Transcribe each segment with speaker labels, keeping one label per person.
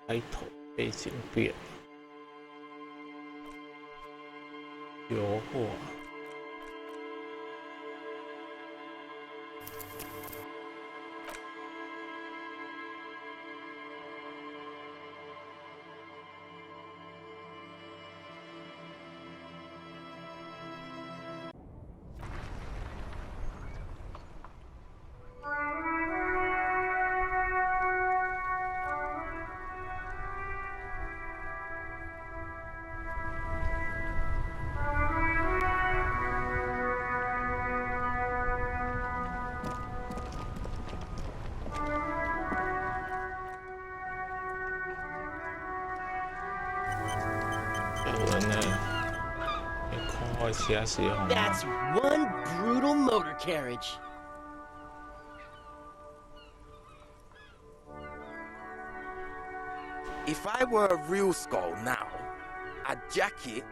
Speaker 1: 开头背景变，油货。
Speaker 2: That's one brutal motor carriage.
Speaker 3: If I were a real skull now, I'd jack it,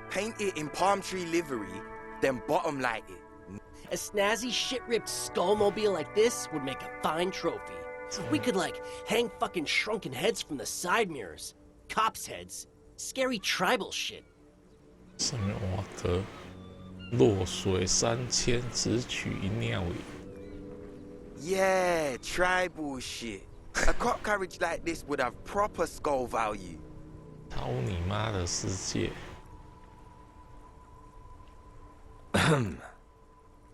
Speaker 3: paint it in palm tree livery, then bottom light it.
Speaker 2: A snazzy shit-ripped skullmobile like this would make a fine trophy. We could, like, hang fucking shrunken heads from the side mirrors. Cops' heads. Scary tribal shit.
Speaker 1: 上面哇哥，落水3000，只取一尿饮。
Speaker 3: Yeah, tribal shit. A cop carriage like this would have proper skull value.
Speaker 1: 掏你妈的世界！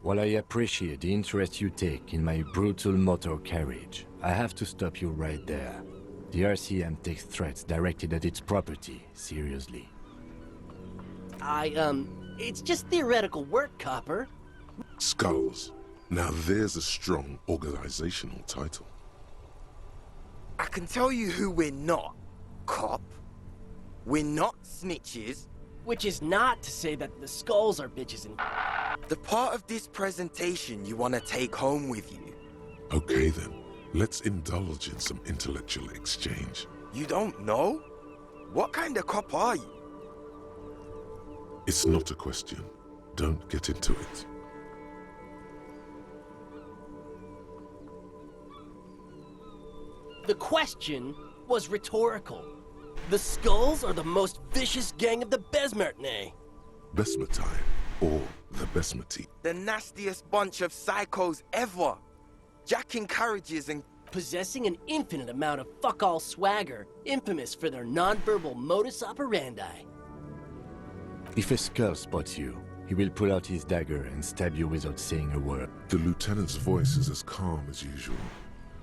Speaker 4: While I appreciate the interest you take in my brutal motor carriage, I have to stop you right there. The RCM takes threats directed at its property seriously.
Speaker 2: It's just theoretical work, Copper.
Speaker 5: Skulls. Now there's a strong organizational title.
Speaker 3: I can tell you who we're not, cop. We're not snitches.
Speaker 2: Which is not to say that the skulls are bitches and...
Speaker 3: The part of this presentation you want to take home with you.
Speaker 5: Okay then, let's indulge in some intellectual exchange.
Speaker 3: You don't know? What kind of cop are you?
Speaker 5: It's not a question. Don't get into it.
Speaker 2: The question was rhetorical. The Skulls are the most vicious gang of the Besmertne.
Speaker 5: Besmatine, or the Besmati.
Speaker 3: The nastiest bunch of psychos ever. Jacking carriages and
Speaker 2: Possessing an infinite amount of fuck-all swagger, infamous for their non-verbal modus operandi.
Speaker 4: If a skull spots you, he will pull out his dagger and stab you without saying a word.
Speaker 5: The lieutenant's voice is as calm as usual.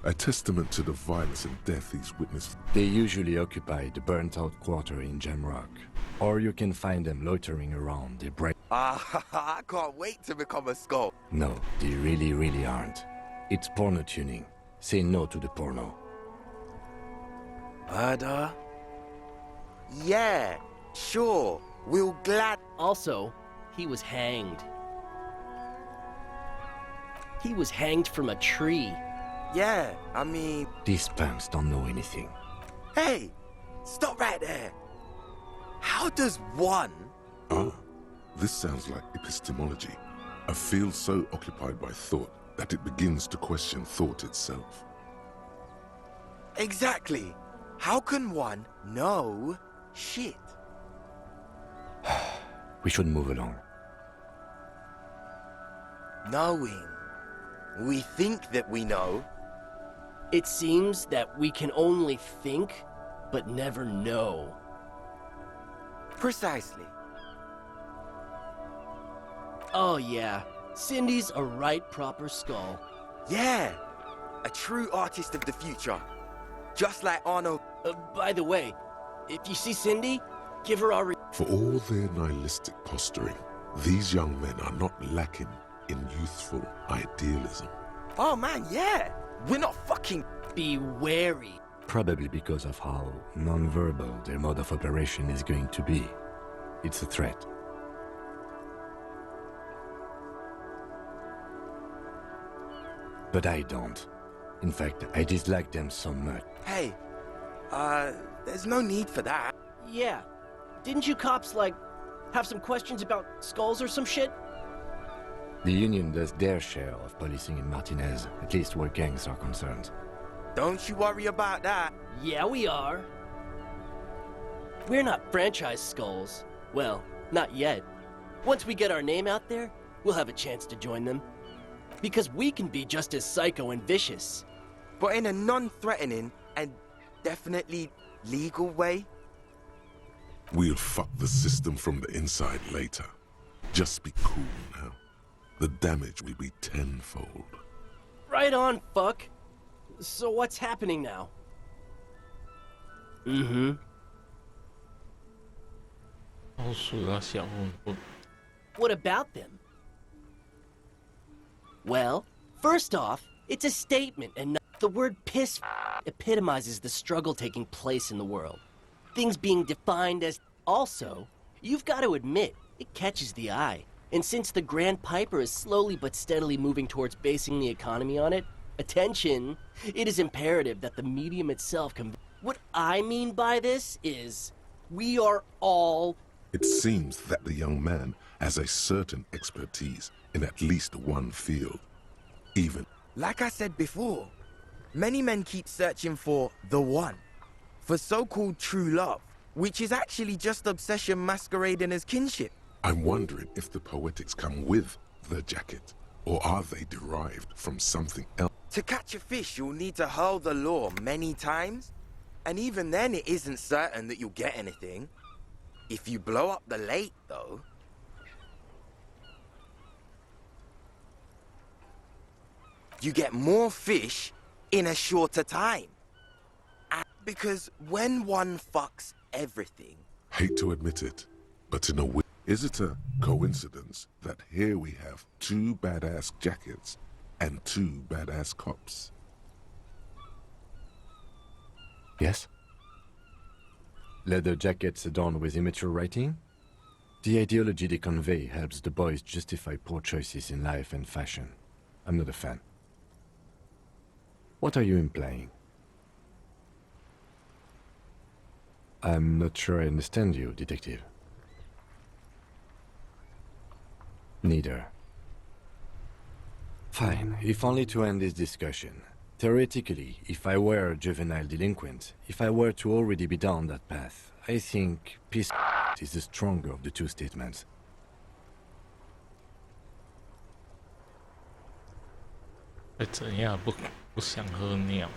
Speaker 5: A testament to the violence and death he's witnessed.
Speaker 4: They usually occupy the burnt-out quarter in Jamrock. Or you can find them loitering around the bright...
Speaker 3: I can't wait to become a skull.
Speaker 4: No, they really aren't. It's porno tuning. Say no to the porno.
Speaker 3: Murder? Yeah, sure. We'll glad...
Speaker 2: Also, he was hanged. He was hanged from a tree.
Speaker 3: Yeah, I mean...
Speaker 4: These punks don't know anything.
Speaker 3: Hey! Stop right there! How does one...
Speaker 5: Ah, this sounds like epistemology. A field so occupied by thought that it begins to question thought itself.
Speaker 3: Exactly. How can one know shit?
Speaker 4: We should move along.
Speaker 3: Knowing. We think that we know.
Speaker 2: It seems that we can only think, but never know.
Speaker 3: Precisely.
Speaker 2: Oh yeah, Cindy's a right proper skull.
Speaker 3: Yeah, a true artist of the future. Just like Arnold.
Speaker 2: By the way, if you see Cindy, give her our...
Speaker 5: For all their nihilistic posturing, these young men are not lacking in youthful idealism.
Speaker 3: Oh man, yeah! We're not fucking...
Speaker 2: Be wary.
Speaker 4: Probably because of how non-verbal their mode of operation is going to be. It's a threat. But I don't. In fact, I dislike them so much.
Speaker 3: Hey, there's no need for that.
Speaker 2: Yeah. Didn't you cops, like, have some questions about skulls or some shit?
Speaker 4: The Union does their share of policing in Martinez, at least where gangs are concerned.
Speaker 3: Don't you worry about that.
Speaker 2: Yeah, we are. We're not franchise skulls. Well, not yet. Once we get our name out there, we'll have a chance to join them. Because we can be just as psycho and vicious.
Speaker 3: But in a non-threatening and definitely legal way.
Speaker 5: We'll fuck the system from the inside later. Just be cool now. The damage will be tenfold.
Speaker 2: Right on, fuck. So what's happening now? Mm-hmm.
Speaker 1: 老鼠他想问不
Speaker 2: What about them? Well, first off, it's a statement and not... The word piss epitomizes the struggle taking place in the world. Things being defined as... Also, you've got to admit, it catches the eye. And since the Grand Piper is slowly but steadily moving towards basing the economy on it, attention, it is imperative that the medium itself can... What I mean by this is, we are all...
Speaker 5: It seems that the young man has a certain expertise in at least one field. Even...
Speaker 3: Like I said before, many men keep searching for the one. For so-called true love, which is actually just obsession masquerading as kinship.
Speaker 5: I'm wondering if the poetics come with the jacket, or are they derived from something else?
Speaker 3: To catch a fish, you'll need to hurl the lure many times. And even then, it isn't certain that you'll get anything. If you blow up the lake, though... you get more fish in a shorter time. Because when one fucks everything...
Speaker 5: Hate to admit it, but in a way, is it a coincidence that here we have two badass jackets and two badass cops?
Speaker 4: Yes? Leather jackets adorned with immature writing? The ideology they convey helps the boys justify poor choices in life and fashion. I'm not a fan. What are you implying? I'm not sure I understand you, detective. Neither. Fine, if only to end this discussion. Theoretically, if I were a juvenile delinquent, if I were to already be down that path, I think peace is the stronger of the two statements.
Speaker 1: 想喝尿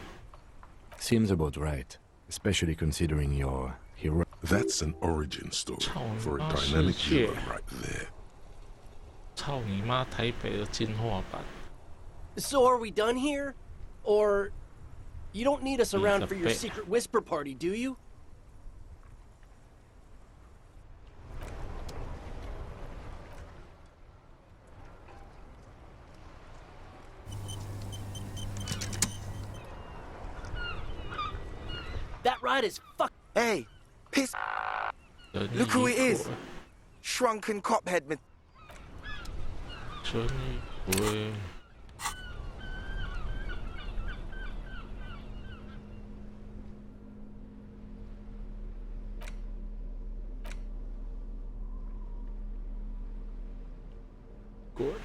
Speaker 4: Seems about right, especially considering your hero.
Speaker 5: That's an origin story for a dynamic hero right there.
Speaker 1: 操你妈台北的进化版
Speaker 2: So are we done here? Or... You don't need us around for your secret whisper party, do you? That ride is fuck...
Speaker 3: Hey, piss... Look who it is! Shrunken cophead with...
Speaker 1: 真以为 Good.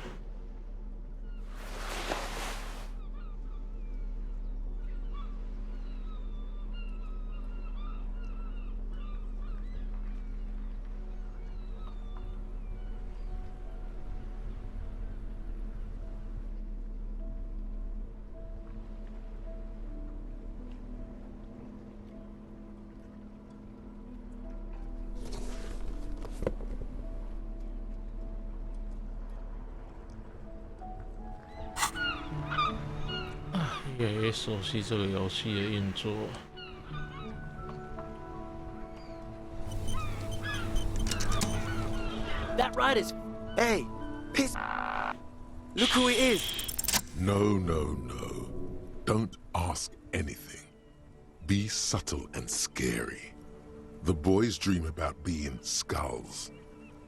Speaker 1: 越来越熟悉这个游戏的运作。
Speaker 2: That ride is...
Speaker 3: Hey, piss... Look who it is!
Speaker 5: No, no, no. Don't ask anything. Be subtle and scary. The boys dream about being skulls.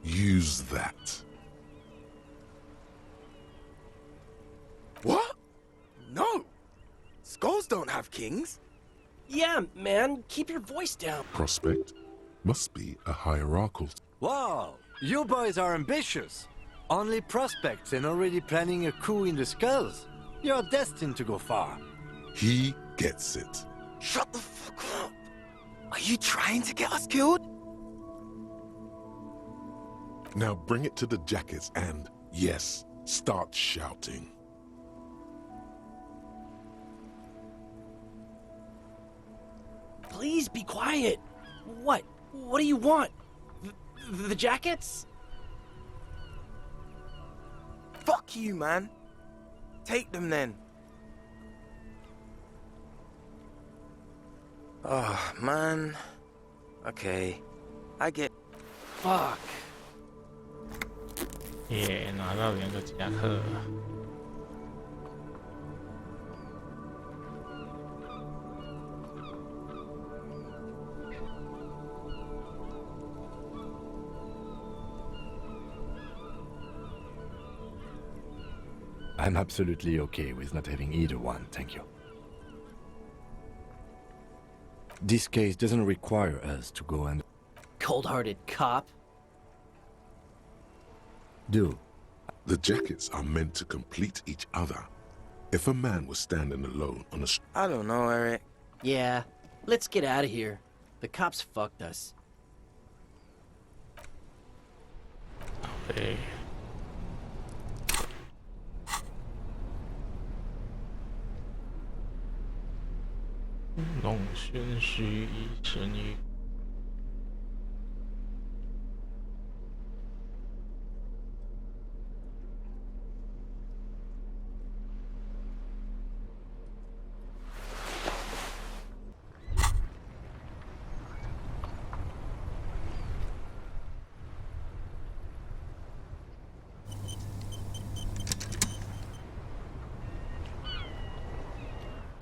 Speaker 5: Use that.
Speaker 3: What? No! Skulls don't have kings.
Speaker 2: Yeah, man, keep your voice down.
Speaker 5: Prospect must be a hierarchical...
Speaker 4: Wow, you boys are ambitious. Only prospects and already planning a coup in the skulls. You're destined to go far.
Speaker 5: He gets it.
Speaker 3: Shut the fuck up! Are you trying to get us killed?
Speaker 5: Now bring it to the jackets and, yes, start shouting.
Speaker 2: Please be quiet. What? What do you want? The jackets?
Speaker 3: Fuck you, man. Take them then. Oh, man. Okay. I get...
Speaker 2: Fuck.
Speaker 1: 耶，拿到2个夹克。
Speaker 4: I'm absolutely okay with not having either one, thank you. This case doesn't require us to go and
Speaker 2: Cold-hearted cop.
Speaker 4: do.
Speaker 5: The jackets are meant to complete each other. If a man was standing alone on a
Speaker 3: I don't know, Eric.
Speaker 2: Yeah, let's get out of here. The cops fucked us.
Speaker 1: 对。弄玄虚一身一。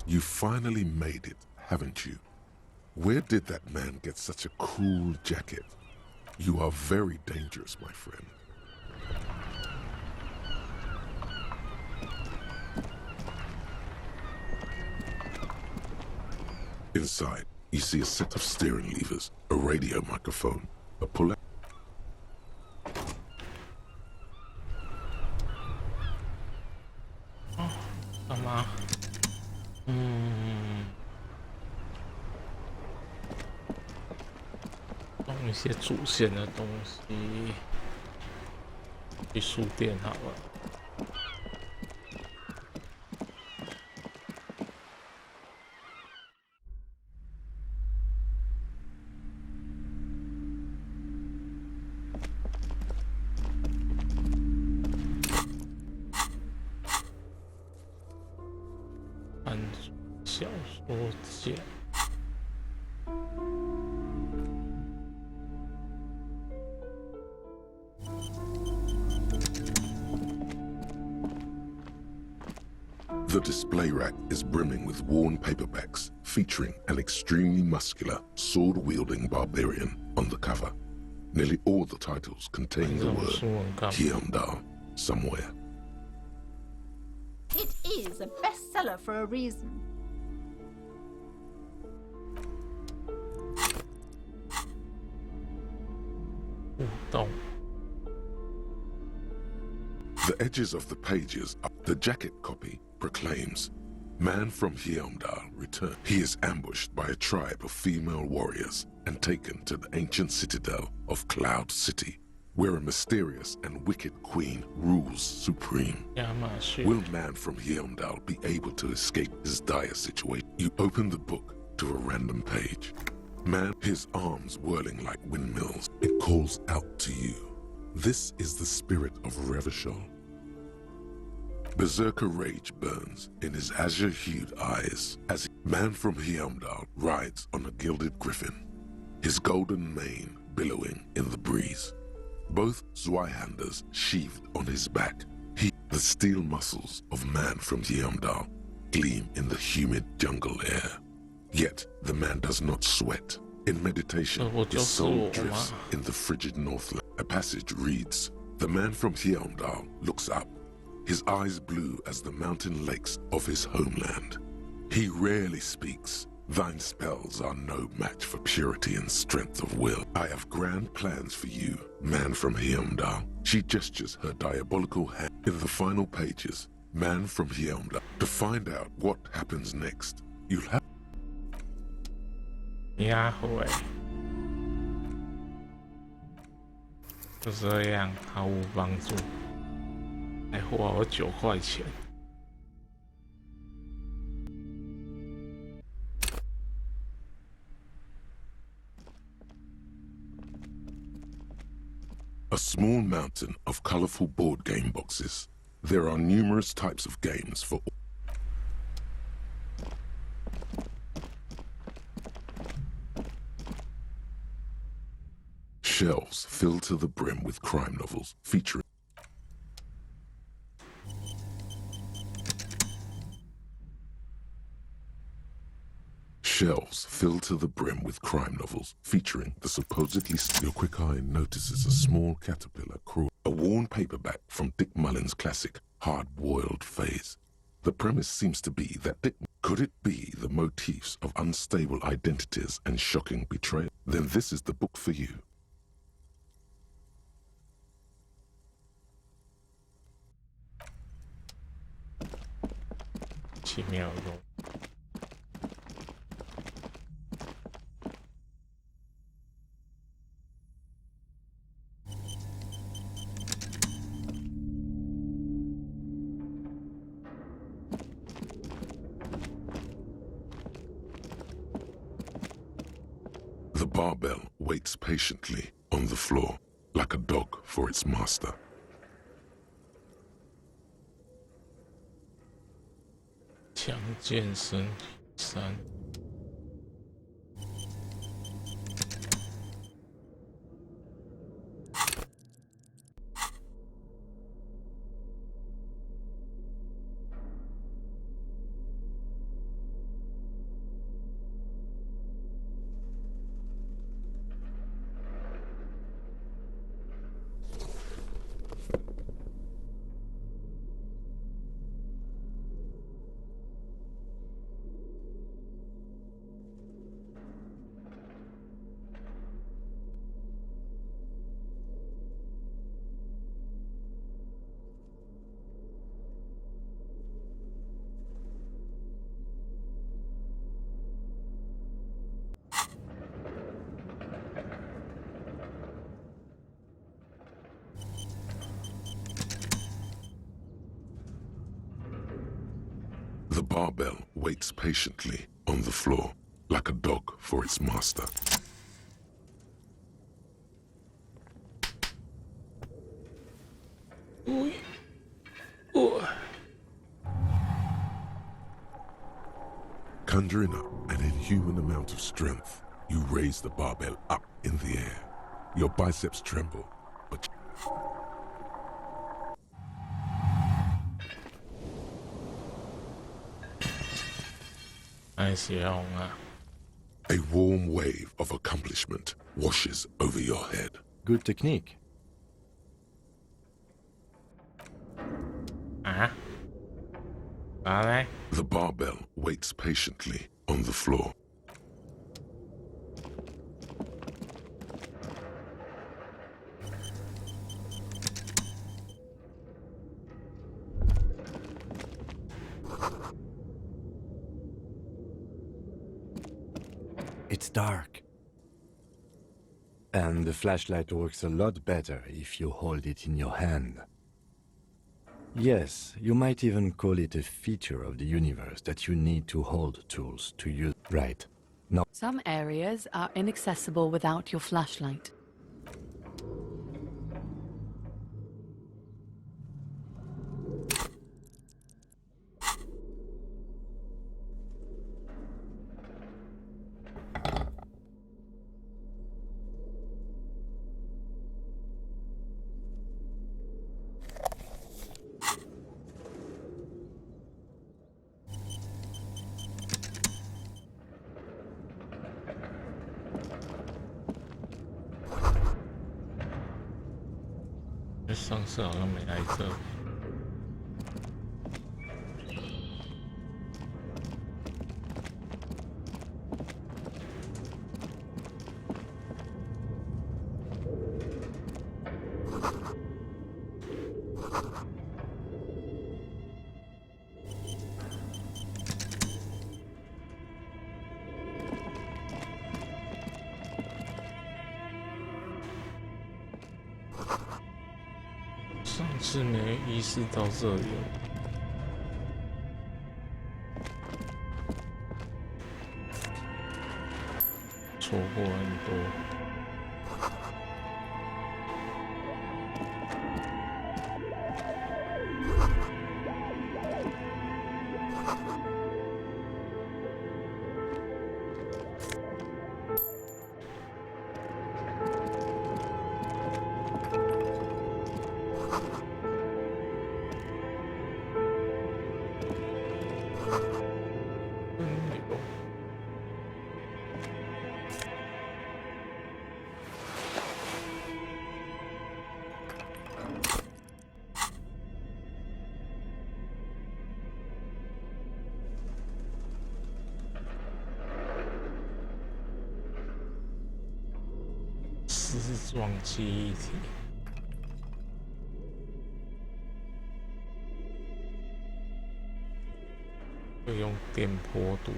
Speaker 5: You finally made it, haven't you? Where did that man get such a cool jacket? You are very dangerous, my friend. Inside, you see a set of steering levers, a radio microphone, a pull-out.
Speaker 1: 干嘛？弄一些主线的东西。去书店好了。看小说键。
Speaker 5: The display rack is brimming with worn paperbacks featuring an extremely muscular, sword-wielding barbarian on the cover. Nearly all the titles contain the word Hyundai somewhere.
Speaker 6: It is a bestseller for a reason.
Speaker 5: The edges of the pages, the jacket copy proclaims, "Man from Hyundai returned. He is ambushed by a tribe of female warriors and taken to the ancient citadel of Cloud City, where a mysterious and wicked queen rules supreme. Will Man from Hyundai be able to escape his dire situation?" You open the book to a random page. Man, his arms whirling like windmills, it calls out to you. This is the spirit of Revachol. Berserker rage burns in his azure-hued eyes as Man from Hyundai rides on a gilded griffin, his golden mane billowing in the breeze. Both Zweihanders sheathed on his back. The steel muscles of Man from Hyundai gleam in the humid jungle air. Yet the man does not sweat. In meditation, his soul drifts in the frigid northland. A passage reads, "The man from Hyundai looks up, his eyes blue as the mountain lakes of his homeland. He rarely speaks. Thine spells are no match for purity and strength of will. I have grand plans for you, Man from Hyundai." She gestures her diabolical hand. In the final pages, Man from Hyundai. To find out what happens next, you'll have...
Speaker 1: Yahweh。就这样毫无帮助，还花我9块钱。
Speaker 5: A small mountain of colorful board game boxes. There are numerous types of games for shelves filled to the brim with crime novels featuring shelves filled to the brim with crime novels featuring the supposedly your quick eye notices a small caterpillar crawl, a worn paperback from Dick Mullen's classic Hard-Boiled Phase. The premise seems to be that could it be the motifs of unstable identities and shocking betrayal? Then this is the book for you.
Speaker 1: 奇妙用。
Speaker 5: The barbell waits patiently on the floor, like a dog for its master.
Speaker 1: 强健身体3。
Speaker 5: The barbell waits patiently on the floor, like a dog for its master. Conjuring up an inhuman amount of strength, you raise the barbell up in the air. Your biceps tremble, but a warm wave of accomplishment washes over your head.
Speaker 4: Good technique.
Speaker 1: 啊？啥嘞？
Speaker 5: The barbell waits patiently on the floor.
Speaker 4: It's dark. And the flashlight works a lot better if you hold it in your hand. Yes, you might even call it a feature of the universe that you need to hold tools to use. Right. No.
Speaker 7: Some areas are inaccessible without your flashlight.
Speaker 1: 这上次好像没来这。是没意识到这里，错过很多。丝状记忆体，会用电波读。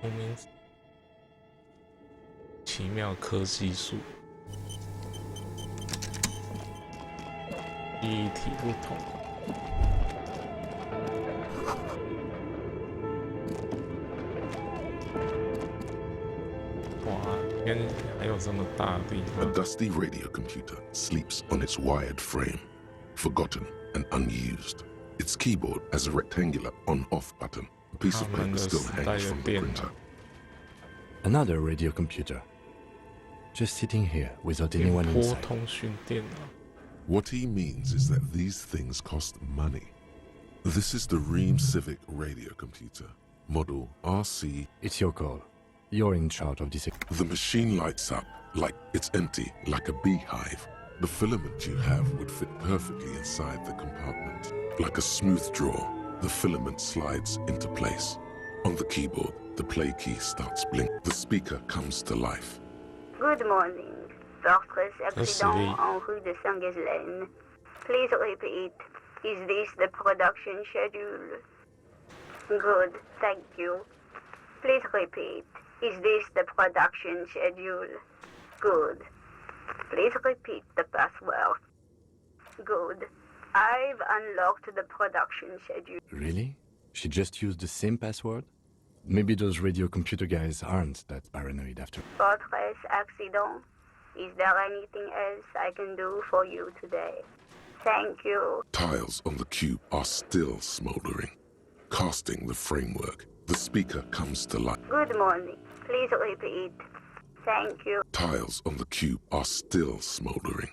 Speaker 1: 无名奇妙科技树，记忆体不同。天，还有这么大的地
Speaker 5: A
Speaker 1: 方。
Speaker 5: dusty radio computer sleeps on its wired frame, forgotten and unused. Its keyboard has a rectangular on-off button. A piece of paper still hangs from the printer.
Speaker 4: Another radio computer. Just sitting here without
Speaker 1: 电
Speaker 4: anyone
Speaker 1: 波
Speaker 4: inside.
Speaker 1: 通讯电脑，
Speaker 5: What he means is that these things cost money. This is the Ream Civic radio computer, model RC.
Speaker 4: It's your call. You're in charge of this.
Speaker 5: The machine lights up like it's empty, like a beehive. The filament you have would fit perfectly inside the compartment. Like a smooth draw, the filament slides into place. On the keyboard, the play key starts blinking. The speaker comes to life.
Speaker 8: Good morning. Fortress
Speaker 1: Merci.
Speaker 8: accident en rue de Saint-Ghislaine. Please repeat. Is this the production schedule? Good, thank you. Please repeat. Is this the production schedule? Good. Please repeat the password. Good. I've unlocked the production schedule.
Speaker 4: Really? She just used the same password? Maybe those radio computer guys aren't that paranoid after.
Speaker 8: Fortress accident. Is there anything else I can do for you today? Thank you.
Speaker 5: Tiles on the cube are still smoldering, casting the framework. The speaker comes to life.
Speaker 8: Good morning. Please repeat. Thank you.
Speaker 5: Tiles on the cube are still smoldering,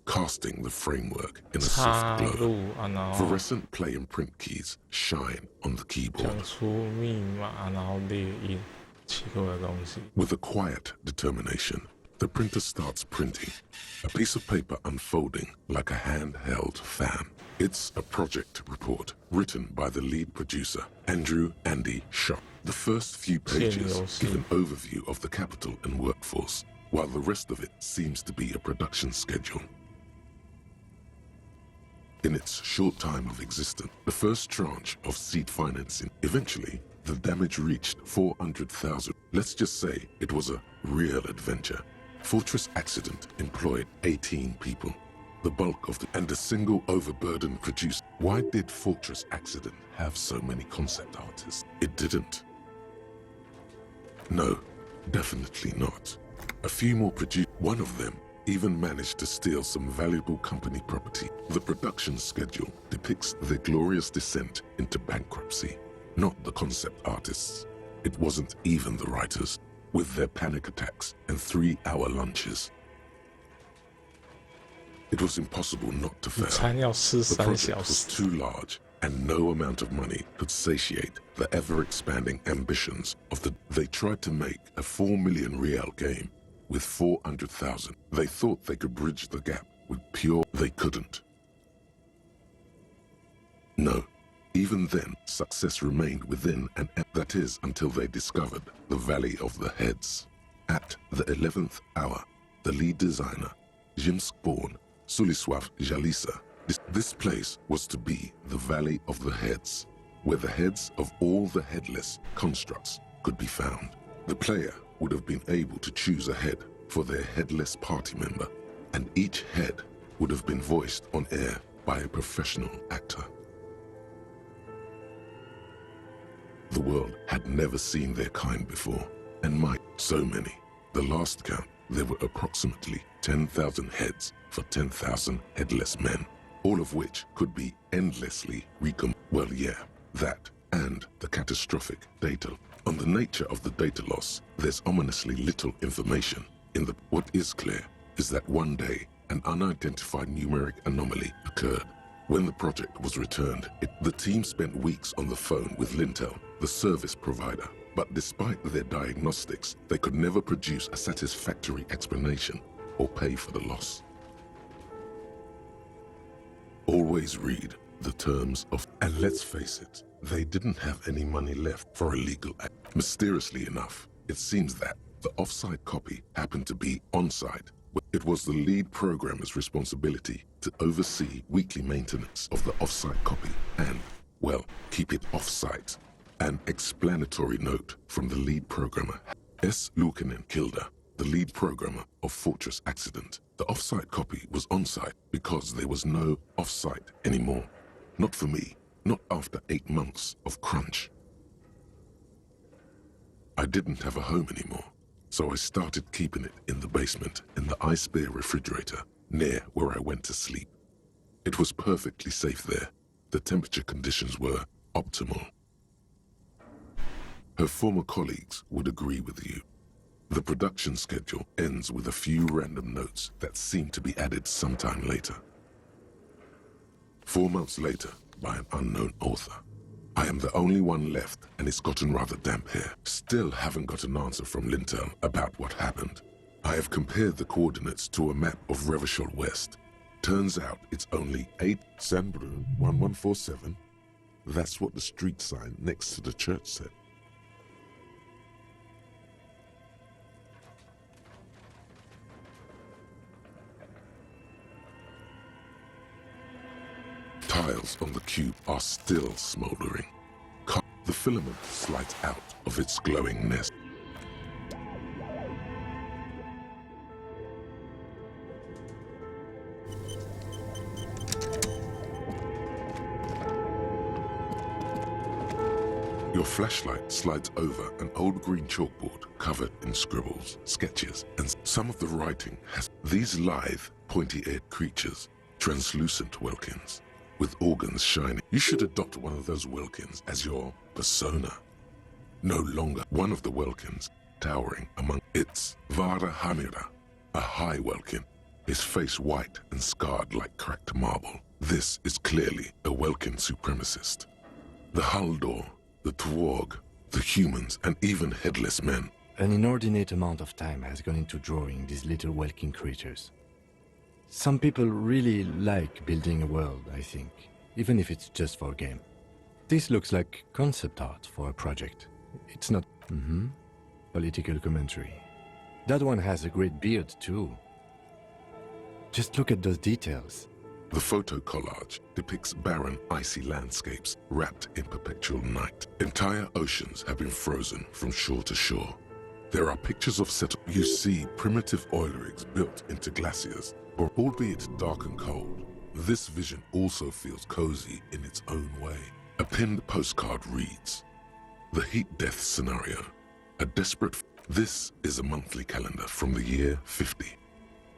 Speaker 5: casting the framework in a
Speaker 1: 插
Speaker 5: soft glow.
Speaker 1: 入啊，然后
Speaker 5: Fluorescent play and print keys shine on the
Speaker 1: 讲
Speaker 5: keyboard.
Speaker 1: 出密码，然后列印奇怪的东西。
Speaker 5: With a quiet determination, the printer starts printing, a piece of paper unfolding like a handheld fan. It's a project report written by the lead producer, Andrew Andy Shaw. The first few pages give an overview of the capital and workforce, while the rest of it seems to be a production schedule. In its short time of existence, the first tranche of seed financing, eventually, the damage reached 400,000. Let's just say it was a real adventure. Fortress Accident employed 18 people, the bulk of and a single overburdened producer. Why did Fortress Accident have so many concept artists? It didn't. No, definitely not. A few more produced. One of them even managed to steal some valuable company property. The production schedule depicts their glorious descent into bankruptcy, not the concept artists. It wasn't even the writers, with their panic attacks and 3-hour lunches. It was impossible not to
Speaker 1: 午
Speaker 5: fail.
Speaker 1: 餐要吃
Speaker 5: The
Speaker 1: 3
Speaker 5: project
Speaker 1: 小
Speaker 5: was
Speaker 1: 时，
Speaker 5: too large, and no amount of money could satiate the ever-expanding ambitions of the... They tried to make a 4 million real game with 400,000. They thought they could bridge the gap with pure... They couldn't. No. Even then, success remained within and that is until they discovered the Valley of the Heads. At the 11th hour, the lead designer, Jimsk-born Sulisław Jalisa, this place was to be the Valley of the Heads, where the heads of all the headless constructs could be found. The player would have been able to choose a head for their headless party member, and each head would have been voiced on air by a professional actor. The world had never seen their kind before, and so many. The last count, there were approximately 10,000 heads for 10,000 headless men, all of which could be endlessly well, yeah, that, and the catastrophic data. On the nature of the data loss, there's ominously little information. What is clear is that one day, an unidentified numeric anomaly occurred. When the project was returned, the team spent weeks on the phone with Lintel, the service provider. But despite their diagnostics, they could never produce a satisfactory explanation or pay for the loss. Always read the terms of, and let's face it, they didn't have any money left for a legal act. Mysteriously enough, it seems that the offsite copy happened to be on-site. It was the lead programmer's responsibility to oversee weekly maintenance of the offsite copy and, well, keep it off-site. An explanatory note from the lead programmer, S. Luukinen Kilda, the lead programmer of Fortress Accident. The off-site copy was on-site because there was no off-site anymore. Not for me, not after 8 months of crunch. I didn't have a home anymore, so I started keeping it in the basement in the ice bear refrigerator near where I went to sleep. It was perfectly safe there. The temperature conditions were optimal. Her former colleagues would agree with you. The production schedule ends with a few random notes that seem to be added sometime later. 4 months later, by an unknown author. I am the only one left, and it's gotten rather damp here. Still haven't got an answer from Lintel about what happened. I have compared the coordinates to a map of Revachol West. Turns out it's only 8 Sandbrun 1147. That's what the street sign next to the church said. Tiles on the cube are still smoldering. The filament slides out of its glowing nest. Your flashlight slides over an old green chalkboard covered in scribbles, sketches, and some of the writing has these lithe, pointy-eared creatures, translucent Welkins, with organs shining. You should adopt one of those Welkins as your persona. No longer one of the Welkins towering among its Vara Hamira, a high Welkin, his face white and scarred like cracked marble. This is clearly a Welkin supremacist. The Haldor, the Tworg, the humans, and even headless men.
Speaker 4: An inordinate amount of time has gone into drawing these little Welkin creatures. Some people really like building a world, I think, even if it's just for a game. This looks like concept art for a project. It's not... Political commentary. That one has a great beard, too. Just look at those details.
Speaker 5: The photo collage depicts barren, icy landscapes wrapped in perpetual night. Entire oceans have been frozen from shore to shore. There are pictures of you see primitive oil rigs built into glaciers, albeit dark and cold. This vision also feels cozy in its own way. A pinned postcard reads, "The heat death scenario. A desperate... This is a monthly calendar from the year 50.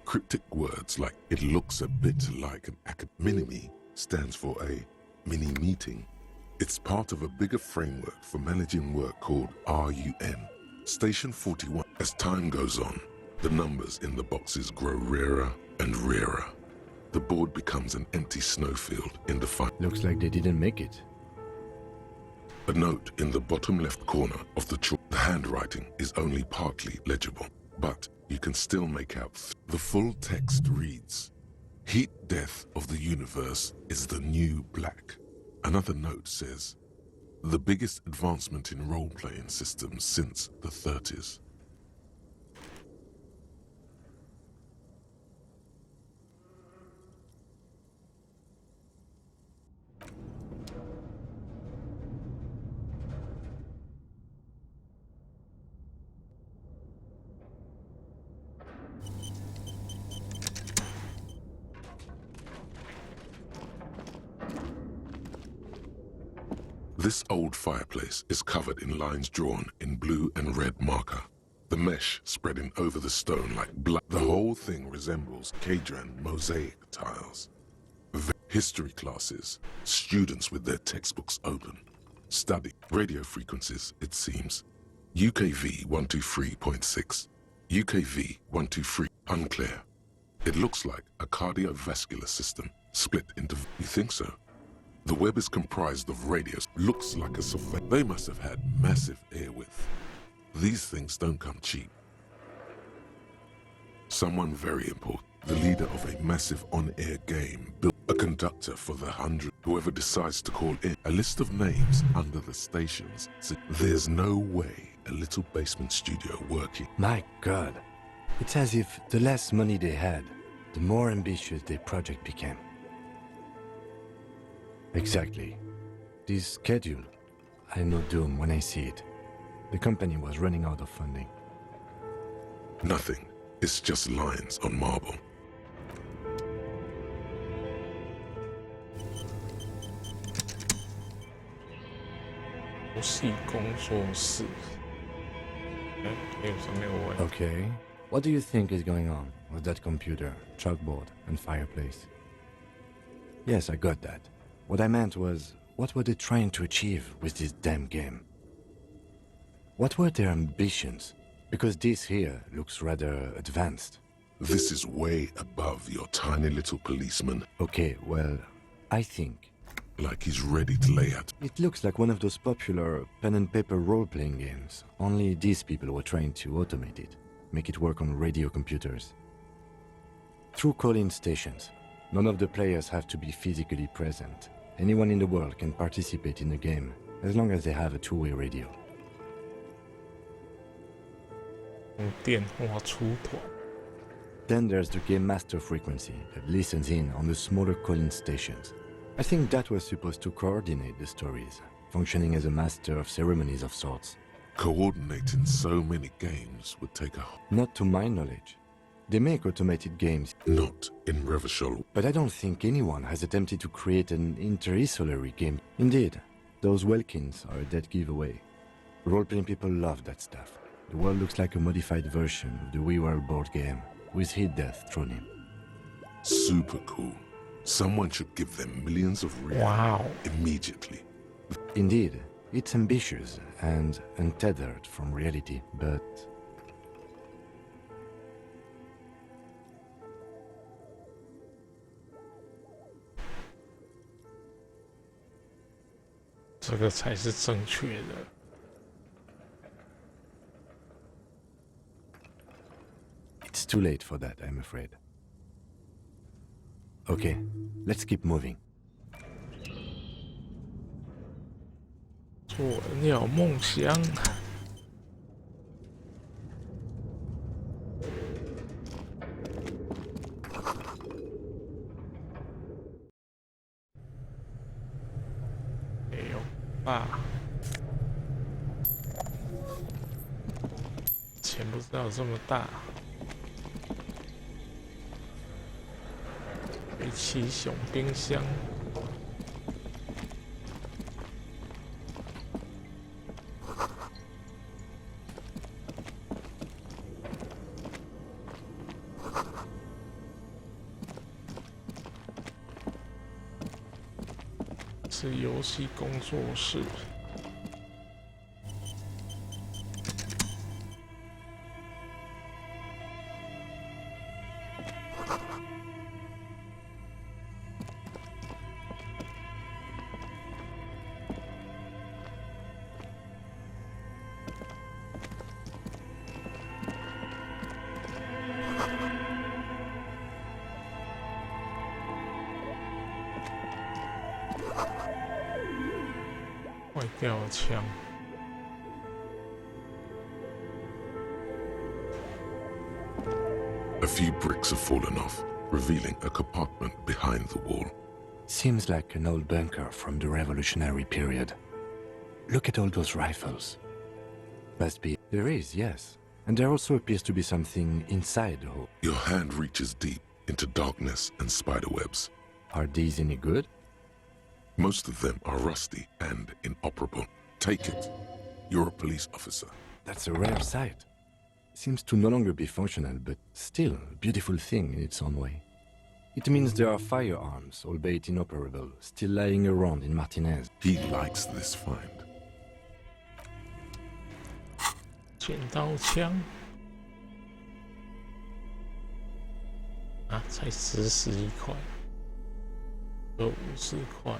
Speaker 5: Cryptic words like, it looks a bit like an Minimi stands for a mini meeting. It's part of a bigger framework for managing work called RUN. Station 41. As time goes on, the numbers in the boxes grow rarer and rarer. The board becomes an empty snowfield in the fire.
Speaker 4: Looks like they didn't make it.
Speaker 5: A note in the bottom left corner of the chalk. The handwriting is only partly legible, but you can still make out. The full text reads, "Heat death of the universe is the new black." Another note says, "The biggest advancement in role-playing systems since the 30s. This old fireplace is covered in lines drawn in blue and red marker. The mesh spreading over the stone like blood. The whole thing resembles Cadran mosaic tiles. History classes, students with their textbooks open. Study radio frequencies, it seems. UKV 123.6. UKV 123, unclear. It looks like a cardiovascular system split into... You think so? The web is comprised of radios. Looks like a survey. They must have had massive air width. These things don't come cheap. Someone very important. The leader of a massive on-air game. Built a conductor for the 100. Whoever decides to call in. A list of names under the stations. So there's no way a little basement studio working.
Speaker 4: My God. It's as if the less money they had, the more ambitious their project became. Exactly. This schedule, I know doom when I see it. The company was running out of funding.
Speaker 5: Nothing. It's just lines on marble.
Speaker 4: Okay. What do you think is going on with that computer, chalkboard, and fireplace? Yes, I got that. What I meant was, what were they trying to achieve with this damn game? What were their ambitions? Because this here looks rather advanced.
Speaker 5: This is way above your tiny little policeman.
Speaker 4: Okay, well, I think...
Speaker 5: Like he's ready to lay out.
Speaker 4: It looks like one of those popular pen and paper role-playing games. Only these people were trying to automate it, make it work on radio computers. Through call-in stations, none of the players have to be physically present. Anyone in the world can participate in the game, as long as they have a two-way radio. Then there's the game master frequency that listens in on the smaller call-in stations. I think that was supposed to coordinate the stories, functioning as a master of ceremonies of sorts.
Speaker 5: Coordinating so many games would take a...
Speaker 4: Not to my knowledge. They make automated games.
Speaker 5: Not in Revachol.
Speaker 4: But I don't think anyone has attempted to create an interisolary game. Indeed, those Welkins are a dead giveaway. Role-playing people love that stuff. The world looks like a modified version of the WeWorld board game, with hit death thrown in.
Speaker 5: Super cool. Someone should give them millions of real immediately.
Speaker 4: Indeed, it's ambitious and untethered from reality, but... It's too late for that, I'm afraid. Okay, let's keep moving.
Speaker 1: 做鸟梦想。没有吧？钱不知道有这么大。围棋熊冰箱。 是游戏工作室。坏掉了枪。
Speaker 5: A few bricks have fallen off, revealing a compartment behind the wall.
Speaker 4: Seems like an old bunker from the revolutionary period. Look at all those rifles. Must be... There is, yes. And there also appears to be something inside the hole.
Speaker 5: Your hand reaches deep into darkness and spiderwebs.
Speaker 4: Are these any good?
Speaker 5: Most of them are rusty and inoperable. Take it. You're a police officer.
Speaker 4: That's a rare sight. Seems to no longer be functional, but still a beautiful thing in its own way. It means there are firearms, albeit inoperable, still lying around in Martinez.
Speaker 5: He likes this find.
Speaker 1: 剪刀枪啊，才11块，有50块。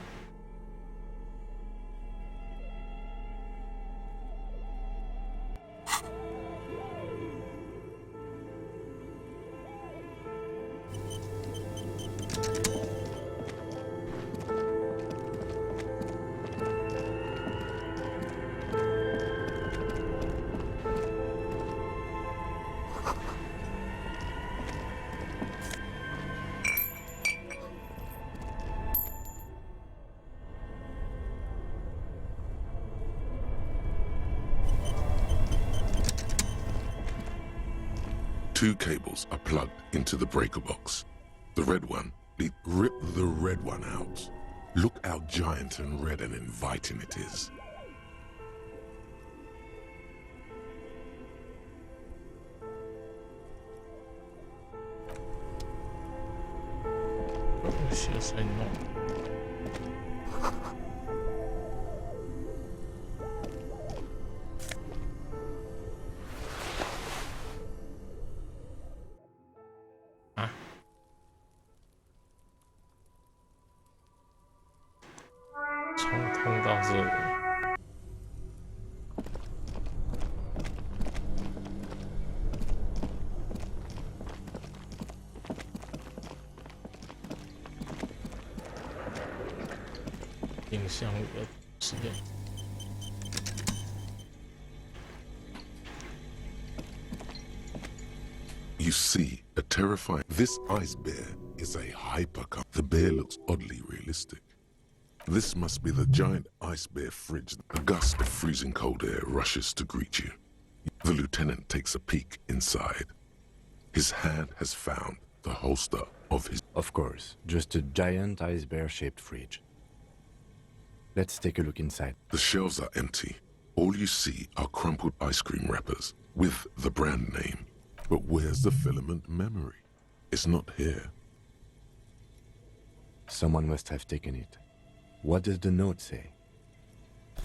Speaker 5: Two cables are plugged into the breaker box. The red one, rip the red one out. Look how giant and red and inviting it is.
Speaker 1: Yes, I know.通到这里。冰箱里的实验。
Speaker 5: You see, a terrifying... This ice bear is a hypercar. The bear looks oddly realistic. This must be the giant ice bear fridge. A gust of freezing cold air rushes to greet you. The lieutenant takes a peek inside. His hand has found the holster of his...
Speaker 4: Of course, just a giant ice bear-shaped fridge. Let's take a look inside.
Speaker 5: The shelves are empty. All you see are crumpled ice cream wrappers with the brand name. But where's the filament memory? It's not here.
Speaker 4: Someone must have taken it. What does the note say?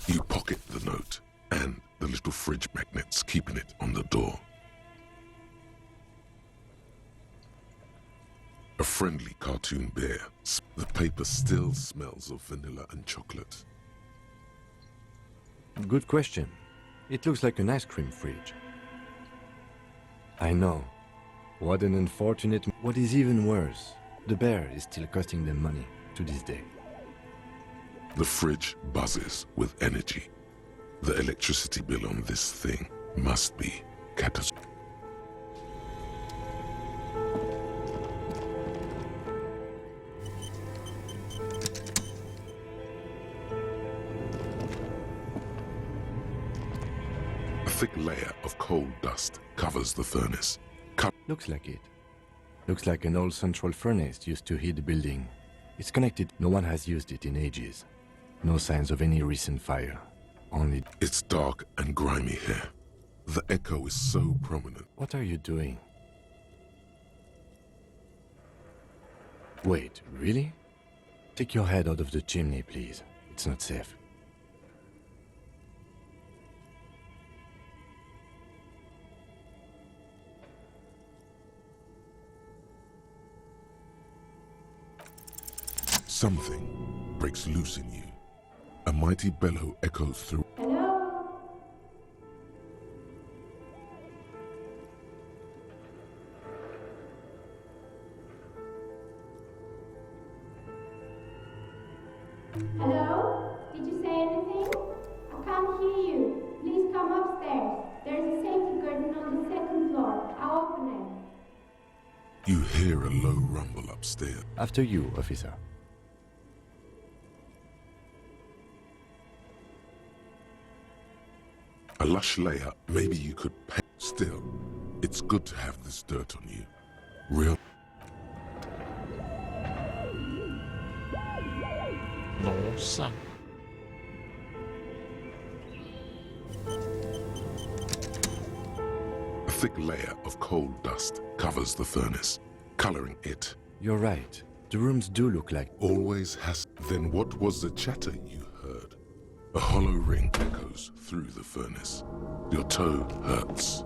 Speaker 5: You pocket the note and the little fridge magnets keeping it on the door. A friendly cartoon bear. The paper still smells of vanilla and chocolate.
Speaker 4: Good question. It looks like an ice cream fridge. I know. What an unfortunate... What is even worse, the bear is still costing them money to this day.
Speaker 5: The fridge buzzes with energy. The electricity bill on this thing must be catastrophic. A thick layer of coal dust covers the furnace.
Speaker 4: Looks like it. Looks like an old central furnace used to heat the building. It's connected. No one has used it in ages. No signs of any recent fire. Only...
Speaker 5: It's dark and grimy here. The echo is so prominent.
Speaker 4: What are you doing? Wait, really? Take your head out of the chimney, please. It's not safe.
Speaker 5: Something breaks loose in you. A mighty bellow echoes through.
Speaker 8: Hello? Hello? Did you say anything? I can't hear you. Please come upstairs. There's a safety curtain on the second floor. I'll open it.
Speaker 5: You hear a low rumble upstairs.
Speaker 4: After you, officer.
Speaker 5: A lush layer, maybe you could pay. Still, it's good to have this dirt on you. Real.
Speaker 1: 楼上。
Speaker 5: A thick layer of coal dust covers the furnace, coloring it.
Speaker 4: You're right. The rooms do look like...
Speaker 5: Always has. Then what was the chatter you heard? A hollow ring echoes through the furnace. Your toe hurts.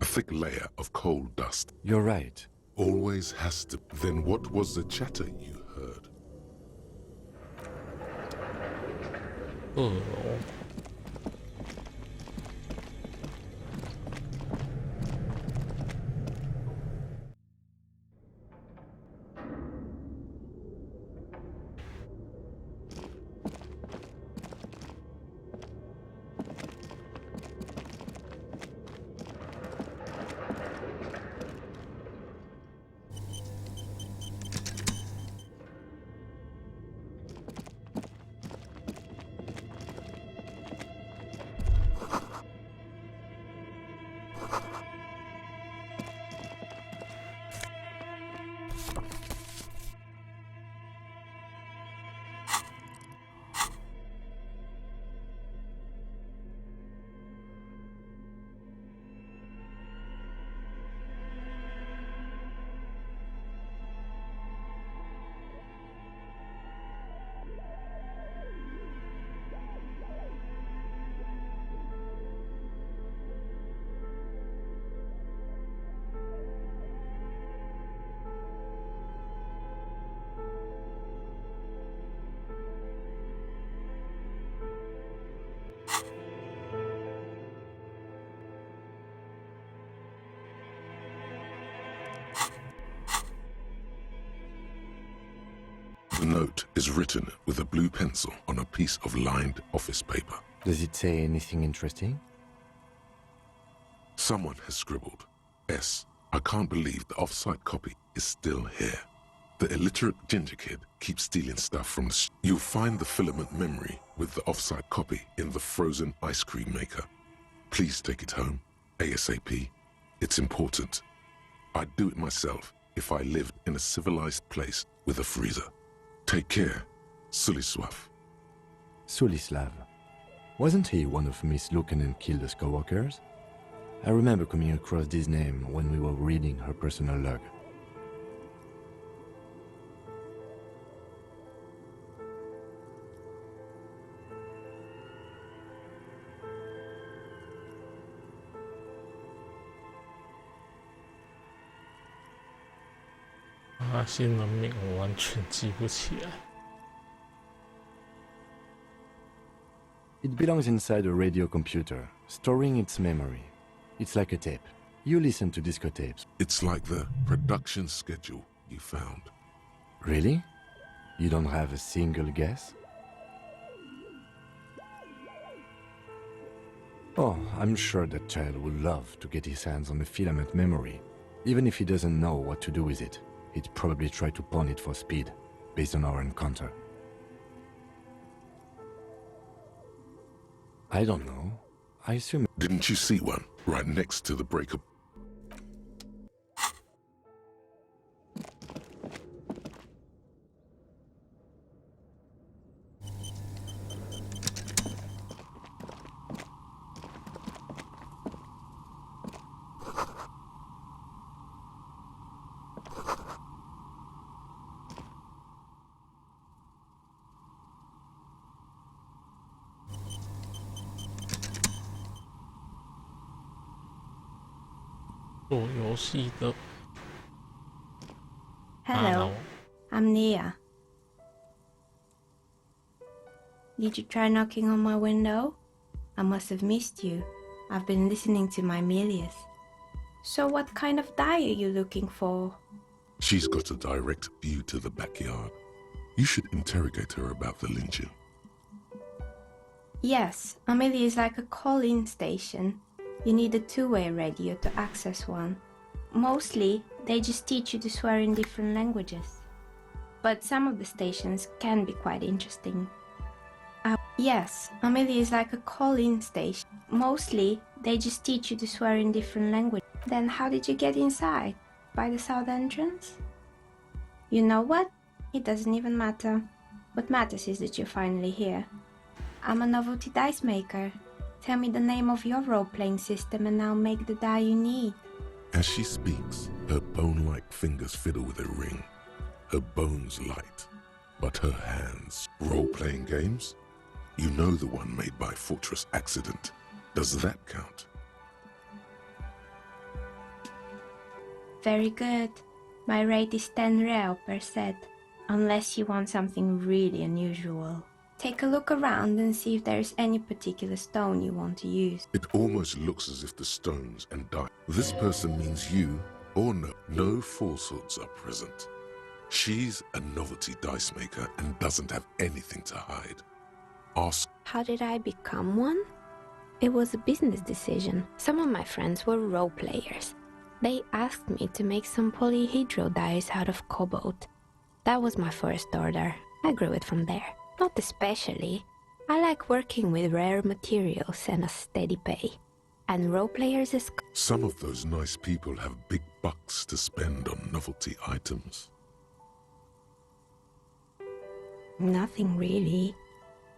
Speaker 5: A thick layer of coal dust.
Speaker 4: You're right.
Speaker 5: Always has to. Then what was the chatter you heard?
Speaker 1: 2楼。
Speaker 5: The note is written with a blue pencil on a piece of lined office paper.
Speaker 4: Does it say anything interesting?
Speaker 5: Someone has scribbled, S. I can't believe the off-site copy is still here. The illiterate ginger kid keeps stealing stuff from the... You'll find the filament memory with the off-site copy in the frozen ice cream maker. Please take it home, ASAP. It's important. I'd do it myself if I lived in a civilized place with a freezer. Take care, Suliswav.
Speaker 4: Sulislav. Wasn't he one of Miss Lukanen's co-workers? I remember coming across this name when we were reading her personal log.
Speaker 1: 新人名我完全记不起来。
Speaker 4: It belongs inside a radio computer, storing its memory. It's like a tape. You listen to disco tapes.
Speaker 5: It's like the production schedule you found.
Speaker 4: Really? You don't have a single guess? Oh, I'm sure that child would love to get his hands on a filament memory. Even if he doesn't know what to do with it, he'd probably try to pawn it for speed, based on our encounter. I don't know. I assume...
Speaker 5: Didn't you see one right next to the breaker?
Speaker 8: Hello, I'm Nia. Did you try knocking on my window? I must have missed you. I've been listening to my Melius. So what kind of dye are you looking for?
Speaker 5: She's got a direct view to the backyard. You should interrogate her about the lynching.
Speaker 8: Yes, Amelia is like a call-in station. You need a two-way radio to access one. Mostly, they just teach you to swear in different languages.
Speaker 9: but some of the stations can be quite interesting. Yes, Amelie is like a call-in station. Mostly, they just teach you to swear in different languages. Then how did you get inside? By the south entrance? You know what? It doesn't even matter. What matters is that you're finally here. I'm a novelty dice maker. Tell me the name of your role-playing system and I'll make the die you need.
Speaker 5: As she speaks, her bone-like fingers fiddle with a ring. Her bones light, but her hands. Role-playing games? You know the one made by Fortress Accident. Does that count?
Speaker 9: Very good. My rate is 10 real per set, unless you want something really unusual. Take a look around and see if there is any particular stone you want to use.
Speaker 5: It almost looks as if the stones and die. This person means you or no. No falsehoods are present. She's a novelty dice maker and doesn't have anything to hide. Ask.
Speaker 10: How did I become one? It was a business decision. Some of my friends were role players. They asked me to make some polyhedral dice out of cobalt. That was my first order. I grew it from there. Not especially. I like working with rare materials and a steady pay. And role players is...
Speaker 5: Some of those nice people have big bucks to spend on novelty items.
Speaker 10: Nothing really.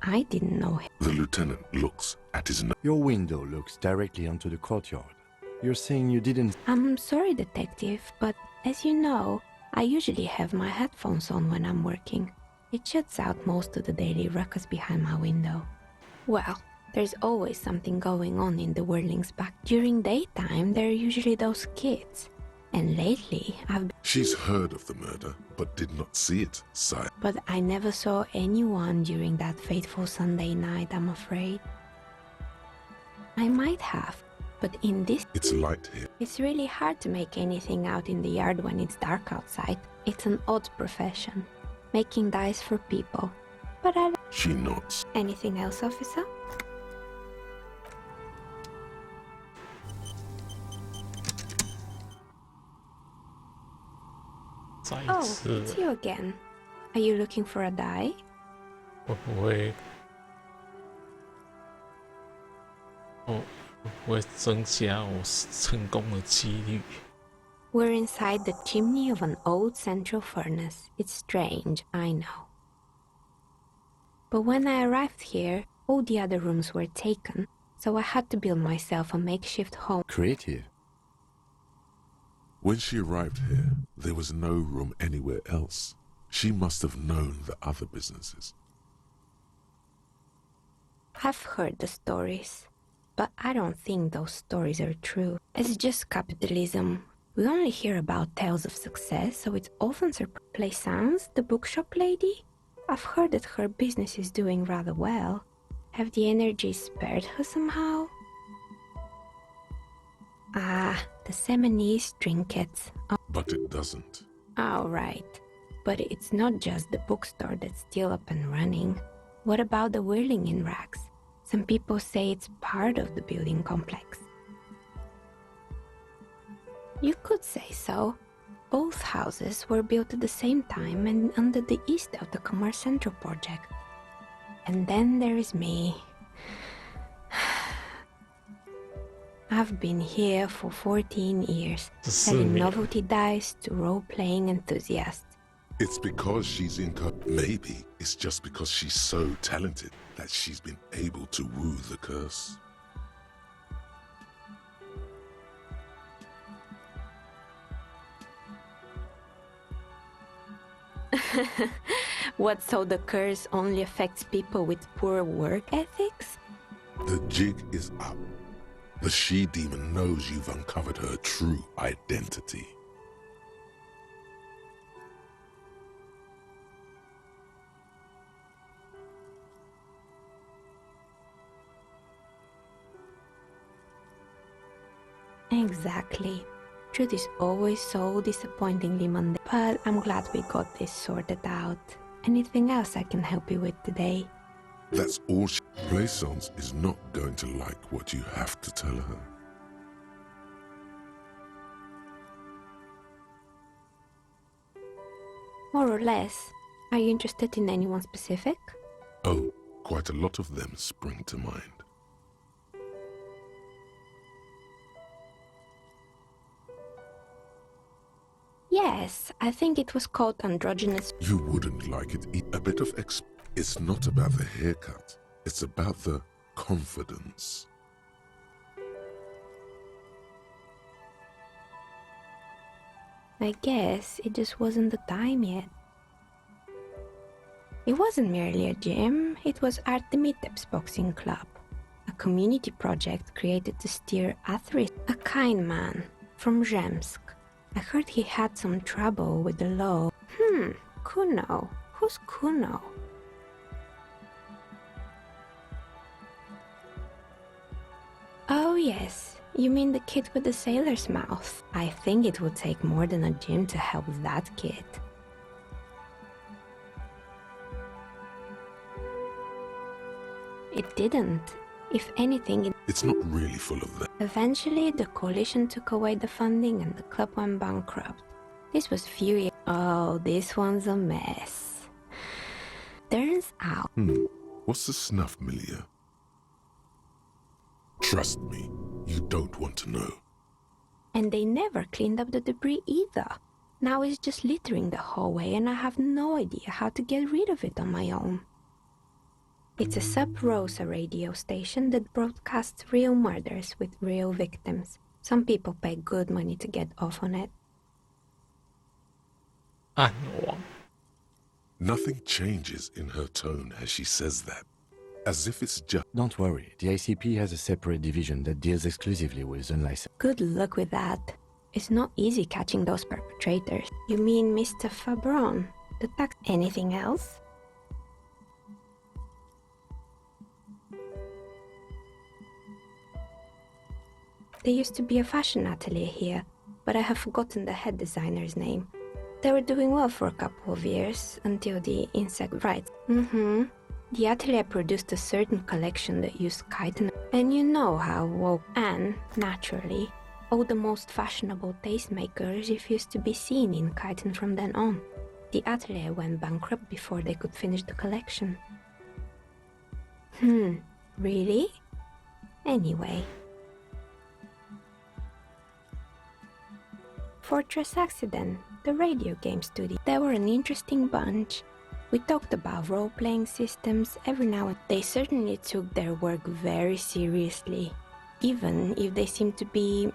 Speaker 10: I didn't know him.
Speaker 5: The lieutenant looks at his...
Speaker 4: Your window looks directly onto the courtyard. You're saying you didn't...
Speaker 10: I'm sorry, detective, but as you know, I usually have my headphones on when I'm working. It shuts out most of the daily ruckus behind my window. Well, there's always something going on in the Whirling's back. During daytime, there are usually those kids. And lately,
Speaker 5: She's heard of the murder, but did not see it, sire.
Speaker 10: But I never saw anyone during that fateful Sunday night, I'm afraid. I might have, but in this...
Speaker 5: It's light here.
Speaker 10: It's really hard to make anything out in the yard when it's dark outside. It's an odd profession, making dice for people. But I...
Speaker 5: She nods.
Speaker 10: Anything else, officer? Oh, it's you again. Are you looking for a die?
Speaker 1: 会不会增加我成功的几率？
Speaker 10: We're inside the chimney of an old central furnace. It's strange, I know. But when I arrived here, all the other rooms were taken, so I had to build myself a makeshift home.
Speaker 4: Creative.
Speaker 5: When she arrived here, there was no room anywhere else. She must have known the other businesses.
Speaker 10: I've heard the stories, but I don't think those stories are true. It's just capitalism. We only hear about tales of success, so it's often surprising. Plaisance, the bookshop lady? I've heard that her business is doing rather well. Have the energies spared her somehow? Ah, the Seminese trinkets.
Speaker 5: But it doesn't.
Speaker 10: Oh, right. But it's not just the bookstore that's still up and running. What about the whirling in rags? Some people say it's part of the building complex. You could say so. Both houses were built at the same time and under the east of the Commerce Central project. And then there is me. I've been here for 14 years, selling novelty dice to role-playing enthusiasts.
Speaker 5: It's because she's in... Maybe it's just because she's so talented that she's been able to woo the curse.
Speaker 10: What, so the curse only affects people with poor work ethics?
Speaker 5: The jig is up. The she-demon knows you've uncovered her true identity.
Speaker 10: Exactly. Truth is always so disappointingly mundane. But I'm glad we got this sorted out. Anything else I can help you with today?
Speaker 5: That's all she... Plaisance is not going to like what you have to tell her.
Speaker 10: More or less. Are you interested in anyone specific?
Speaker 5: Oh, quite a lot of them spring to mind.
Speaker 10: Yes, I think it was called androgynous.
Speaker 5: You wouldn't like it. A bit of It's not about the haircut. It's about the confidence.
Speaker 10: I guess it just wasn't the time yet. It wasn't merely a gym, it was Artemitep's boxing club, a community project created to steer athletes. A kind man from Zemsk. I heard he had some trouble with the law. Kuno. Who's Kuno? Oh yes, you mean the kid with the sailor's mouth. I think it would take more than a gym to help that kid. It didn't. If anything,
Speaker 5: It's not really full of that.
Speaker 10: Eventually, the coalition took away the funding and the club went bankrupt. This was few years. Oh, this one's a mess. Turns out.
Speaker 5: What's the snuff, Milia? Trust me, you don't want to know.
Speaker 10: And they never cleaned up the debris either. Now it's just littering the hallway and I have no idea how to get rid of it on my own. It's a sub-Rosa radio station that broadcasts real murders with real victims. Some people pay good money to get off on it.
Speaker 1: 暗网
Speaker 5: Nothing changes in her tone as she says that. As if it's just...
Speaker 4: Don't worry, the ICP has a separate division that deals exclusively with unlicensed.
Speaker 10: Good luck with that. It's not easy catching those perpetrators. You mean Mr. Fabron, the tax... Anything else? There used to be a fashion atelier here, but I have forgotten the head designer's name. They were doing well for a couple of years, until the insect rights. The atelier produced a certain collection that used chitin, and you know how woke and, naturally, all the most fashionable tastemakers refused to be seen in chitin from then on. The atelier went bankrupt before they could finish the collection. Really? Anyway. Fortress Accident, the radio game studio. They were an interesting bunch. We talked about role-playing systems every now and then. They certainly took their work very seriously, even if they seemed to be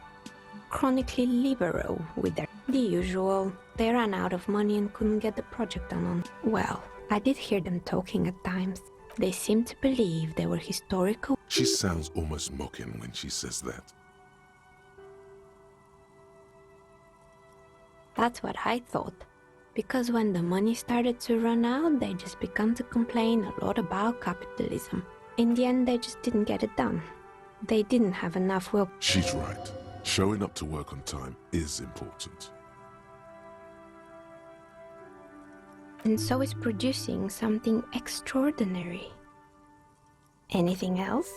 Speaker 10: chronically liberal with their... The usual, they ran out of money and couldn't get the project done on. Well, I did hear them talking at times. They seemed to believe they were historical...
Speaker 5: She sounds almost mocking when she says that.
Speaker 10: That's what I thought. Because when the money started to run out, they just began to complain a lot about capitalism. In the end, they just didn't get it done. They didn't have enough will.
Speaker 5: She's right. Showing up to work on time is important.
Speaker 10: And so is producing something extraordinary. Anything else?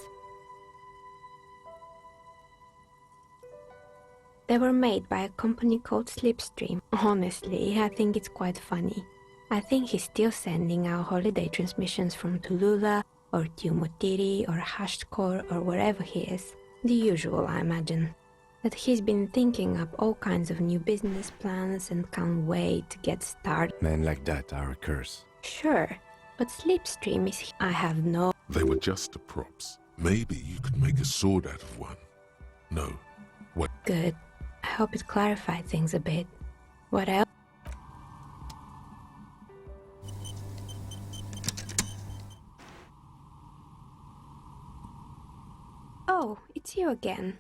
Speaker 10: They were made by a company called Slipstream. Honestly, I think it's quite funny. I think he's still sending out holiday transmissions from Tulula, or Tiumotiri, or Hashtkor, or wherever he is. The usual, I imagine. That he's been thinking up all kinds of new business plans and can't wait to get started.
Speaker 4: Men like that are a curse.
Speaker 10: Sure, but Slipstream is... I have no...
Speaker 5: They were just the props. Maybe you could make a sword out of one. No. What?
Speaker 10: Good. I hope it clarified things a bit. What else? Oh, it's you again.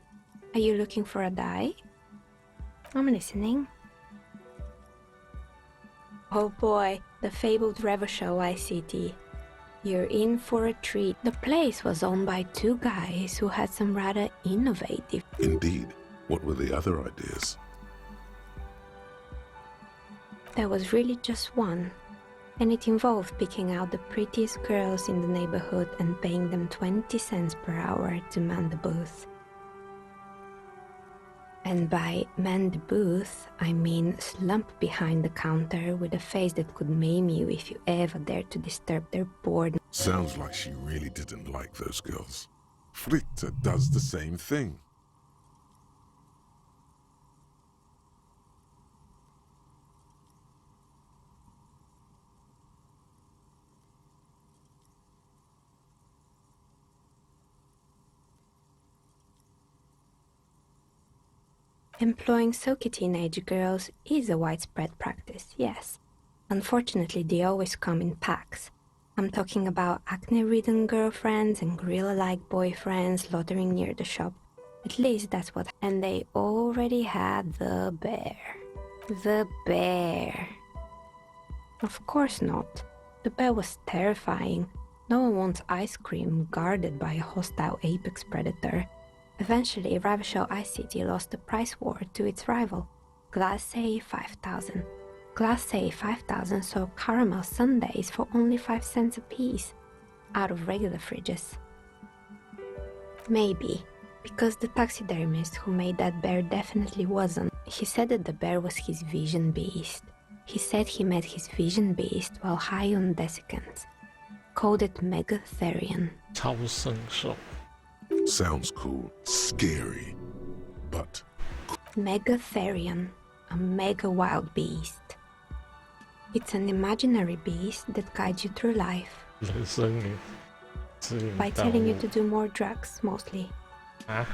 Speaker 10: Are you looking for a dye? I'm listening. Oh boy, the fabled Revachol ICT. You're in for a treat. The place was owned by two guys who had some rather innovative...
Speaker 5: Indeed. What were the other ideas?
Speaker 10: There was really just one, and it involved picking out the prettiest girls in the neighborhood and paying them 20 cents per hour to man the booth. And by man the booth, I mean slump behind the counter with a face that could maim you if you ever dared to disturb their boredom.
Speaker 5: Sounds like she really didn't like those girls. Fritta does the same thing.
Speaker 10: Employing silky teenage girls is a widespread practice, yes. Unfortunately, they always come in packs. I'm talking about acne-ridden girlfriends and gorilla-like boyfriends loitering near the shop. At least that's what... And they already had the bear. The bear. Of course not. The bear was terrifying. No one wants ice cream guarded by a hostile apex predator. Eventually, Ravishell Ice City lost the price war to its rival, Glacé 5000. Glacé 5000 sold caramel sundaes for only 5 cents a piece, out of regular fridges. Maybe, because the taxidermist who made that bear definitely wasn't. He said that the bear was his vision beast. He said he met his vision beast while high on desiccants. Called it Megatherion.
Speaker 1: 超圣兽
Speaker 5: Sounds cool, scary, but
Speaker 10: Megatherion, a mega wild beast. It's an imaginary beast that guides you through life
Speaker 1: 人生里指引
Speaker 10: by
Speaker 1: 道
Speaker 10: telling you
Speaker 1: 路
Speaker 10: to do more drugs, mostly.
Speaker 1: 啊！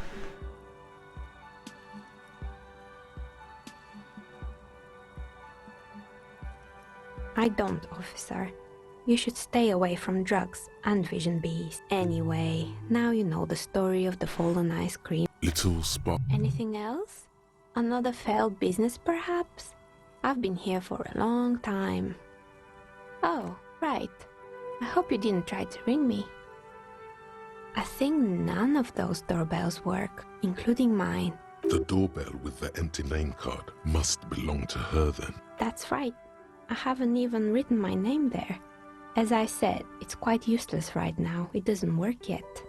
Speaker 10: I don't, officer. You should stay away from drugs and vision beasts. Anyway, now you know the story of the fallen ice cream.
Speaker 5: little spot.
Speaker 10: Anything else? Another failed business, perhaps? I've been here for a long time. Oh, right. I hope you didn't try to ring me. I think none of those doorbells work, including mine.
Speaker 5: The doorbell with the empty name card must belong to her then.
Speaker 10: That's right. I haven't even written my name there. As I said, it's quite useless right now. It doesn't work yet.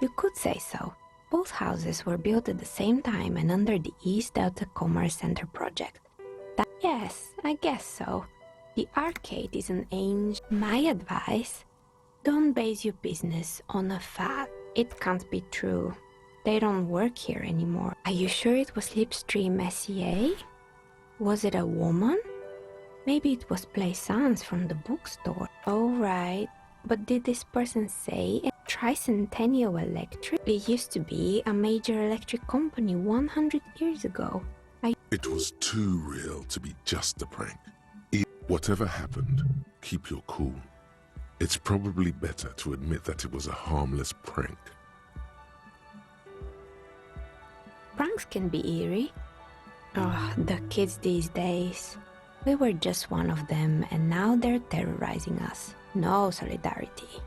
Speaker 10: You could say so. Both houses were built at the same time and under the East Delta Commerce Center project. Yes, I guess so. The arcade is an ancient... My advice? Don't base your business on a fact. It can't be true. They don't work here anymore. Are you sure it was Slipstream SEA? Was it a woman? Maybe it was Plaisance from the bookstore. Oh, right. But did this person say Tricentennial Electric? It used to be a major electric company 100 years ago.
Speaker 5: It was too real to be just a prank. Whatever happened, keep your cool. It's probably better to admit that it was a harmless prank.
Speaker 10: Pranks can be eerie. Oh, the kids these days. We were just one of them, and now they're terrorizing us. No solidarity.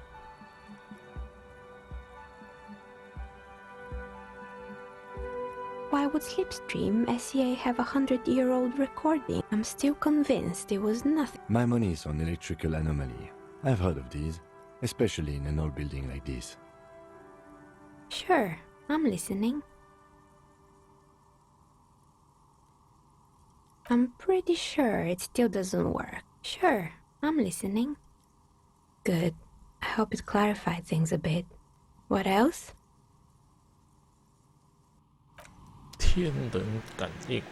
Speaker 10: Why would Slipstream SEA have a 100-year-old recording? I'm still convinced it was nothing.
Speaker 4: My money is on electrical anomaly. I've heard of these, especially in an old building like this.
Speaker 10: Sure, I'm listening. I'm pretty sure it still doesn't work. Sure, I'm listening. Good. I hope it clarified things a bit. What else?
Speaker 1: 天人感应。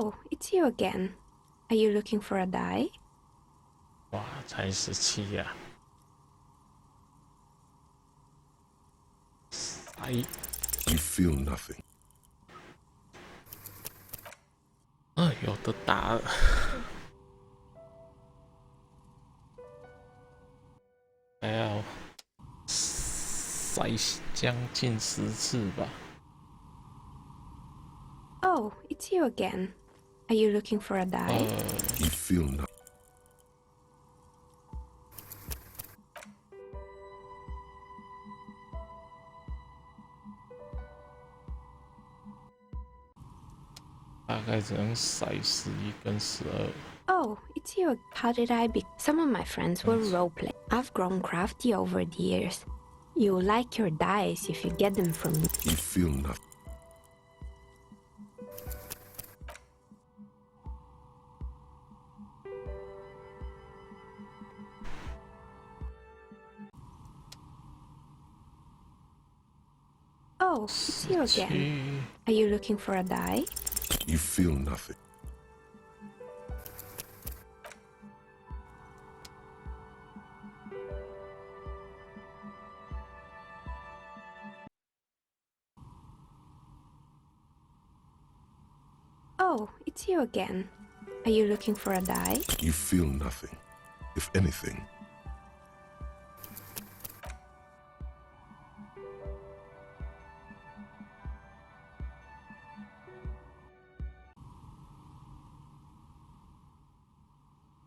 Speaker 10: Oh, it's you again. Are you looking for a die?
Speaker 1: 哇，才17呀！塞，
Speaker 5: You feel nothing.
Speaker 1: 有的打了。还要塞将近10次吧。
Speaker 10: Oh, it's you again. Are you looking for a die?
Speaker 5: You feel nothing.
Speaker 1: 大概只能塞11跟12。
Speaker 10: Oh, it's you. How did I be? Some of my friends were roleplay. I've grown crafty over the years. You like your dice if you get them from me.
Speaker 5: You feel nothing.
Speaker 10: Oh, it's you again. Are you looking for a die?
Speaker 5: You feel nothing.
Speaker 10: Oh, it's you again. Are you looking for a die?
Speaker 5: You feel nothing. If anything.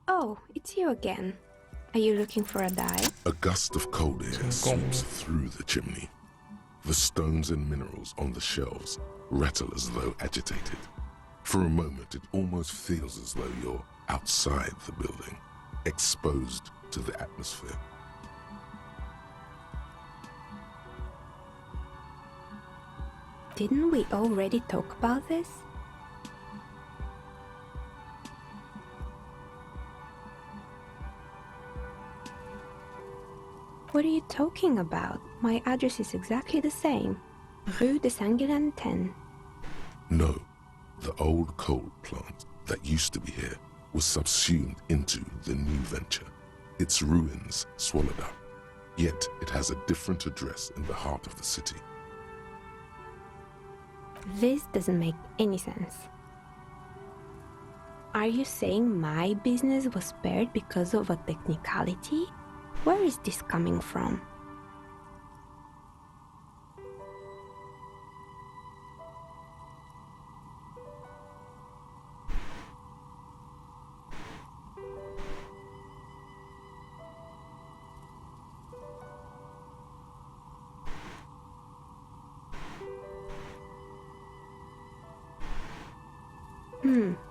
Speaker 10: Oh, it's you again. Are you looking for a die?
Speaker 5: A gust of cold air sweeps through the chimney. The stones and minerals on the shelves rattle as though agitated. For a moment, it almost feels as though you're outside the building, exposed to the atmosphere.
Speaker 10: Didn't we already talk about this? What are you talking about? My address is exactly the same. Rue de Saint-Guilain 10.
Speaker 5: No, the old coal plant that used to be here was subsumed into the new venture, its ruins swallowed up. Yet it has a different address in the heart of the city.
Speaker 10: This doesn't make any sense. Are you saying my business was spared because of a technicality? Where is this coming from?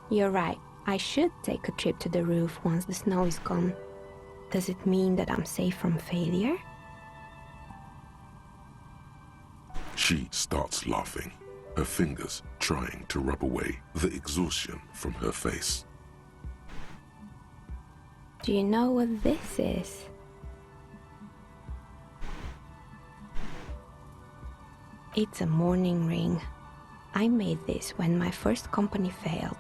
Speaker 10: You're right. I should take a trip to the roof once the snow is gone. Does it mean that I'm safe from failure?
Speaker 5: She starts laughing, her fingers trying to rub away the exhaustion from her face.
Speaker 10: Do you know what this is? It's a mourning ring. I made this when my first company failed.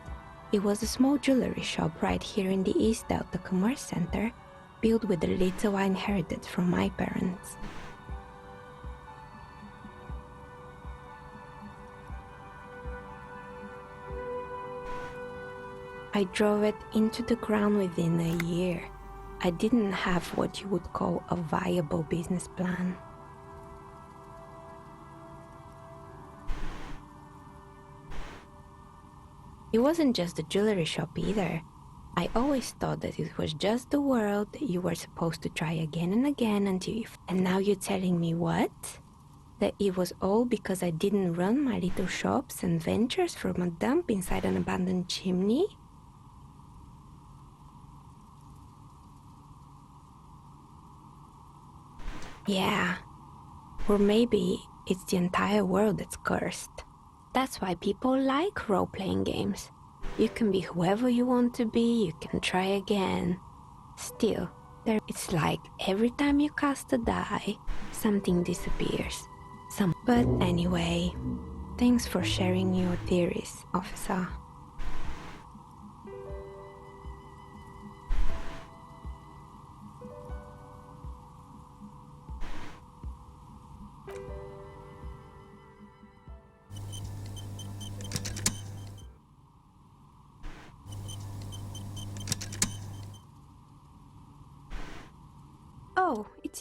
Speaker 10: It was a small jewelry shop right here in the East Delta Commerce Center, built with the little I inherited from my parents. I drove it into the ground within a year. I didn't have what you would call a viable business plan. It wasn't just the jewelry shop either. I always thought that it was just the world, that you were supposed to try again and again until you... And now you're telling me what? That it was all because I didn't run my little shops and ventures from a dump inside an abandoned chimney? Yeah. Or maybe it's the entire world that's cursed. That's why people like role-playing games. You can be whoever you want to be, you can try again. Still, it's like every time you cast a die, something disappears. But anyway, thanks for sharing your theories, officer.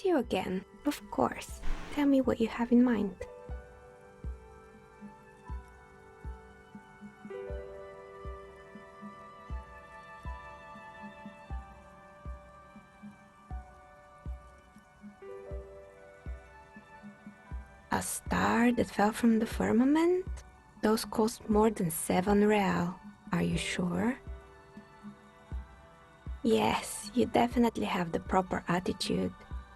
Speaker 10: it's you again. Of course. Tell me what you have in mind. A star that fell from the firmament? Those cost more than 7 real. Are you sure? Yes, you definitely have the proper attitude.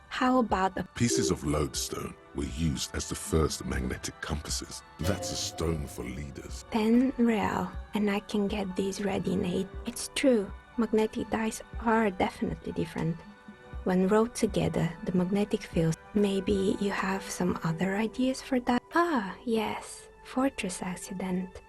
Speaker 10: How about a...
Speaker 5: Pieces of lodestone were used as the first magnetic compasses. That's a stone for leaders.
Speaker 10: 10 real, and I can get these ready in 8. It's true, magnetic dice are definitely different. When rolled together, the magnetic fields... Maybe you have some other ideas for that? Ah, yes, fortress accident.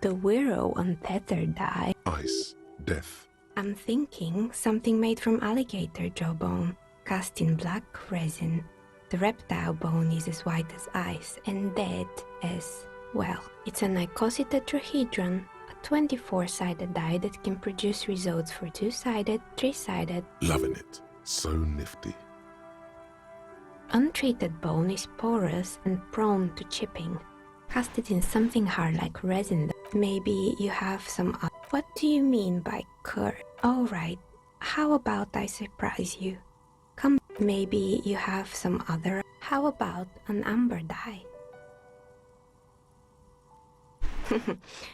Speaker 10: The Wiro untethered die.
Speaker 5: Ice, death.
Speaker 10: I'm thinking something made from alligator jawbone, cast in black resin. The reptile bone is as white as ice and dead as, well, it's an icositetrahedron, a 24-sided die that can produce results for 2-sided, 3-sided.
Speaker 5: Loving it. So nifty.
Speaker 10: Untreated bone is porous and prone to chipping. Cast it in something hard like resin. Maybe you have some... What do you mean by curd? Alright, how about I surprise you? Come, maybe you have some other... How about an amber dye?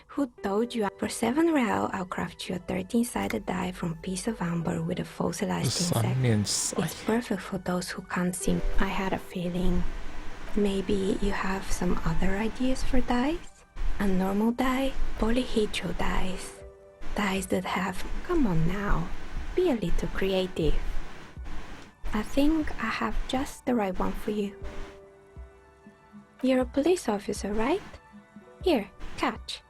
Speaker 10: Who told you? For 7 real, I'll craft you a 13-sided die from piece of amber with a fossilized insect. It's perfect for those who can't see. I had a feeling. Maybe you have some other ideas for dyes? A normal dye? Polyhedral dyes. Dyes that have... Come on now. Be a little creative. I think I have just the right one for you. You're a police officer, right? Here, catch.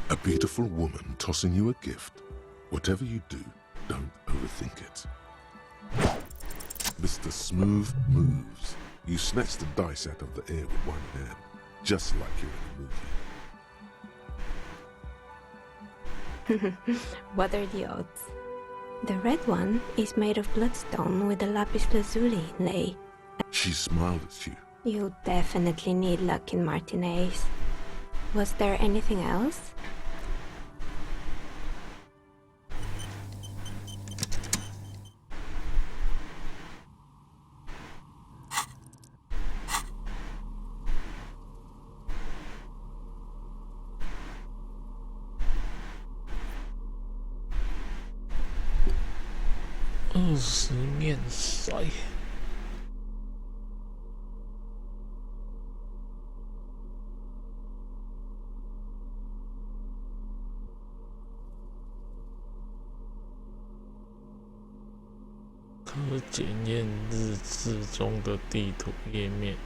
Speaker 5: A beautiful woman tossing you a gift. Whatever you do, don't overthink it. Mr. Smooth moves. You snatch the dice out of the air with one hand, just like you're in a movie.
Speaker 10: What are the odds? The red one is made of bloodstone with a lapis lazuli inlay.
Speaker 5: She smiled at you.
Speaker 10: You definitely need luck in Martinez. Was there anything else?
Speaker 1: $20面骰。可检验日志中的地图页面。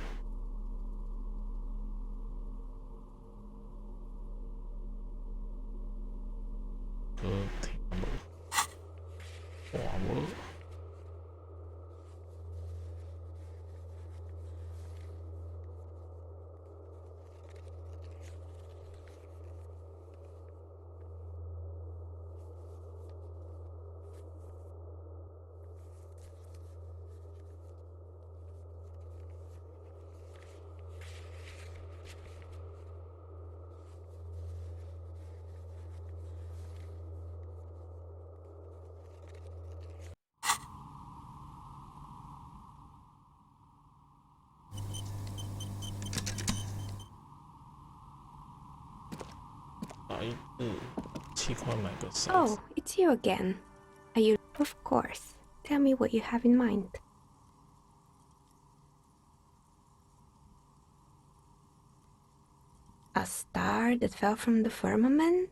Speaker 1: 歌听无，画无。
Speaker 10: Oh, it's you again. Are you? Of course. Tell me what you have in mind. A star that fell from the firmament?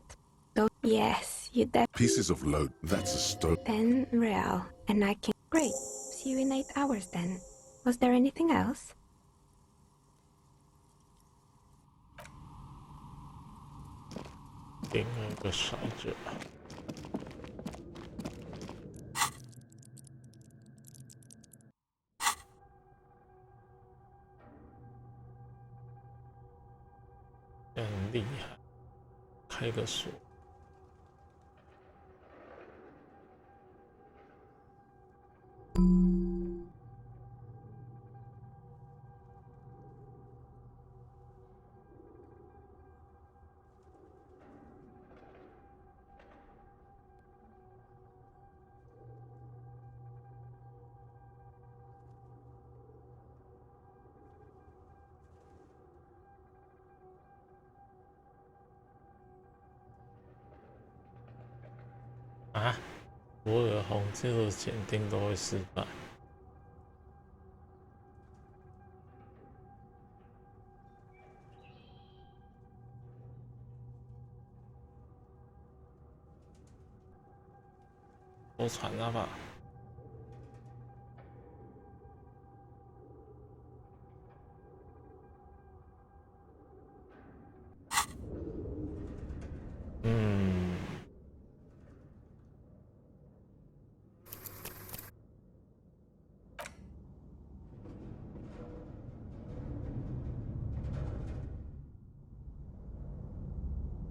Speaker 10: Yes, you
Speaker 5: Pieces of load, that's a stone.
Speaker 10: 10 real, and I can... Great. See you in 8 hours then. Was there anything else?
Speaker 1: 很厉害，开个锁。啊，所有的红字的检定都会失败。我传了吧。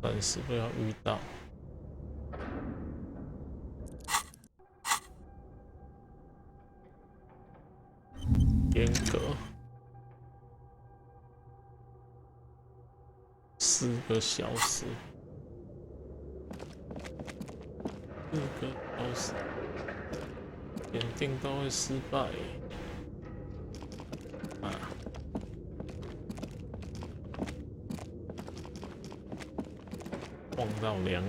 Speaker 1: 暂时不要遇到。严格4个小时，4个小时，检定都会失败。啊！晃到2点。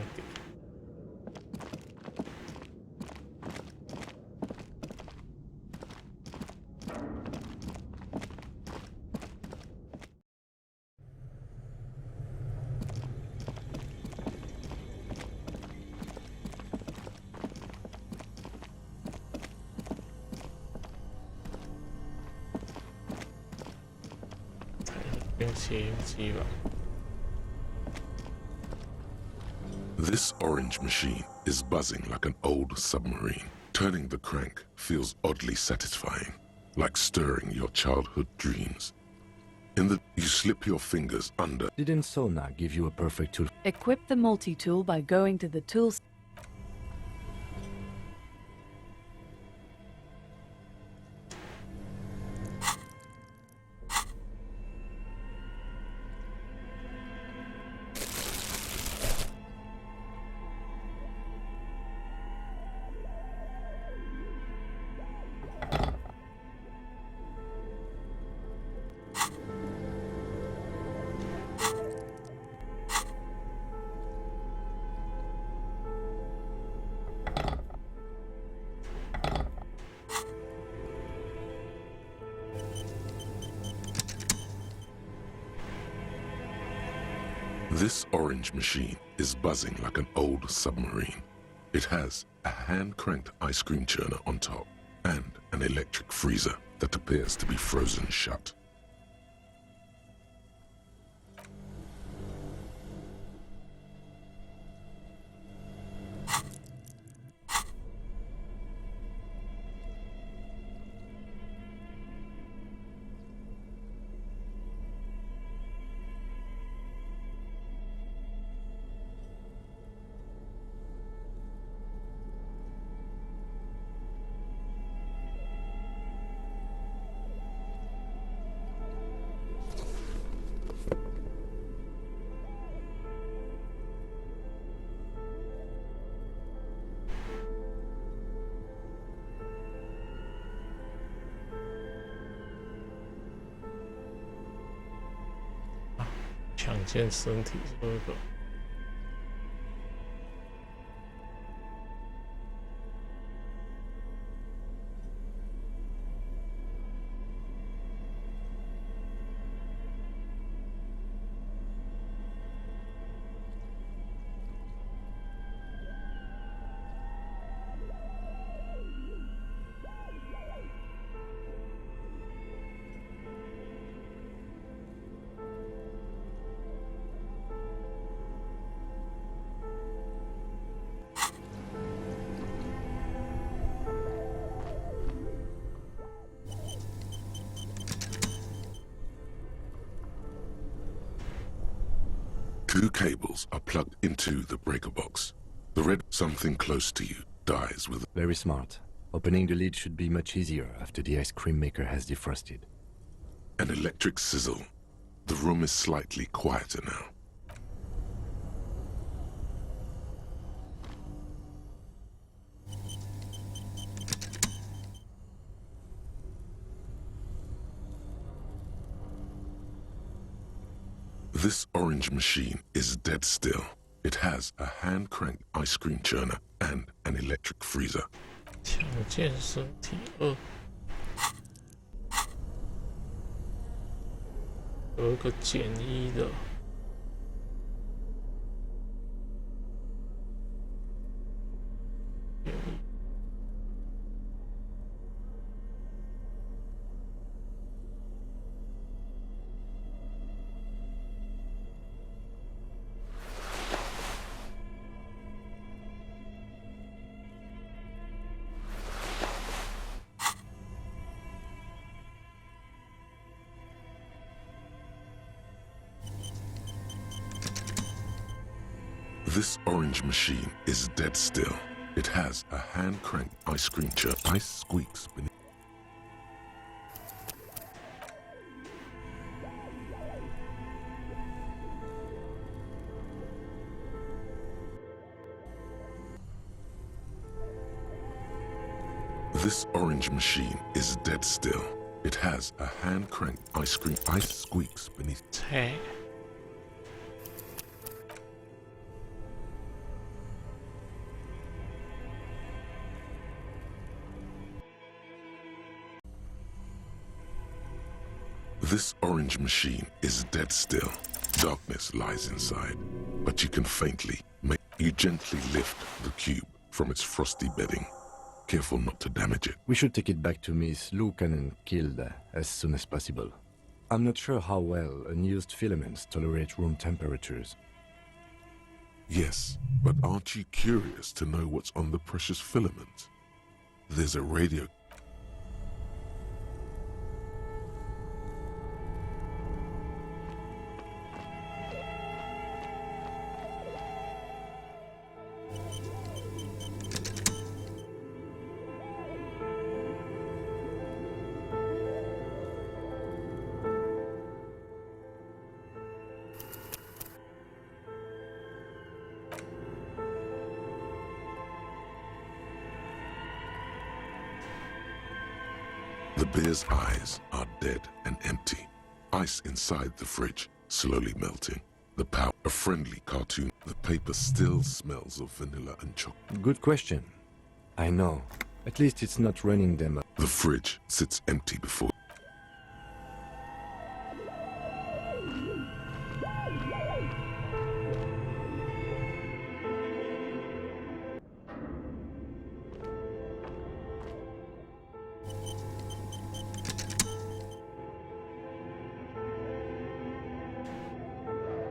Speaker 1: 用起云机吧。
Speaker 5: This orange machine is buzzing like an old submarine. Turning the crank feels oddly satisfying, like stirring your childhood dreams. You slip your fingers under.
Speaker 4: Didn't Sona give you a perfect tool?
Speaker 7: Equip the multi-tool by going to the tools.
Speaker 5: This orange machine is buzzing like an old submarine. It has a hand-cranked ice cream churner on top and an electric freezer that appears to be frozen shut.
Speaker 1: 强健身体这个。
Speaker 5: Two cables are plugged into the breaker box. The red something close to you dies with...
Speaker 4: Very smart. Opening the lid should be much easier after the ice cream maker has defrosted.
Speaker 5: an electric sizzle. The room is slightly quieter now. This orange machine is dead still. It has a hand-cranked ice cream churner and an electric freezer.
Speaker 1: 强健身体2，有一个简易的。
Speaker 5: This orange machine is dead still. It has a hand-cranked ice cream churn. Ice squeaks beneath. This orange machine is dead still. It has a hand-cranked ice cream. Ice squeaks beneath.
Speaker 1: 切。
Speaker 5: This orange machine is dead still. Darkness lies inside, but you can faintly make. You gently lift the cube from its frosty bedding, careful not to damage it.
Speaker 4: We should take it back to Miss Lukanen killed as soon as possible. I'm not sure how well unused filaments tolerate room temperatures.
Speaker 5: Yes, but aren't you curious to know what's on the precious filament? There's a radio. The bear's eyes are dead and empty. Ice inside the fridge, slowly melting. The power, a friendly cartoon. The paper still smells of vanilla and chocolate.
Speaker 4: Good question. I know. At least it's not running them up.
Speaker 5: The fridge sits empty before.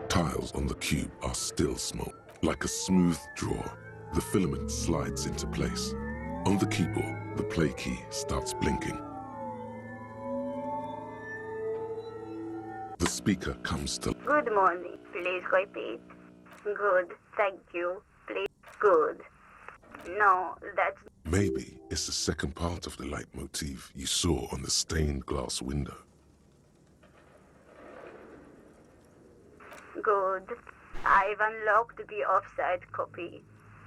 Speaker 5: Tiles on the cube are still small. Like a smooth draw, the filament slides into place. On the keyboard, the play key starts blinking. The speaker comes to...
Speaker 8: Good morning. Please repeat. Good. Thank you. Please. Good. No, that's...
Speaker 5: Maybe it's the second part of the leitmotif you saw on the stained glass window.
Speaker 8: Good. I've unlocked the offside copy.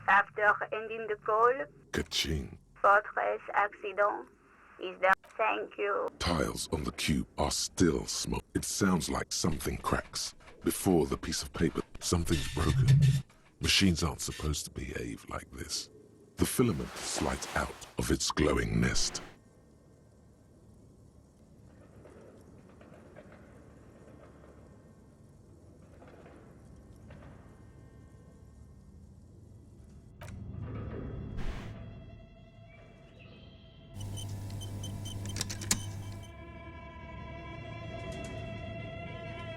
Speaker 8: After ending the call,
Speaker 5: Ka-ching.
Speaker 8: fortress accident. Is there? Thank you.
Speaker 5: Tiles on the cube are still small. It sounds like something cracks. Before the piece of paper, something's broken. Machines aren't supposed to behave like this. The filament slides out of its glowing nest.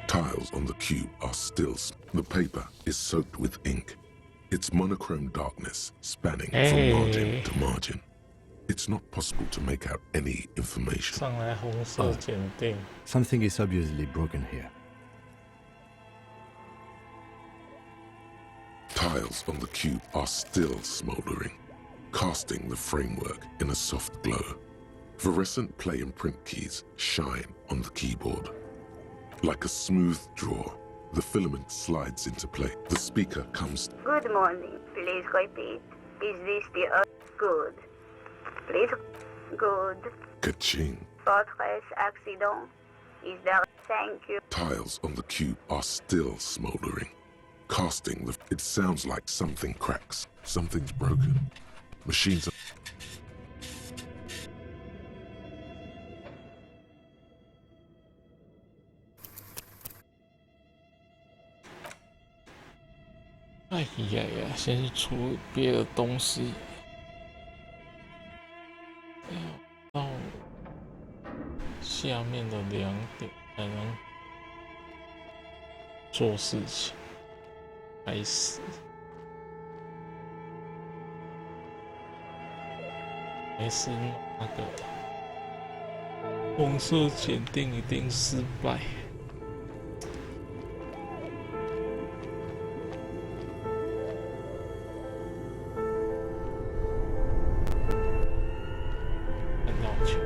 Speaker 5: Tiles on the cube are still. The paper is soaked with ink. Its monochrome darkness spanning from margin to margin. It's not possible to make out any information.
Speaker 1: 上来红色检定。
Speaker 4: Something is obviously broken here.
Speaker 5: Tiles on the cube are still smoldering, casting the framework in a soft glow. Fluorescent play and print keys shine on the keyboard. Like a smooth draw, the filament slides into place. The speaker comes.
Speaker 8: Good morning. Please repeat. Is this the... Good. Please. Good.
Speaker 5: Ka-ching.
Speaker 8: Fortress accident. Is there... Thank you.
Speaker 5: Tiles on the cube are still smoldering, Casting the... It sounds like something cracks. Something's broken. Machines are...
Speaker 1: 哎呀呀，先去处理别的东西。哎呀，到下面的2点才能做事情。开始。没事，那个红色检定一定失败。看到球。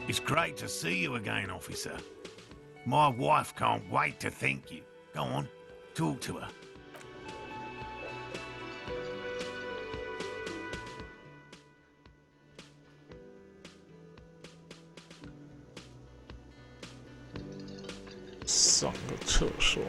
Speaker 11: It's great to see you again, officer. My wife can't wait to thank you. Go on, talk to her.
Speaker 1: 上个厕所。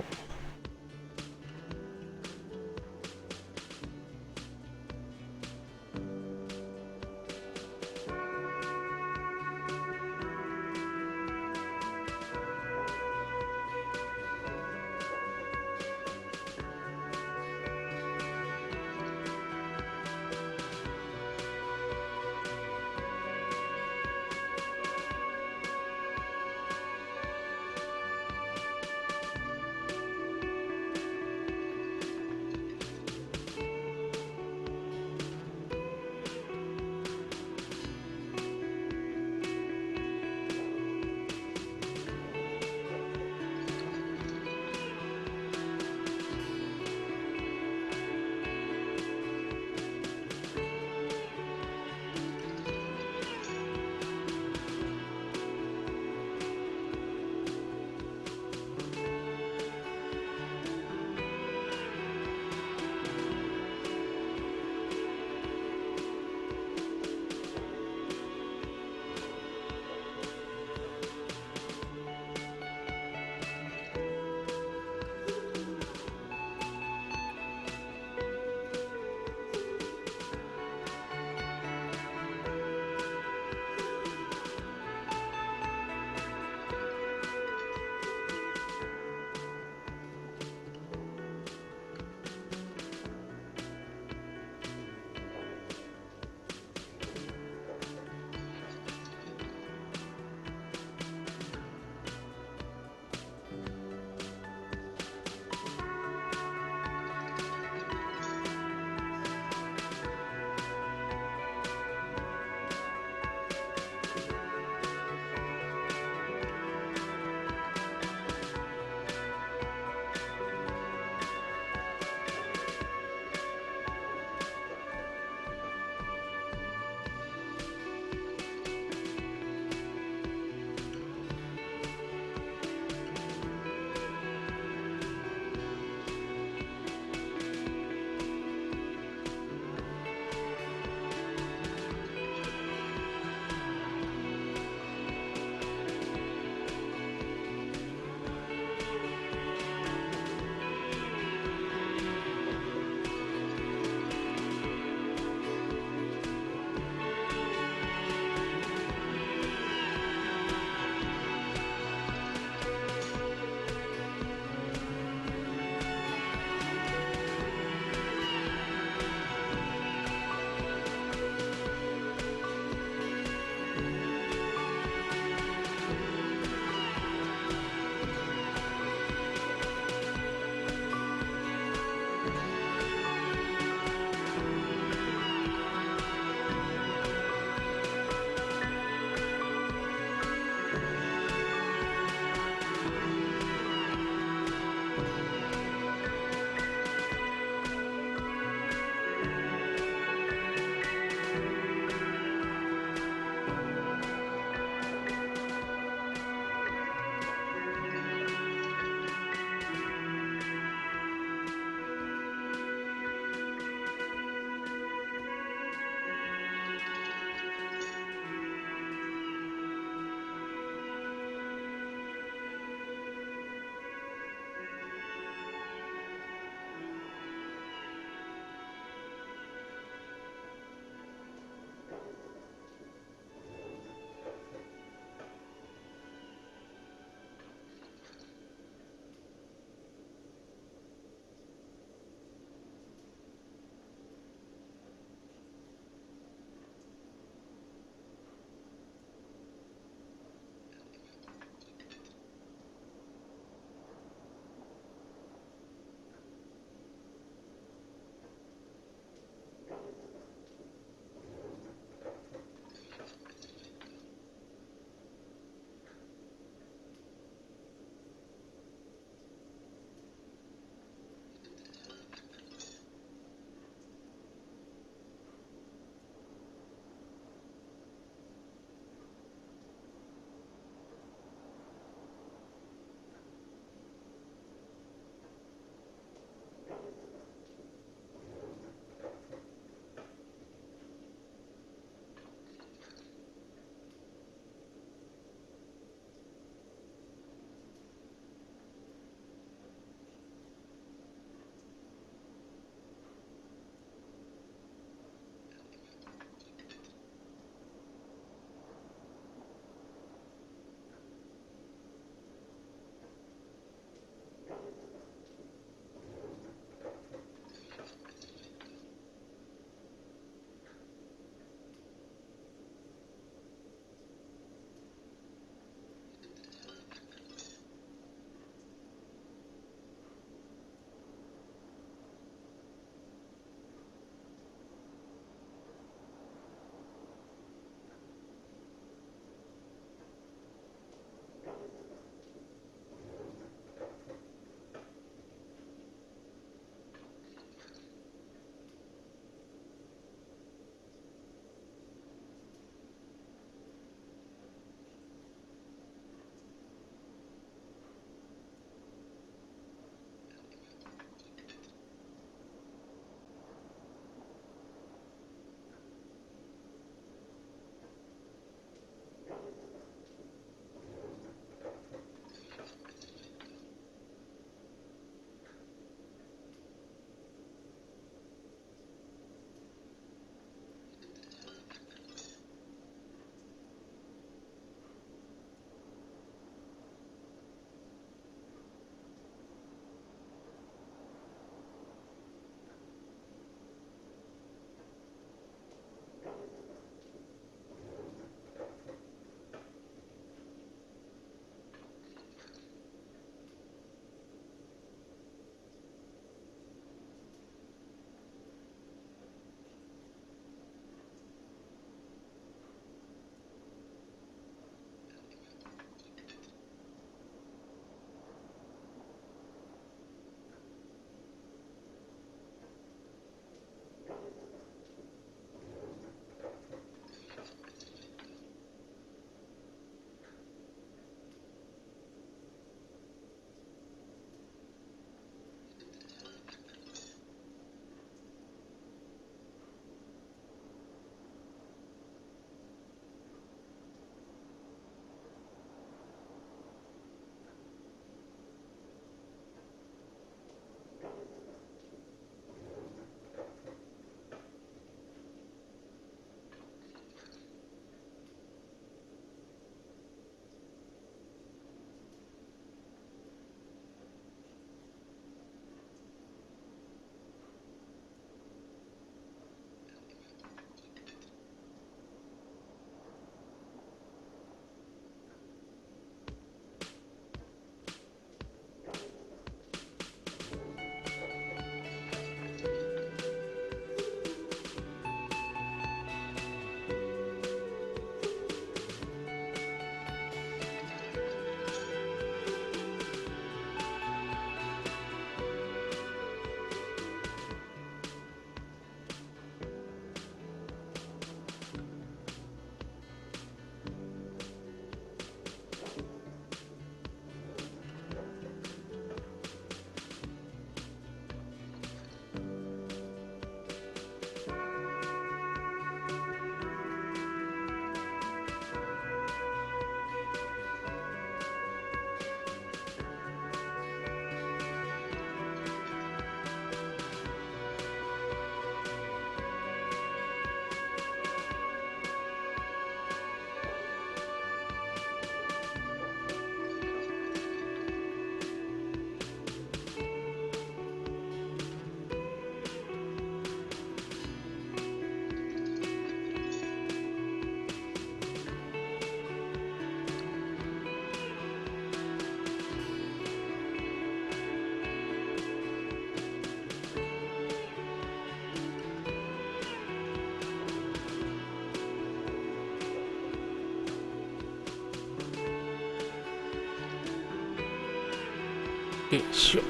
Speaker 1: 给秀。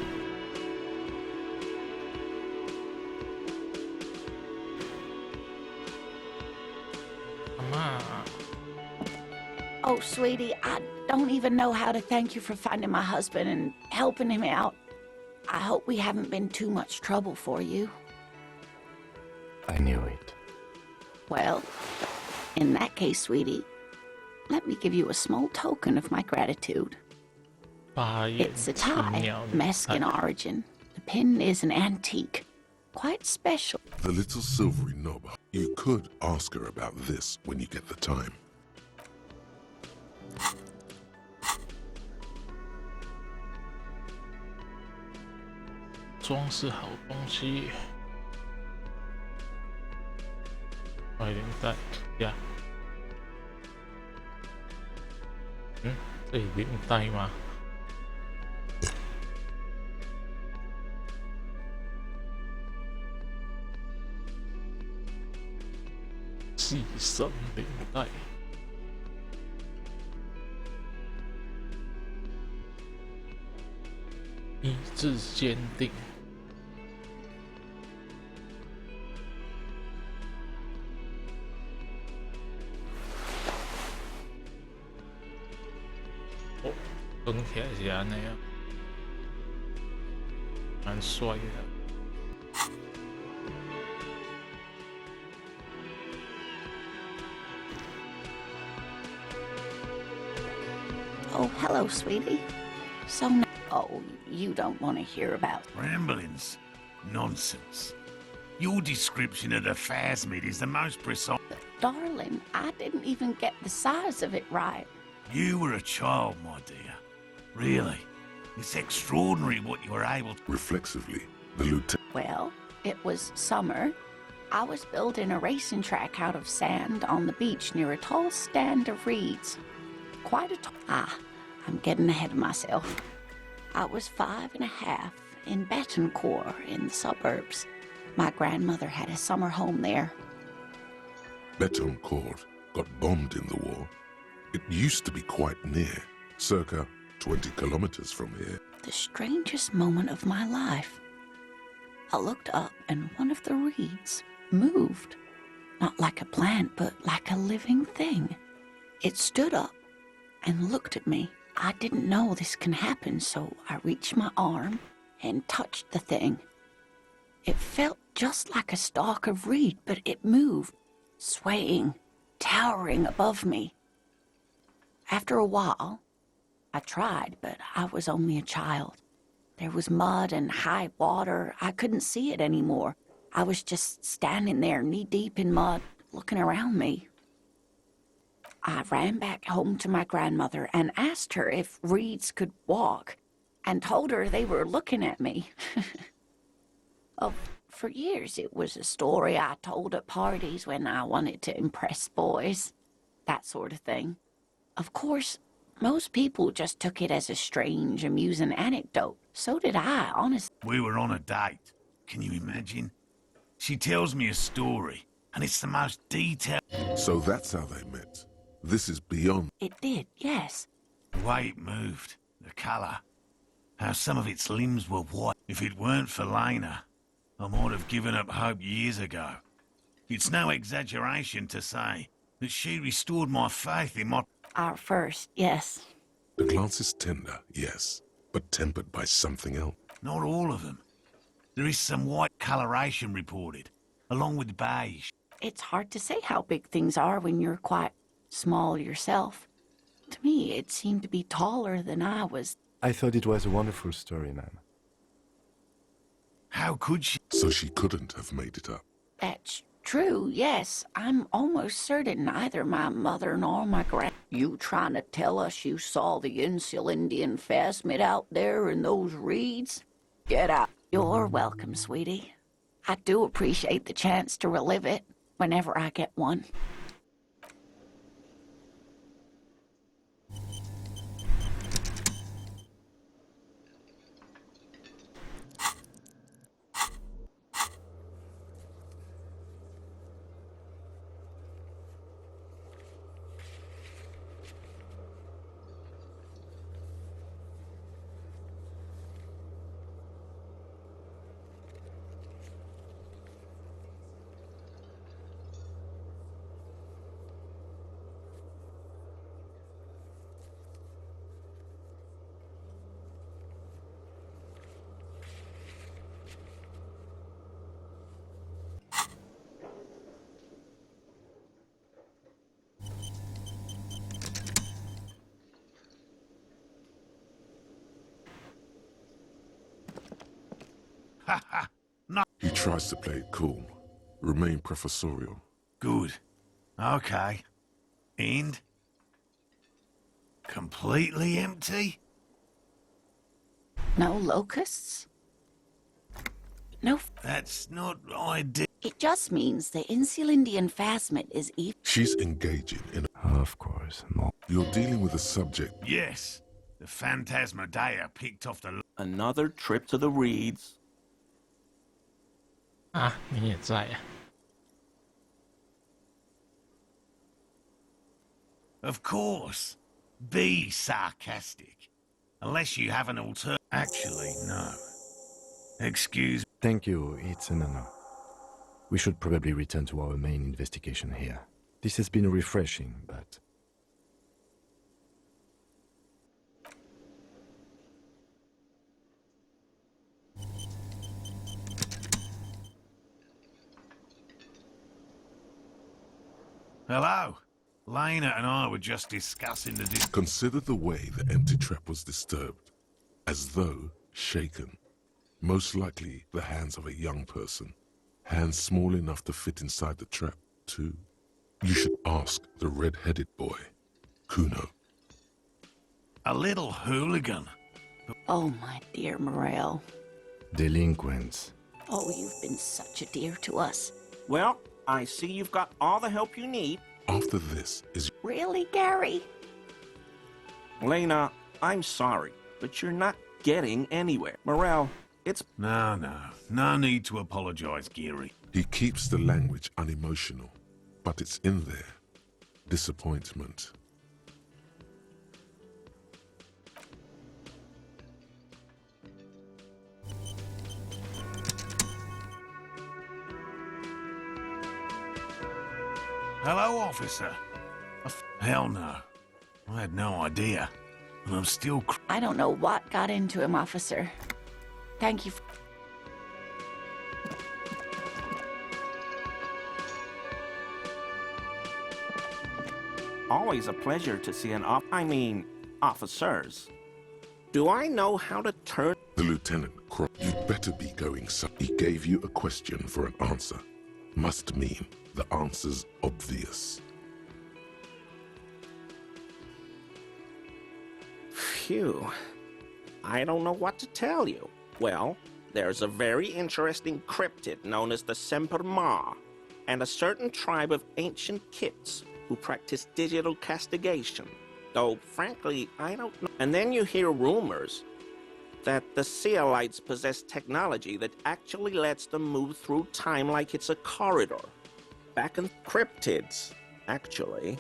Speaker 1: 妈。
Speaker 6: Oh, sweetie, I don't even know how to thank you for finding my husband and helping him out. I hope we haven't been too much trouble for you.
Speaker 4: I knew it.
Speaker 6: Well, in that case, sweetie, let me give you a small token of my gratitude. It's a tie, Mexican origin. The pin is an antique, quite special.
Speaker 5: The little silvery knob. You could ask her about this when you get the time.
Speaker 1: 装饰好东西，快点带呀！这里不用带吗？细绳领带。 意志坚定。哦，绷起来是安尼啊，蛮帅的。
Speaker 6: Oh, hello, sweetie. So oh, you don't want to hear about
Speaker 11: Ramblings? Nonsense. Your description of the phasmid is the most precise.
Speaker 6: Darling, I didn't even get the size of it right.
Speaker 11: You were a child, my dear. Really. It's extraordinary what you were able to...
Speaker 5: Reflexively, the lieutenant...
Speaker 6: Well, it was summer. I was building a racing track out of sand on the beach near a tall stand of reeds. Quite a I'm getting ahead of myself. I was 5.5 in Betancourt in the suburbs. My grandmother had a summer home there.
Speaker 5: Betancourt got bombed in the war. It used to be quite near, circa 20 kilometers from here.
Speaker 6: The strangest moment of my life. I looked up and one of the reeds moved. Not like a plant, but like a living thing. It stood up and looked at me. I didn't know this can happen, so I reached my arm and touched the thing. It felt just like a stalk of reed, but it moved, swaying, towering above me. After a while, I tried, but I was only a child. There was mud and high water. I couldn't see it anymore. I was just standing there knee-deep in mud, looking around me. I ran back home to my grandmother and asked her if reeds could walk, and told her they were looking at me. Oh, for years it was a story I told at parties when I wanted to impress boys. That sort of thing. Of course, most people just took it as a strange, amusing anecdote. So did I, honestly.
Speaker 11: We were on a date. Can you imagine? She tells me a story, and it's the most detailed...
Speaker 5: So that's how they met. This is beyond...
Speaker 6: It did, yes.
Speaker 11: The way it moved, the colour, how some of its limbs were white. If it weren't for Lena, I might have given up hope years ago. It's no exaggeration to say that she restored my faith in my...
Speaker 6: Our first, yes.
Speaker 5: The glance is tender, yes, but tempered by something else.
Speaker 11: Not all of them. There is some white coloration reported, along with beige.
Speaker 6: It's hard to say how big things are when you're quite small yourself. To me, it seemed to be taller than I was.
Speaker 4: I thought it was a wonderful story, ma'am.
Speaker 11: How could she?
Speaker 5: So she couldn't have made it up.
Speaker 6: That's true, yes. I'm almost certain neither my mother nor my You trying to tell us you saw the Insulindian phasmid out there in those reeds? Get out. You're welcome, sweetie. I do appreciate the chance to relive it whenever I get one.
Speaker 11: Ha ha! No.
Speaker 5: He tries to play it cool, remain professorial.
Speaker 11: Good. Okay. And? Completely empty?
Speaker 6: No locusts? No.
Speaker 11: That's not ideal.
Speaker 6: It just means the Insulindian phasmid is
Speaker 5: She's engaging in
Speaker 4: Of course, more.
Speaker 5: You're dealing with a subject.
Speaker 11: Yes. The Phantasmadeia picked off the...
Speaker 12: Another trip to the Reeds.
Speaker 1: 啊，你也在啊？
Speaker 11: Of course. Be sarcastic. Unless you have an alter... Actually, no. Excuse me.
Speaker 4: Thank you, it's an honor. We should probably return to our main investigation here. This has been refreshing, but...
Speaker 11: Hello. Lena and I were just discussing the...
Speaker 5: Consider the way the empty trap was disturbed, as though shaken. Most likely the hands of a young person. Hands small enough to fit inside the trap, too. You should ask the red-headed boy, Kuno.
Speaker 11: A little hooligan.
Speaker 6: Oh, my dear Morel.
Speaker 4: Delinquents.
Speaker 6: Oh, you've been such a dear to us.
Speaker 12: Well, I see you've got all the help you need.
Speaker 5: After this is...
Speaker 6: Really, Gary?
Speaker 12: Lena, I'm sorry, but you're not getting anywhere. Morel, it's...
Speaker 11: No need to apologize, Geary.
Speaker 5: He keeps the language unemotional, but it's in there. Disappointment.
Speaker 11: Hello, officer. Hell no. I had no idea. And I'm still...
Speaker 6: I don't know what got into him, officer. Thank you for...
Speaker 12: always a pleasure to see an officers. Do I know how to turn...
Speaker 5: The lieutenant, you'd better be going He gave you a question for an answer. Must mean the answer's obvious.
Speaker 12: Phew. I don't know what to tell you. Well, there's a very interesting cryptid known as the Semper Ma, and a certain tribe of ancient kits who practice digital castigation. Though, frankly, I don't know. And then you hear rumors that the Seolites possess technology that actually lets them move through time like it's a corridor. Back in cryptids, actually.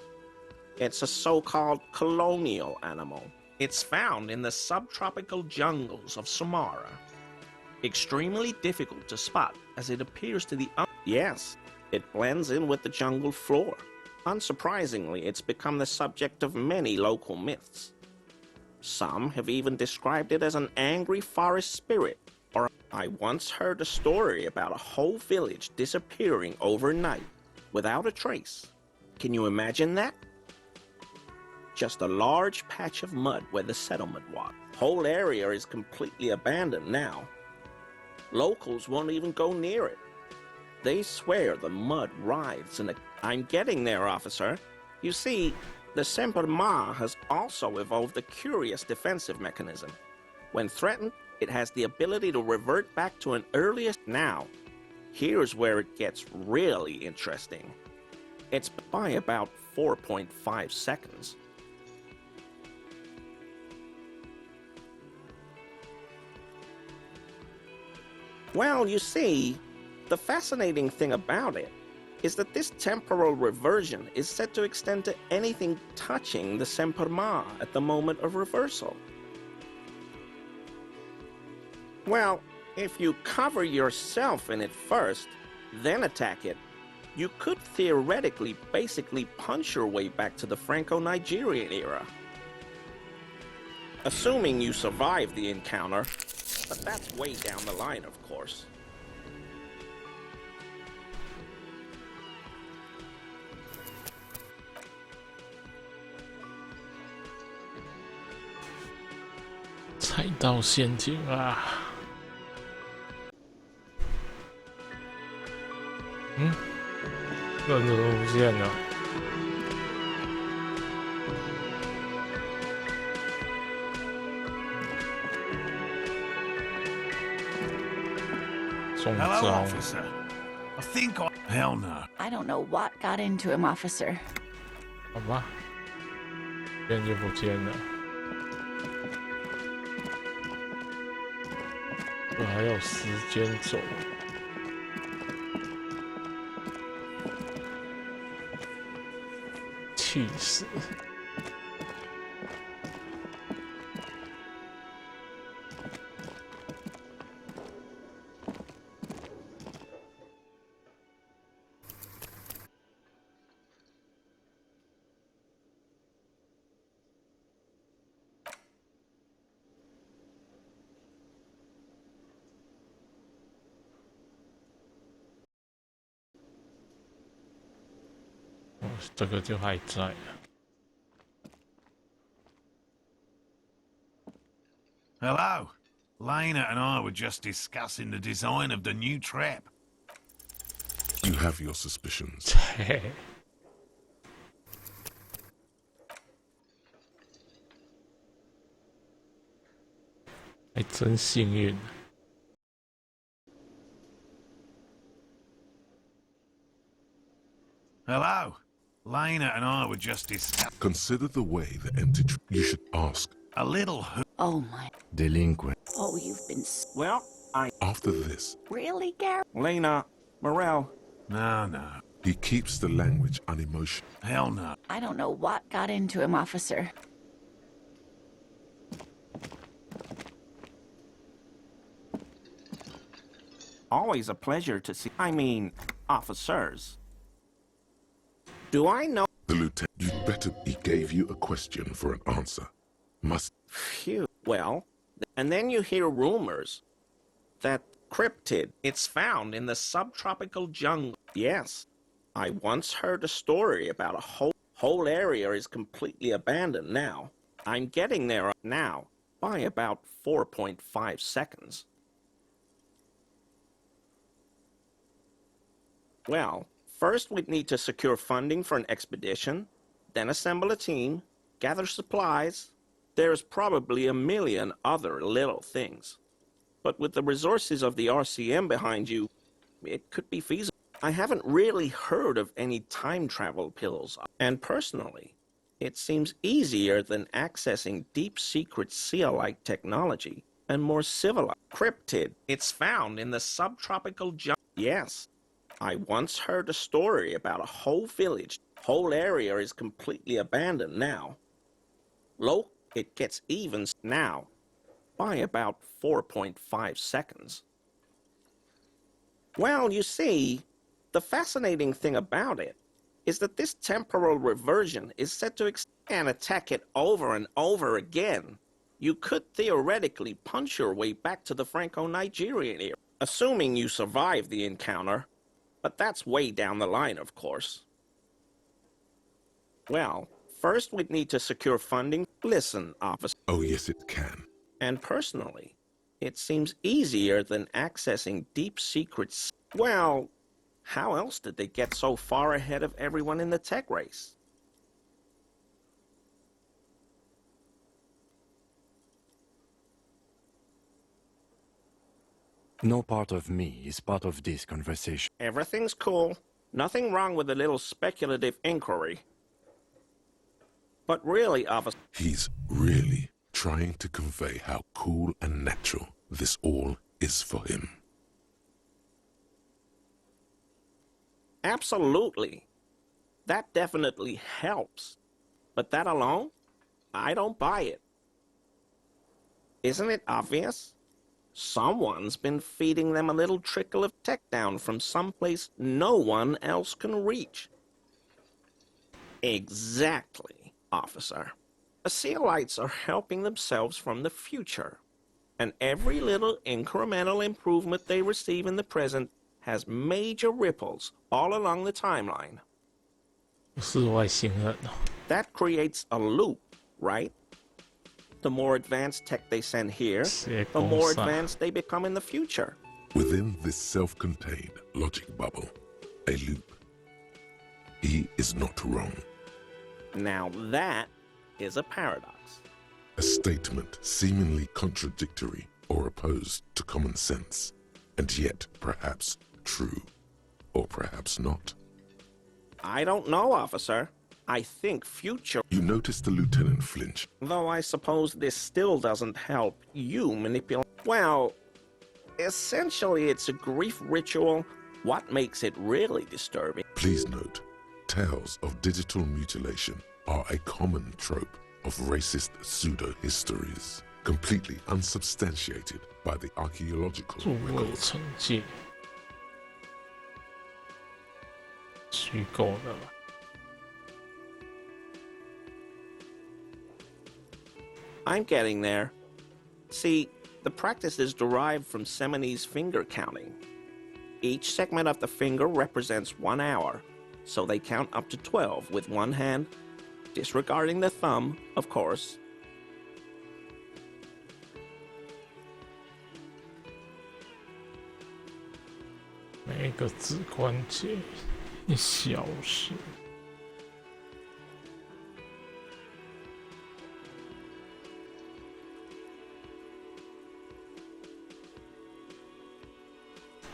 Speaker 12: It's a so-called colonial animal. It's found in the subtropical jungles of Samara. Extremely difficult to spot, as it appears to the... Yes, it blends in with the jungle floor. Unsurprisingly, it's become the subject of many local myths. Some have even described it as an angry forest spirit, or I once heard a story about a whole village disappearing overnight, without a trace. Can you imagine that? Just a large patch of mud where the settlement was. Whole area is completely abandoned now. Locals won't even go near it. They swear the mud writhes in a... I'm getting there, officer. You see, the Semper Ma has also evolved a curious defensive mechanism. When threatened, it has the ability to revert back to an earliest... Now, here's where it gets really interesting. It's by about 4.5 seconds. Well, you see, the fascinating thing about it is that this temporal reversion is said to extend to anything touching the Semper Ma at the moment of reversal. Well, if you cover yourself in it first, then attack it, you could theoretically basically punch your way back to the Franco-Nigerian era. Assuming you survive the encounter, but that's way down the line, of course.
Speaker 1: 忍者都不见了。中
Speaker 11: Hello,
Speaker 1: 招，
Speaker 11: officer. I think I... Hell no.
Speaker 6: I don't know what got into him, officer.
Speaker 1: 好吧，见就不见了。这还有时间走。气死！哦，这个就还在啊。
Speaker 11: Hello. Lena and I were just discussing the design of the new trap.
Speaker 5: You have your suspicions.
Speaker 1: 还真幸运。
Speaker 11: Hello. Lena and I were just discussing...
Speaker 5: Consider the way the empty you should ask.
Speaker 11: A little...
Speaker 6: Oh my.
Speaker 4: Delinquent.
Speaker 6: Oh, you've been.
Speaker 12: Well,
Speaker 5: After this,
Speaker 6: Really, Gary?
Speaker 12: Lena, Morel.
Speaker 11: No.
Speaker 5: he keeps the language unemotional.
Speaker 11: Hell no.
Speaker 6: I don't know what got into him, officer.
Speaker 12: Always a pleasure to see. I mean, officers. Do I know?
Speaker 5: The lieutenant, you'd better. He gave you a question for an answer. Must.
Speaker 12: Phew. Well, and then you hear rumors that cryptid, it's found in the subtropical jungle. Yes, I once heard a story about a whole area is completely abandoned now. I'm getting there now by about 4.5 seconds. Well, first we'd need to secure funding for an expedition, then assemble a team, gather supplies. There's probably a million other little things. But with the resources of the RCM behind you, it could be feasible. I haven't really heard of any time travel pills, and personally, it seems easier than accessing deep secret SEAL-like technology and more civilized. Cryptid, it's found in the subtropical jungle. Yes, I once heard a story about a whole village. Whole area is completely abandoned now. It gets even now by about 4.5 seconds. Well, you see, the fascinating thing about it is that this temporal reversion is set to and attack it over and over again. You could theoretically punch your way back to the Franco-Nigerian era, assuming you survive the encounter, but that's way down the line, of course. Well, first we'd need to secure funding. Listen, officer.
Speaker 5: Oh, yes, it can.
Speaker 12: And personally, it seems easier than accessing deep secrets. Well, how else did they get so far ahead of everyone in the tech race?
Speaker 4: No part of me is part of this conversation.
Speaker 12: Everything's cool. Nothing wrong with a little speculative inquiry. But really, officer...
Speaker 5: He's really trying to convey how cool and natural this all is for him.
Speaker 12: Absolutely. That definitely helps. But that alone, I don't buy it. Isn't it obvious? Someone's been feeding them a little trickle of tech down from someplace no one else can reach. Exactly, officer. The Sealites are helping themselves from the future. And every little incremental improvement they receive in the present has major ripples all along the timeline.
Speaker 1: 是外星人哦。
Speaker 12: That creates a loop, right? The more advanced tech they send here, the more advanced they become in the future.
Speaker 5: Within this self-contained logic bubble, A loop. He is not wrong.
Speaker 12: Now that is a paradox.
Speaker 5: A statement seemingly contradictory or opposed to common sense, and yet perhaps true, or perhaps not.
Speaker 12: I don't know, officer. I think future...
Speaker 5: You notice the lieutenant flinch.
Speaker 12: Though I suppose this still doesn't help you manipulate... Well, essentially it's a grief ritual. What makes it really disturbing?
Speaker 5: Please note, tales of digital mutilation are a common trope of racist pseudo-histories, completely unsubstantiated by the archaeological
Speaker 1: 诸位
Speaker 5: records.
Speaker 1: 惩戒，虚构的吧。
Speaker 12: I'm getting there. See, the practice is derived from Semini's finger counting. Each segment of the finger represents 1 hour, so they count up to 12 with one hand, disregarding the thumb, of course.
Speaker 1: 每个指关节1小时。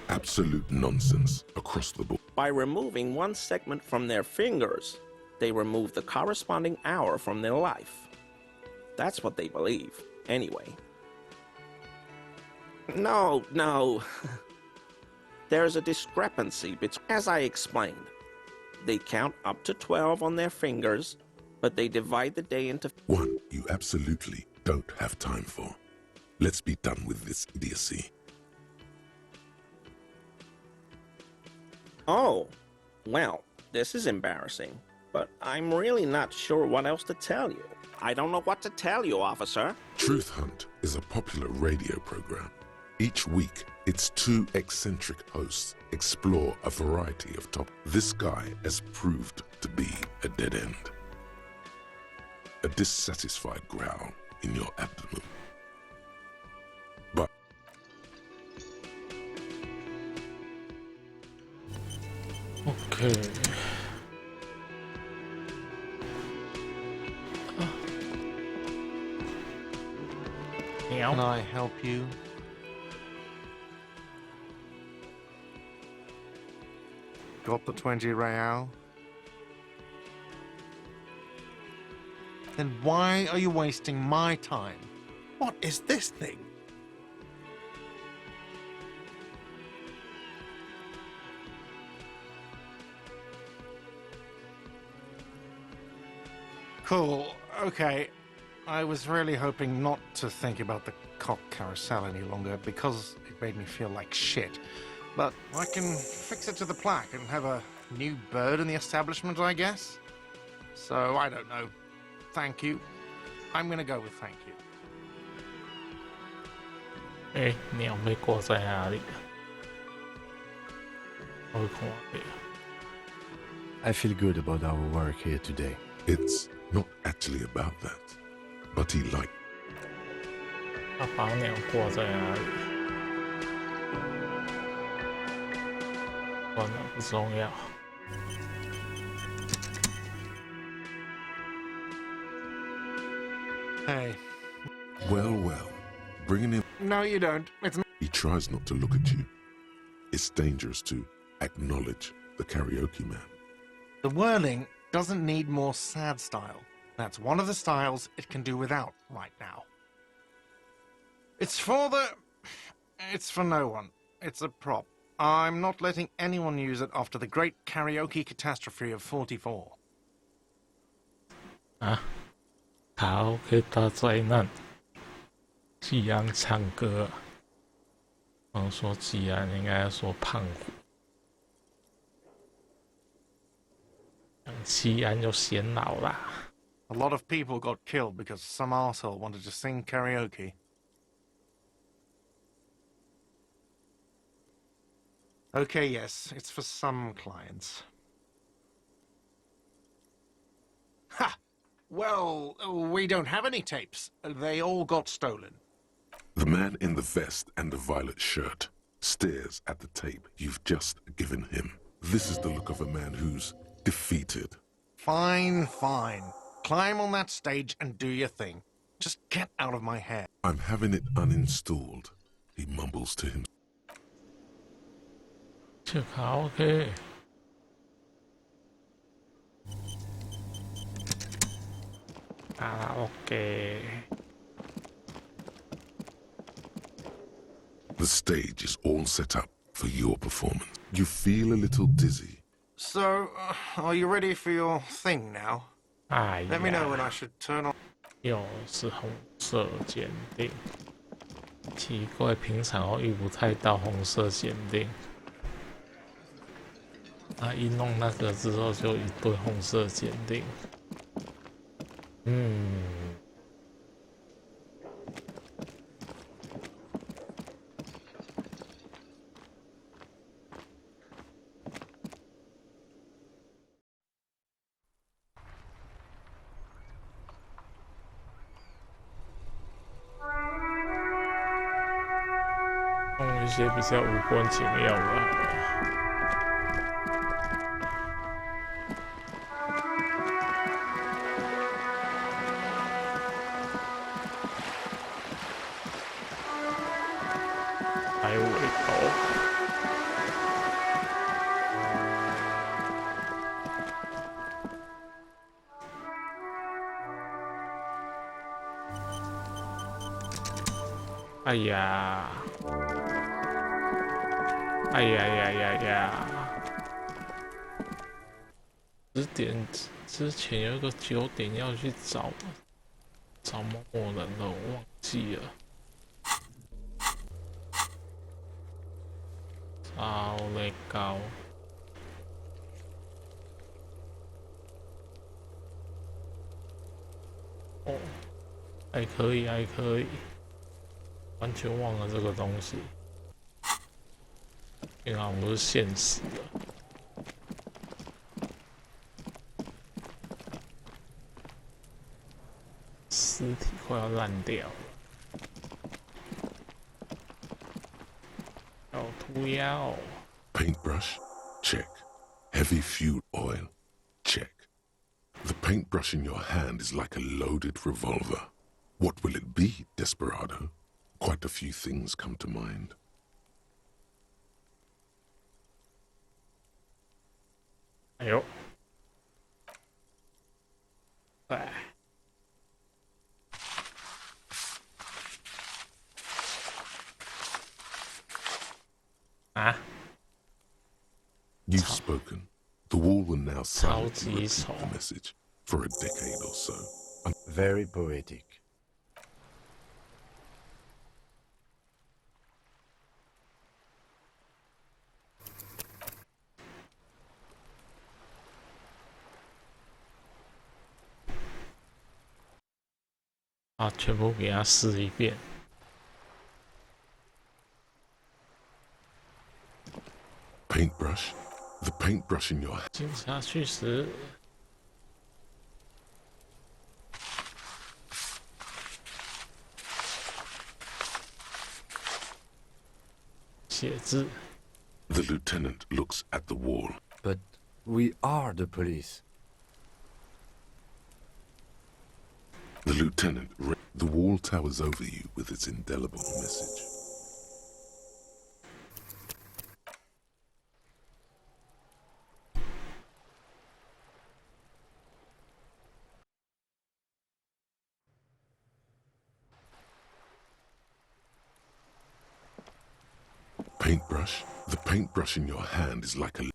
Speaker 5: Absolute nonsense across the board.
Speaker 12: By removing one segment from their fingers, they remove the corresponding hour from their life. That's what they believe, anyway. No. There's a discrepancy between... As I explained, they count up to 12 on their fingers, but they divide the day into...
Speaker 5: One you absolutely don't have time for. Let's be done with this idiocy.
Speaker 12: Oh, well, this is embarrassing, but I'm really not sure what else to tell you. I don't know what to tell you, officer.
Speaker 5: Truth Hunt is a popular radio program. Each week, its 2 eccentric hosts explore a variety of topics. This guy has proved to be a dead end. A dissatisfied growl in your abdomen. But
Speaker 1: OK。Can
Speaker 13: I help you? Got the 20 real? Then why are you wasting my time?
Speaker 14: What is this thing?
Speaker 13: Cool, okay. I was really hoping not to think about the cock carousel any longer because it made me feel like shit. But I can fix it to the plaque and have a new bird in the establishment, I guess? So, I don't know. Thank you. I'm gonna go with thank you.
Speaker 1: 哎，鸟被挂在哪里？我看下。
Speaker 4: I feel good about our work here today.
Speaker 5: it's not actually about that. But he liked.
Speaker 1: 他把鸟挂在哪里？算了，不重要。
Speaker 13: Hey.
Speaker 5: Well. Bringing him.
Speaker 13: No, you don't. It's not.
Speaker 5: He tries not to look at you. It's dangerous to acknowledge the karaoke man.
Speaker 13: The whirling doesn't need more sad style. That's one of the styles it can do without right now. It's for no one. It's a prop. I'm not letting anyone use it after the great karaoke catastrophe of 44.
Speaker 1: 啊，卡拉 OK 大灾难，季安唱歌。刚说季安，应该说胖虎。季安就显老啦。
Speaker 13: A lot of people got killed because some arsehole wanted to sing karaoke. Okay, yes, it's for some clients. Ha! Well, we don't have any tapes. They all got stolen.
Speaker 5: The man in the vest and the violet shirt stares at the tape you've just given him. This is the look of a man who's defeated.
Speaker 13: Fine. Climb on that stage and do your thing. Just get out of my hair.
Speaker 5: I'm having it uninstalled, he mumbles to himself.
Speaker 1: 去卡 OK。卡 OK。
Speaker 5: The stage is all set up for your performance. You feel a little dizzy.
Speaker 13: So, are you ready for your thing now?
Speaker 1: 哎
Speaker 13: Let me know
Speaker 1: 呀
Speaker 13: when I should turn on.
Speaker 1: 又是红色检定，奇怪，平常我遇不太到红色检定。一弄那个之后就一堆红色检定。弄一些比较无关紧要的好了。还有尾头。哎呀！哎呀呀呀呀！10点之前有一个9点要去找某某人了，我忘记了。超累高。哦，还可以，还可以。完全忘了这个东西。幸好不是现实的。尸体快要烂掉了。要涂鸦。
Speaker 5: Paintbrush? Check. Heavy fuel oil? Check. The paintbrush in your hand is like a loaded revolver. What will it be, Desperado? Quite a few things come to mind.
Speaker 1: 哎呦！哎。啊！
Speaker 5: You've spoken. The wall will now silently repeat
Speaker 1: 超级丑。
Speaker 5: the message for a decade or so.
Speaker 4: Very poetic.
Speaker 1: 全部给他试一遍。
Speaker 5: Paintbrush? The paintbrush in your hand.
Speaker 1: 警察去时，写字。
Speaker 5: The lieutenant looks at the wall.
Speaker 4: But we are the police.
Speaker 5: The lieutenant the wall towers over you with its indelible message. Paintbrush? The paintbrush in your hand is like a...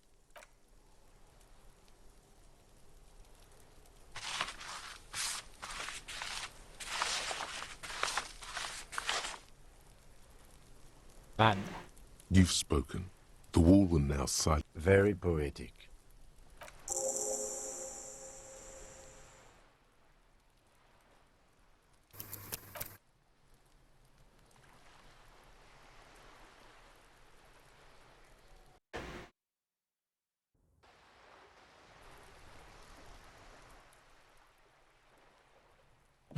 Speaker 5: You've spoken. The wall will now silence.
Speaker 4: Very poetic.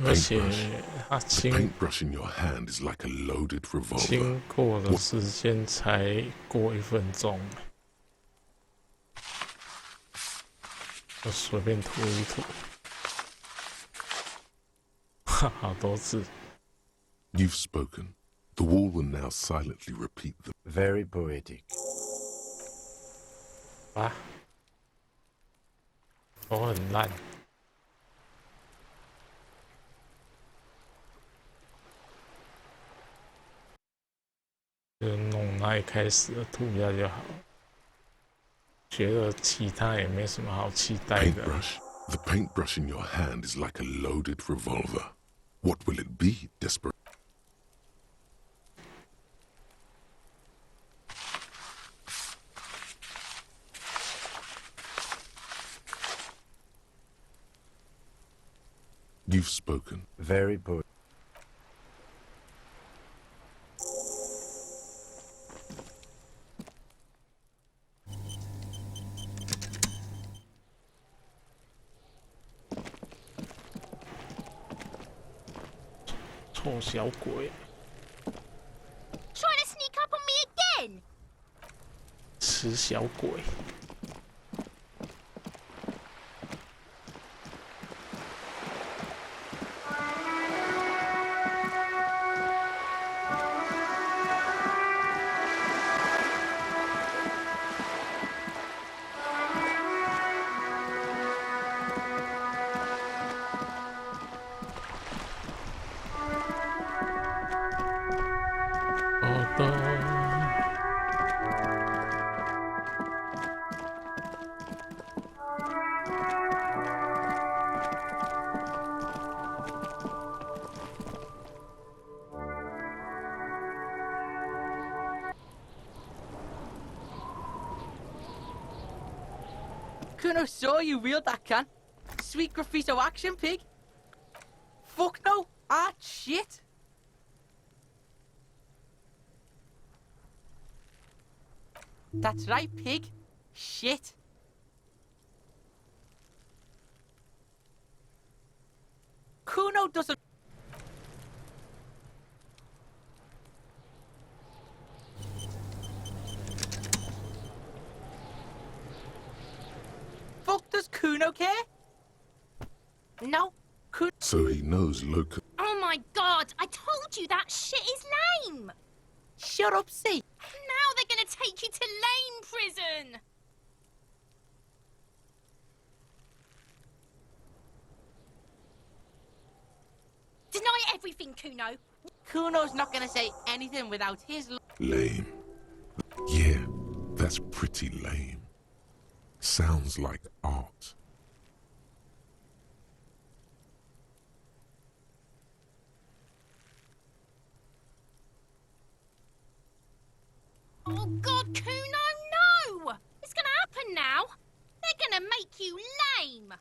Speaker 5: The paintbrush in your hand is like a loaded revolver.
Speaker 1: 经过的时间才过1分钟。就随便涂一涂，好多字。
Speaker 5: You've spoken. The wall will now silently repeat them.
Speaker 4: Very poetic.
Speaker 1: 啊，都很烂。就弄那一开始的涂鸦就好，觉得其他也没什么好期待的。
Speaker 5: Paintbrush? The paintbrush in your hand is like a loaded revolver. What will it be, desperate? You've spoken.
Speaker 4: Very poetic.
Speaker 1: 臭小鬼！
Speaker 15: Trying to sneak up on me again?
Speaker 1: 吃小鬼！
Speaker 16: Kuno saw you wield that can. Sweet graffito action, pig. Fuck no. Ah, shit. That's right, pig. Shit. Kuno doesn't... Fuck does Kuno care? No, Kuno...
Speaker 5: So he knows Locust.
Speaker 15: Oh my god, I told you that shit is lame!
Speaker 16: Shut up, see.
Speaker 15: Now they're gonna take you to lame prison! Deny everything, Kuno.
Speaker 16: Kuno's not gonna say anything without his...
Speaker 5: Lame. Yeah, that's pretty lame. Sounds like art.
Speaker 15: Oh god, Kuno, no! It's gonna happen now. They're gonna make you lame.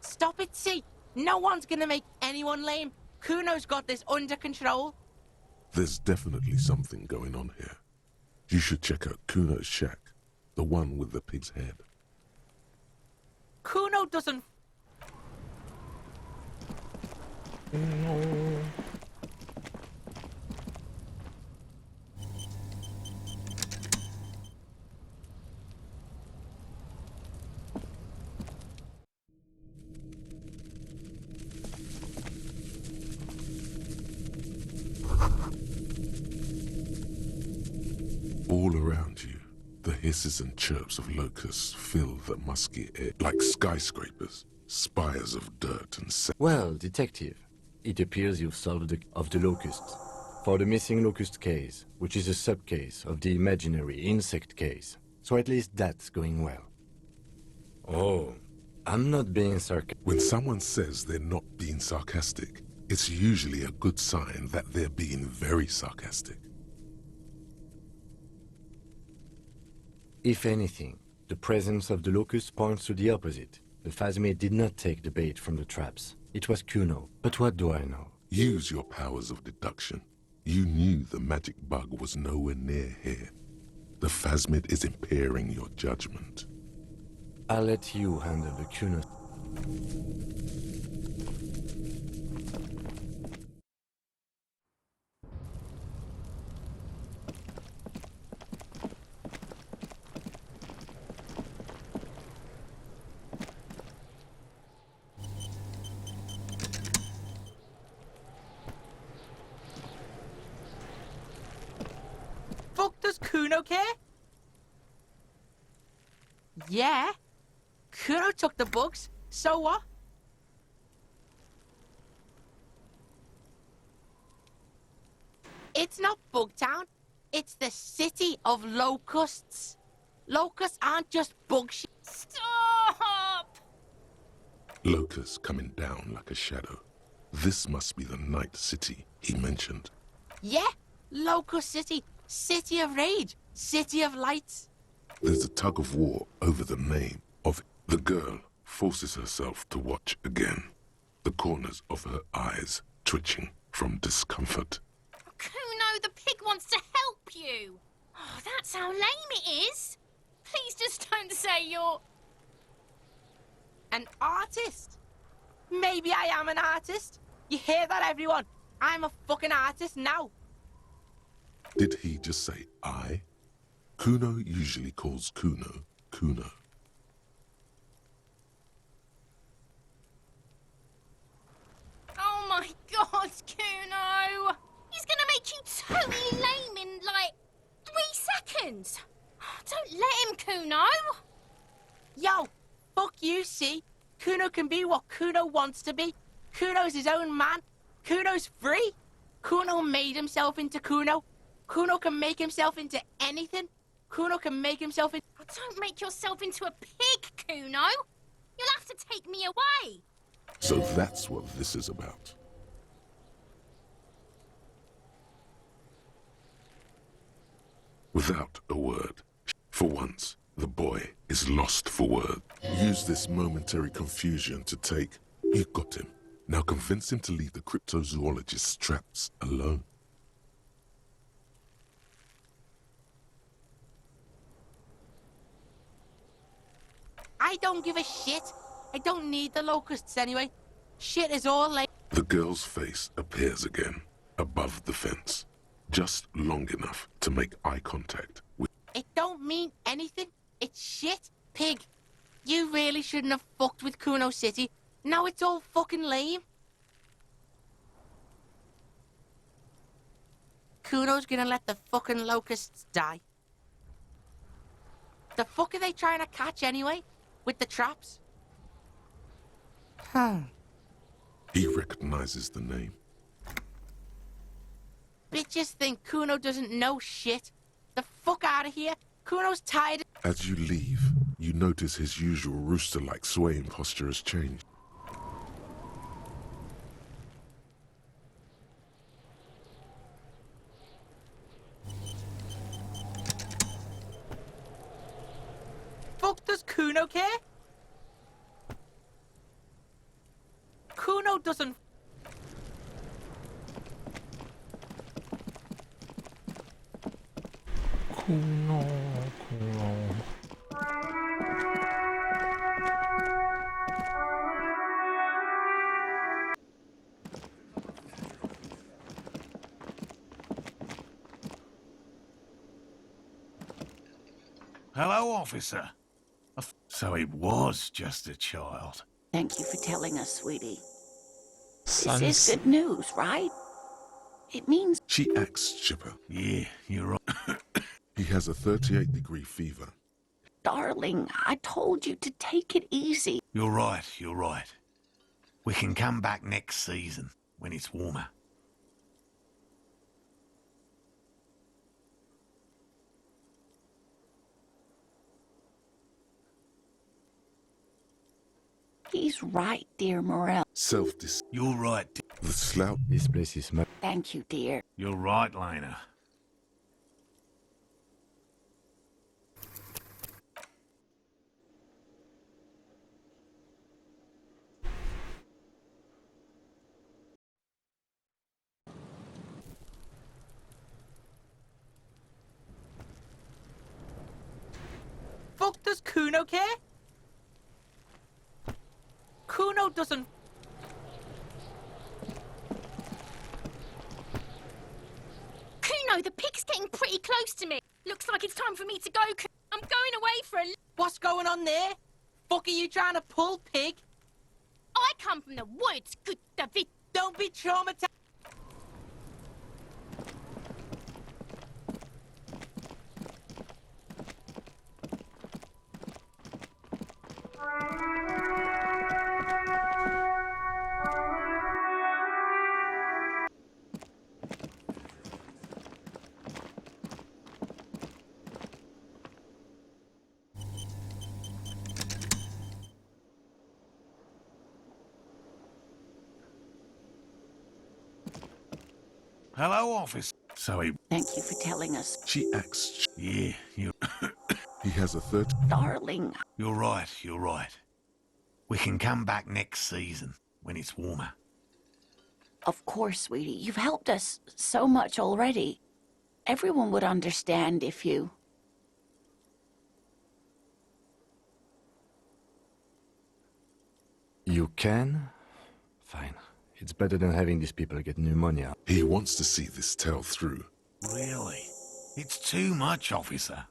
Speaker 16: Stop it, see. No one's gonna make anyone lame. Kuno's got this under control.
Speaker 5: There's definitely something going on here. You should check out Kuno's shack, the one with the pig's head.
Speaker 16: Kuno doesn't...
Speaker 1: No.
Speaker 5: All around you, the hisses and chirps of locusts fill the musky air like skyscrapers, spires of dirt and sand.
Speaker 4: Well, detective, it appears you've solved the locusts. For the missing locust case, which is a sub-case of the imaginary insect case. So at least that's going well. Oh, I'm not being sarcastic.
Speaker 5: When someone says they're not being sarcastic, it's usually a good sign that they're being very sarcastic.
Speaker 4: If anything, the presence of the locust points to the opposite. The phasmid did not take the bait from the traps. It was Kuno. But what do I know?
Speaker 5: Use your powers of deduction. You knew the magic bug was nowhere near here. The phasmid is impairing your judgment.
Speaker 4: I'll let you handle the Kuno.
Speaker 16: Kuno care? Yeah. Kuno took the bugs. So what? It's not Bugtown. It's the city of locusts. Locusts aren't just bug shit.
Speaker 15: Stop!
Speaker 5: Locusts coming down like a shadow. This must be the night city he mentioned.
Speaker 16: Yeah, Locust City. City of rage. City of lights.
Speaker 5: There's a tug of war over the name of it. The girl forces herself to watch again, the corners of her eyes twitching from discomfort.
Speaker 15: Kuno, the pig wants to help you. Oh, that's how lame it is. Please just don't say you're...
Speaker 16: An artist? Maybe I am an artist. You hear that, everyone? I'm a fucking artist now.
Speaker 5: Did he just say I? Kuno usually calls Kuno, Kuno.
Speaker 15: Oh my god, Kuno! He's gonna make you totally lame in, like, 3 seconds. Don't let him, Kuno.
Speaker 16: Yo, fuck you, see? Kuno can be what Kuno wants to be. Kuno's his own man. Kuno's free. Kuno made himself into Kuno. Kuno can make himself into anything. Kuno can make himself into...
Speaker 15: Oh, don't make yourself into a pig, Kuno. You'll have to take me away.
Speaker 5: So that's what this is about. Without a word, for once, the boy is lost for word. Use this momentary confusion to take... You got him. Now convince him to leave the cryptozoologist's traps alone.
Speaker 16: I don't give a shit. I don't need the locusts anyway. Shit is all like...
Speaker 5: The girl's face appears again, above the fence. Just long enough to make eye contact with...
Speaker 16: It don't mean anything. It's shit, pig. You really shouldn't have fucked with Kuno City. Now it's all fucking lame. Kuno's gonna let the fucking locusts die. The fuck are they trying to catch anyway? With the traps?
Speaker 5: He recognizes the name.
Speaker 16: Bitches think Kuno doesn't know shit. The fuck out of here. Kuno's tired.
Speaker 5: As you leave, you notice his usual rooster-like swaying posture has changed.
Speaker 16: Fuck does Kuno care? Kuno doesn't...
Speaker 1: Kuno.
Speaker 11: Hello, officer. So it was just a child.
Speaker 6: Thank you for telling us, sweetie.
Speaker 1: Sans...
Speaker 6: This is good news, right? It means...
Speaker 5: She acts chipper.
Speaker 11: Yeah, you're right.
Speaker 5: He has a 38-degree fever.
Speaker 6: Darling, I told you to take it easy.
Speaker 11: You're right, you're right. We can come back next season, when it's warmer.
Speaker 6: He's right, dear Morel.
Speaker 5: Self-dis...
Speaker 11: You're right.
Speaker 5: The slout...
Speaker 4: This place is my...
Speaker 6: Thank you, dear.
Speaker 11: You're right, Lena.
Speaker 16: Fuck does Kuno care? Kuno doesn't...
Speaker 15: Kuno, the pig's getting pretty close to me. Looks like it's time for me to go. I'm going away for a...
Speaker 16: What's going on there? Fuck are you trying to pull, pig?
Speaker 15: I come from the woods, good David.
Speaker 16: Don't be traumatized.
Speaker 11: Hello, officer. So he...
Speaker 6: Thank you for telling us.
Speaker 5: She acts.
Speaker 11: Yeah, you...
Speaker 5: He has a third.
Speaker 6: Darling.
Speaker 11: You're right, you're right. We can come back next season, when it's warmer.
Speaker 6: Of course, sweetie. You've helped us so much already. Everyone would understand if you...
Speaker 4: You can? Fine. It's better than having these people get pneumonia.
Speaker 5: He wants to see this tale through.
Speaker 11: Really? It's too much, officer.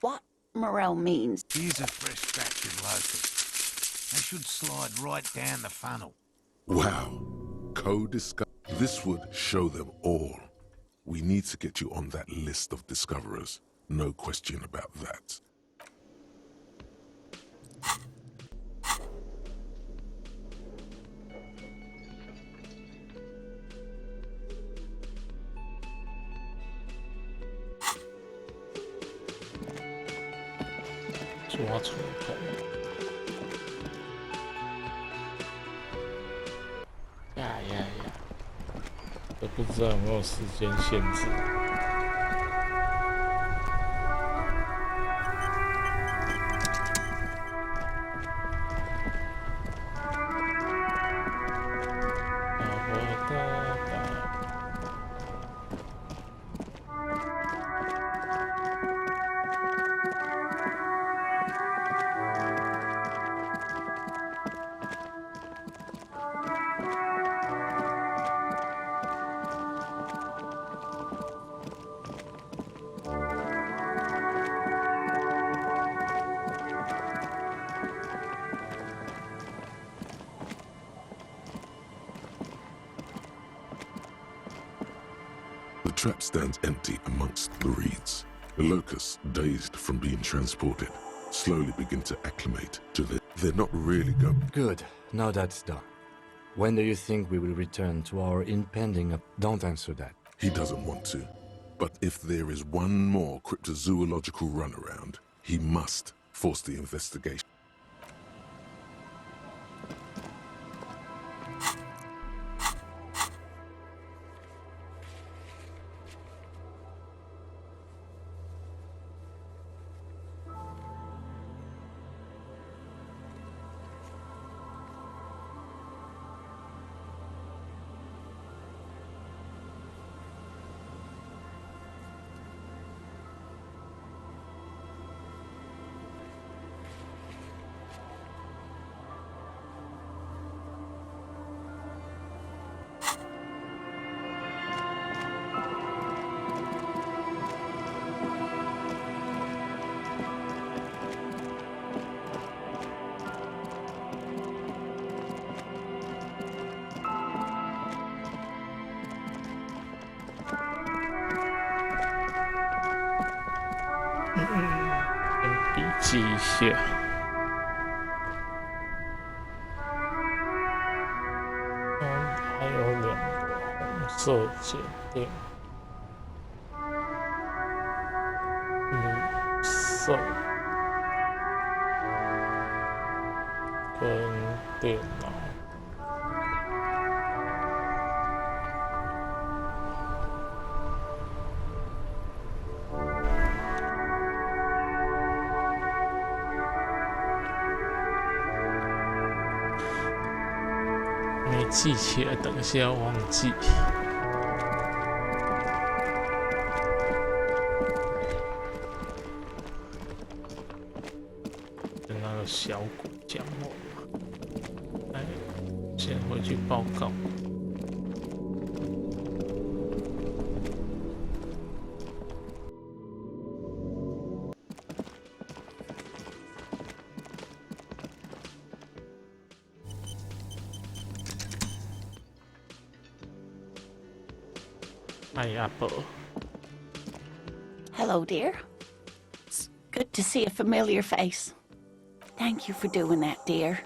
Speaker 6: What Morel means...
Speaker 11: Here's a fresh batch of locusts. They should slide right down the funnel.
Speaker 5: Wow. Co-discover. This would show them all. We need to get you on that list of discoverers. No question about that.
Speaker 1: 抓出头。呀！都不知道有没有时间限制。
Speaker 5: The trap stands empty amongst the reeds. The locusts, dazed from being transported, slowly begin to acclimate to the... They're not really going...
Speaker 4: Good. Now that's done. When do you think we will return to our impending... Don't answer that.
Speaker 5: He doesn't want to. But if there is one more cryptozoological runaround, he must force the investigation.
Speaker 1: 笔记一下。还有2个红色检定，绿色跟电脑。没记起来，等一下要忘记。跟那个小谷讲话，来，先回去报告。Hi, Apple.
Speaker 6: Hello, dear. It's good to see a familiar face. Thank you for doing that, dear.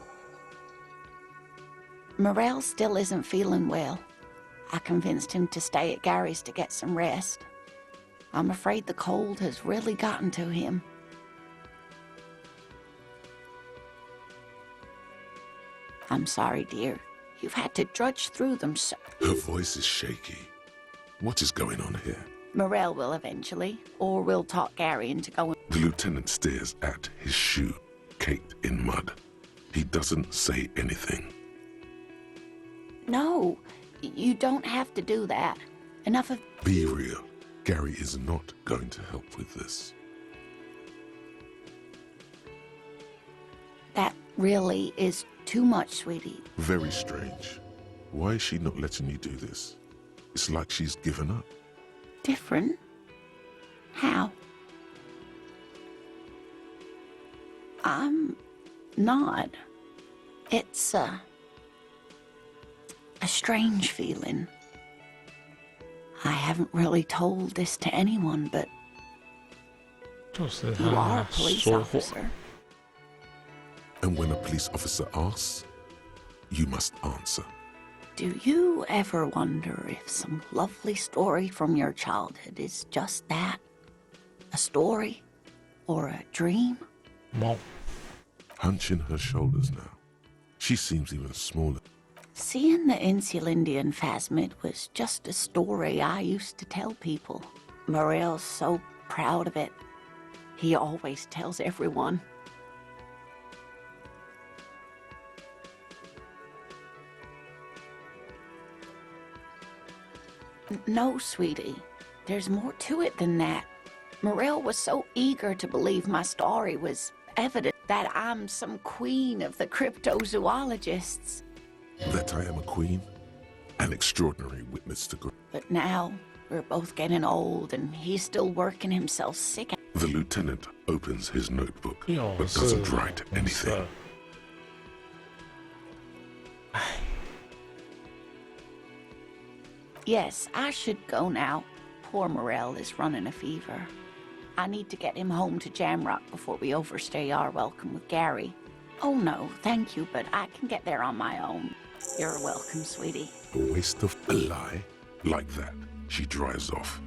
Speaker 6: Morel still isn't feeling well. I convinced him to stay at Gary's to get some rest. I'm afraid the cold has really gotten to him. I'm sorry, dear. You've had to drudge through them so...
Speaker 5: Her voice is shaky. What is going on here?
Speaker 6: Morel will eventually, or we'll talk Gary into going...
Speaker 5: The lieutenant stares at his shoe, caked in mud. He doesn't say anything.
Speaker 6: No, you don't have to do that. Enough of...
Speaker 5: Be real. Gary is not going to help with this.
Speaker 6: That really is too much, sweetie.
Speaker 5: Very strange. Why is she not letting you do this? It's like she's given up.
Speaker 6: Different? How? I'm not. It's a strange feeling. I haven't really told this to anyone, but you are a police officer.
Speaker 5: And when a police officer asks, you must answer.
Speaker 6: Do you ever wonder if some lovely story from your childhood is just that? A story? Or a dream?
Speaker 1: No.
Speaker 5: Hunching her shoulders now. She seems even smaller.
Speaker 6: Seeing the Insulindian phasmid was just a story I used to tell people. Morel's so proud of it. He always tells everyone. No, sweetie. There's more to it than that. Morel was so eager to believe my story was evident that I'm some queen of the cryptozoologists.
Speaker 5: That I am a queen? An extraordinary witness to God.
Speaker 6: But now, we're both getting old and he's still working himself sick.
Speaker 5: The lieutenant opens his notebook, but doesn't write anything.
Speaker 6: Yes, I should go now. Poor Morel is running a fever. I need to get him home to Jamrock before we overstay our welcome with Gary. Oh no, thank you, but I can get there on my own. You're welcome, sweetie.
Speaker 5: A waste of a lie? Like that, she drives off.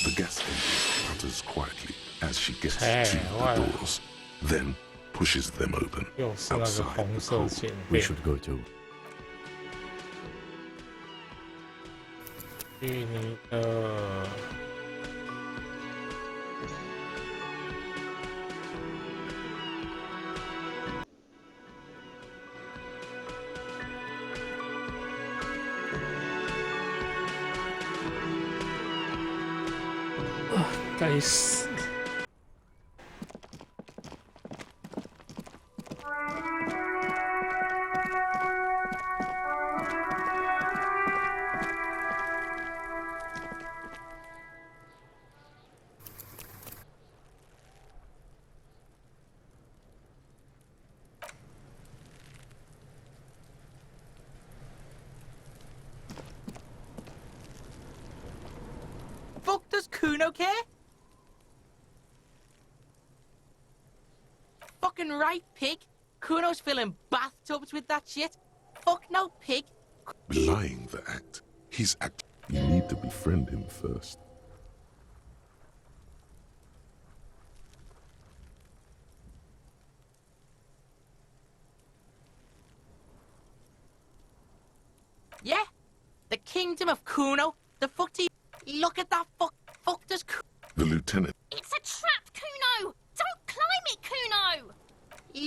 Speaker 5: The gas engine sputters quietly as she gets to the doors, then pushes them open. Outside the home.
Speaker 4: We should go too.
Speaker 1: 去你的。该死！
Speaker 16: Fuck does Kuno care? Fucking right, pig. Kuno's filling bathtubs with that shit. Fuck no, pig.
Speaker 5: Belying the act. He's act. You need to befriend him first.
Speaker 16: Yeah? The kingdom of Kuno? The fuck do you... Look at that fuck does Kuno...
Speaker 5: The lieutenant.
Speaker 15: It's a trap, Kuno! Don't climb it, Kuno!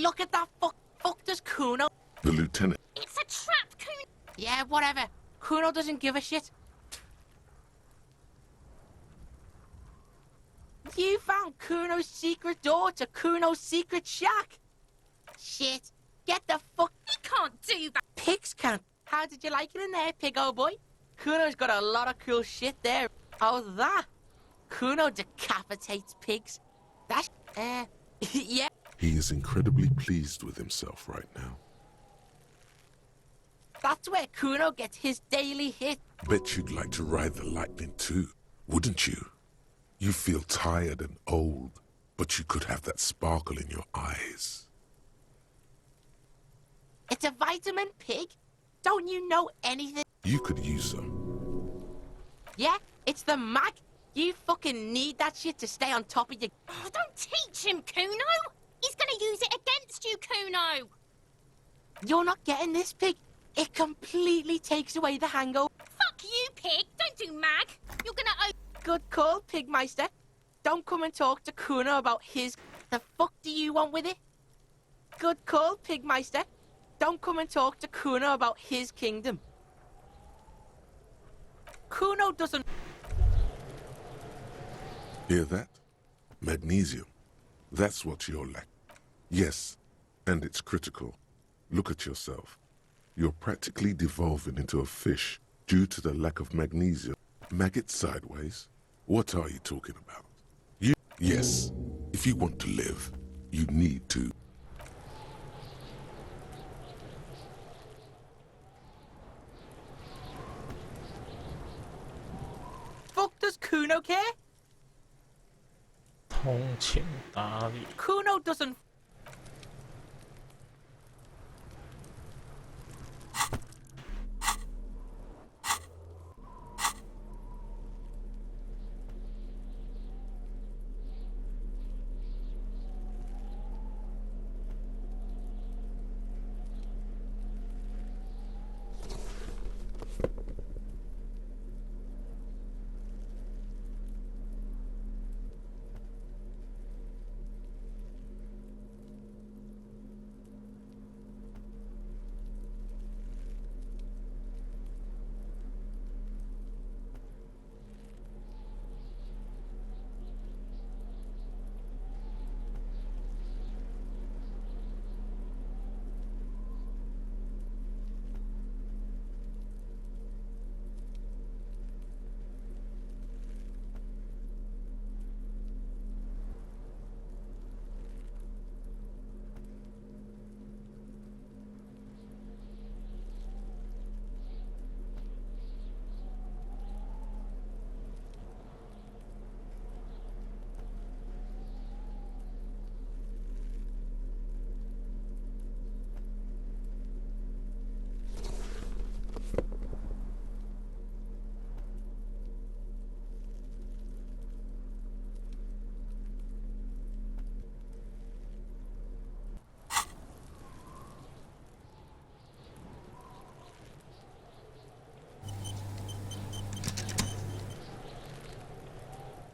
Speaker 16: Look at that fuck does Kuno...
Speaker 5: The lieutenant.
Speaker 15: It's a trap, Kuno!
Speaker 16: Yeah, whatever. Kuno doesn't give a shit. You found Kuno's secret door to Kuno's secret shack. Shit. Get the fuck...
Speaker 15: He can't do that!
Speaker 16: Pigs can't. How did you like it in there, pig old boy? Kuno's got a lot of cool shit there. Oh, that? Kuno decapitates pigs. That's... yeah.
Speaker 5: He is incredibly pleased with himself right now.
Speaker 16: That's where Kuno gets his daily hit.
Speaker 5: Bet you'd like to ride the lightning too, wouldn't you? You feel tired and old, but you could have that sparkle in your eyes.
Speaker 16: It's a vitamin, pig. Don't you know anything?
Speaker 5: You could use some.
Speaker 16: Yeah, it's the mag. You fucking need that shit to stay on top of your...
Speaker 15: Oh, don't teach him, Kuno! He's gonna use it against you, Kuno!
Speaker 16: You're not getting this, pig. It completely takes away the hangover.
Speaker 15: Fuck you, pig! Don't do mag! You're gonna owe.
Speaker 16: Good call, Pigmeister. Don't come and talk to Kuno about his... The fuck do you want with it? Good call, Pigmeister. Don't come and talk to Kuno about his kingdom. Kuno doesn't...
Speaker 5: Hear that? Magnesium. That's what you're lacking. Yes, and it's critical. Look at yourself. You're practically devolving into a fish due to the lack of magnesium. Maggot sideways? What are you talking about? Yes, if you want to live, you need to.
Speaker 16: Fuck does Kuno care?
Speaker 1: 通情达理。
Speaker 16: Kuno doesn't...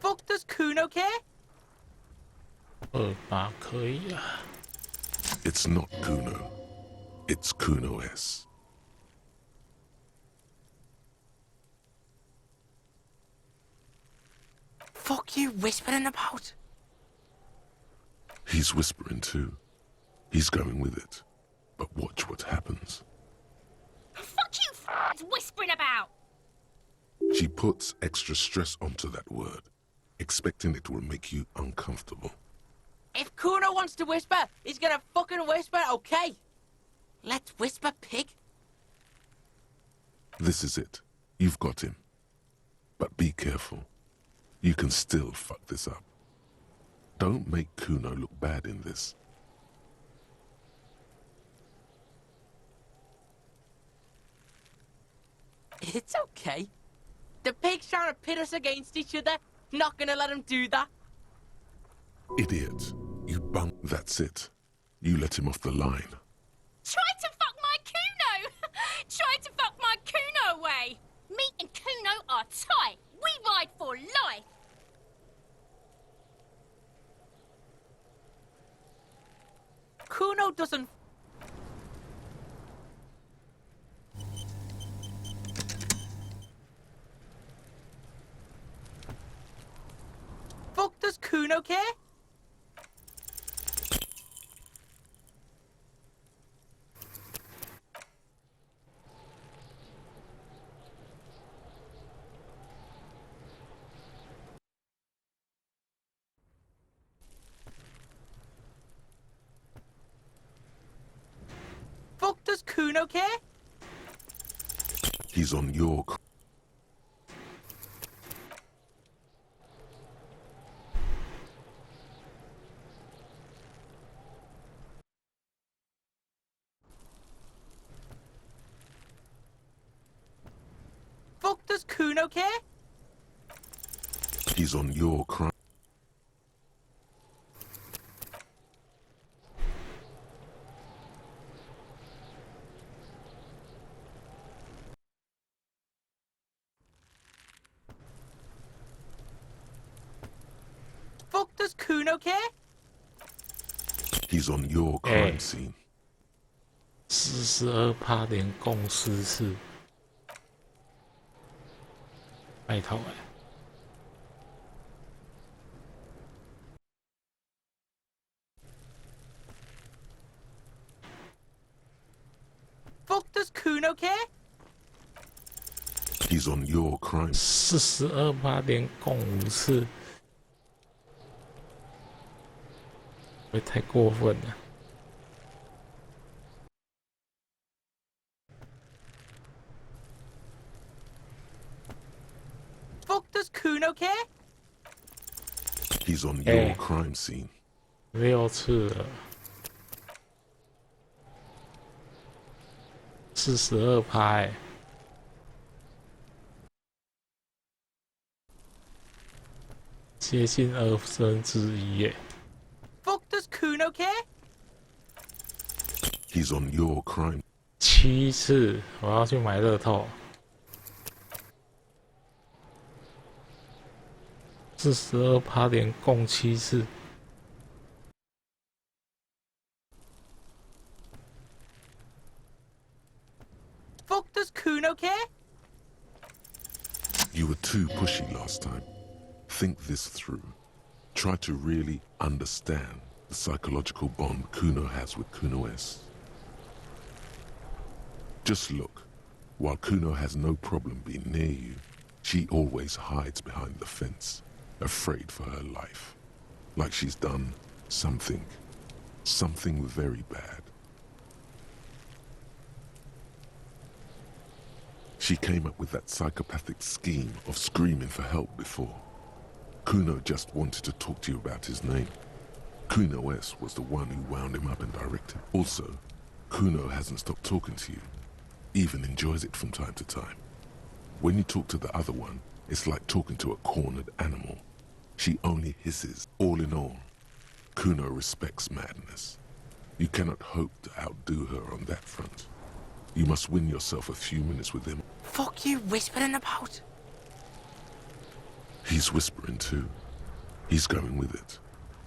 Speaker 16: Fuck does Kuno care?
Speaker 1: 28可以啊。
Speaker 5: It's not Kuno. It's Kuno S.
Speaker 16: Fuck you whispering about?
Speaker 5: He's whispering too. He's going with it. But watch what happens.
Speaker 15: Fuck you, whispering about!
Speaker 5: She puts extra stress onto that word, expecting it will make you uncomfortable.
Speaker 16: If Kuno wants to whisper, he's gonna fucking whisper, okay? Let's whisper, pig.
Speaker 5: This is it. You've got him. But be careful. You can still fuck this up. Don't make Kuno look bad in this.
Speaker 16: It's okay. The pig's trying to pit us against each other. Not gonna let him do that.
Speaker 5: Idiot. You bunk. That's it. You let him off the line.
Speaker 15: Try to fuck my Kuno! Try to fuck my Kuno away! Me and Kuno are tight. We ride for life.
Speaker 16: Kuno doesn't... Fuck does Kuno care? Fuck does Kuno care?
Speaker 5: He's on your...
Speaker 16: Fuck does Kuno care?
Speaker 5: He's on your crime.
Speaker 16: does Kuno care?
Speaker 5: He's on your crime scene.
Speaker 1: 42%连共44，拜托哎。
Speaker 16: Fuck does Kuno care?
Speaker 5: He's on your crime.
Speaker 1: 42%连共54，会太过分了。
Speaker 16: Fuck does Kuno care?
Speaker 5: He's on your crime scene.
Speaker 1: 6次了，42%哎。接近1/2耶。
Speaker 16: Fuck does Kuno care?
Speaker 5: He's on your crime.
Speaker 1: 7次，我要去买乐透。42%连共7次。
Speaker 16: Fuck does Kuno care?
Speaker 5: You were too pushy last time. Think this through. Try to really understand the psychological bond Kuno has with Kuno S. Just look. While Kuno has no problem being near you, she always hides behind the fence, afraid for her life. Like she's done something very bad. She came up with that psychopathic scheme of screaming for help before. Kuno just wanted to talk to you about his name. Kuno S was the one who wound him up and directed. Also, Kuno hasn't stopped talking to you. Even enjoys it from time to time. When you talk to the other one, it's like talking to a cornered animal. She only hisses. All in all, Kuno respects madness. You cannot hope to outdo her on that front. You must win yourself a few minutes with him.
Speaker 16: Fuck you whispering about?
Speaker 5: He's whispering too. He's going with it.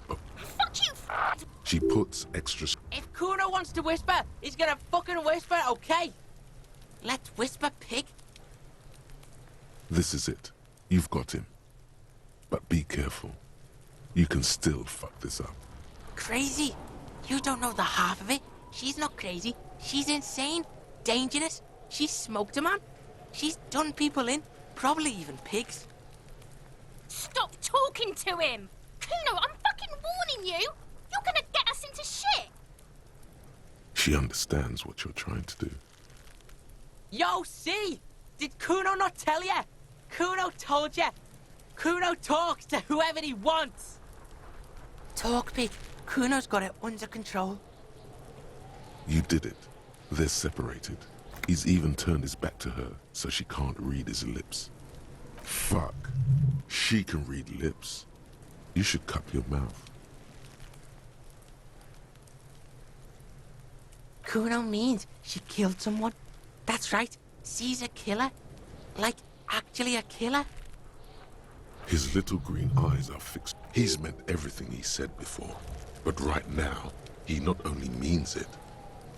Speaker 5: But
Speaker 15: Fuck you!
Speaker 5: she puts extra...
Speaker 16: If Kuno wants to whisper, he's gonna fucking whisper, okay? Let's whisper, pig.
Speaker 5: This is it. You've got him. But be careful. You can still fuck this up.
Speaker 16: Crazy? You don't know the half of it. She's not crazy. She's insane. Dangerous. She's smoked a man. She's done people in. Probably even pigs.
Speaker 15: Stop talking to him! Kuno, I'm fucking warning you! You're gonna get us into shit!
Speaker 5: She understands what you're trying to do.
Speaker 16: Yo, see? Did Kuno not tell ya? Kuno told ya. Kuno talks to whoever he wants. Talk, pig. Kuno's got it under control.
Speaker 5: You did it. They're separated. He's even turned his back to her, so she can't read his lips. Fuck. She can read lips. You should cup your mouth.
Speaker 16: Kuno means she killed someone. That's right. She's a killer. Like, actually a killer.
Speaker 5: His little green eyes are fixed. He's meant everything he said before. But right now, he not only means it,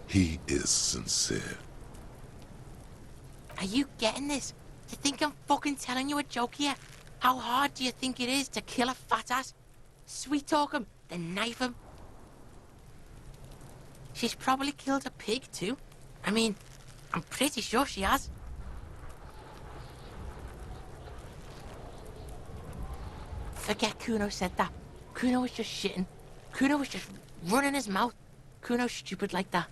Speaker 5: he is sincere.
Speaker 16: Are you getting this? Do you think I'm fucking telling you a joke here? How hard do you think it is to kill a fat ass? Sweet talk him, then knife him. She's probably killed a pig too. I mean, I'm pretty sure she has. Forget Kuno said that. Kuno was just shitting. Kuno was just running his mouth. Kuno's stupid like that.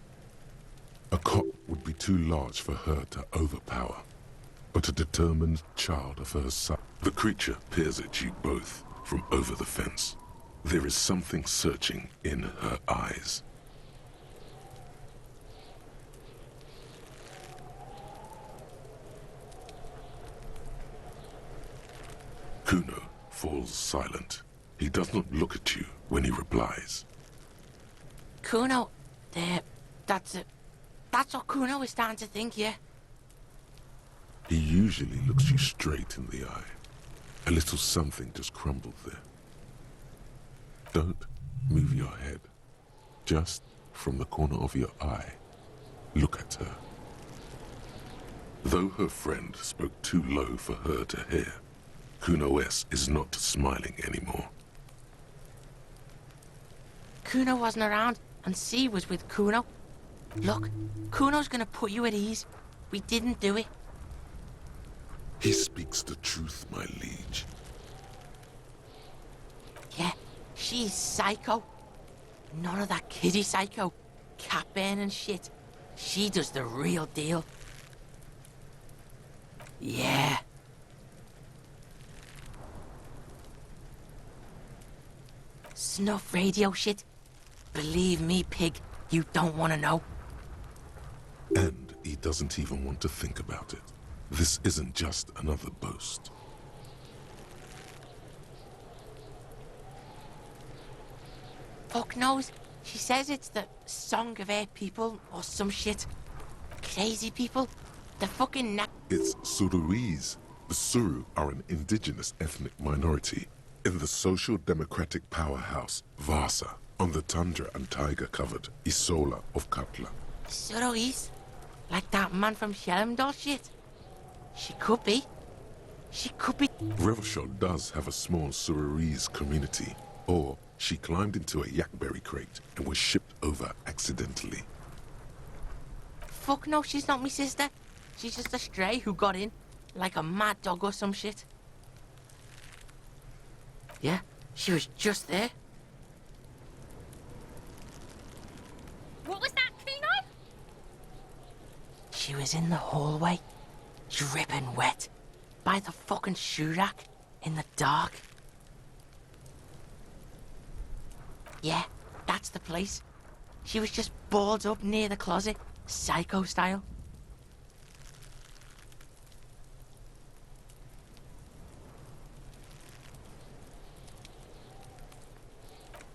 Speaker 5: A cop would be too large for her to overpower. But a determined child of her size. The creature peers at you both from over the fence. There is something searching in her eyes. Kuno falls silent. He does not look at you when he replies.
Speaker 16: Kuno, there, that's it. That's what Kuno is starting to think, yeah?
Speaker 5: He usually looks you straight in the eye. A little something just crumbled there. Don't move your head. Just from the corner of your eye, look at her. Though her friend spoke too low for her to hear, Kuno S is not smiling anymore.
Speaker 16: Kuno wasn't around, and C was with Kuno. Look, Kuno's gonna put you at ease. We didn't do it.
Speaker 5: He speaks the truth, my liege.
Speaker 16: Yeah, she's psycho. None of that kiddie psycho. Cat burning shit. She does the real deal. Yeah. Snuff radio shit. Believe me, pig, you don't want to know.
Speaker 5: And he doesn't even want to think about it. This isn't just another boast.
Speaker 16: Fuck knows. She says it's the song of her people or some shit. Crazy people. The fucking
Speaker 5: It's Suruese. The Suru are an indigenous ethnic minority in the social democratic powerhouse Vasa on the tundra and tiger-covered Isola of Katla.
Speaker 16: Suruese? Like that man from Shelmdall shit? She could be. She could be.
Speaker 5: Revachol does have a small Suruese community, or she climbed into a yakberry crate and was shipped over accidentally.
Speaker 16: Fuck no, she's not my sister. She's just a stray who got in, like a mad dog or some shit. Yeah, she was just there.
Speaker 15: What was that, Kuno?
Speaker 16: She was in the hallway, dripping wet, by the fucking shoe rack, in the dark. Yeah, that's the place. She was just balled up near the closet, psycho style.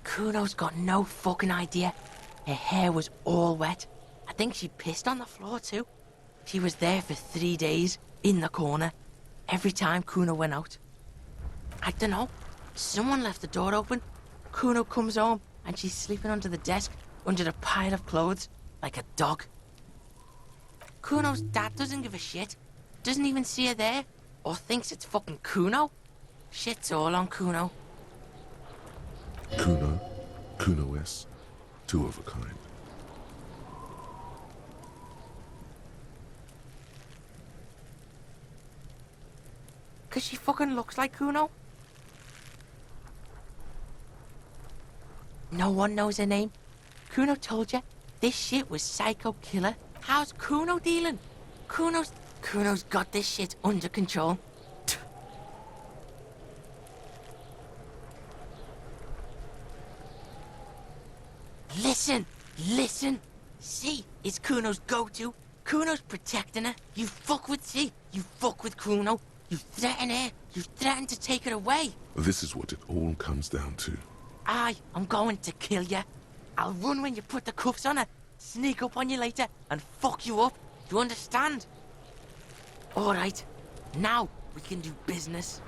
Speaker 16: Kuno's got no fucking idea. Her hair was all wet. I think she pissed on the floor too. She was there for 3 days, in the corner, every time Kuno went out. I don't know. Someone left the door open. Kuno comes home and she's sleeping under the desk, under a pile of clothes, like a dog. Kuno's dad doesn't give a shit. Doesn't even see her there, or thinks it's fucking Kuno. Shit's all on Kuno.
Speaker 5: Kuno S, two of a kind.
Speaker 16: Cause she fucking looks like Kuno. No one knows her name. Kuno told you this shit was psycho killer. How's Kuno dealing? Kuno's got this shit under control. Listen. C is Kuno's go-to. Kuno's protecting her. You fuck with C, you fuck with Kuno. You threaten her. You threaten to take her away.
Speaker 5: This is what it all comes down to.
Speaker 16: I'm going to kill you. I'll run when you put the cuffs on her, sneak up on you later, and fuck you up. You understand? All right. Now we can do business.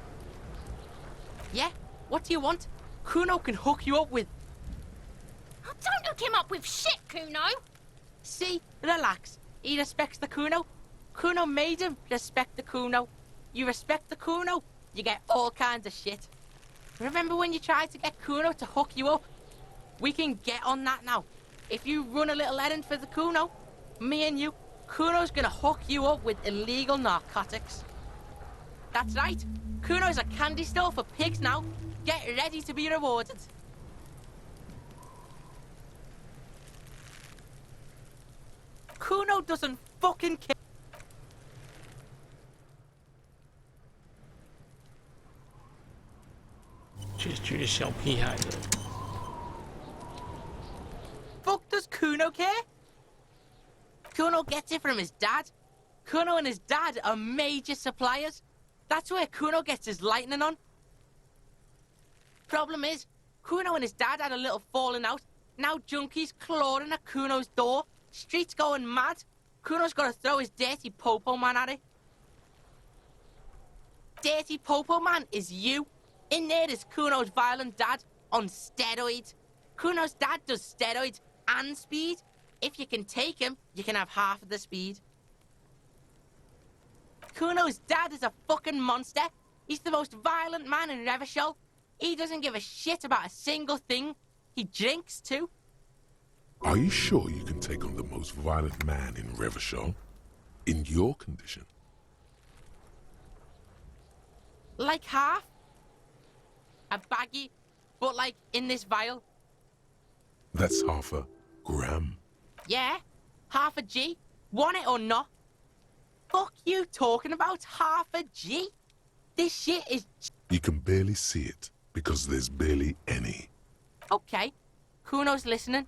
Speaker 16: Yeah? What do you want? Kuno can hook you up with...
Speaker 15: Oh, don't hook him up with shit, Kuno.
Speaker 16: See? Relax. He respects the Kuno. Kuno made him respect the Kuno. You respect the Kuno, you get all kinds of shit. Remember when you tried to get Kuno to hook you up? We can get on that now. If you run a little errand for the Kuno, me and you, Kuno's gonna hook you up with illegal narcotics. That's right. Kuno's a candy store for pigs now. Get ready to be rewarded. Kuno doesn't fucking care.
Speaker 1: 小屁孩的。
Speaker 16: Fuck does Kuno care? Kuno gets it from his dad. Kuno and his dad are major suppliers. That's where Kuno gets his lightning on. Problem is, Kuno and his dad had a little falling out. Now junkies clawing at Kuno's door. Streets going mad. Kuno's got to throw his dirty popo man at it. Dirty popo man is you. In there is Kuno's violent dad. on steroids. Kuno's dad does steroids and speed. If you can take him, you can have half of the speed. Kuno's dad is a fucking monster. He's the most violent man in Revachol. He doesn't give a shit about a single thing. He drinks too.
Speaker 5: Are you sure you can take on the most violent man in Revachol? In your condition?
Speaker 16: Like half. A baggie, but like in this vial.
Speaker 5: That's half a gram.
Speaker 16: Yeah, half a G. Want it or not? Fuck you talking about half a G? This shit is...
Speaker 5: You can barely see it because there's barely any.
Speaker 16: Okay, Kuno's listening.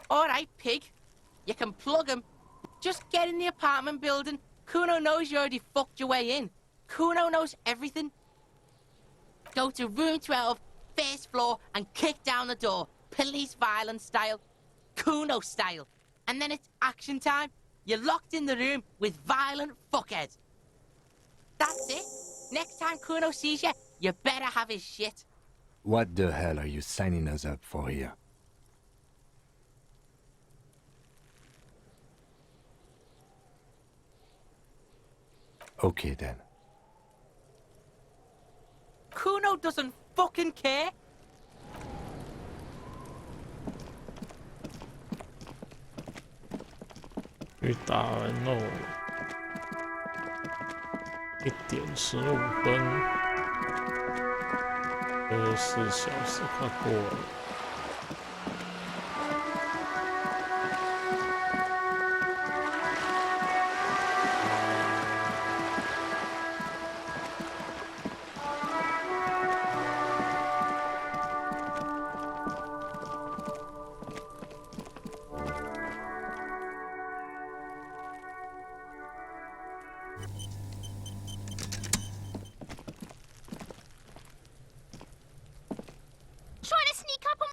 Speaker 16: Alright, pig. You can plug him. Just get in the apartment building. Kuno knows you already fucked your way in. Kuno knows everything. Go to room 12, first floor, and kick down the door. Police violence style. Kuno style. And then it's action time. You're locked in the room with violent fuckheads. That's it. Next time Kuno sees you, you better have his shit.
Speaker 4: What the hell are you signing us up for here? Okay then.
Speaker 16: Kuno doesn't fucking care.
Speaker 1: no. 1:15，24小时快过了。
Speaker 15: Trying to sneak up on...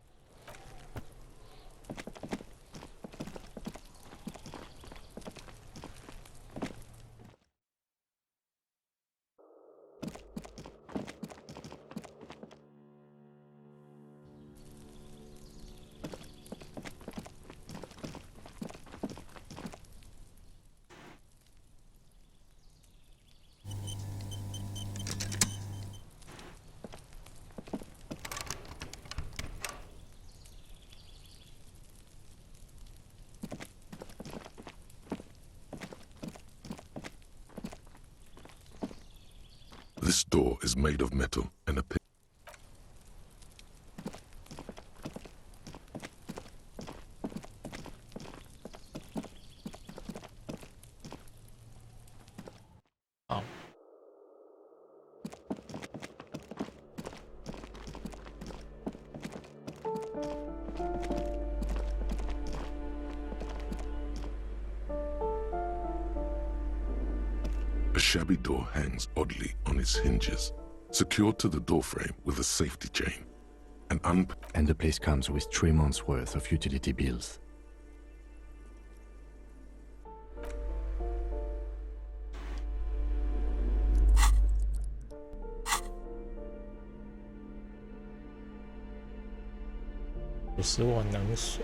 Speaker 5: This door is made of metal and a A shabby door hangs oddly on its hinges, secured to the doorframe with a safety chain.
Speaker 4: And the place comes with 3 months' worth of utility bills.
Speaker 1: 使我能锁。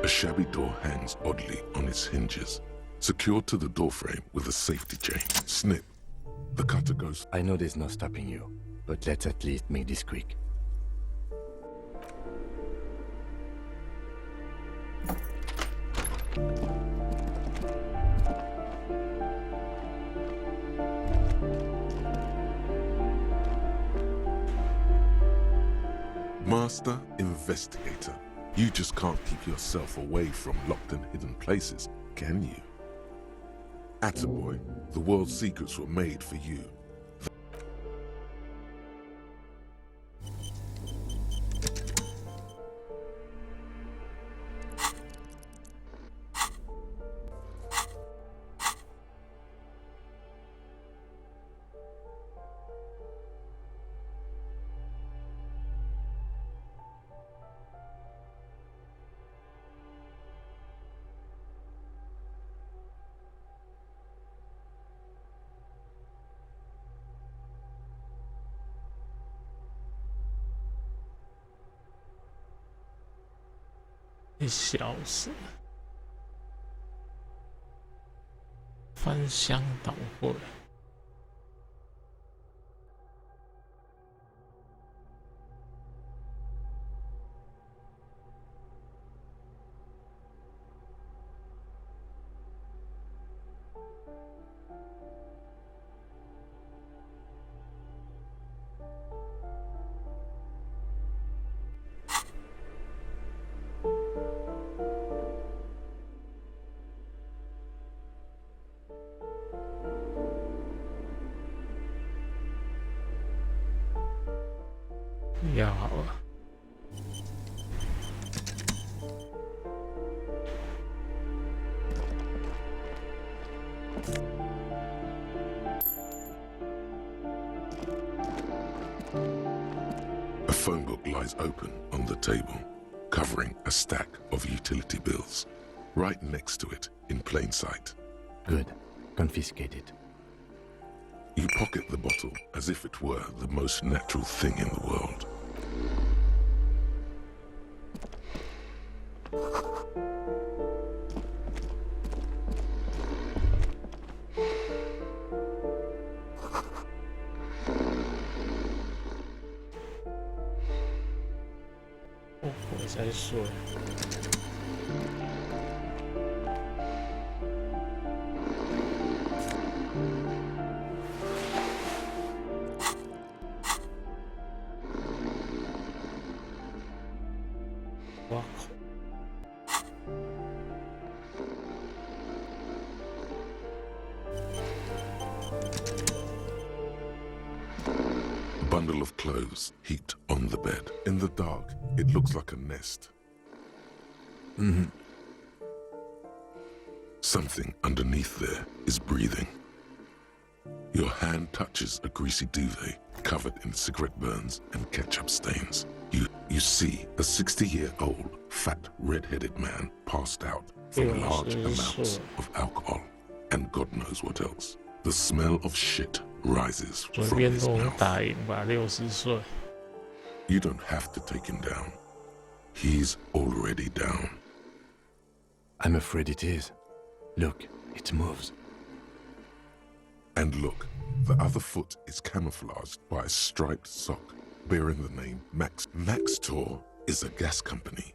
Speaker 5: A shabby door hangs oddly on its hinges, secured to the doorframe with a safety chain. Snip. The cutter goes.
Speaker 4: I know there's no stopping you, but let's at least make this quick.
Speaker 5: Master Investigator. You just can't keep yourself away from locked and hidden places, can you? Attaboy, the world's secrets were made for you.1
Speaker 1: 小时，翻箱倒柜。要好了。
Speaker 5: A phone book lies open on the table, covering a stack of utility bills. Right next to it, in plain sight.
Speaker 4: Good. Confiscate it.
Speaker 5: You pocket the bottle as if it were the most natural thing in the world.
Speaker 1: 我在睡。哇靠！
Speaker 5: A bundle of clothes heaped on the bed. In the dark, it looks like a nest. Something underneath there is breathing. Your hand touches a greasy duvet covered in cigarette burns and ketchup stains. You see a 60-year-old, fat, red-headed man passed out from large amounts of alcohol and God knows what else. The smell of shit rises from his mouth. You don't have to take him down. He's already down.
Speaker 4: I'm afraid it is. Look, it moves.
Speaker 5: And look, the other foot is camouflaged by a striped sock bearing the name Max. Max Tor is a gas company.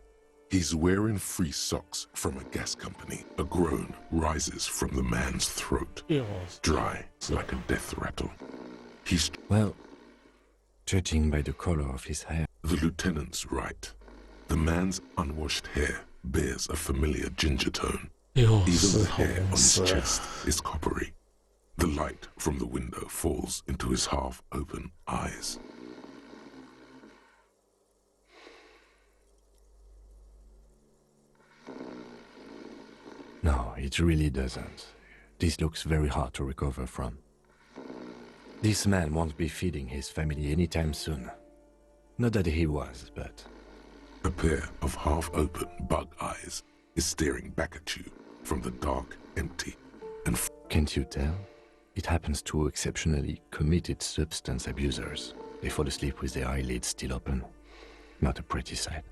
Speaker 5: He's wearing free socks from a gas company. A groan rises from the man's throat, dry like a death rattle. He's...
Speaker 4: Well, judging by the color of his hair...
Speaker 5: The lieutenant's right. The man's unwashed hair bears a familiar ginger tone. Even the hair on his chest is coppery. The light from the window falls into his half-open eyes.
Speaker 4: No, it really doesn't. This looks very hard to recover from. This man won't be feeding his family anytime soon. Not that he was, but...
Speaker 5: A pair of half-open bug eyes is staring back at you from the dark, empty, and...
Speaker 4: Can't you tell? It happens to exceptionally committed substance abusers. They fall asleep with their eyelids still open. Not a pretty sight.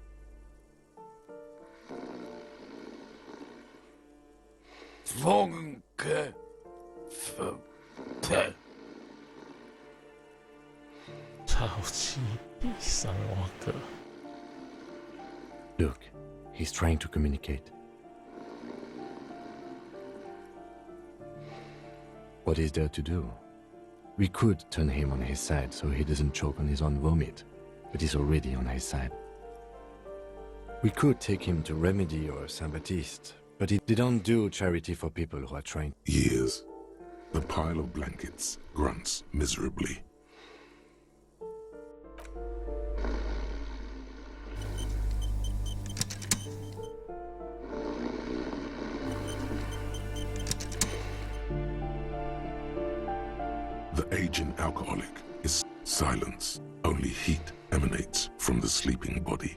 Speaker 11: 风格，
Speaker 1: 超级第三王哥。
Speaker 4: Look, he's trying to communicate. What is there to do? We could turn him on his side so he doesn't choke on his own vomit, but he's already on his side. We could take him to Remedy or Saint-Baptiste, but they don't do charity for people who are trying.
Speaker 5: Years. The pile of blankets grunts miserably. The aging alcoholic is silence. Only heat emanates from the sleeping body.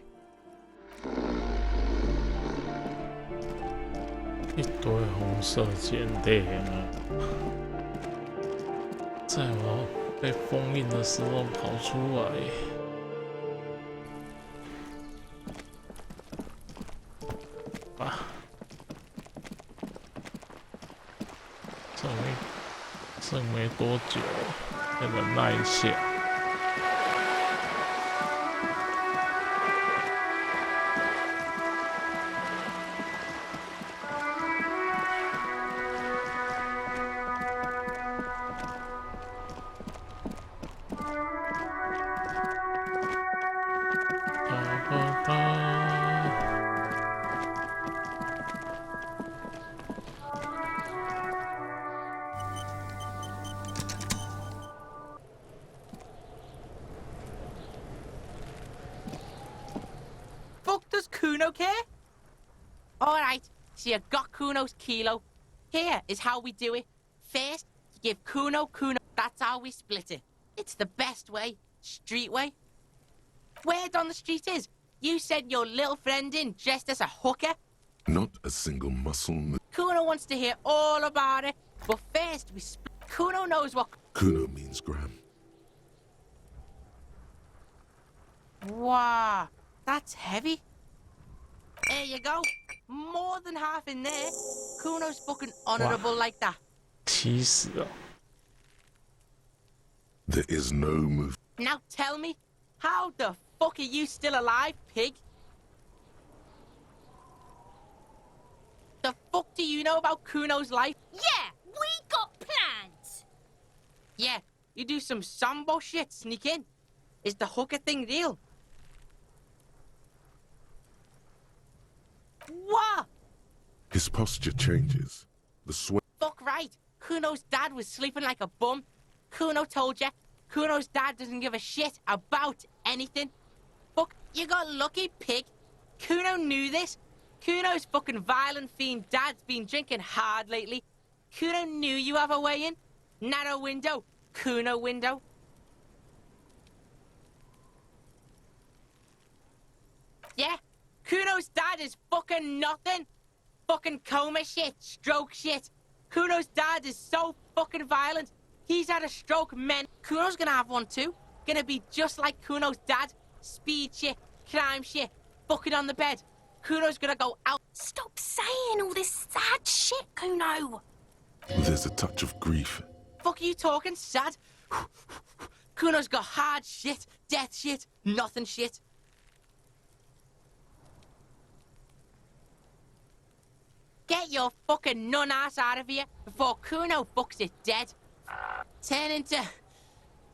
Speaker 1: 一堆红色简历啊，在我被封印的时候跑出来。啊！剩没多久，再忍耐一下。
Speaker 16: Fuck does Kuno care? Alright, so you got Kuno's kilo. Here is how we do it. First, you give Kuno. That's how we split it. It's the best way. Street way. Word on the street is, you sent your little friend in dressed as a hooker.
Speaker 5: Not a single muscle.
Speaker 16: Kuno wants to hear all about it, but first we split. Kuno knows what...
Speaker 5: Kuno means gram.
Speaker 16: Wow, that's heavy. There you go. More than half in there. Kuno's fucking honourable like that.
Speaker 1: 70哦。
Speaker 5: There is no move.
Speaker 16: Now tell me, how the fuck are you still alive, pig? The fuck do you know about Kuno's life?
Speaker 15: Yeah, we got plans.
Speaker 16: Yeah, you do some sambo shit, sneak in. Is the hooker thing real? What?
Speaker 5: His posture changes. The sweat.
Speaker 16: Fuck right. Kuno's dad was sleeping like a bum. Kuno told ya. Kuno's dad doesn't give a shit about anything. Fuck, you got lucky, pig. Kuno knew this. Kuno's fucking violent fiend dad's been drinking hard lately. Kuno knew you have a way in. Narrow window. Kuno window. Yeah, Kuno's dad is fucking nothing. Fucking coma shit, stroke shit. Kuno's dad is so fucking violent. He's had a stroke, men. Kuno's gonna have one too. Gonna be just like Kuno's dad. Speed shit, crime shit, fucking on the bed. Kuno's gonna go out.
Speaker 15: Stop saying all this sad shit, Kuno.
Speaker 5: There's a touch of grief.
Speaker 16: Fuck are you talking, sad? Kuno's got hard shit, death shit, nothing shit. Get your fucking nun ass out of here before Kuno fucks it dead. Turn into...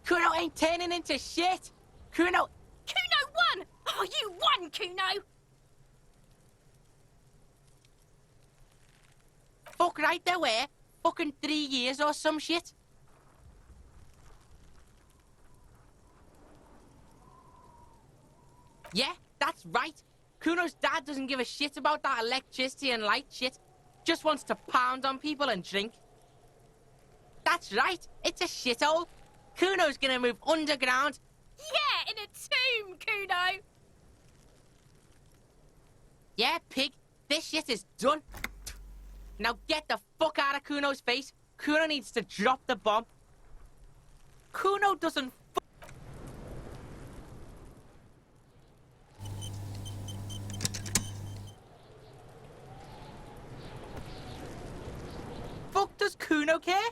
Speaker 16: Kuno ain't turning into shit. Kuno...
Speaker 15: Kuno won! Oh, you won, Kuno!
Speaker 16: Fuck right there were. Fucking 3 years or some shit. Yeah, that's right. Kuno's dad doesn't give a shit about that electricity and light shit. Just wants to pound on people and drink. That's right, it's a shithole. Kuno's gonna move underground.
Speaker 15: Yeah, in a tomb, Kuno!
Speaker 16: Yeah, pig, this shit is done. Now get the fuck out of Kuno's face. Kuno needs to drop the bomb. Kuno doesn't Does Kuno care?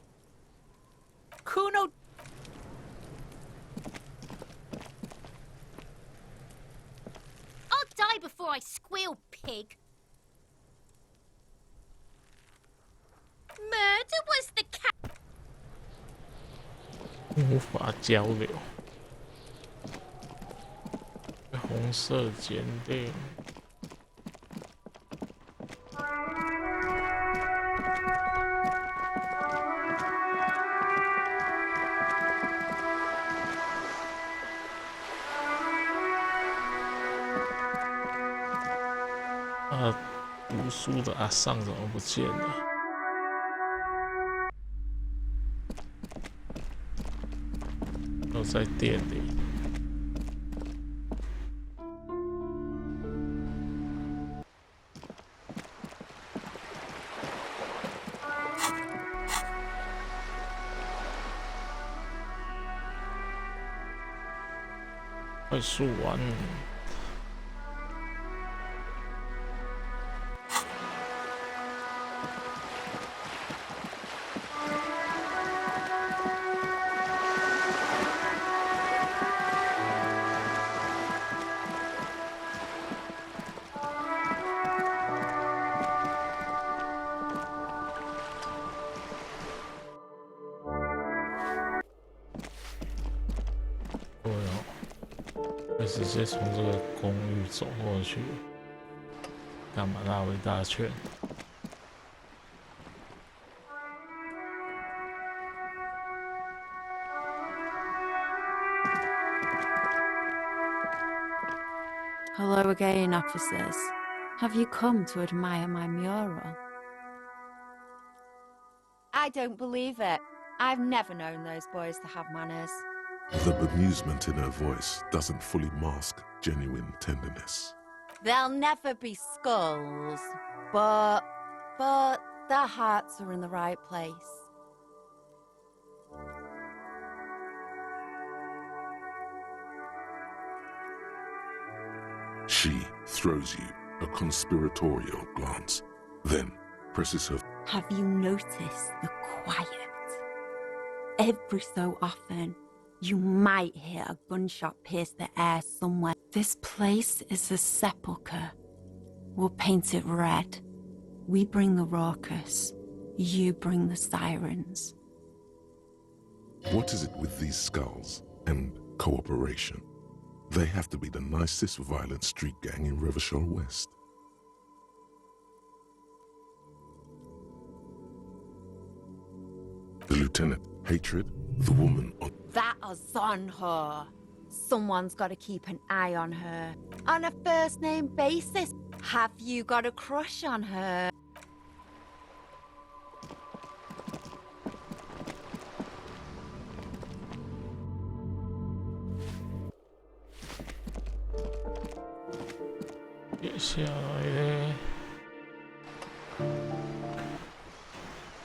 Speaker 16: Kuno...
Speaker 15: I'll die before I squeal, pig. Murder was the cat.
Speaker 1: 无法交流。红色检定。读书的阿尚怎么不见了？都在店里。快数完。直接从这个公寓走过去，干嘛绕一大圈？Hello
Speaker 6: again, officers. Have you come to admire my mural? I don't believe it. I've never known those boys to have manners.
Speaker 5: The bemusement in her voice doesn't fully mask genuine tenderness.
Speaker 6: There'll never be skulls, but their hearts are in the right place.
Speaker 5: She throws you a conspiratorial glance, then presses her...
Speaker 6: Have you noticed the quiet? Every so often, you might hear a gunshot pierce the air somewhere. This place is a sepulchre. We'll paint it red. We bring the raucous. You bring the sirens.
Speaker 5: What is it with these skulls and cooperation? They have to be the nicest violent street gang in Rivershore West. The lieutenant, hatred, the woman on...
Speaker 6: That is on her. Someone's got to keep an eye on her. On a first-name basis. Have you got a crush on her?
Speaker 1: Get 下来嘞！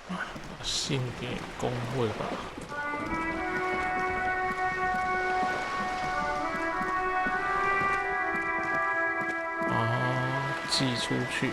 Speaker 1: 把信给工会吧。寄出去。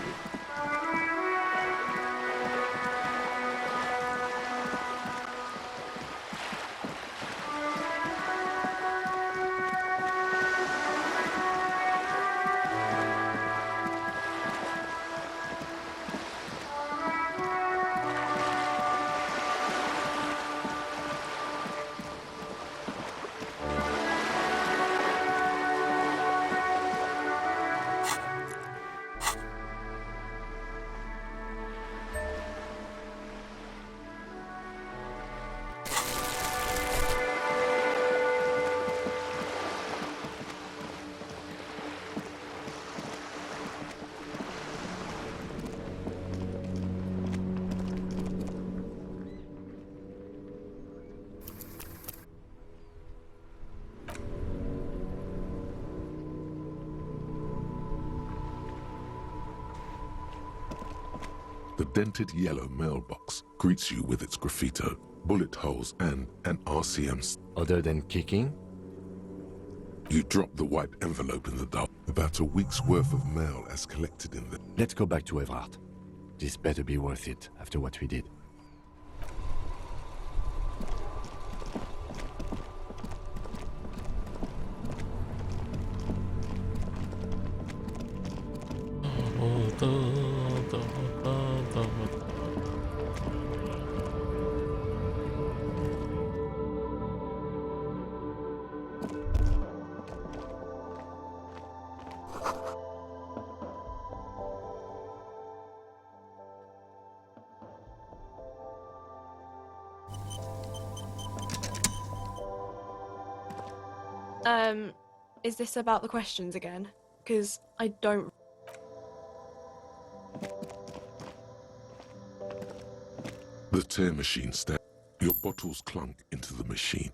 Speaker 5: The dented yellow mailbox greets you with its graffito, bullet holes, and an RCM.
Speaker 4: Other than kicking?
Speaker 5: You drop the white envelope in the dark. About a week's worth of mail as collected in the...
Speaker 4: Let's go back to Everard. This better be worth it after what we did.
Speaker 17: Is this about the questions again? Because I don't...
Speaker 5: The tear machine stands. Your bottles clunk into the machine.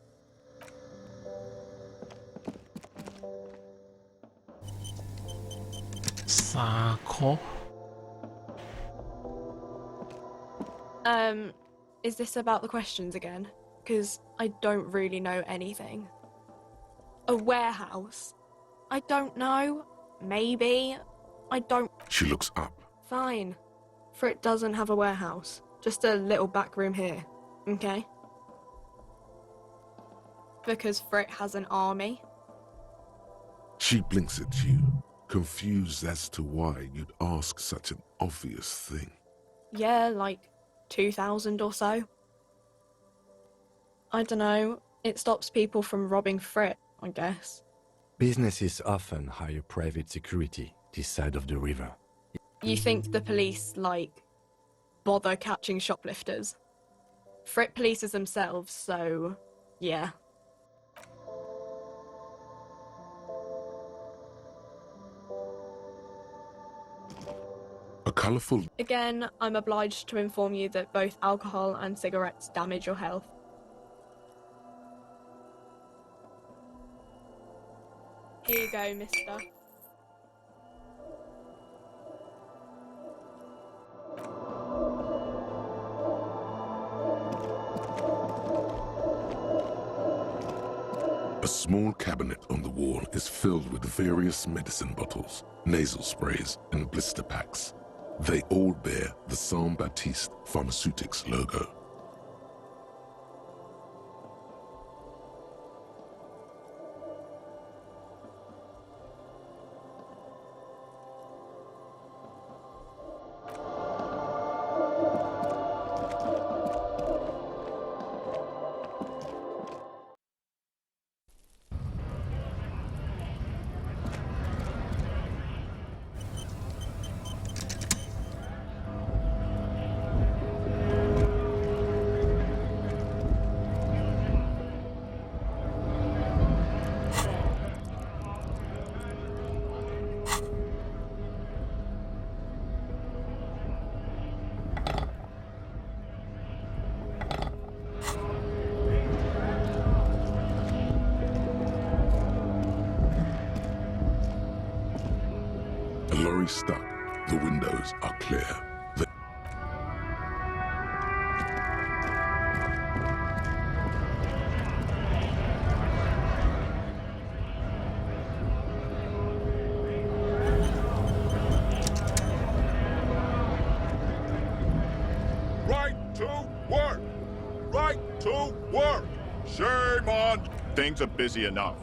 Speaker 1: Sako.
Speaker 17: Is this about the questions again? Because I don't really know anything. A warehouse? I don't know. Maybe. I don't...
Speaker 5: She looks up.
Speaker 17: Fine. Frit doesn't have a warehouse. Just a little back room here. Okay? Because Frit has an army.
Speaker 5: She blinks at you, confused as to why you'd ask such an obvious thing.
Speaker 17: Yeah, like 2,000 or so. I don't know. It stops people from robbing Frit, I guess.
Speaker 4: Businesses often hire private security this side of the river.
Speaker 17: You think the police, like, bother catching shoplifters? Frit polices themselves, so yeah.
Speaker 5: A colourful...
Speaker 17: Again, I'm obliged to inform you that both alcohol and cigarettes damage your health. Here you go, mister.
Speaker 5: A small cabinet on the wall is filled with various medicine bottles, nasal sprays, and blister packs. They all bear the Saint Baptiste Pharmaceutics logo. A lorry stuck. The windows are clear.
Speaker 18: Right to work! Right to work! Shame on... Things are busy enough.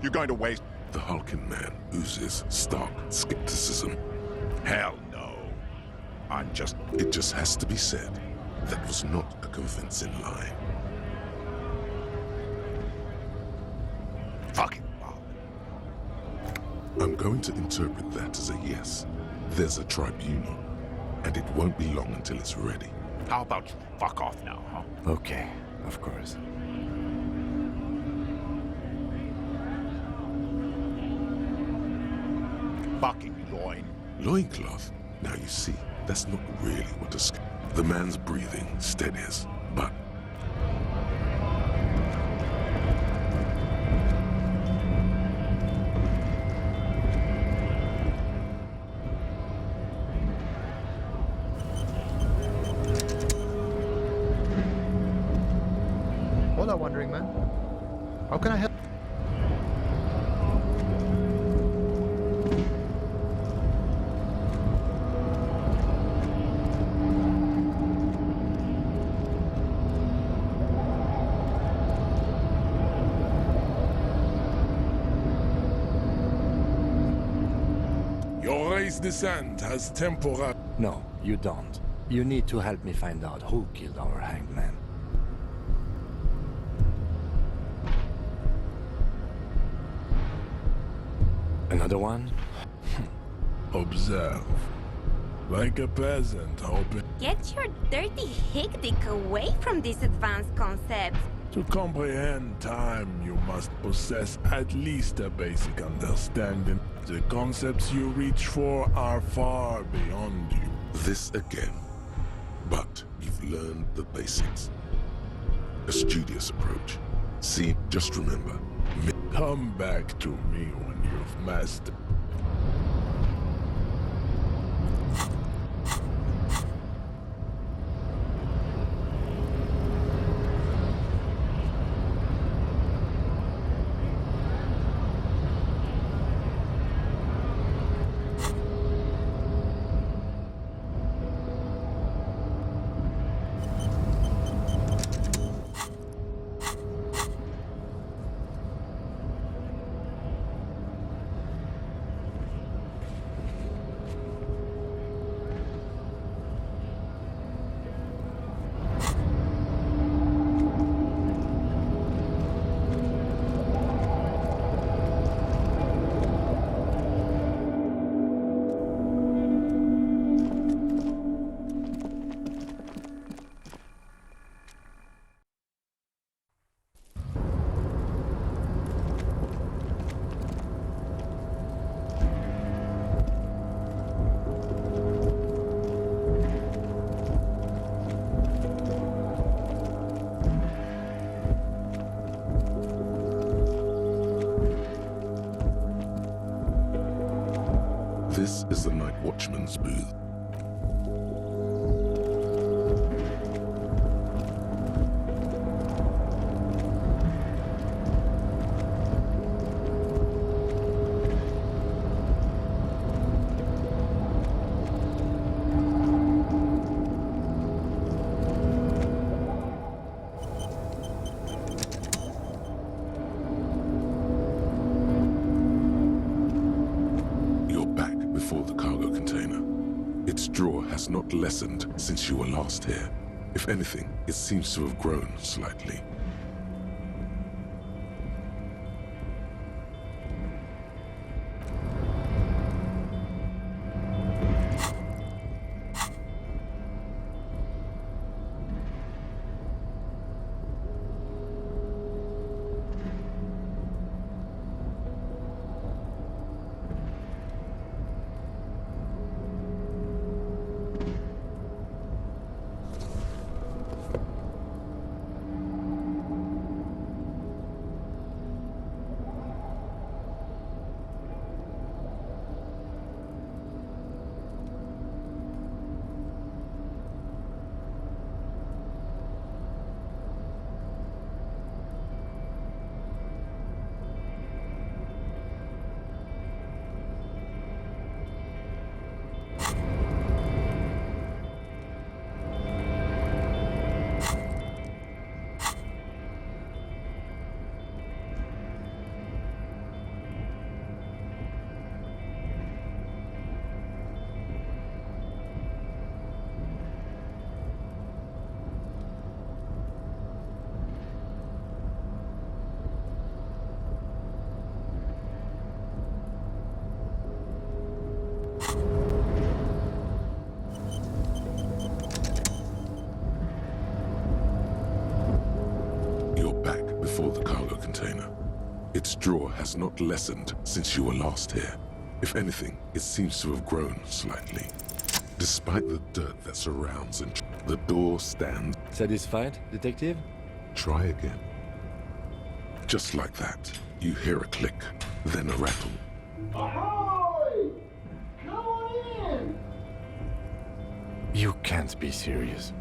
Speaker 18: You're going to waste...
Speaker 5: The hulking man oozes stark skepticism.
Speaker 18: Hell no. I'm just...
Speaker 5: It just has to be said. That was not a convincing lie.
Speaker 18: Fucking Bob.
Speaker 5: I'm going to interpret that as a yes. There's a tribunal, and it won't be long until it's ready.
Speaker 18: How about you fuck off now, huh?
Speaker 4: Okay, of course.
Speaker 18: Fucking loin.
Speaker 5: Loincloth? Now you see, that's not really what a... The man's breathing steadies, but...
Speaker 19: Hola, Wandering Man. How can I help?
Speaker 18: Your race descent has temporal...
Speaker 4: No, you don't. You need to help me find out who killed our hanged man. Another one?
Speaker 18: Observe. Like a peasant hoping...
Speaker 10: Get your dirty hick dick away from these advanced concepts.
Speaker 20: To comprehend time, you must possess at least a basic understanding. The concepts you reach for are far beyond you.
Speaker 5: This again. But you've learned the basics. A studious approach. See, just remember.
Speaker 20: Come back to me when you've mastered.
Speaker 5: This is the night watchman's booth. Has not lessened since you were last here. If anything, it seems to have grown slightly. Its drawer has not lessened since you were last here. If anything, it seems to have grown slightly. Despite the dirt that surrounds and the door stands...
Speaker 4: Satisfied, detective?
Speaker 5: Try again. Just like that, you hear a click, then a rattle.
Speaker 21: Ahoy! Come on in!
Speaker 4: You can't be serious.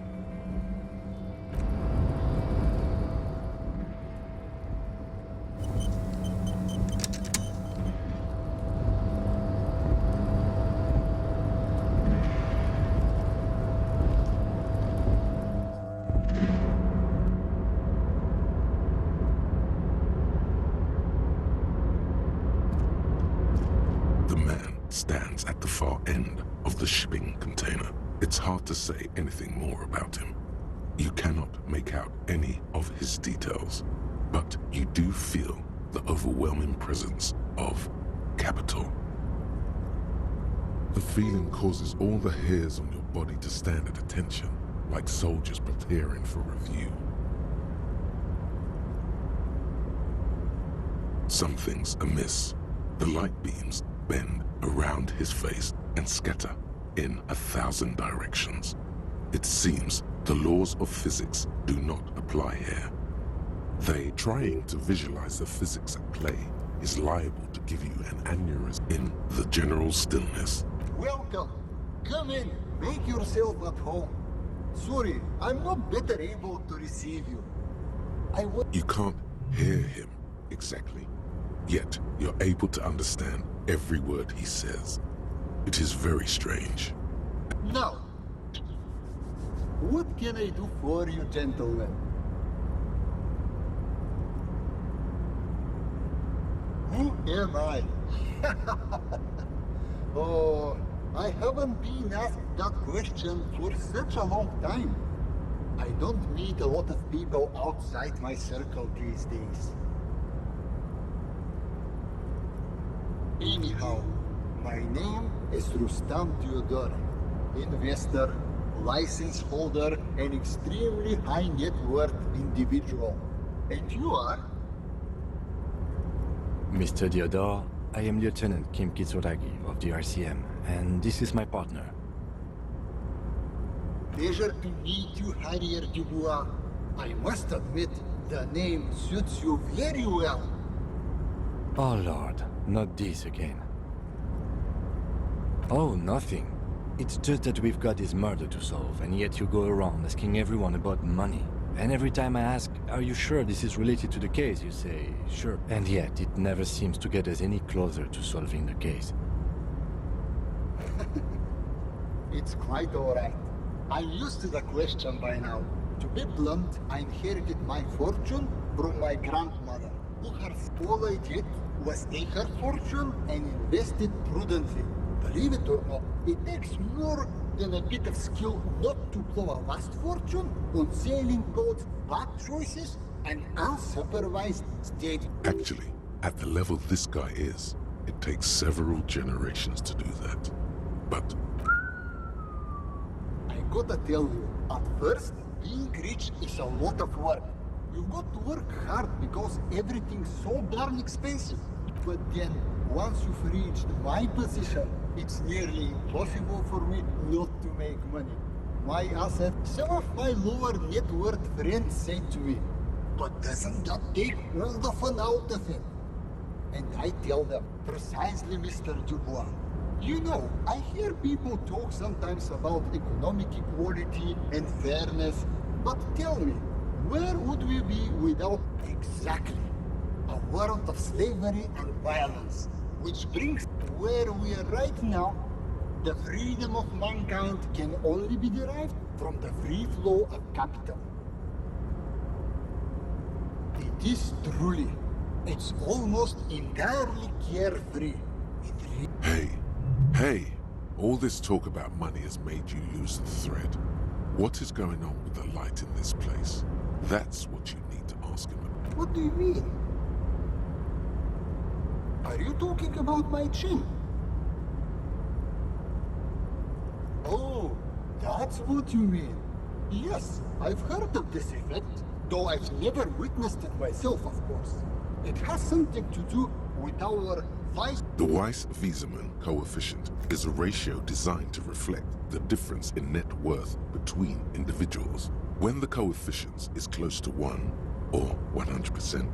Speaker 5: Stands at the far end of the shipping container. It's hard to say anything more about him. You cannot make out any of his details, but you do feel the overwhelming presence of capital. The feeling causes all the hairs on your body to stand at attention, like soldiers preparing for review. Something's amiss. The light beams bend around his face and scatter in 1,000 directions. It seems the laws of physics do not apply here. They trying to visualize the physics at play is liable to give you an aneurysm in the general stillness.
Speaker 21: Welcome. Come in. Make yourself at home. Sorry, I'm not better able to receive you.
Speaker 5: You can't hear him exactly, yet you're able to understand every word he says. It is very strange.
Speaker 21: Now, what can I do for you, gentlemen? Who am I? Oh, I haven't been asked that question for such a long time. I don't meet a lot of people outside my circle these days. Anyhow, my name is Rustam Theodore, investor, license holder, and extremely high net worth individual. And you are?
Speaker 4: Mr. Theodore, I am Lieutenant Kim Kitsuragi of the RCM, and this is my partner.
Speaker 21: Pleasure to meet you, Harrier Dubois. I must admit, the name suits you very well.
Speaker 4: Oh Lord, not this again. Oh, nothing. It's just that we've got this murder to solve, and yet you go around asking everyone about money. And every time I ask, are you sure this is related to the case, you say, sure. And yet, it never seems to get us any closer to solving the case.
Speaker 21: It's quite alright. I'm used to the question by now. To be blunt, I inherited my fortune from my grandmother, who all I did was take her fortune and invest it prudently. Believe it or not, it takes more than a bit of skill not to blow a vast fortune on sailing boats, bad choices, and unsupervised state.
Speaker 5: Actually, at the level this guy is, it takes several generations to do that. But
Speaker 21: I gotta tell you, at first, being rich is a lot of work. You've got to work hard because everything's so darn expensive. But then, once you've reached my position, it's nearly impossible for me not to make money. My asset, some of my lower net worth friends say to me, but doesn't that take all the fun out of it? And I tell them, precisely, Mr. Dubois. You know, I hear people talk sometimes about economic equality and fairness, but tell me, where would we be without exactly a world of slavery and violence, which brings where we are right now? The freedom of mankind can only be derived from the free flow of capital. It is truly, it's almost entirely carefree.
Speaker 5: Hey, all this talk about money has made you lose the thread. What is going on with the light in this place? That's what you need to ask him about.
Speaker 21: What do you mean? Are you talking about my chin? Oh, that's what you mean. Yes, I've heard of this effect, though I've never witnessed it myself, of course. It has something to do with our
Speaker 5: The Weiss-Wiesemann coefficient is a ratio designed to reflect the difference in net worth between individuals. When the coefficient is close to 1, or 100%,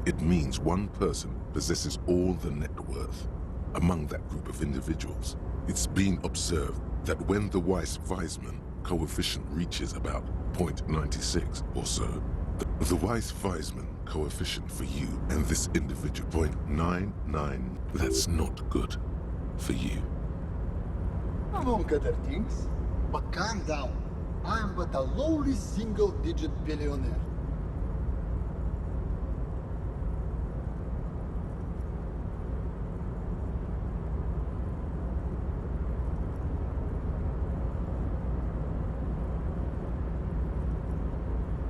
Speaker 5: it means one person possesses all the net worth. Among that group of individuals, it's been observed that when the Weiss-Wiesemann coefficient reaches about 0.96 or so, the Weiss-Wiesemann coefficient for you and this individual 0.99, that's not good for you.
Speaker 21: Among other things. But calm down. I'm but a lowly single-digit billionaire.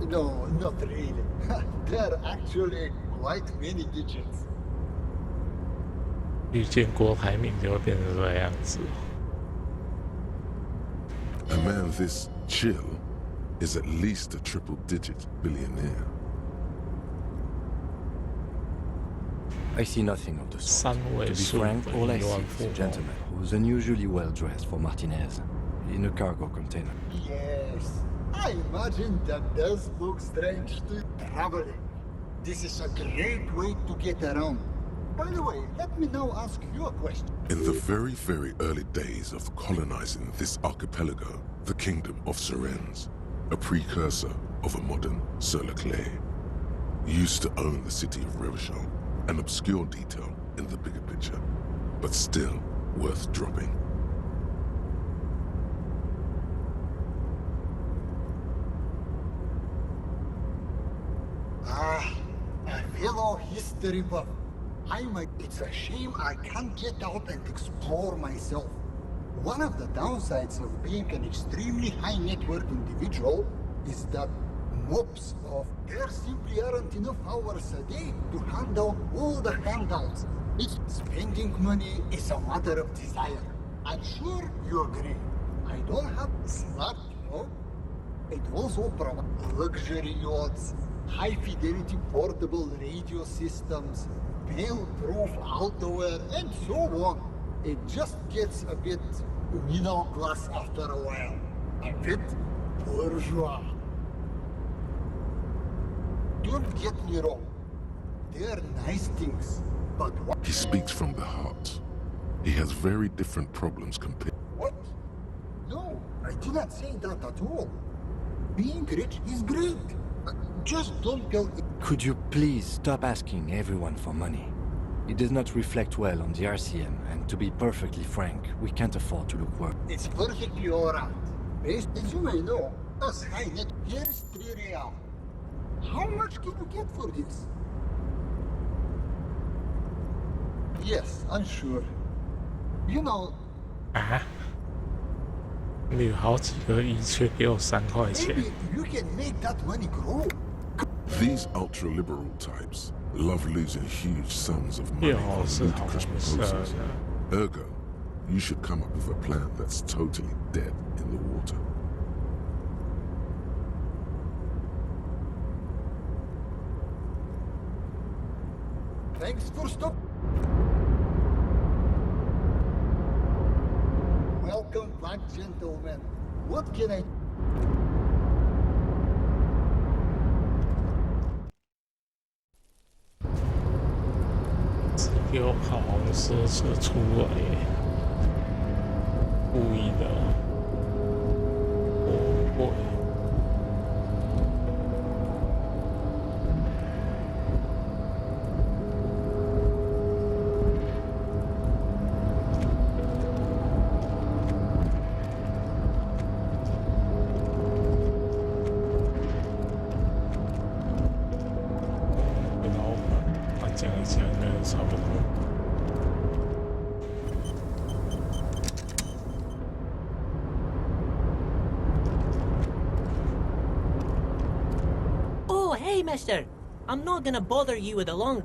Speaker 21: No, not really. There are actually quite many digits.
Speaker 1: 遇见郭台铭就会变成这个样子。
Speaker 5: A man this chill is at least a triple-digit billionaire.
Speaker 4: I see nothing of the sort.
Speaker 1: 三位
Speaker 4: To be
Speaker 1: 数
Speaker 4: frank,
Speaker 1: 的
Speaker 4: all I
Speaker 1: 亿
Speaker 4: see
Speaker 1: 万
Speaker 4: is
Speaker 1: 富
Speaker 4: a
Speaker 1: 翁。
Speaker 4: gentleman who's unusually well dressed for Martinez, in a cargo container.
Speaker 21: Yes, I imagine that does look strange to traveling. This is a great way to get around. By the way, let me now ask you a question.
Speaker 5: In the very, very early days of colonizing this archipelago, the kingdom of Sirens, a precursor of a modern Sur-le-Clay, used to own the city of Revachol, an obscure detail in the bigger picture, but still worth dropping.
Speaker 21: Ah, a fellow history buff. It's a shame I can't get out and explore myself. One of the downsides of being an extremely high net worth individual is that there simply aren't enough hours a day to hand out all the handouts. Spending money is a matter of desire. I'm sure you agree. I don't have smart, It also provides luxury yachts, high-fidelity portable radio systems, fail-proof outerwear, and so on. It just gets a bit middle class after a while. A bit bourgeois. Don't get me wrong. They're nice things, but what?
Speaker 5: He speaks from the heart. He has very different problems compared.
Speaker 21: What? No, I did not say that at all. Being rich is great. Just don't tell.
Speaker 4: Could you please stop asking everyone for money? It does not reflect well on the RCM, and to be perfectly frank, we can't afford to look worse.
Speaker 21: It's perfectly alright. As you may know, us high net, here's 3 real. How much can you get for this? Yes, I'm sure. You know.
Speaker 1: 啊？你有好几个亿，却给我3块钱。
Speaker 21: Maybe you can make that money grow.
Speaker 5: These ultra-liberal types love losing huge sums of money on ludicrous proposals. Ergo, you should come up with a plan that's totally dead in the water.
Speaker 21: Thanks for stop. Welcome back, gentlemen. What can I...
Speaker 1: 只给我跑红色车出来，故意的，我不会。讲一讲应该差不多。
Speaker 3: Oh, hey, mister. I'm not gonna bother you with a long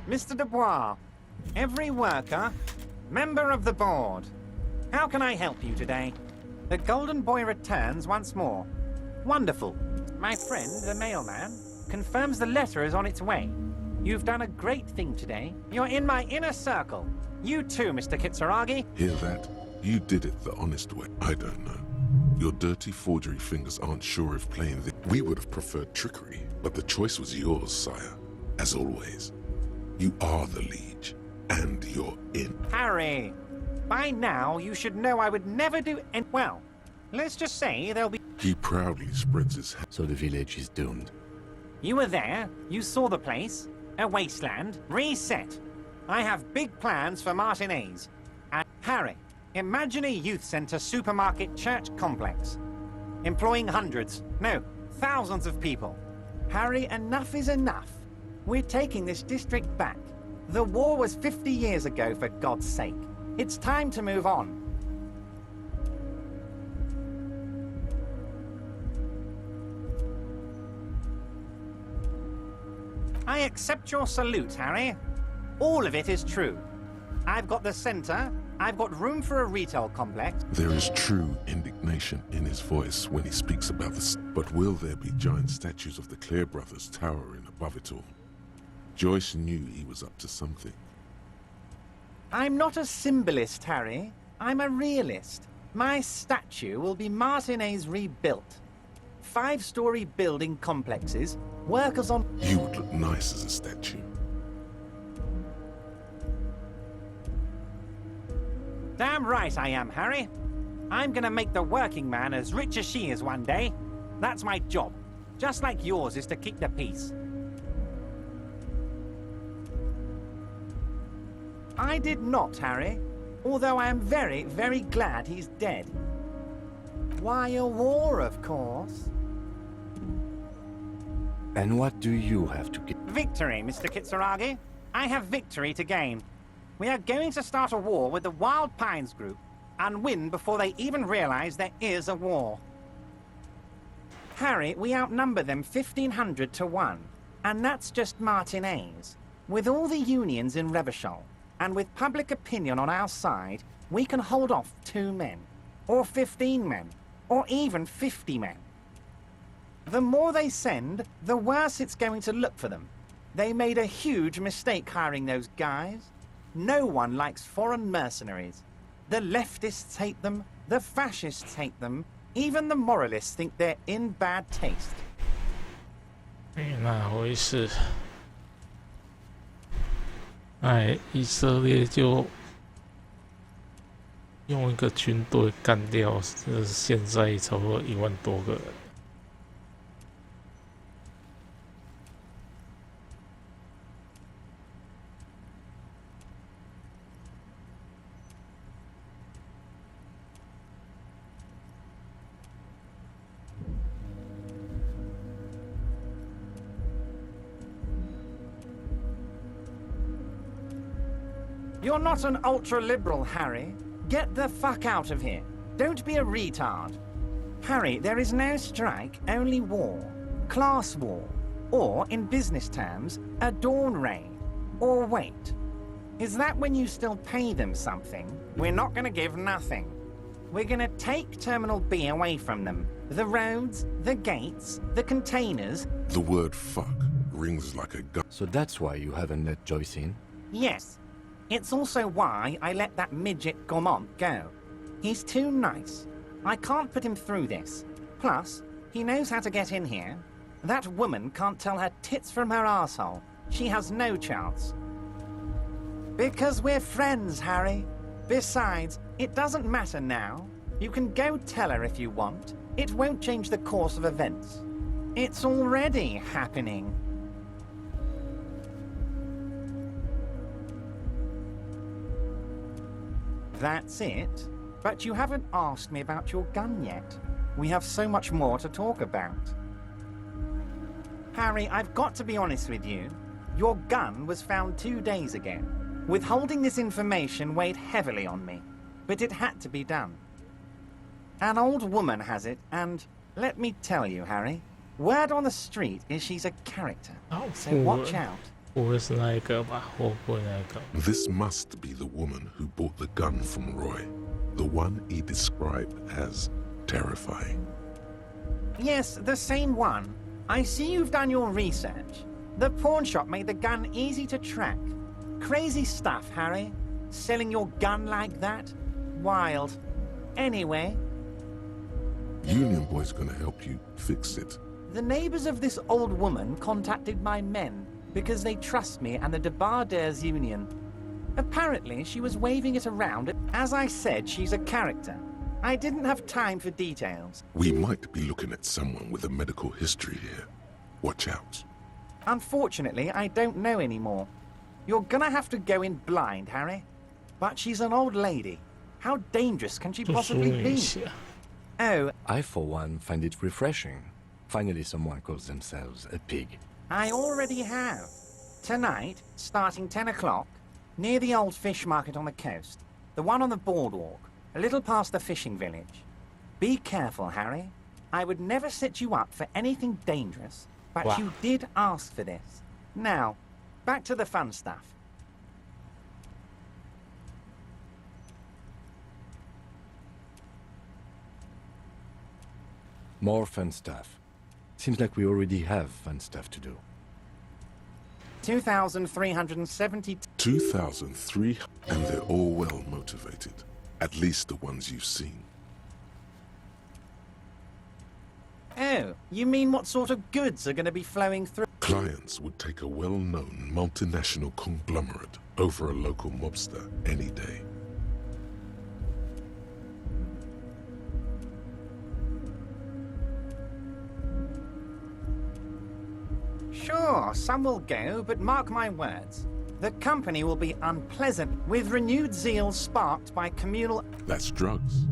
Speaker 22: Mr. Dubois, every worker, member of the board. How can I help you today? The Golden Boy returns once more. Wonderful. My friend, the mailman, confirms the letter is on its way. You've done a great thing today. You're in my inner circle. You too, Mr. Kitsuragi.
Speaker 5: Hear that? You did it the honest way. I don't know. Your dirty forgery fingers aren't sure if playing this. We would have preferred trickery, but the choice was yours, sire. As always. You are the liege, and you're in.
Speaker 22: Harry, by now you should know I would never do any— well, let's just say there'll be—
Speaker 5: He proudly spreads his hands.
Speaker 4: So the village is doomed.
Speaker 22: You were there, you saw the place, a wasteland, reset. I have big plans for Martinez. And Harry, imagine a youth centre supermarket church complex. Employing hundreds, no, thousands of people. Harry, enough is enough. We're taking this district back. The war was 50 years ago, for God's sake. It's time to move on. I accept your salute, Harry. All of it is true. I've got the center, I've got room for a retail complex.
Speaker 5: There is true indignation in his voice when he speaks about this. But will there be giant statues of the Clear brothers towering above it all? Joyce knew he was up to something.
Speaker 22: I'm not a symbolist, Harry. I'm a realist. My statue will be Martinez rebuilt. 5-story building complexes, workers on...
Speaker 5: You would look nice as a statue.
Speaker 22: Damn right I am, Harry. I'm gonna make the working man as rich as she is one day. That's my job. Just like yours is to keep the peace. I did not, Harry. Although I am very, very glad he's dead. Why, a war, of course.
Speaker 4: And what do you have to give?
Speaker 22: Victory, Mr. Kitsuragi. I have victory to gain. We are going to start a war with the Wild Pines group and win before they even realize there is a war. Harry, we outnumber them 1,500 to 1, and that's just Martinez. With all the unions in Revachol, and with public opinion on our side, we can hold off 2 men, or 15 men, or even 50 men. The more they send, the worse it's going to look for them. They made a huge mistake hiring those guys. No one likes foreign mercenaries. The leftists hate them, the fascists hate them, even the moralists think they're in bad taste.
Speaker 1: 那回事？以色列就用一个军队干掉，现在差不多1万多个人。
Speaker 22: You're not an ultra-liberal, Harry. Get the fuck out of here. Don't be a retard. Harry, there is no strike, only war. Class war. Or, in business terms, a dawn raid. Or wait. Is that when you still pay them something? We're not gonna give nothing. We're gonna take Terminal B away from them. The roads, the gates, the containers.
Speaker 5: The word fuck rings like a gun.
Speaker 4: So that's why you haven't let Joyce in?
Speaker 22: Yes. It's also why I let that midget Gaumont go. He's too nice. I can't put him through this. Plus, he knows how to get in here. That woman can't tell her tits from her asshole. She has no chance. Because we're friends, Harry. Besides, it doesn't matter now. You can go tell her if you want. It won't change the course of events. It's already happening. That's it. But you haven't asked me about your gun yet. We have so much more to talk about. Harry, I've got to be honest with you. Your gun was found 2 days ago. Withholding this information weighed heavily on me, but it had to be done. An old woman has it, and let me tell you, Harry, word on the street is she's a character. So watch out.
Speaker 5: This must be the woman who bought the gun from Roy. The one he described as terrifying.
Speaker 22: Yes, the same one. I see you've done your research. The pawn shop made the gun easy to track. Crazy stuff, Harry. Selling your gun like that? Wild. Anyway.
Speaker 5: Union Boy's gonna help you fix it.
Speaker 22: The neighbors of this old woman contacted my men because they trust me and the Debarders Union. Apparently, she was waving it around. As I said, she's a character. I didn't have time for details.
Speaker 5: We might be looking at someone with a medical history here. Watch out.
Speaker 22: Unfortunately, I don't know anymore. You're gonna have to go in blind, Harry. But she's an old lady. How dangerous can she possibly be? Oh.
Speaker 4: I, for one, find it refreshing. Finally, someone calls themselves a pig.
Speaker 22: I already have. Tonight, starting 10 o'clock, near the old fish market on the coast. The one on the boardwalk, a little past the fishing village. Be careful, Harry. I would never set you up for anything dangerous, but
Speaker 1: Wow.
Speaker 22: you did ask for this. Now, back to the fun stuff.
Speaker 4: More fun stuff. Seems like we already have fun stuff to do.
Speaker 22: 2,370...
Speaker 5: 2,003, and they're all well motivated. At least the ones you've seen.
Speaker 22: Oh, you mean what sort of goods are going to be flowing through?
Speaker 5: Clients would take a well-known multinational conglomerate over a local mobster any day.
Speaker 22: Sure, some will go, but mark my words. The company will be unpleasant, with renewed zeal sparked by communal...
Speaker 5: That's drugs.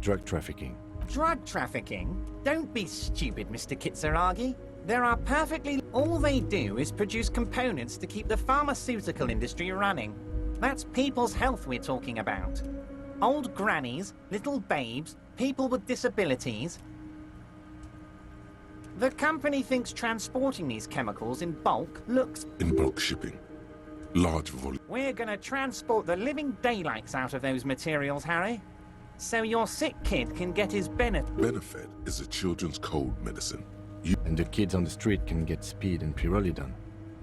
Speaker 4: Drug trafficking.
Speaker 22: Drug trafficking? Don't be stupid, Mr. Kitsuragi. There are perfectly... All they do is produce components to keep the pharmaceutical industry running. That's people's health we're talking about. Old grannies, little babes, people with disabilities. The company thinks transporting these chemicals in bulk looks...
Speaker 5: In bulk shipping. Large volume.
Speaker 22: We're gonna transport the living daylights out of those materials, Harry. So your sick kid can get his benefit.
Speaker 5: Benefit is a children's cold medicine.
Speaker 4: And the kids on the street can get speed and pyrrolidon.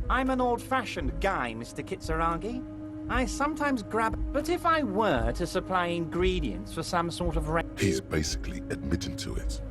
Speaker 22: I'm an old-fashioned guy, Mr. Kitsuragi. I sometimes grab... But if I were to supply ingredients for some sort of...
Speaker 5: He's basically admitting to it.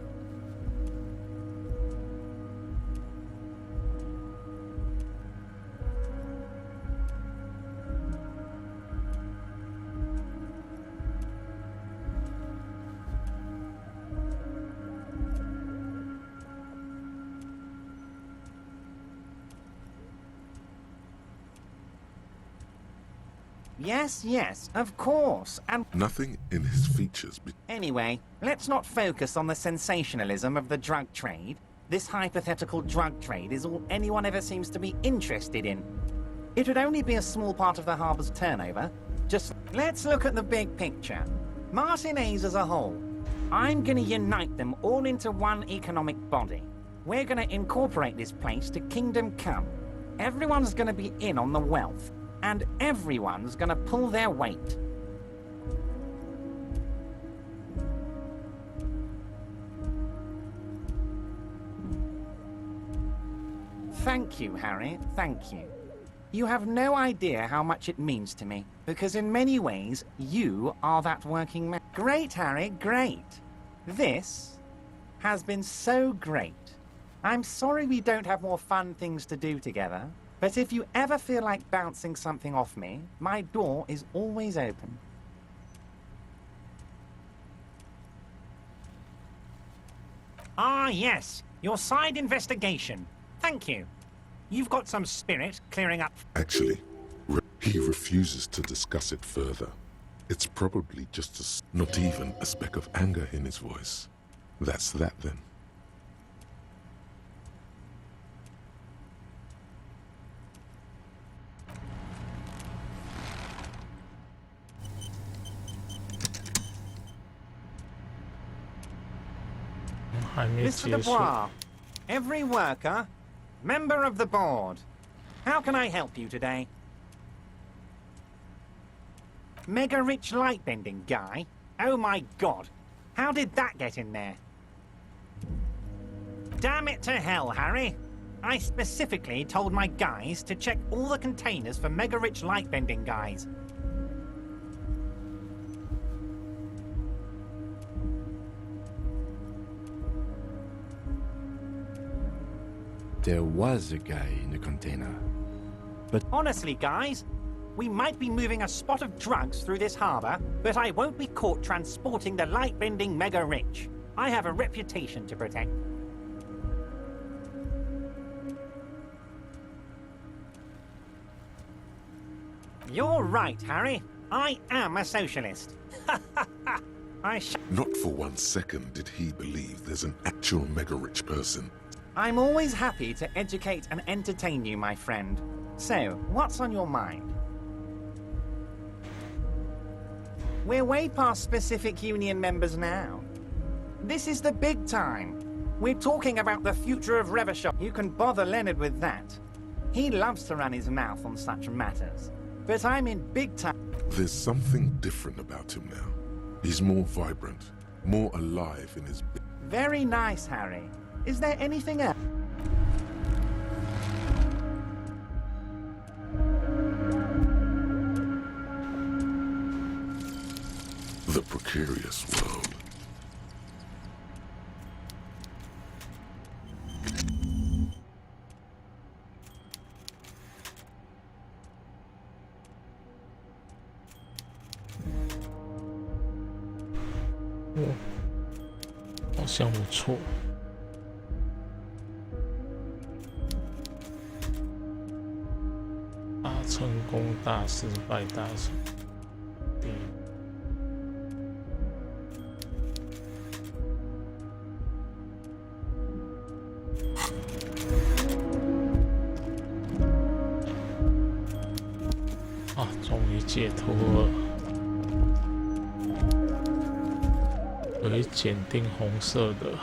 Speaker 22: Yes, of course, and...
Speaker 5: Nothing in his features...
Speaker 22: Anyway, let's not focus on the sensationalism of the drug trade. This hypothetical drug trade is all anyone ever seems to be interested in. It would only be a small part of the harbor's turnover. Just let's look at the big picture. Martinez as a whole. I'm gonna unite them all into one economic body. We're gonna incorporate this place to Kingdom Come. Everyone's gonna be in on the wealth. And everyone's gonna pull their weight. Thank you, Harry, thank you. You have no idea how much it means to me, because in many ways, you are that working man. Great, Harry, great. This has been so great. I'm sorry we don't have more fun things to do together. But if you ever feel like bouncing something off me, my door is always open. Ah, yes. Your side investigation. Thank you. You've got some spirit clearing up...
Speaker 5: Actually, he refuses to discuss it further. It's probably just not even a speck of anger in his voice. That's that then.
Speaker 22: Mr. Dubois, every worker, member of the board. How can I help you today? Mega rich light bending guy? Oh my god, how did that get in there? Damn it to hell, Harry. I specifically told my guys to check all the containers for mega rich light bending guys.
Speaker 4: There was a guy in the container. But
Speaker 22: honestly, guys, we might be moving a spot of drugs through this harbor, but I won't be caught transporting the light-bending mega-rich. I have a reputation to protect. You're right, Harry. I am a socialist.
Speaker 5: Not for 1 second did he believe there's an actual mega-rich person.
Speaker 22: I'm always happy to educate and entertain you, my friend. So, what's on your mind? We're way past specific union members now. This is the big time. We're talking about the future of Revachol. You can bother Leonard with that. He loves to run his mouth on such matters. But I'm in big time.
Speaker 5: There's something different about him now. He's more vibrant, more alive in his...
Speaker 22: Very nice, Harry. Is there anything else?
Speaker 5: The precarious world.
Speaker 1: 哦，好像不错。大成功，大失败，大成功。啊，终于解脱了。可以检定红色的。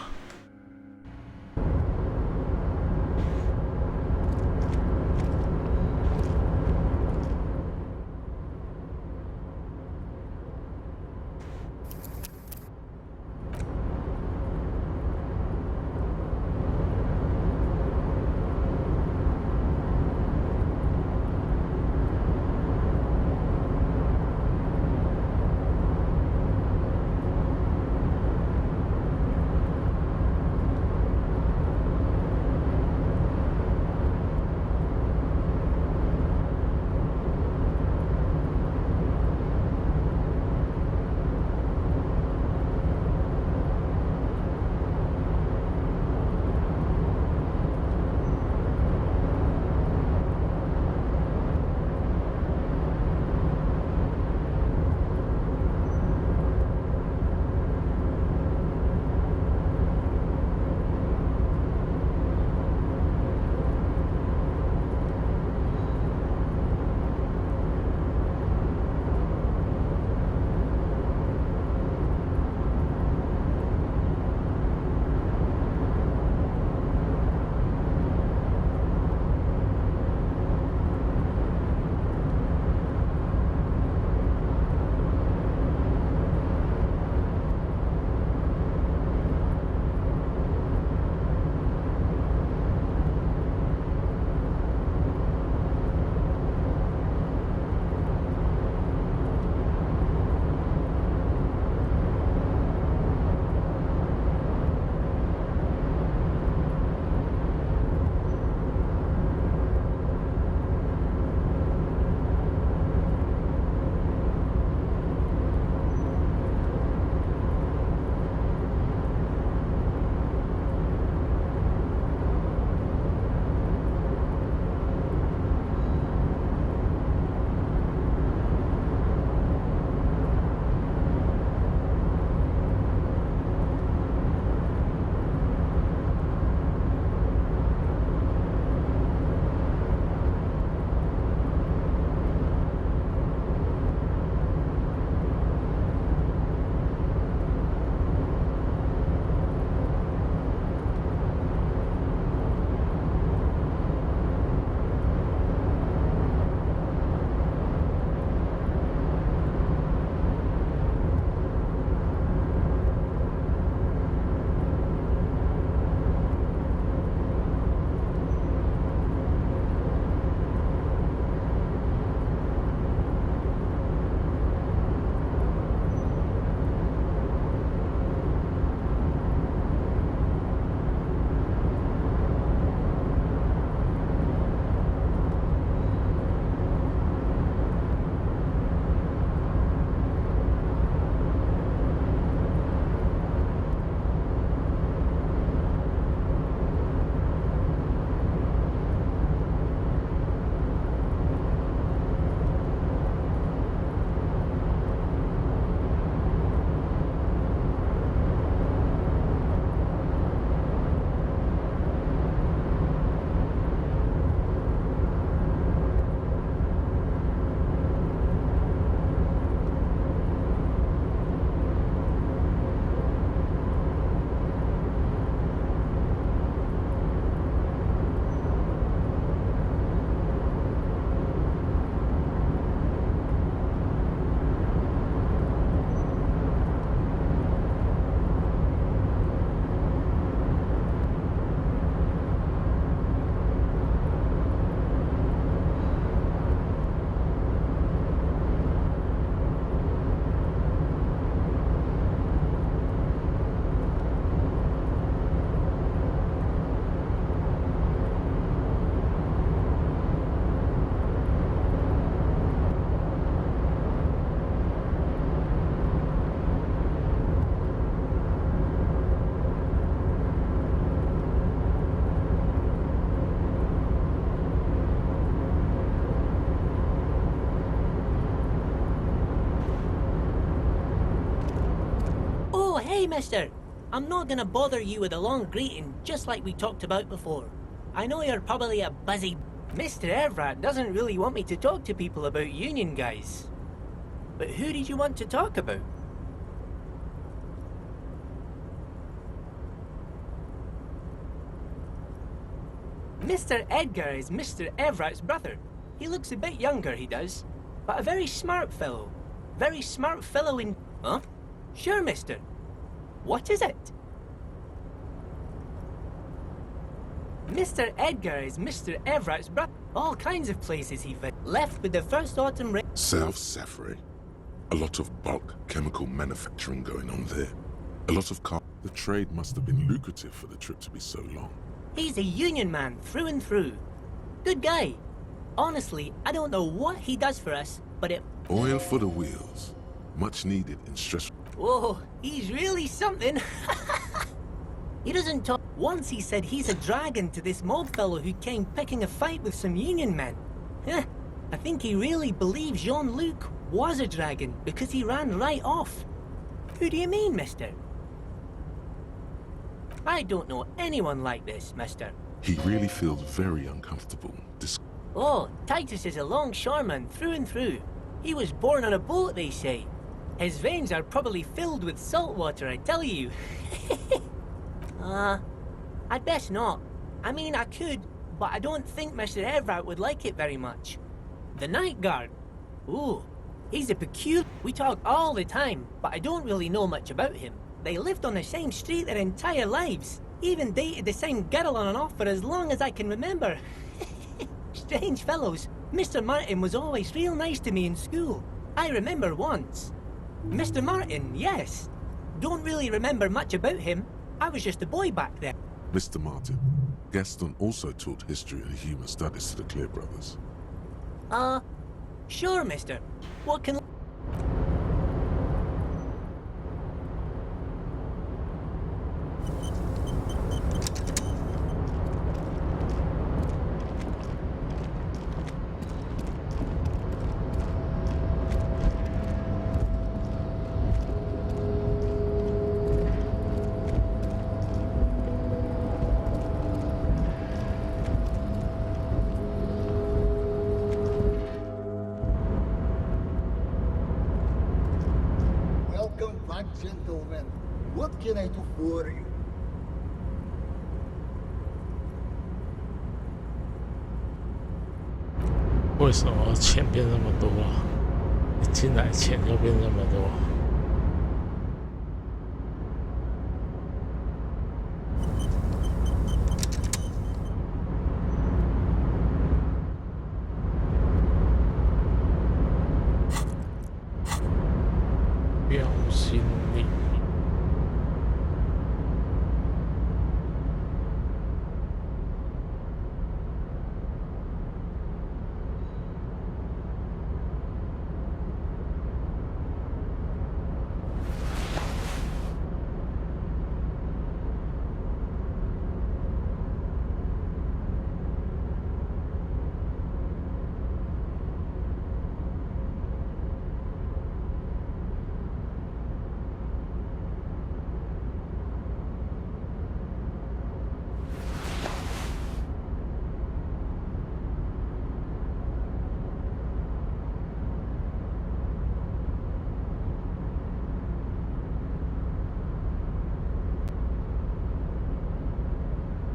Speaker 3: Hey, mister. I'm not gonna bother you with a long greeting, just like we talked about before. I know you're probably a busy...
Speaker 16: Mr. Everett doesn't really want me to talk to people about union guys. But who did you want to talk about? Mr. Edgar is Mr. Everett's brother. He looks a bit younger, he does. But a very smart fellow. Very smart fellow in... Huh? Sure, mister. What is it? Mr. Edgar is Mr. Everett's brother. All kinds of places he left with the first autumn rain.
Speaker 5: South Safari. A lot of bulk chemical manufacturing going on there. A lot of car. The trade must have been lucrative for the trip to be so long.
Speaker 3: He's a union man through and through. Good guy. Honestly, I don't know what he does for us, but it...
Speaker 5: Oil for the wheels. Much needed in stressful...
Speaker 3: Whoa, he's really something. He doesn't talk... Once he said he's a dragon to this mob fellow who came picking a fight with some union men. I think he really believes Jean-Luc was a dragon because he ran right off. Who do you mean, mister? I don't know anyone like this, mister.
Speaker 5: He really feels very uncomfortable.
Speaker 3: Oh, Titus is a longshoreman through and through. He was born on a boat, they say. His veins are probably filled with salt water, I tell you. I'd best not. I mean, I could, but I don't think Mr. Everett would like it very much. The night guard. Ooh, he's a peculiar... We talk all the time, but I don't really know much about him. They lived on the same street their entire lives. Even dated the same girl on and off for as long as I can remember. Strange fellows. Mr. Martin was always real nice to me in school. I remember once. Mr. Martin, yes. Don't really remember much about him. I was just a boy back then.
Speaker 5: Mr. Martin, Gaston also taught history and human studies to the Clear brothers.
Speaker 3: Sure, mister. What can...
Speaker 21: Welcome back, gentlemen. What can I do for you?
Speaker 1: 为什么钱变那么多啊？一进来钱就变那么多。标新立异。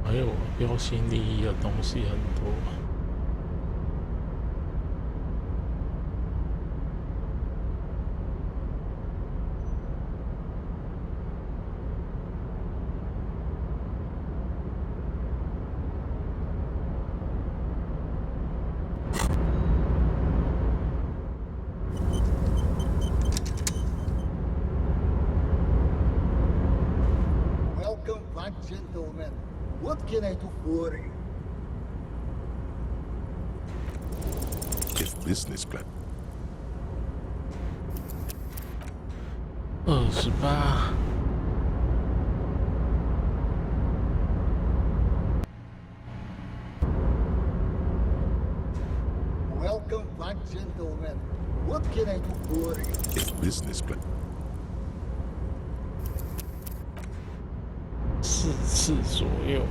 Speaker 1: 还有标新立异的东西很多。
Speaker 21: Welcome back, gentlemen. What can I do for you?
Speaker 5: If business plan.
Speaker 1: 28。Welcome
Speaker 21: back, gentlemen. What can I do for you?
Speaker 5: If business plan.
Speaker 1: 次左右。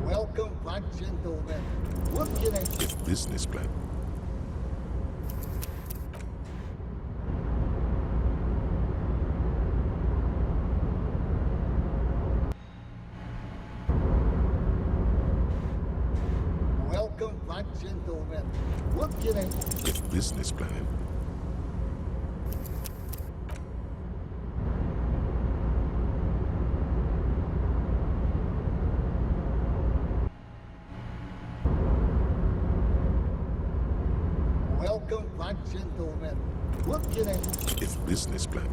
Speaker 21: Welcome back, gentlemen. What can I do?
Speaker 5: Business plan.
Speaker 21: Welcome back, gentlemen. What can I do?
Speaker 5: Business plan.
Speaker 21: Welcome back, gentlemen. What can I do?
Speaker 5: If business plan.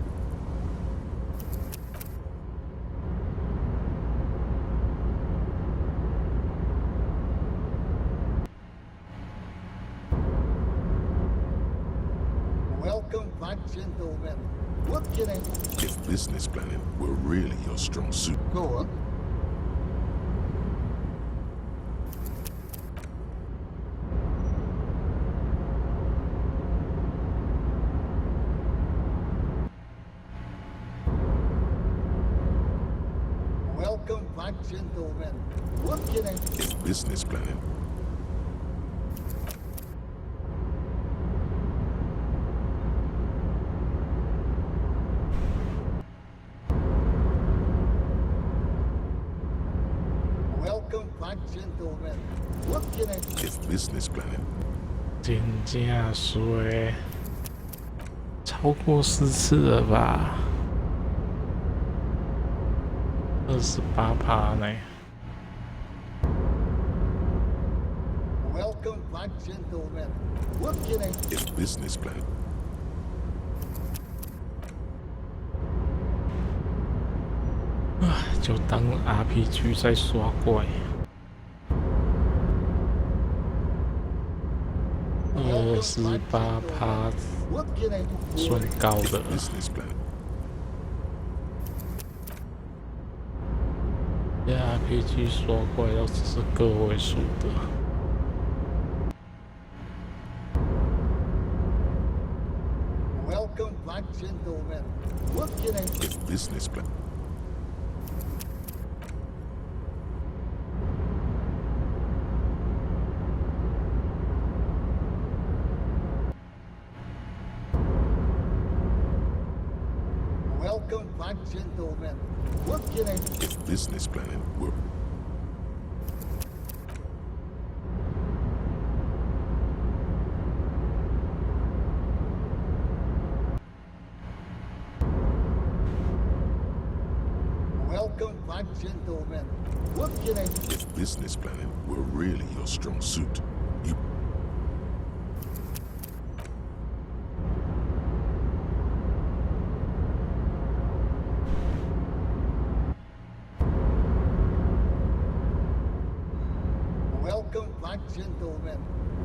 Speaker 21: Welcome back, gentlemen. What can I do?
Speaker 5: If business planning were really your strong suit.
Speaker 21: Go on. Welcome back, gentlemen. What can I do?
Speaker 5: If business planning.
Speaker 21: Welcome back, gentlemen. What can I do?
Speaker 5: If business planning.
Speaker 1: 真正衰，超过4次了吧？28%呢。
Speaker 21: Welcome back, gentlemen. What can I do?
Speaker 5: If business plan.
Speaker 1: 就当 RPG 在刷怪。28%算高的。RPG 刷怪要只是个位数的。
Speaker 21: Welcome back, gentlemen. What can I do?
Speaker 5: If business plan.
Speaker 21: Welcome back, gentlemen. What can I do?
Speaker 5: If business planning were.
Speaker 21: Welcome back, gentlemen. What can I do?
Speaker 5: If business planning were really your strong suit, you.
Speaker 21: Welcome back, gentlemen.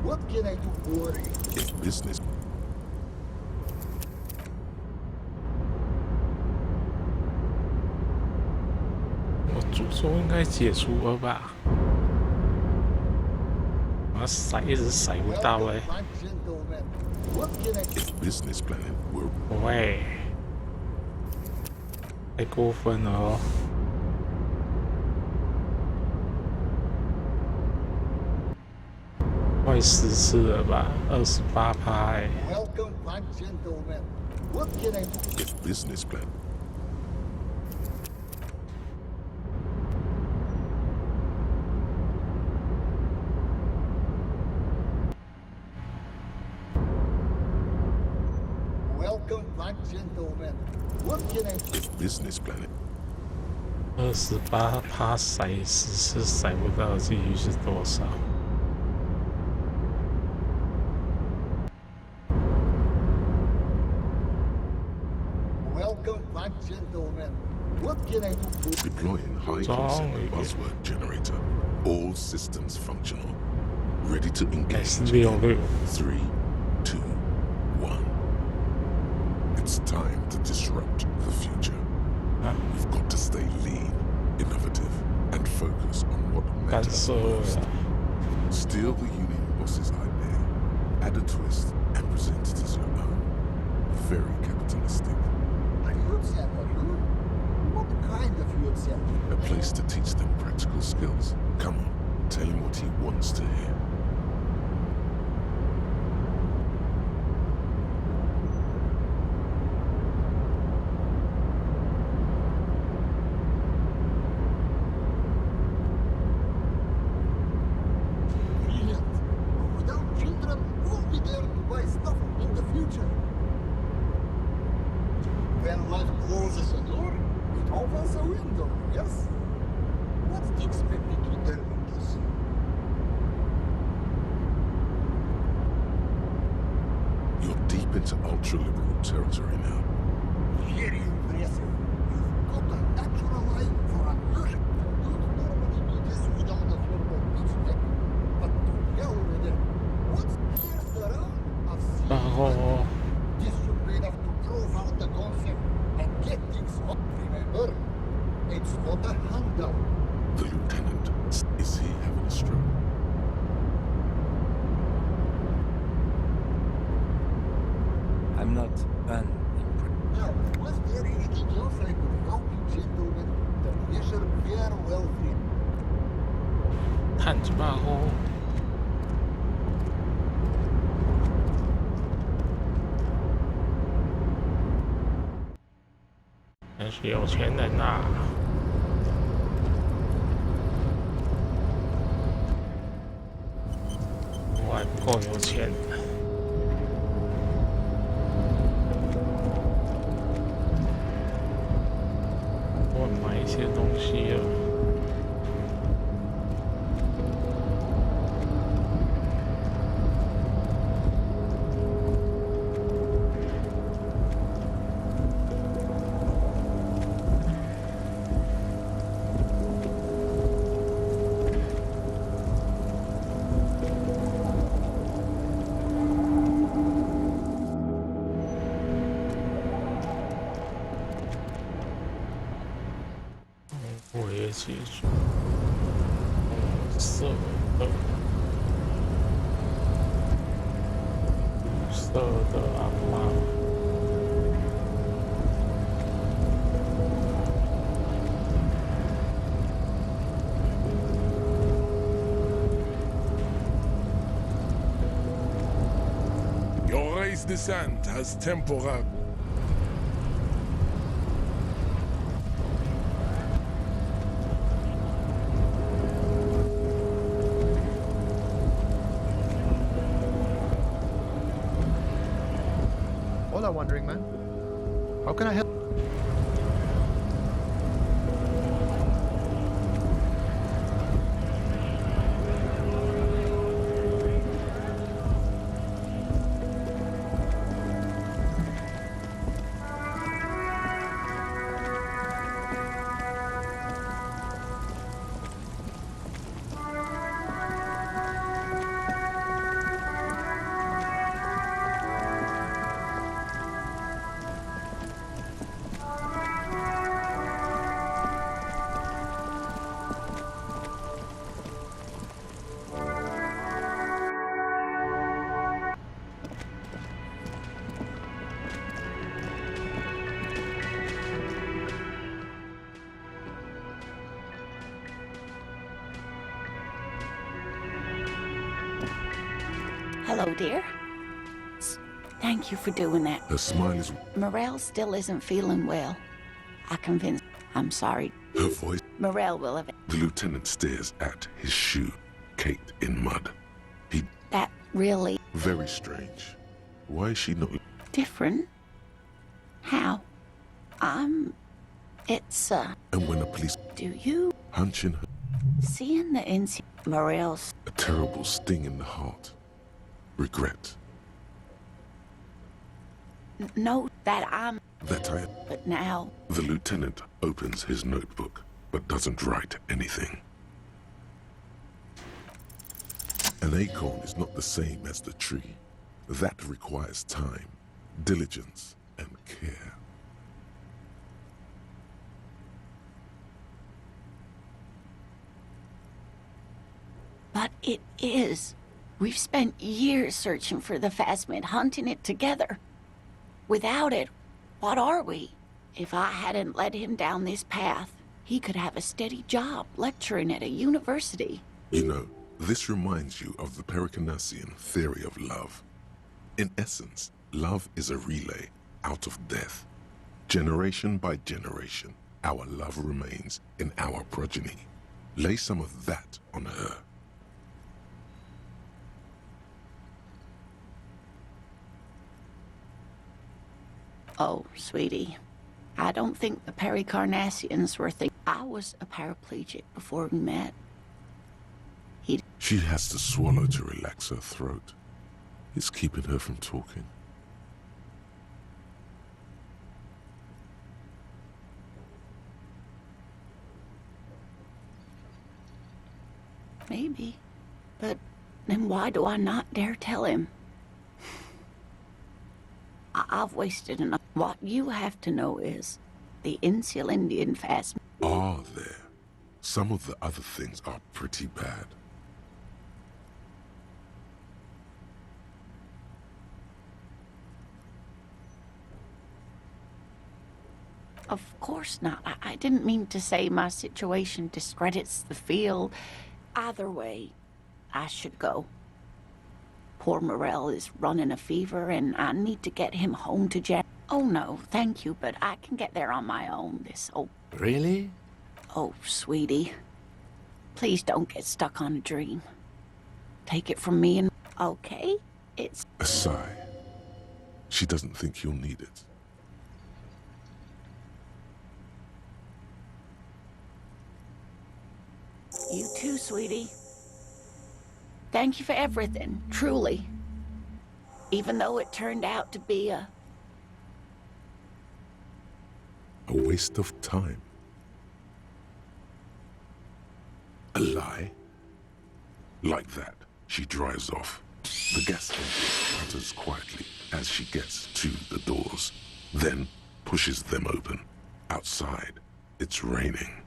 Speaker 21: What can I do for you?
Speaker 5: If business.
Speaker 1: 我诅咒应该解除了吧？我塞一直塞不到哎、
Speaker 21: Back, gentlemen. What can I do?
Speaker 5: If business planning were.
Speaker 1: 喂，太过分了哦！快10次了吧？28%哎、
Speaker 21: Welcome back, gentlemen. What can I do?
Speaker 5: If business plan.
Speaker 21: Welcome back, gentlemen. What can I do?
Speaker 5: If business planning.
Speaker 1: 28%塞10次塞不到的几率是多少？
Speaker 21: Welcome back, gentlemen. What can I do?
Speaker 5: Deploying high concept buzzword generator. All systems functional. Ready to engage. In 3, 2, 1. It's time to disrupt the future. We've got to stay lean, innovative, and focus on what matters most. Steal the Union boss's idea, add a twist, and presented as your own. Very capitalistic.
Speaker 21: A youth center, huh? What kind of youth center?
Speaker 5: A place to teach them practical skills. Come on, tell him what he wants to hear.
Speaker 21: Brilliant. Without children, who'll be there to buy stuff in the future? When life closes a door, it opens a window, yes? What do you expect me to tell you this?
Speaker 5: You're deep into ultra-liberal territory now.
Speaker 21: Very impressive. You've got a natural eye for a music. I don't normally do this without a formal pitch deck, but to hell with it. What's here's the round of
Speaker 1: Oh.
Speaker 21: this should be enough to prove out the concept and get things up. Remember, it's not a handout.
Speaker 5: The lieutenant, is he having a stroke?
Speaker 2: I'm not
Speaker 21: Now, was there anything else I could help you gentlemen? The pleasure very well free.
Speaker 1: 探几把火。真是有钱人呐、我还不够有钱。我买一些东西了。我也记住，红色的，绿色的阿嬷。
Speaker 20: Your race descent has temporal.
Speaker 19: Hola, Wandering Man. How can I help?
Speaker 6: Hello, dear. Thank you for doing that.
Speaker 5: Her smile is...
Speaker 6: Morel still isn't feeling well. I convinced... I'm sorry.
Speaker 5: Her voice...
Speaker 6: Morel will have...
Speaker 5: The lieutenant stares at his shoe, caked in mud. He...
Speaker 6: That really...
Speaker 5: Very strange. Why is she not...
Speaker 6: different? How? It's,
Speaker 5: And when the police...
Speaker 6: Do you...
Speaker 5: Hunching her...
Speaker 6: Seeing the incident... Morel's...
Speaker 5: A terrible sting in the heart. Regret.
Speaker 6: No, that I'm...
Speaker 5: That I...
Speaker 6: But now...
Speaker 5: The lieutenant opens his notebook, but doesn't write anything. An acorn is not the same as the tree. That requires time, diligence, and care.
Speaker 6: But it is. We've spent years searching for the Phasmid, hunting it together. Without it, what are we? If I hadn't led him down this path, he could have a steady job lecturing at a university.
Speaker 5: You know, this reminds you of the Pericanassian theory of love. In essence, love is a relay out of death. Generation by generation, our love remains in our progeny. Lay some of that on her.
Speaker 6: Oh, sweetie, I don't think the Pericarnassians were thinking I was a paraplegic before we met.
Speaker 5: She has to swallow to relax her throat. It's keeping her from talking.
Speaker 6: Maybe. But then why do I not dare tell him? I've wasted enough. What you have to know is the Insulindian Phasmid.
Speaker 5: Are there? Some of the other things are pretty bad.
Speaker 6: Of course not. I didn't mean to say my situation discredits the field. Either way, I should go. Poor Morel is running a fever, and I need to get him home to Jen. Oh no, thank you, but I can get there on my own.
Speaker 4: Really?
Speaker 6: Oh, sweetie. Please don't get stuck on a dream. Take it from me and... Okay, it's...
Speaker 5: A sigh. She doesn't think you'll need it.
Speaker 6: You too, sweetie. Thank you for everything, truly. Even though it turned out to be
Speaker 5: a waste of time. A lie? Like that, she drives off. The gas engine sputters quietly as she gets to the doors, then pushes them open. Outside, it's raining.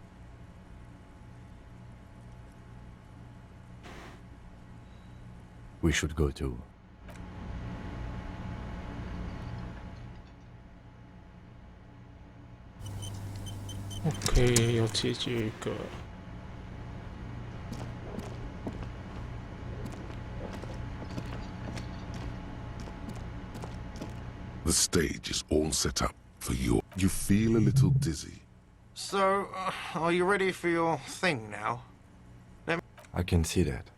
Speaker 4: We should go too.
Speaker 1: OK，要解决一个。
Speaker 5: The stage is all set up for you. You feel a little dizzy.
Speaker 13: So, are you ready for your thing now?
Speaker 4: I can see that.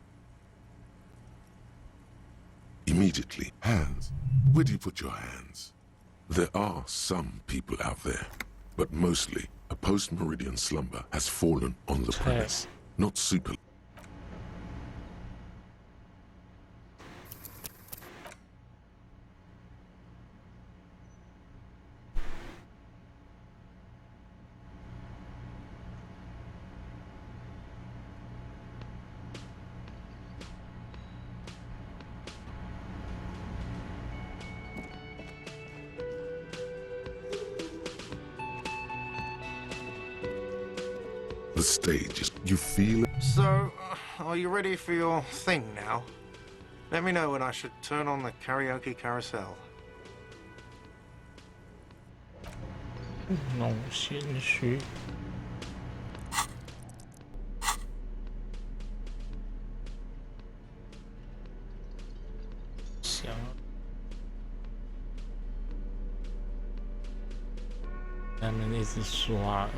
Speaker 5: Immediately, hands. Where do you put your hands? There are some people out there, but mostly a post-meridian slumber has fallen on the premise. Not super. The stage is... You feel it?
Speaker 13: So, are you ready for your thing now? Let me know when I should turn on the karaoke carousel.
Speaker 1: 弄心虚。想。他们一直刷了。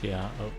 Speaker 1: 加2。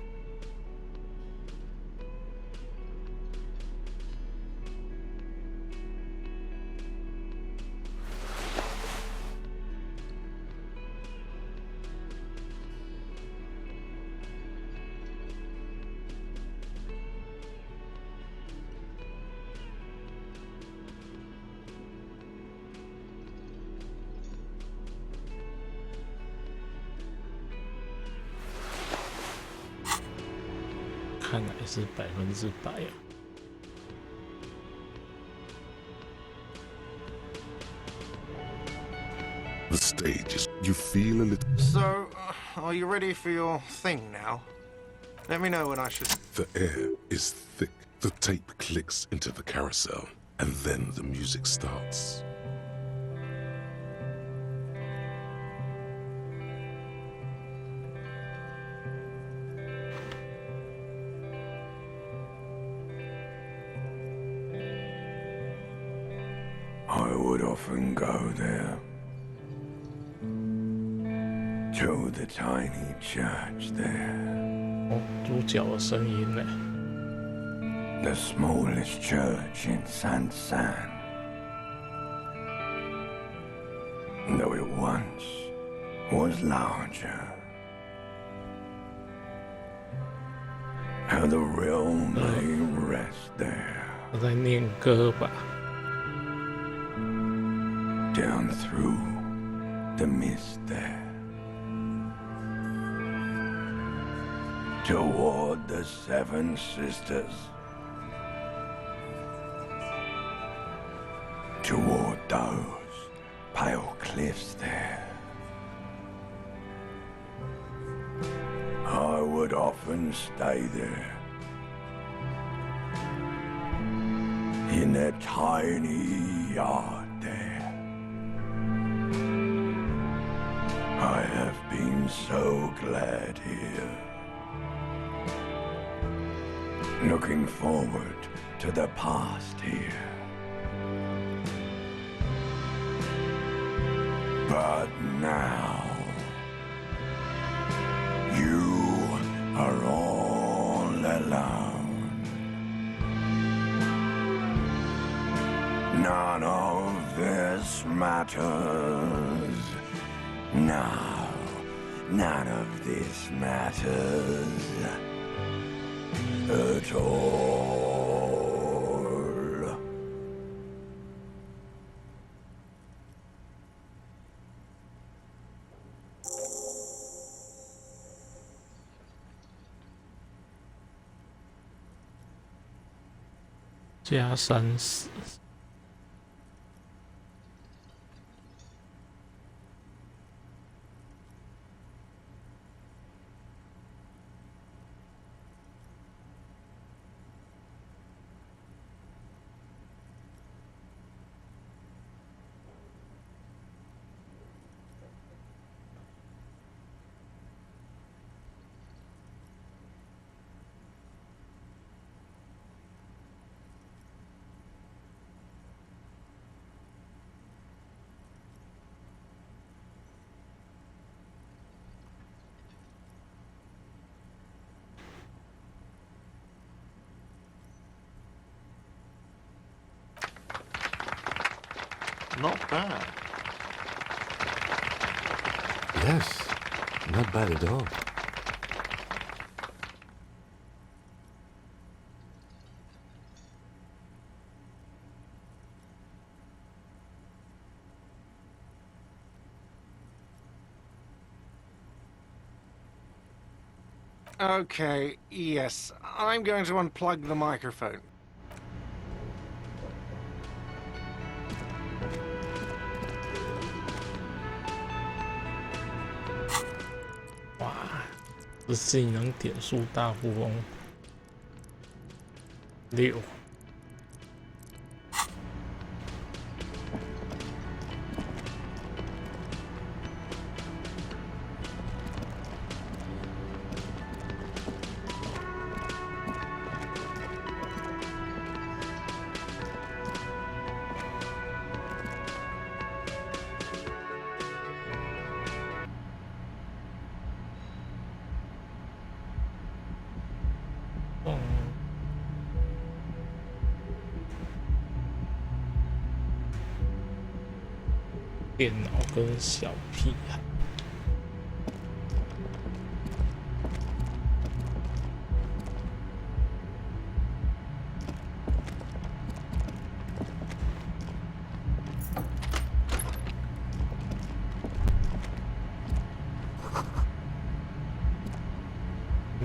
Speaker 1: 看来是100%啊。
Speaker 5: The stage is... You feel a little...
Speaker 13: So, are you ready for your thing now? Let me know when I should...
Speaker 5: The air is thick. The tape clicks into the carousel, and then the music starts.
Speaker 20: I would often go there. To the tiny church there.
Speaker 1: 哦，主角的声音呢？
Speaker 20: The smallest church in San. Though it once was larger. How the realm may rest there.
Speaker 1: 他在念歌吧。
Speaker 20: Down through the mist there. Toward the Seven Sisters. Toward those pale cliffs there. I would often stay there. In that tiny yard there. I have been so glad here. Looking forward to the past here. But now, you are all alone. None of this matters. No, none of this matters at all.
Speaker 1: 加30。
Speaker 13: Not bad.
Speaker 4: Yes, not bad at all.
Speaker 13: Okay, yes. I'm going to unplug the microphone.
Speaker 1: Wow, 这技能点数大富翁6。电脑跟小屁孩。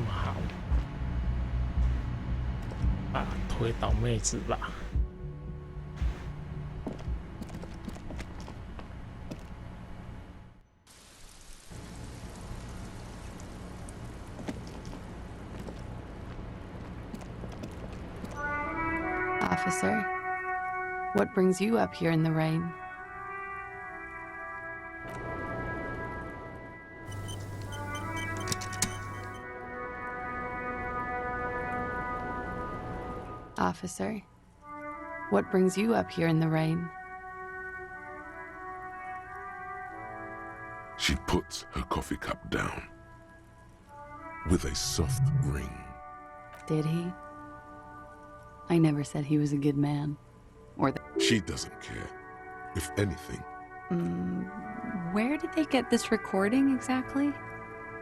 Speaker 1: 好，推倒妹子吧。
Speaker 7: Officer, what brings you up here in the rain? Officer, what brings you up here in the rain?
Speaker 5: She puts her coffee cup down with a soft ring.
Speaker 7: Did he? I never said he was a good man. Or that.
Speaker 5: She doesn't care. If anything,
Speaker 7: Where did they get this recording exactly?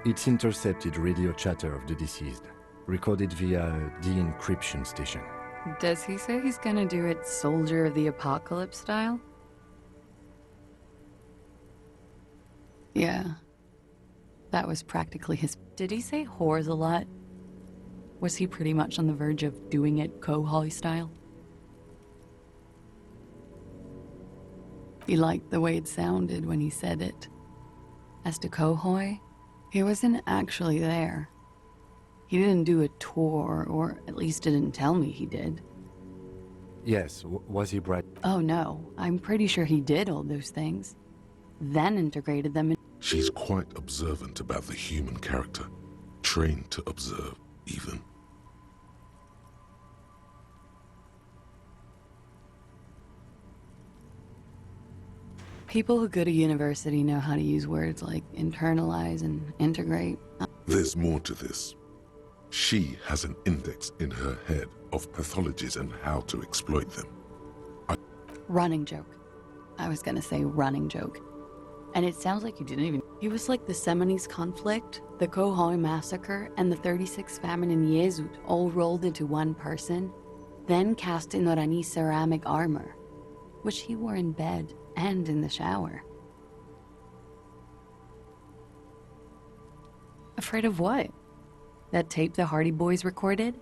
Speaker 4: It's intercepted radio chatter of the deceased, recorded via a de-encryption station.
Speaker 7: Does he say he's gonna do it Soldier of the Apocalypse style? Yeah. That was practically his... Did he say whores a lot? Was he pretty much on the verge of doing it Kohoi style? He liked the way it sounded when he said it. As to Kohoi, he wasn't actually there. He didn't do a tour, or at least didn't tell me he did.
Speaker 4: Yes, was he bright?
Speaker 7: Oh no, I'm pretty sure he did all those things. Then integrated them in...
Speaker 5: she's quite observant about the human character, trained to observe, even.
Speaker 7: People who go to university know how to use words like internalize and integrate.
Speaker 5: There's more to this. She has an index in her head of pathologies and how to exploit them.
Speaker 7: Running joke. I was gonna say running joke. And it sounds like you didn't even... He was like the Seminese conflict, the Kohoi massacre, and the 36 famine in Yezud all rolled into one person, then cast in Norani ceramic armor, which he wore in bed and in the shower. Afraid of what? That tape the Hardy Boys recorded?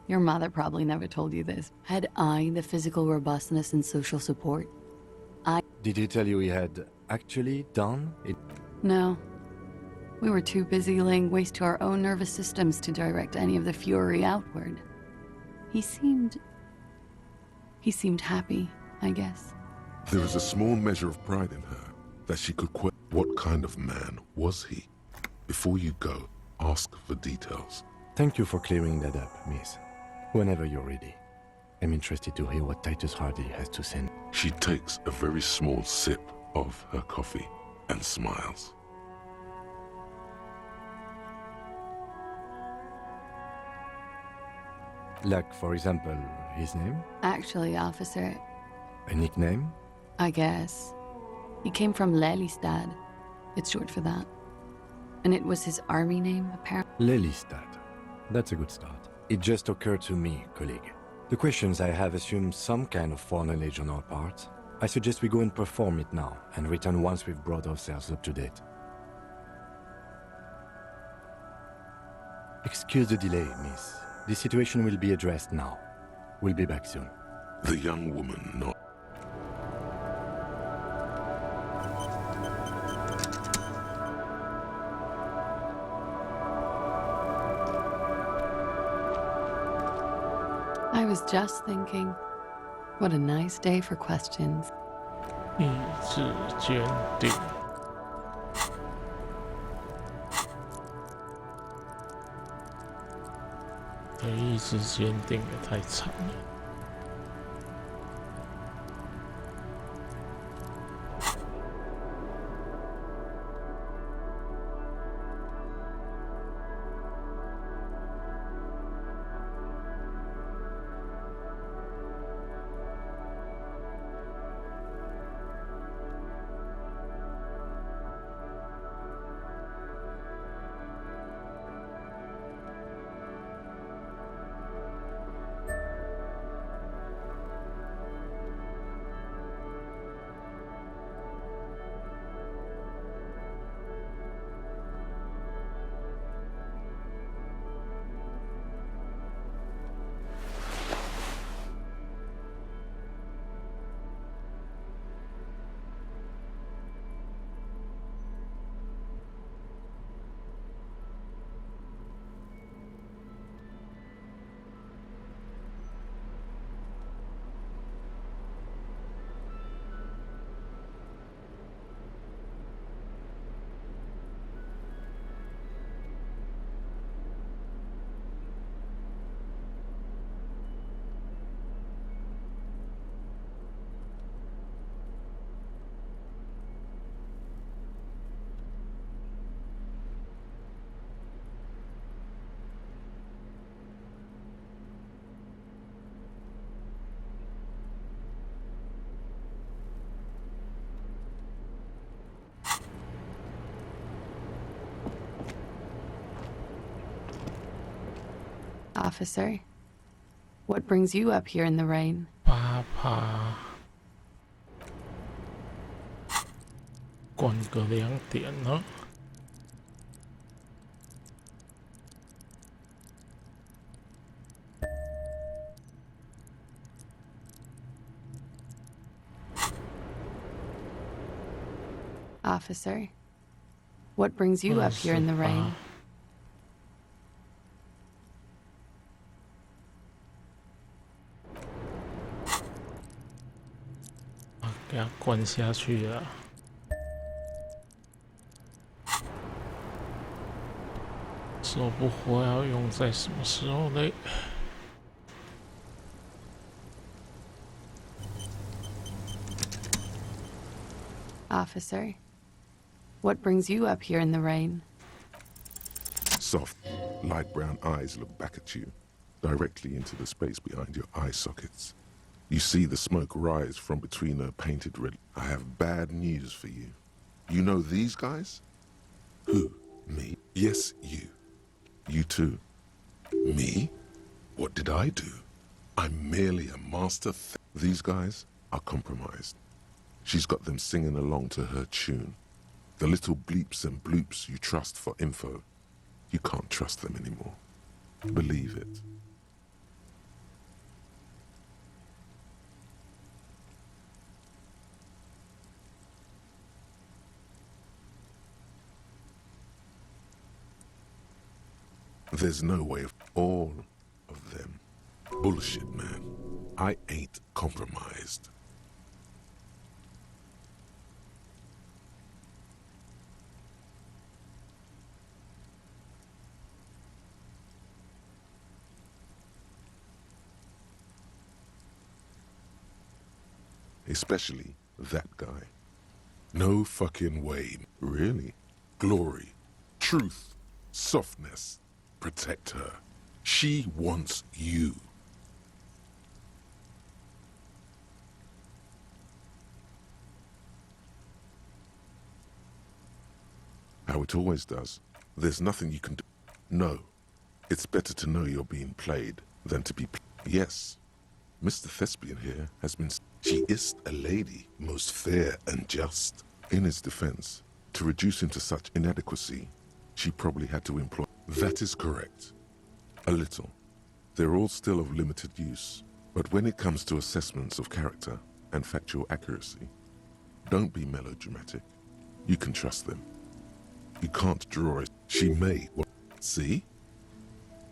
Speaker 7: Your mother probably never told you this. Had I the physical robustness and social support?
Speaker 4: Did he tell you he had actually done it?
Speaker 7: No. We were too busy laying waste to our own nervous systems to direct any of the fury outward. He seemed happy, I guess.
Speaker 5: There is a small measure of pride in her that she could question what kind of man was he. Before you go, ask for details.
Speaker 4: Thank you for clearing that up, miss. Whenever you're ready. I'm interested to hear what Titus Hardy has to say.
Speaker 5: She takes a very small sip of her coffee and smiles.
Speaker 4: Like, for example, his name?
Speaker 7: Actually, officer,
Speaker 4: A nickname?
Speaker 7: I guess. He came from Lelystad. It's short for that. And it was his army name, apparently.
Speaker 4: Lelystad. That's a good start. It just occurred to me, colleague. The questions I have assume some kind of foreknowledge on our part. I suggest we go and perform it now, and return once we've brought ourselves up to date. Excuse the delay, miss. The situation will be addressed now. We'll be back soon.
Speaker 5: The young woman nodded.
Speaker 7: I was just thinking, what a nice day for questions.
Speaker 1: 意志坚定。意志坚定也太惨了。
Speaker 7: Officer, what brings you up here in the rain?
Speaker 1: 爸爸，关个2点了。
Speaker 7: Officer, what brings you up here in the rain?
Speaker 1: 给它关下去了。说不活要用在什么时候嘞？
Speaker 7: Officer, what brings you up here in the rain?
Speaker 5: Soft, light brown eyes look back at you, directly into the space behind your eye sockets. You see the smoke rise from between her painted red. I have bad news for you. You know these guys? Who? Me? Yes, you. You too. Me? What did I do? I'm merely a master. These guys are compromised. She's got them singing along to her tune. The little bleeps and bloops you trust for info. You can't trust them anymore. Believe it. There's no way of all of them. Bullshit, man. I ain't compromised. Especially that guy. No fucking way. Really? Glory, truth, softness. Protect her. She wants you. How it always does. There's nothing you can do. No. It's better to know you're being played than to be Yes. Mr. Thespian here has been... She is a lady, most fair and just. In his defense, to reduce him to such inadequacy, she probably had to employ... That is correct. A little. They're all still of limited use. But when it comes to assessments of character and factual accuracy, don't be melodramatic. You can trust them. You can't draw it. She may... See?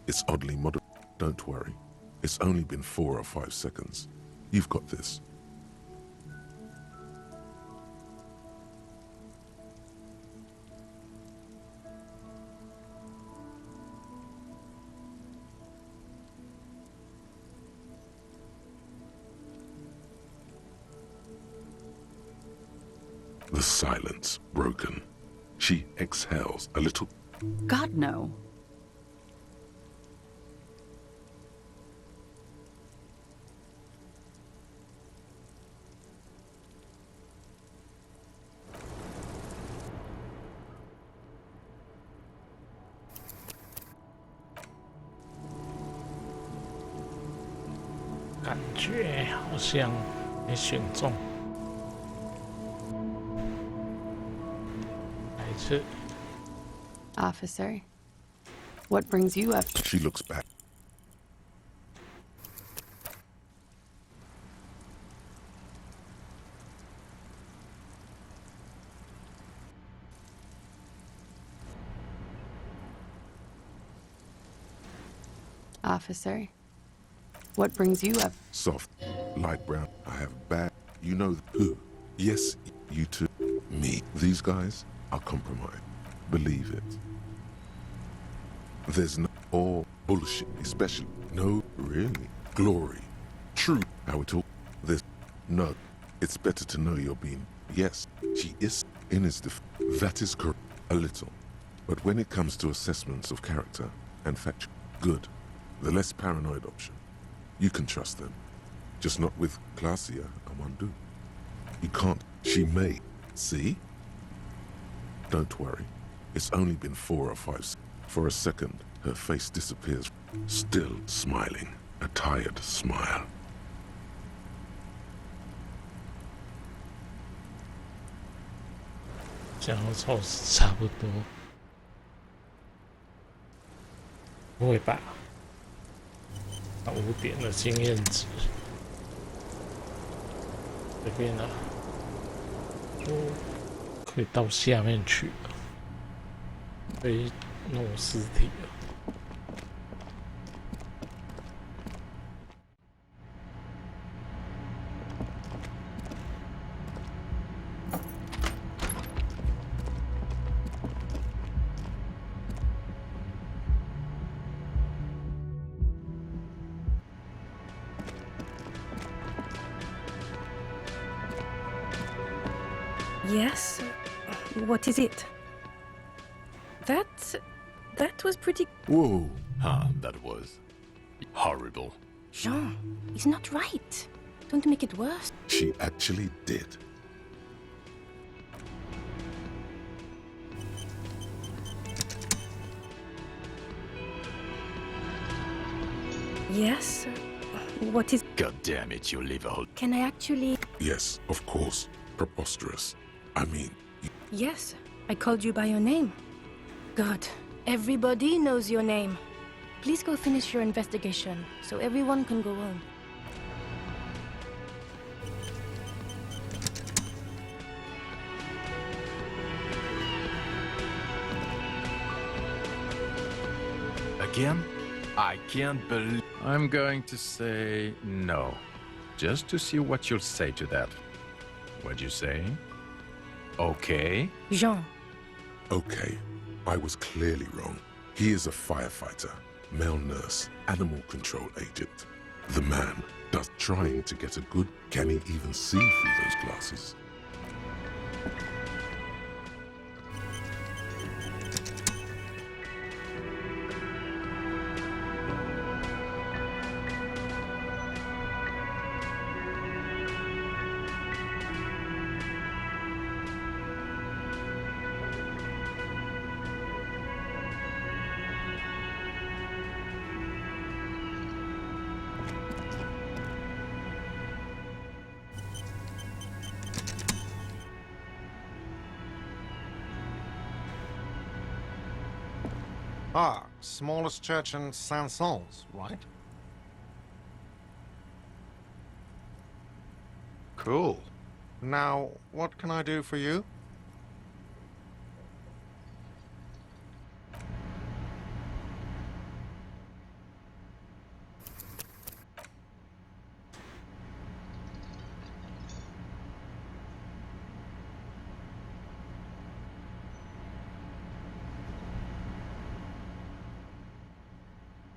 Speaker 5: It's oddly moderate. Don't worry. It's only been 4 or 5 seconds. You've got this. The silence broken. She exhales a little.
Speaker 7: God, no.
Speaker 1: "感觉好像没选中。来一次。
Speaker 7: Officer, what brings you up?
Speaker 5: She looks back.
Speaker 7: Officer, what brings you up?
Speaker 5: Soft, light brown. I have bad. You know who? Yes, you too. Me. These guys are compromised. Believe it. There's no all bullshit, especially no really glory, true. How it all. There's no. It's better to know you're being. Yes, she is in his That is correct. A little, but when it comes to assessments of character and factual, good. The less paranoid option. You can trust them, just not with Clasia Amandu. You can't. She may. See? Don't worry. It's only been 4 or 5 seconds. For a second, her face disappears. Still smiling, a tired smile.
Speaker 1: 这样凑差不多，不会吧？5点的经验值，这边啊，可以到下面去了，可以弄尸体了。
Speaker 8: Yes? What is it? That was pretty...
Speaker 9: Whoa! That was horrible.
Speaker 15: Jean, it's not right. Don't make it worse.
Speaker 5: She actually did.
Speaker 8: Yes? What is...
Speaker 9: God damn it, you liver.
Speaker 8: Can I actually...
Speaker 5: Yes, of course. Preposterous. I mean...
Speaker 8: Yes, I called you by your name. God, everybody knows your name. Please go finish your investigation, so everyone can go home.
Speaker 9: Again? I can't believe...
Speaker 23: I'm going to say no. Just to see what you'll say to that. What'd you say? Okay.
Speaker 8: Jean.
Speaker 5: Okay, I was clearly wrong. He is a firefighter, male nurse, animal control agent. The man does trying to get a good... Can he even see through those glasses?
Speaker 13: Ah, smallest church in Saint-Saëns, right? Cool. Now, what can I do for you?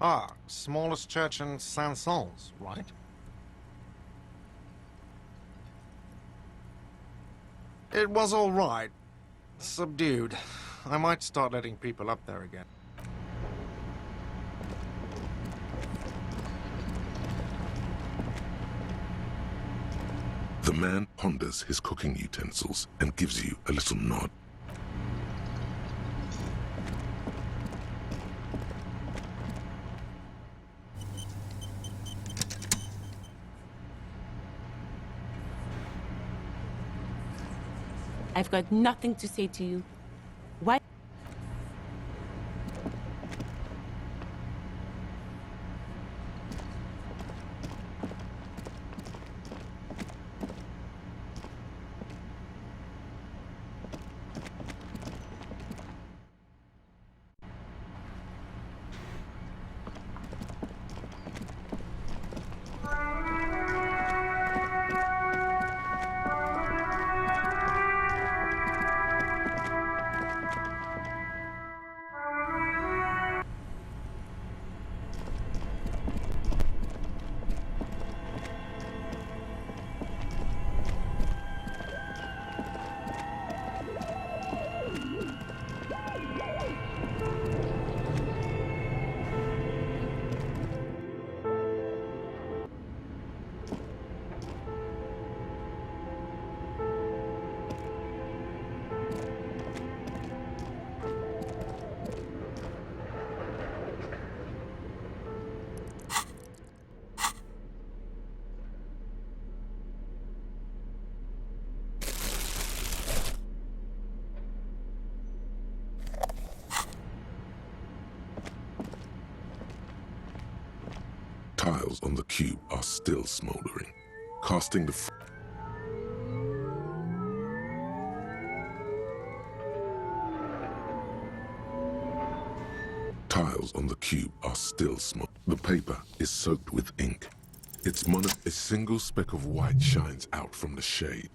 Speaker 13: Ah, smallest church in Saint-Saëns, right? It was all right. Subdued. I might start letting people up there again.
Speaker 5: The man ponders his cooking utensils and gives you a little nod.
Speaker 16: I've got nothing to say to you. Why?
Speaker 5: on the cube are still smoldering, casting the tiles on the cube are still smoldering. The paper is soaked with ink. A single speck of white shines out from the shade.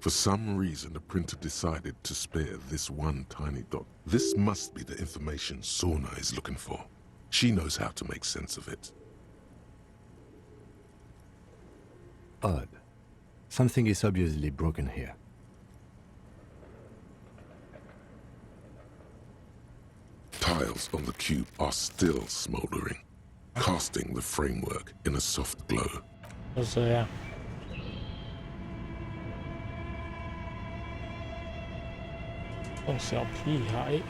Speaker 5: For some reason, the printer decided to spare this one tiny dot. This must be the information Sorna is looking for. She knows how to make sense of it.
Speaker 4: Odd. Something is obviously broken here.
Speaker 5: Tiles on the cube are still smoldering, casting the framework in a soft glow.
Speaker 1: 就这样。哦，小屁孩。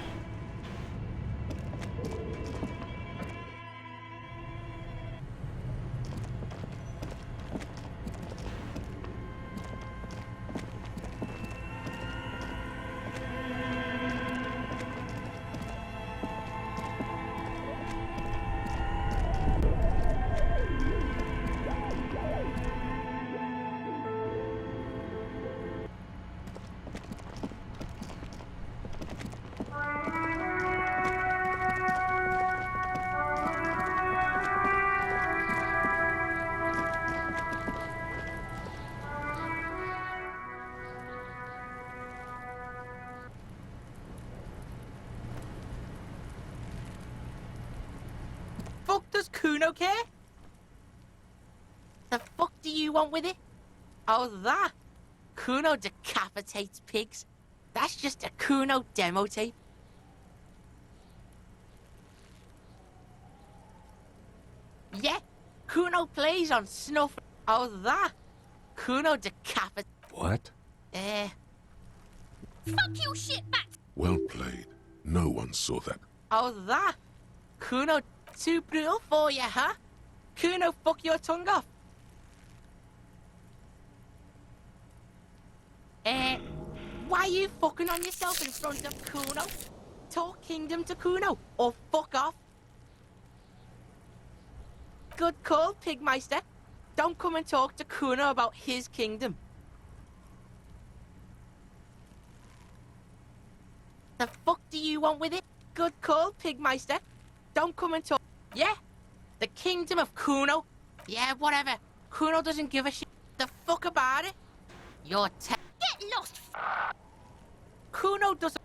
Speaker 16: Fuck does Kuno care? The fuck do you want with it? Oh, that? Kuno decapitates pigs. That's just a Kuno demo tape. Yeah, Kuno plays on snuff. Oh, that? Kuno decapitates.
Speaker 4: What?
Speaker 15: Fuck you, shitbat!
Speaker 5: Well played. No one saw that.
Speaker 16: Oh, that? Kuno too brutal for you, huh? Kuno, fuck your tongue off. Why are you fucking on yourself in front of Kuno? Talk kingdom to Kuno, or fuck off. Good call, Pigmeister. Don't come and talk to Kuno about his kingdom. The fuck do you want with it? Good call, Pigmeister. Don't come and talk. Yeah? The kingdom of Kuno? Yeah, whatever. Kuno doesn't give a shit. The fuck about it? You're
Speaker 15: Get lost!
Speaker 16: Kuno doesn't...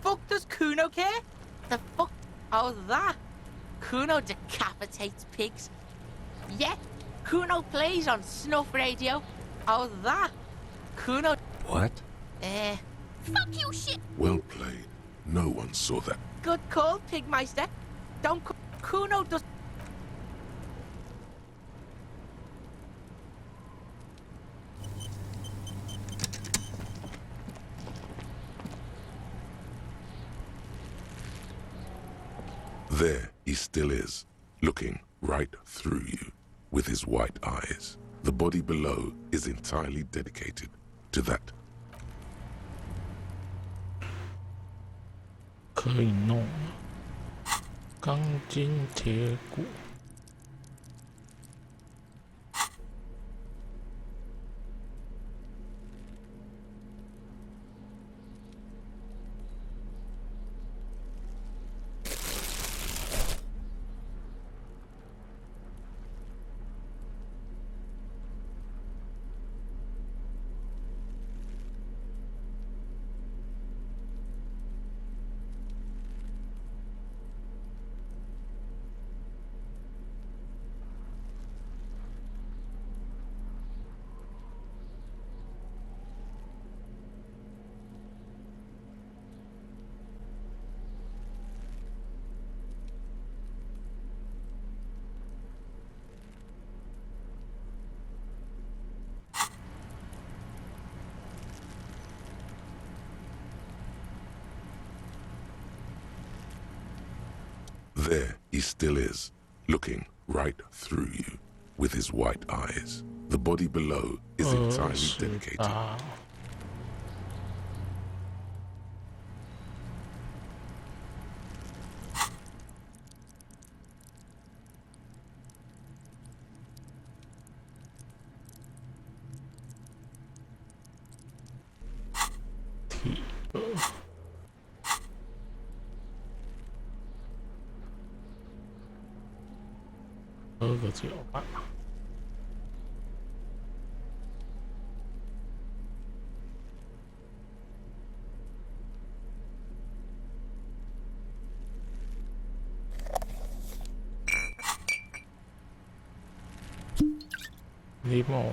Speaker 16: Fuck does Kuno care? The fuck? Oh, that? Kuno decapitates pigs. Yeah, Kuno plays on snuff radio. Oh, that? Kuno...
Speaker 4: What?
Speaker 15: Fuck you, shit!
Speaker 5: Well played. No one saw that.
Speaker 16: Good call, Pigmeister. Don't... Kuno does...
Speaker 5: There he still is, looking right through you with his white eyes. The body below is entirely dedicated to that.
Speaker 1: 可以弄钢筋铁骨。
Speaker 5: There he still is, looking right through you with his white eyes. The body below is entirely dedicated.
Speaker 1: 喝个酒吧。柠檬。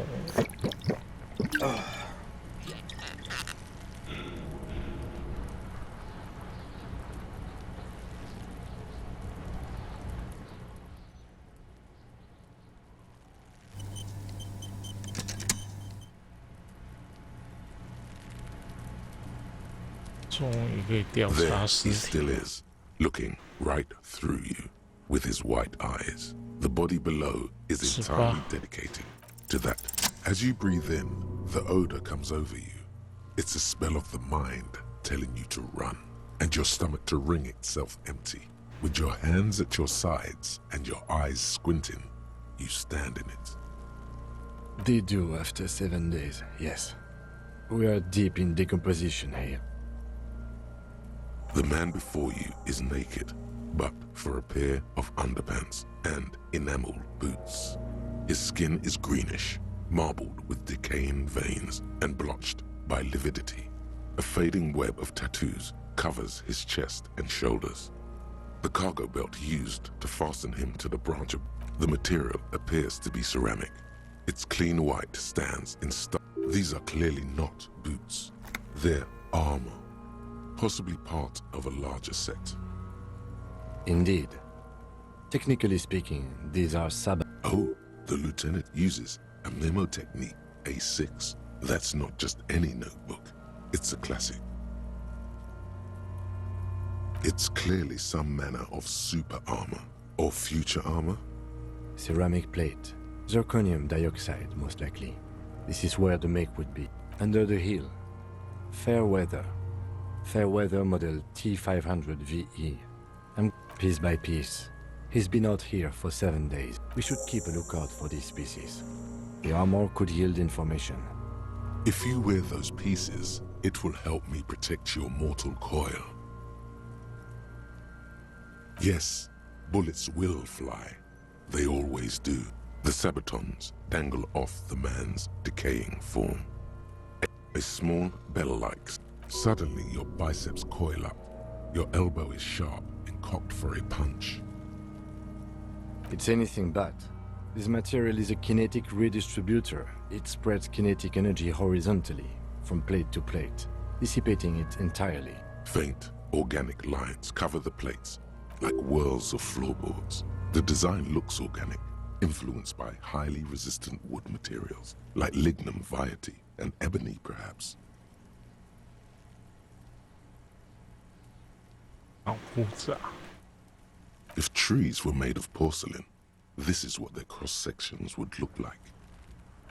Speaker 1: 终于可以调
Speaker 5: There
Speaker 1: 查
Speaker 5: he
Speaker 1: 尸体
Speaker 5: still
Speaker 1: 了。
Speaker 5: is, looking right through you with his white eyes. The body below is entirely dedicated to that. As you breathe in, the odor comes over you. It's a smell of the mind telling you to run, and your stomach to wring itself empty. With your hands at your sides and your eyes squinting, you stand in it.
Speaker 4: They do after 7 days, yes. We are deep in decomposition here.
Speaker 5: The man before you is naked, but for a pair of underpants and enameled boots. His skin is greenish, marbled with decaying veins and blotched by lividity. A fading web of tattoos covers his chest and shoulders. The cargo belt used to fasten him to the branch of the material appears to be ceramic. Its clean white stands in stark. These are clearly not boots. They're armor, possibly part of a larger set.
Speaker 4: Indeed. Technically speaking, these are
Speaker 5: Oh, the lieutenant uses a memo technique A6. That's not just any notebook. It's a classic. It's clearly some manner of super armor or future armor.
Speaker 4: ceramic plate. Zirconium dioxide, most likely. This is where the make would be. Under the hill. Fair weather. Fair weather model T500 VE. And piece by piece. He's been out here for 7 days. We should keep a lookout for these species. The armor could yield information.
Speaker 5: If you wear those pieces, it will help me protect your mortal coil. Yes, bullets will fly. They always do. The sabatons dangle off the man's decaying form. A small bell-like. Suddenly your biceps coil up. Your elbow is sharp and cocked for a punch.
Speaker 4: It's anything but. This material is a kinetic redistributor. It spreads kinetic energy horizontally, from plate to plate, dissipating it entirely.
Speaker 5: Faint, organic lines cover the plates, like whirls of floorboards. The design looks organic, influenced by highly resistant wood materials, like lignum vitae and ebony, perhaps. If trees were made of porcelain, this is what their cross-sections would look like.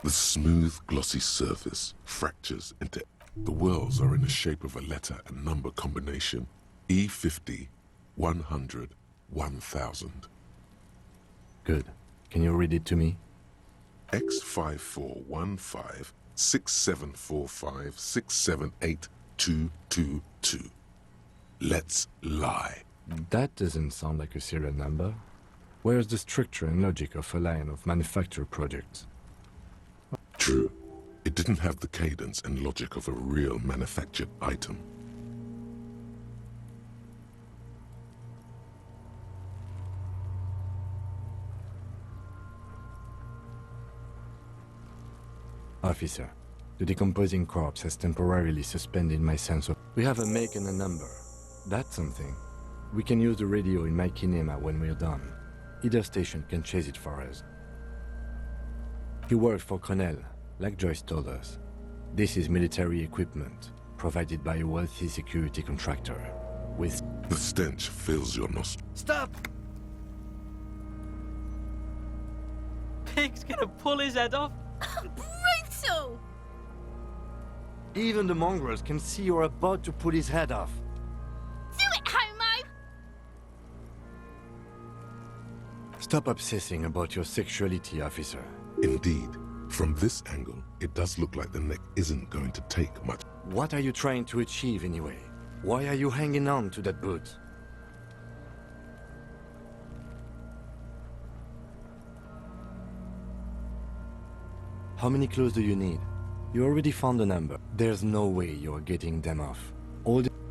Speaker 5: The smooth, glossy surface fractures into... The whorls are in the shape of a letter and number combination. E50, 100, 1000.
Speaker 4: Good. Can you read it to me?
Speaker 5: X5415 6745 678222. Let's lie.
Speaker 4: That doesn't sound like a serial number. Where's the structure and logic of a line of manufactured products?
Speaker 5: True. It didn't have the cadence and logic of a real manufactured item.
Speaker 4: Officer, the decomposing corpse has temporarily suspended my sense of... We have a make and a number. That's something. We can use the radio in my kinema when we're done. Either station can chase it for us. He worked for Cornell, like Joyce told us. This is military equipment, provided by a wealthy security contractor, with...
Speaker 5: The stench fills your nostrils.
Speaker 16: Stop!
Speaker 11: pig's gonna pull his head off?
Speaker 15: Brutal!
Speaker 4: Even the mongrels can see you're about to pull his head off.
Speaker 15: Do it, homo!
Speaker 4: Stop obsessing about your sexuality, officer.
Speaker 5: Indeed, from this angle, it does look like the neck isn't going to take much.
Speaker 4: What are you trying to achieve anyway? Why are you hanging on to that boot? How many clues do you need? You already found a number. There's no way you're getting them off.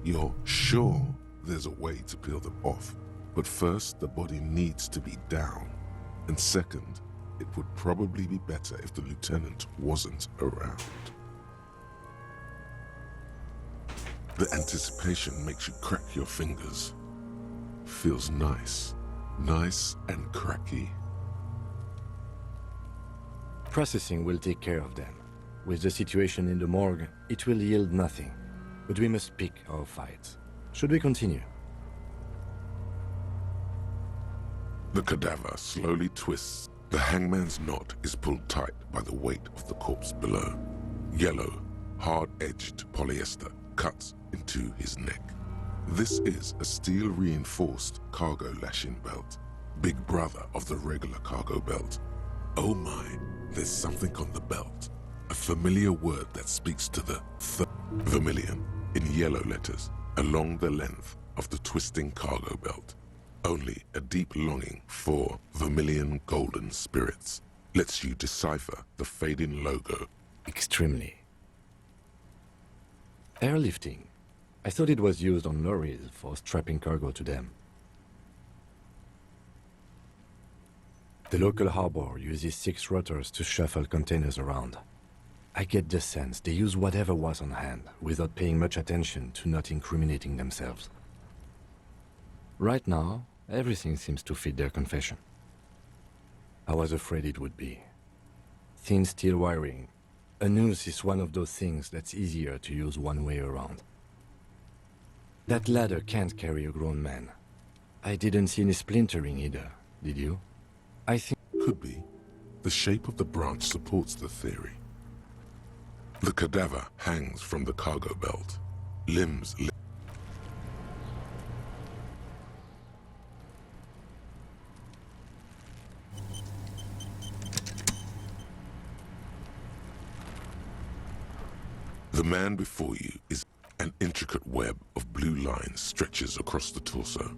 Speaker 5: You're sure there's a way to peel them off, but first the body needs to be down. And second, it would probably be better if the lieutenant wasn't around. The anticipation makes you crack your fingers. Feels nice. Nice and cracky.
Speaker 4: Processing will take care of them. With the situation in the morgue, it will yield nothing. But we must pick our fights. Should we continue?
Speaker 5: The cadaver slowly twists. The hangman's knot is pulled tight by the weight of the corpse below. Yellow, hard-edged polyester cuts into his neck. This is a steel-reinforced cargo lashing belt, big brother of the regular cargo belt. Oh my, there's something on the belt. A familiar word that speaks to the vermilion in yellow letters along the length of the twisting cargo belt. Only a deep longing for vermilion golden spirits lets you decipher the fading logo.
Speaker 4: Extremely. Airlifting. I thought it was used on lorries for strapping cargo to them. The local harbor uses 6 rotors to shuffle containers around. I get the sense they use whatever was on hand without paying much attention to not incriminating themselves. Right now, everything seems to fit their confession. I was afraid it would be. Thin steel wiring. A noose is one of those things that's easier to use one way around. That ladder can't carry a grown man. I didn't see any splintering either, did you? I think...
Speaker 5: Could be. The shape of the branch supports the theory. The cadaver hangs from the cargo belt. Limbs... The man before you is an intricate web of blue lines stretches across the torso,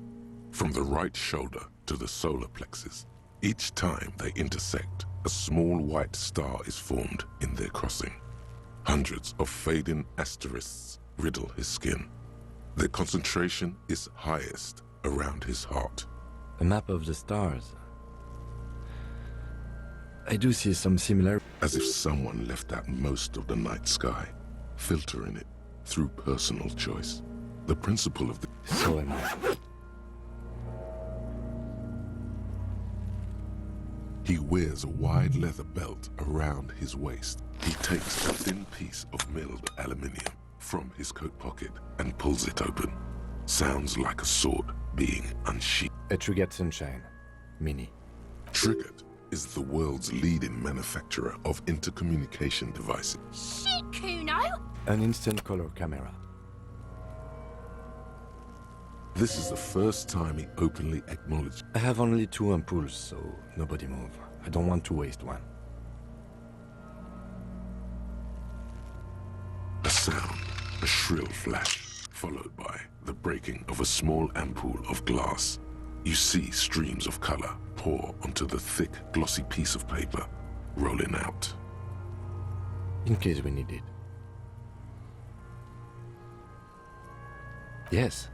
Speaker 5: from the right shoulder to the solar plexus. Each time they intersect, a small white star is formed in their crossing. Hundreds of fading asterisks riddle his skin. Their concentration is highest around his heart.
Speaker 4: A map of the stars. I do see some similarity.
Speaker 5: As if someone left out most of the night sky, filtering it through personal choice. The principle of the...
Speaker 4: So am I.
Speaker 5: He wears a wide leather belt around his waist. He takes a thin piece of milled aluminium from his coat pocket and pulls it open. Sounds like a sword being unsheathed.
Speaker 4: A Trigger Sunshine. Mini.
Speaker 5: Trigger is the world's leading manufacturer of intercommunication devices.
Speaker 15: Shit, Kuno!
Speaker 4: An instant color camera.
Speaker 5: This is the first time he openly acknowledged.
Speaker 4: I have only 2 ampoules, so nobody move. I don't want to waste one.
Speaker 5: A sound, a shrill flash, followed by the breaking of a small ampoule of glass. You see streams of color pour onto the thick, glossy piece of paper, rolling out.
Speaker 4: In case we need it. Yes,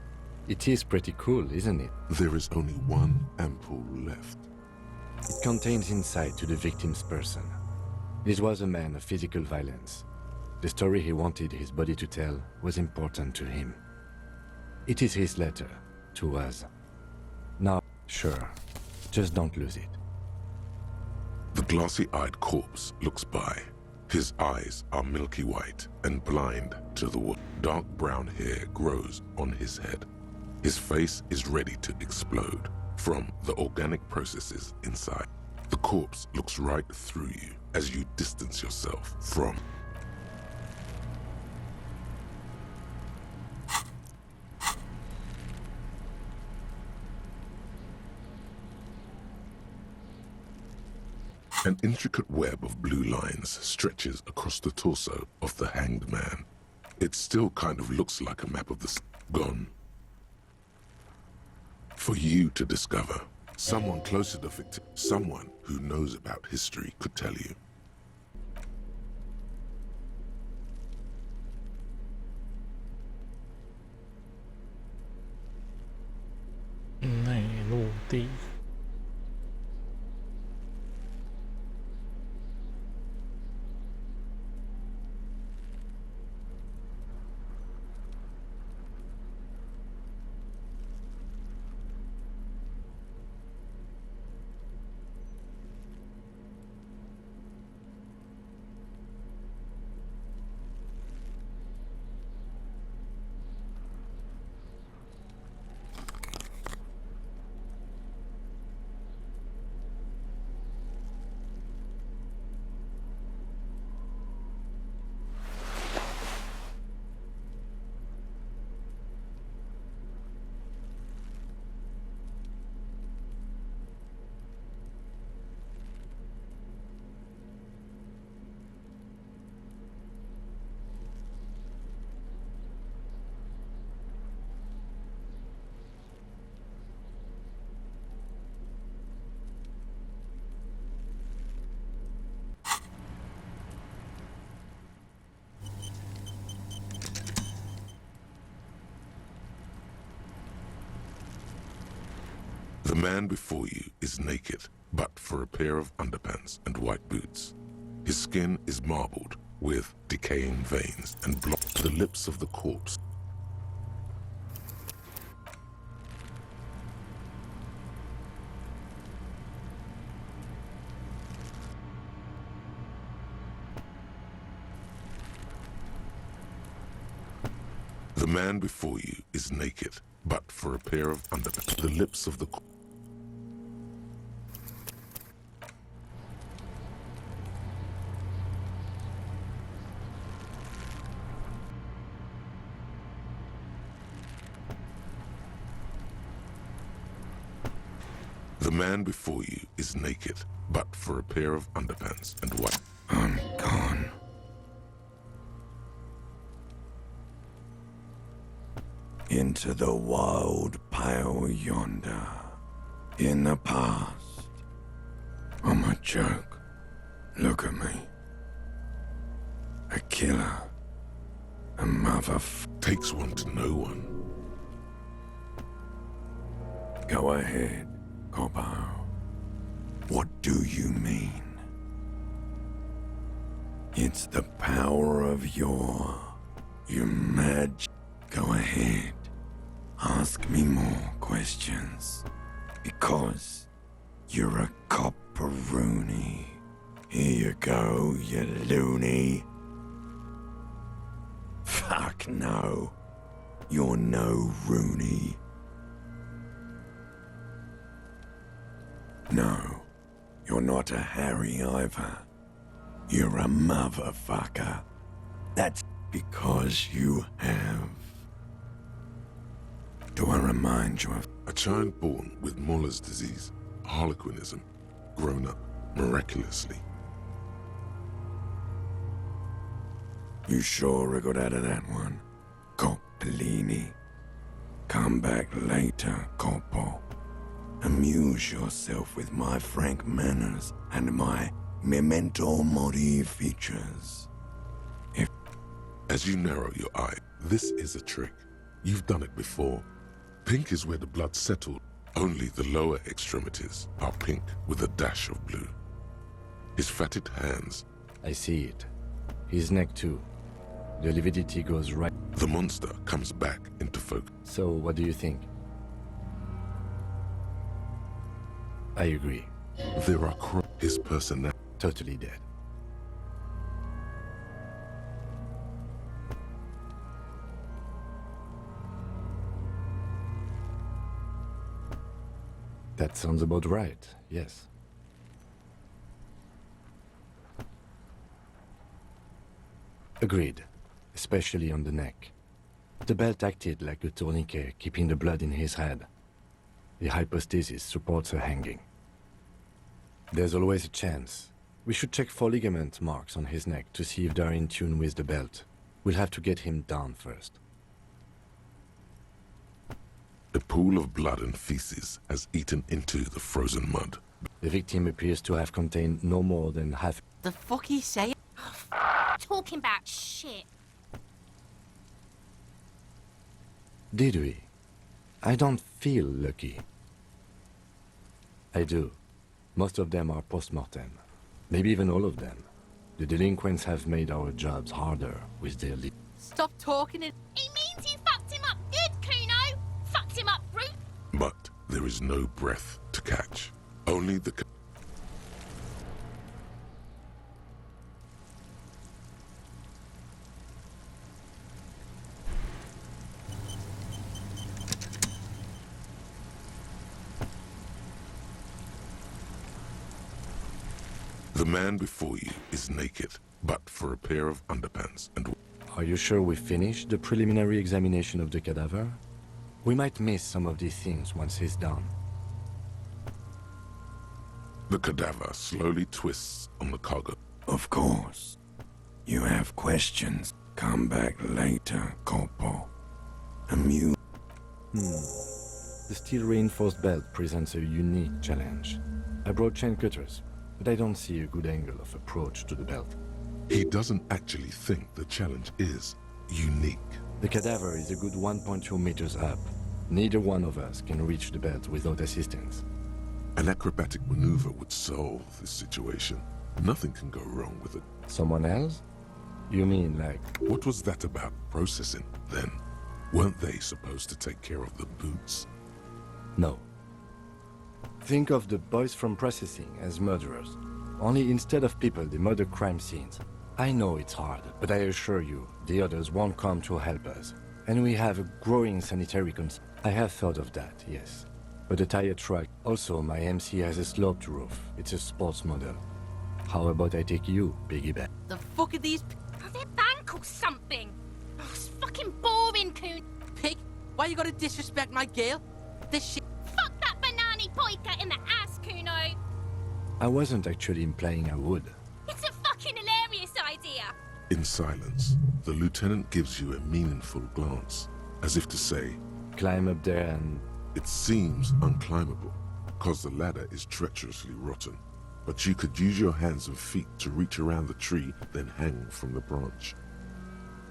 Speaker 4: it is pretty cool, isn't it?
Speaker 5: There is only 1 ampoule left.
Speaker 4: It contains insight to the victim's person. This was a man of physical violence. The story he wanted his body to tell was important to him. It is his letter to us. Now, sure, just don't lose it.
Speaker 5: The glossy-eyed corpse looks by. His eyes are milky white and blind to the wood. Dark brown hair grows on his head. His face is ready to explode from the organic processes inside. The corpse looks right through you as you distance yourself from. An intricate web of blue lines stretches across the torso of the hanged man. It still kind of looks like a map of the gone. For you to discover, someone closer to the victim, someone who knows about history could tell you.
Speaker 1: 内陆地。
Speaker 5: The man before you is naked, but for a pair of underpants and white boots. His skin is marbled with decaying veins and blocked the lips of the corpse. The man before you is naked, but for a pair of underpants. The lips of the The man before you is naked, but for a pair of underpants and white.
Speaker 12: I'm gone. Into the wild pale yonder. In the past. I'm a joke. Look at me. A killer. A
Speaker 5: Takes one to know one.
Speaker 12: Go ahead, Coppo. What do you mean? It's the power of your magic. Go ahead. Ask me more questions. Because you're a copperoony. Here you go, you loony. Fuck no. You're no Rooney. No, you're not a Harry either. You're a motherfucker. That's because you have. Do I remind you of
Speaker 5: a child born with Muller's disease, harlequinism, grown up miraculously?
Speaker 12: You sure I got out of that one, Coppellini. Come back later, Coppo. Amuse yourself with my frank manners and my memento mori features.
Speaker 5: As you narrow your eye, this is a trick. You've done it before. Pink is where the blood settled. Only the lower extremities are pink with a dash of blue. His fatted hands.
Speaker 4: I see it. His neck too. The lividity goes right.
Speaker 5: The monster comes back into focus.
Speaker 4: So what do you think? I agree.
Speaker 5: There are his personality.
Speaker 4: Totally dead. That sounds about right, yes. Agreed, especially on the neck. The belt acted like a tourniquet, keeping the blood in his head. The hypostasis supports a hanging. There's always a chance. We should check for ligament marks on his neck to see if they're in tune with the belt. We'll have to get him down first.
Speaker 5: A pool of blood and feces has eaten into the frozen mud.
Speaker 4: The victim appears to have contained no more than half.
Speaker 16: The fuck he say?
Speaker 15: Talking about shit.
Speaker 4: Did we? I don't feel lucky. I do. Most of them are post-mortem. Maybe even all of them. The delinquents have made our jobs harder with their
Speaker 16: Stop talking it.
Speaker 15: He means you fucked him up good, Kuno. Fucked him up, brute.
Speaker 5: But there is no breath to catch. Only the... The man before you is naked, but for a pair of underpants and...
Speaker 4: Are you sure we finished the preliminary examination of the cadaver? We might miss some of these things once he's done.
Speaker 5: The cadaver slowly twists on the cargo.
Speaker 12: Of course. You have questions. Come back later, Corpo. Amuse.
Speaker 4: The steel-reinforced belt presents a unique challenge. I brought chain cutters, but I don't see a good angle of approach to the belt.
Speaker 5: He doesn't actually think the challenge is unique.
Speaker 4: The cadaver is a good 1.2 meters up. Neither one of us can reach the belt without assistance.
Speaker 5: An acrobatic maneuver would solve this situation. Nothing can go wrong with it.
Speaker 4: Someone else? You mean like...
Speaker 5: What was that about processing, then? Weren't they supposed to take care of the boots?
Speaker 4: No. Think of the boys from processing as murderers. Only instead of people, they murder crime scenes. I know it's hard, but I assure you, the others won't come to help us. And we have a growing sanitary concern. I have thought of that, yes. But a tire truck... Also, my MC has a sloped roof. It's a sports model. How about I take you, piggyback?
Speaker 16: The fuck are these...
Speaker 15: Are they bank or something? Oh, it's fucking boring, Kuno.
Speaker 16: Pig? Why you gotta disrespect my girl? This shit...
Speaker 15: Fuck that banana poika in the ass, Kuno.
Speaker 4: I wasn't actually implying I would.
Speaker 15: It's a fucking hilarious idea.
Speaker 5: In silence, the lieutenant gives you a meaningful glance, as if to say,
Speaker 4: climb up there and...
Speaker 5: It seems unclimbable, because the ladder is treacherously rotten, but you could use your hands and feet to reach around the tree, then hang from the branch.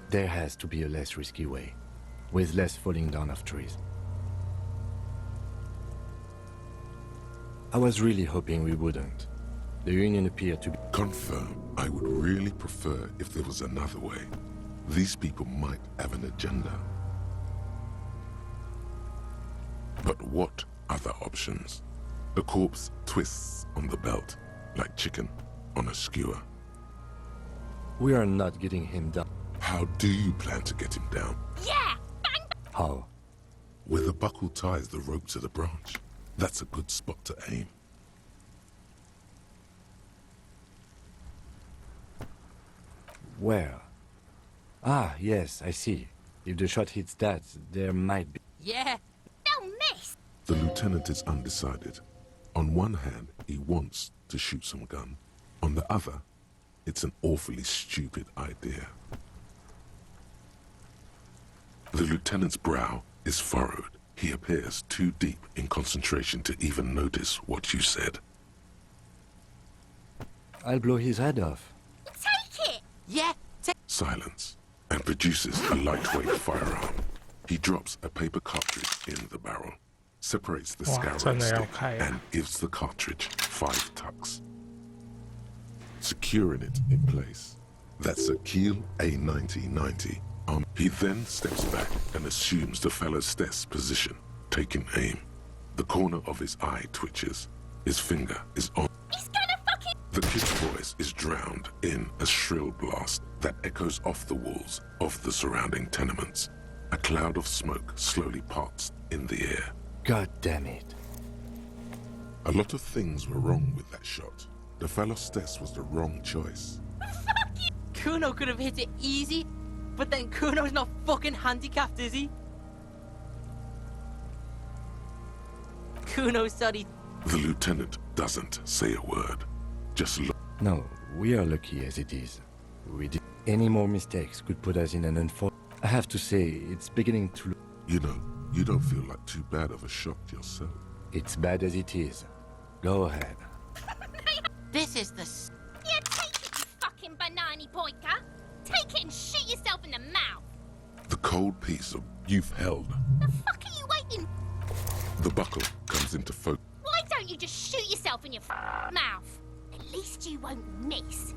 Speaker 4: There has to be a less risky way, with less falling down of trees. I was really hoping we wouldn't. The Union appeared to be...
Speaker 5: Confirm. I would really prefer if there was another way. These people might have an agenda. But what other options? The corpse twists on the belt, like chicken on a skewer.
Speaker 4: We are not getting him down.
Speaker 5: How do you plan to get him down?
Speaker 15: Yeah! Bang!
Speaker 4: How?
Speaker 5: Where the buckle ties the rope to the branch. That's a good spot to aim.
Speaker 4: Where? Ah, yes, I see. If the shot hits that, there might be...
Speaker 16: Yeah!
Speaker 15: Don't miss!
Speaker 5: The lieutenant is undecided. On one hand, he wants to shoot some gun. On the other, it's an awfully stupid idea. The lieutenant's brow is furrowed. He appears too deep in concentration to even notice what you said.
Speaker 4: I'll blow his head off.
Speaker 15: Take it!
Speaker 16: Yeah,
Speaker 5: Silence, and produces a lightweight firearm. He drops a paper cartridge in the barrel, separates the scarab stick, and gives the cartridge 5 tucks, securing it in place. That's a Kiel A9090. He then steps back and assumes the fellow's desk position, taking aim. The corner of his eye twitches. His finger is on.
Speaker 15: He's gonna fucking...
Speaker 5: The kid's voice is drowned in a shrill blast that echoes off the walls of the surrounding tenements. A cloud of smoke slowly parts in the air.
Speaker 4: God damn it.
Speaker 5: A lot of things were wrong with that shot. The fellow's desk was the wrong choice.
Speaker 15: Fuck you!
Speaker 16: Kuno could have hit it easy, but then Kuno's not fucking handicapped, is he? Kuno said he...
Speaker 5: The lieutenant doesn't say a word. Just look.
Speaker 4: No, we are lucky as it is. We did. Any more mistakes could put us in an I have to say, it's beginning to look.
Speaker 5: You know, you don't feel like too bad of a shock yourself.
Speaker 4: It's bad as it is. Go ahead.
Speaker 16: This is the...
Speaker 15: Yeah, take it, you fucking banana boyka. Take it and shoot yourself in the mouth.
Speaker 5: The cold piece of you've held.
Speaker 15: The fuck are you waiting?
Speaker 5: The buckle comes into focus.
Speaker 15: Why don't you just shoot yourself in your mouth? At least you won't miss.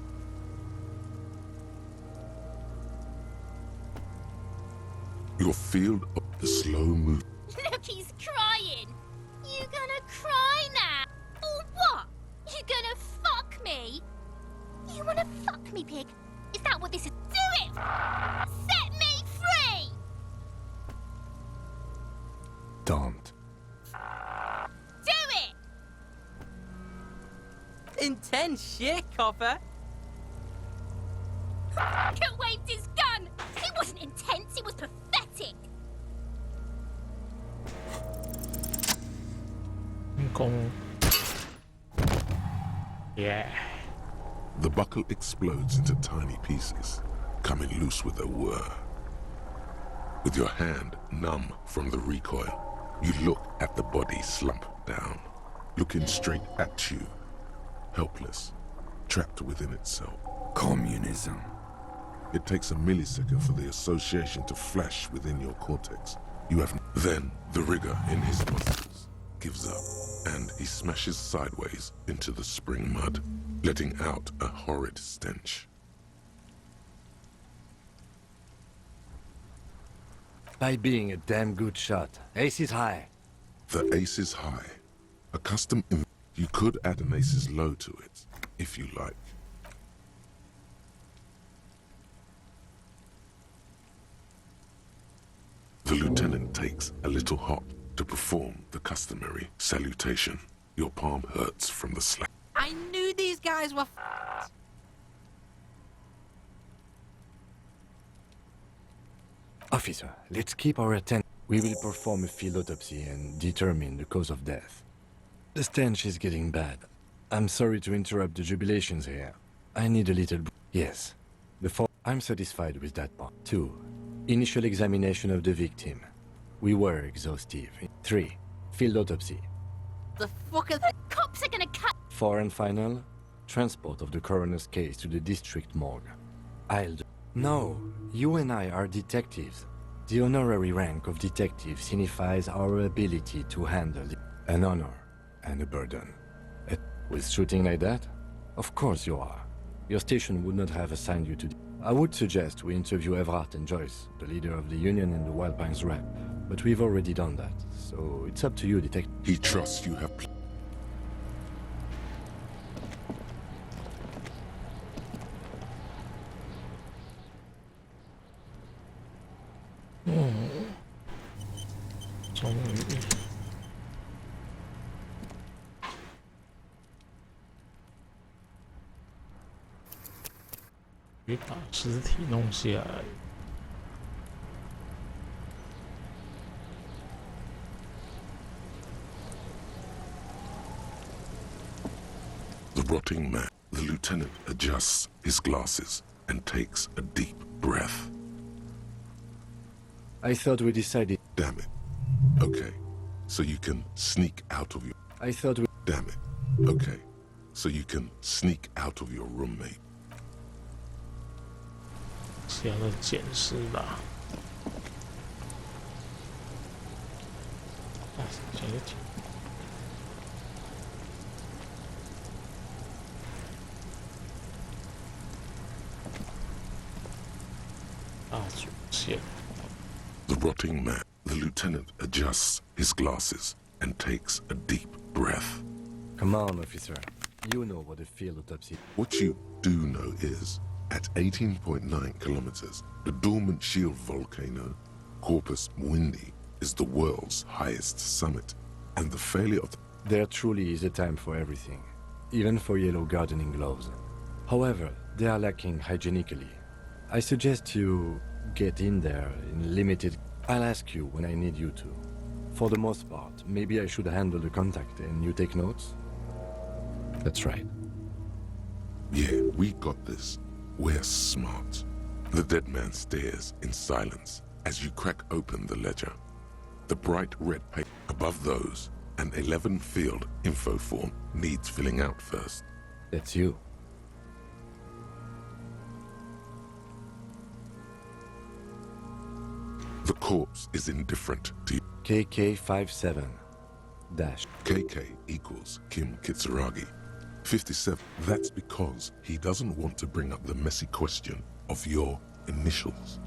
Speaker 5: Your field of the slow move.
Speaker 15: Look, he's crying. You gonna cry now? Or what? You gonna fuck me? You wanna fuck me, pig? Is that what this is? Do it! Set me free!
Speaker 4: Don't.
Speaker 15: Do it!
Speaker 16: Intense shit, copper.
Speaker 15: He waved his gun! It wasn't intense, it was pathetic!
Speaker 1: Yeah.
Speaker 5: The buckle explodes into tiny pieces, coming loose with a whir. With your hand numb from the recoil, you look at the body slump down, looking straight at you, helpless, trapped within itself.
Speaker 12: Communism.
Speaker 5: It takes a millisecond for the association to flash within your cortex. You have... Then, the rigor in his muscles gives up, and he smashes sideways into the spring mud, letting out a horrid stench.
Speaker 4: By being a damn good shot. Ace is high.
Speaker 5: The ace is high. A custom... You could add an ace's low to it, if you like. The lieutenant takes a little hop to perform the customary salutation. Your palm hurts from the slap.
Speaker 16: I knew these guys were
Speaker 4: Officer, let's keep our attention. We will perform a field autopsy and determine the cause of death. The stench is getting bad. I'm sorry to interrupt the jubilations here. I need a little... Yes. I'm satisfied with that part. 2. Initial examination of the victim. We were exhaustive. 3. Field autopsy.
Speaker 16: The fuck are they?
Speaker 15: Cops are gonna cut...
Speaker 4: 4 and final. Transport of the coroner's case to the district morgue. No, you and I are detectives. The honorary rank of detective signifies our ability to handle an honor and a burden. With shooting like that? Of course you are. Your station would not have assigned you to... I would suggest we interview Everhart and Joyce, the leader of the union and the Wild Pines rep. But we've already done that, so it's up to you, detective.
Speaker 5: He trusts you have...
Speaker 1: 终于，别把尸体弄下来。
Speaker 5: The rotting man. The lieutenant adjusts his glasses and takes a deep breath.
Speaker 4: I thought we decided...
Speaker 5: Damn it. Okay, so you can sneak out of your...
Speaker 4: I thought we...
Speaker 5: Damn it. Okay, so you can sneak out of your roommate.
Speaker 1: 是要再检视吧。啊，检一检。啊，主线。
Speaker 5: The rotting man. The lieutenant adjusts his glasses and takes a deep breath.
Speaker 4: Come on, officer. You know what a field autopsy...
Speaker 5: What you do know is, at 18.9 kilometers, the dormant shield volcano, Corpus Mundi, is the world's highest summit, and the failure of...
Speaker 4: There truly is a time for everything, even for yellow gardening gloves. However, they are lacking hygienically. I suggest you get in there in limited... I'll ask you when I need you to. For the most part, maybe I should handle the contact and you take notes? That's right.
Speaker 5: Yeah, we got this. We're smart. The dead man stares in silence as you crack open the ledger. The bright red paper above those, an 11-field info form needs filling out first.
Speaker 4: That's you.
Speaker 5: The corpse is indifferent to you.
Speaker 4: KK57 dash.
Speaker 5: KK equals Kim Kitsuragi. 57. That's because he doesn't want to bring up the messy question of your initials.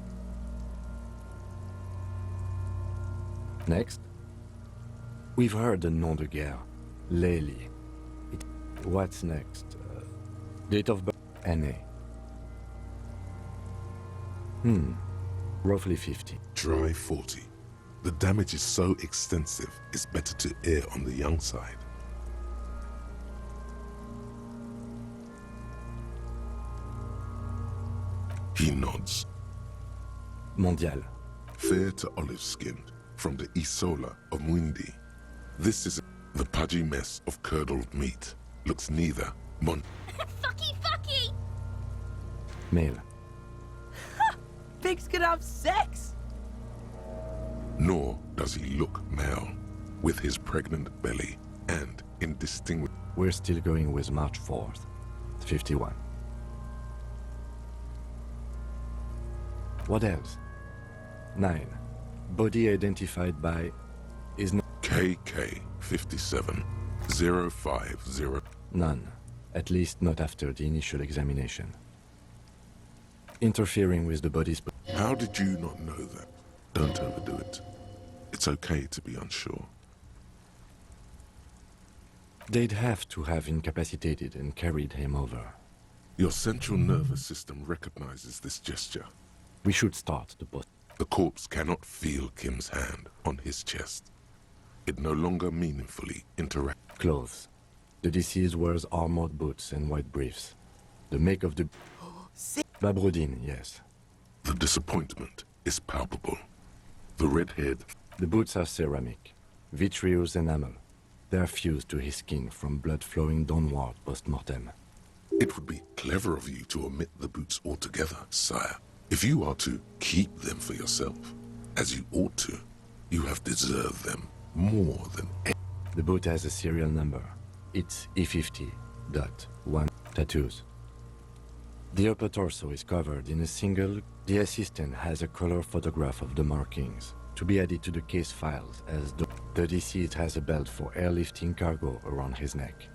Speaker 4: Next. We've heard the nom de guerre. Lely. What's next? Date of birth? NA. Roughly 50.
Speaker 5: Try 40. The damage is so extensive, it's better to err on the young side. He nods.
Speaker 4: Mondial.
Speaker 5: Fair to olive-skinned, from the Isola of Mwindi. This is the pudgy mess of curdled meat. Looks neither
Speaker 15: Fucky!
Speaker 4: Male.
Speaker 16: Pigs can have sex!
Speaker 5: nor does he look male, with his pregnant belly and indistinguishable.
Speaker 4: We're still going with March 4th, 51. What else? 9. Body identified by is not
Speaker 5: KK 57 050.
Speaker 4: None. At least not after the initial examination. Interfering with the body's...
Speaker 5: How did you not know that? Don't overdo it. It's okay to be unsure.
Speaker 4: They'd have to have incapacitated and carried him over.
Speaker 5: Your central nervous system recognizes this gesture.
Speaker 4: We should start the post.
Speaker 5: The corpse cannot feel Kim's hand on his chest. It no longer meaningfully interacts.
Speaker 4: Clothes. The deceased wears armored boots and white briefs. The make of the... Babrodine, yes.
Speaker 5: The disappointment is palpable. The red-haired...
Speaker 4: The boots are ceramic, vitreous enamel. They are fused to his skin from blood flowing downward post-mortem.
Speaker 5: It would be clever of you to omit the boots altogether, sire. If you are to keep them for yourself, as you ought to, you have deserved them more than...
Speaker 4: The boot has a serial number. It's E50.1. Tattoos. The upper torso is covered in a single... The assistant has a color photograph of the markings, to be added to the case files as the deceased has a belt for airlifting cargo around his neck.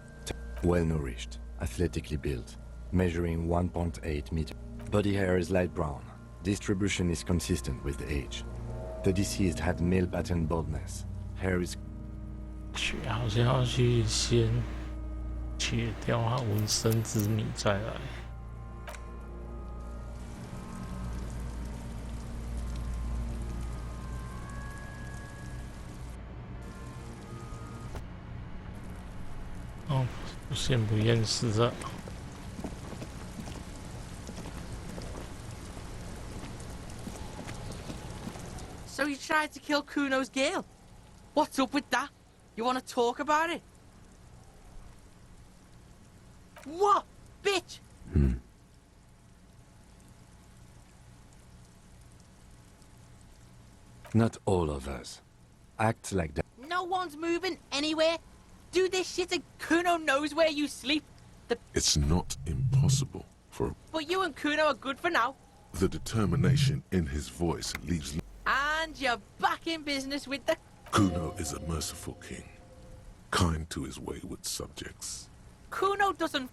Speaker 4: Well-nourished, athletically built, measuring 1.8 meters. Body hair is light brown. Distribution is consistent with the age. The deceased had male pattern baldness. Hair is...
Speaker 1: 好像要去先切掉它纹身之谜再来。哦，先不验尸了。
Speaker 16: So you tried to kill Kuno's girl? What's up with that? You want to talk about it? What? Bitch!
Speaker 4: Not all of us. Act like that.
Speaker 16: No one's moving anywhere. Do this shit and Kuno knows where you sleep.
Speaker 5: It's not impossible for...
Speaker 16: But you and Kuno are good for now.
Speaker 5: The determination in his voice leaves...
Speaker 16: And you're back in business with the...
Speaker 5: Kuno is a merciful king, kind to his wayward subjects.
Speaker 16: Kuno doesn't...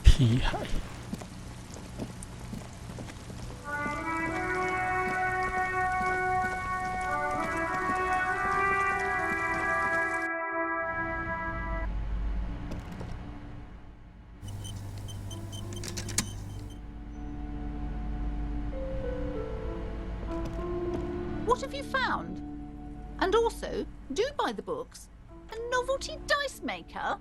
Speaker 1: 屁孩。
Speaker 6: What have you found? And also, do buy the books. A novelty dice maker?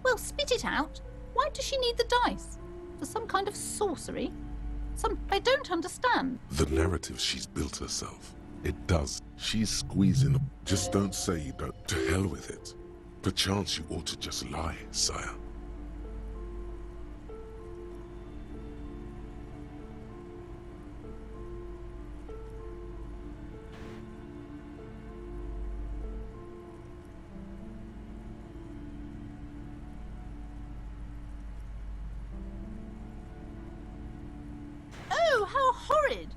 Speaker 6: Well, spit it out. Why does she need the dice? For some kind of sorcery? I don't understand.
Speaker 5: The narrative she's built herself. It does. She's squeezing. Just don't say you don't. To hell with it. Perchance you ought to just lie, sire.
Speaker 6: Oh, how horrid!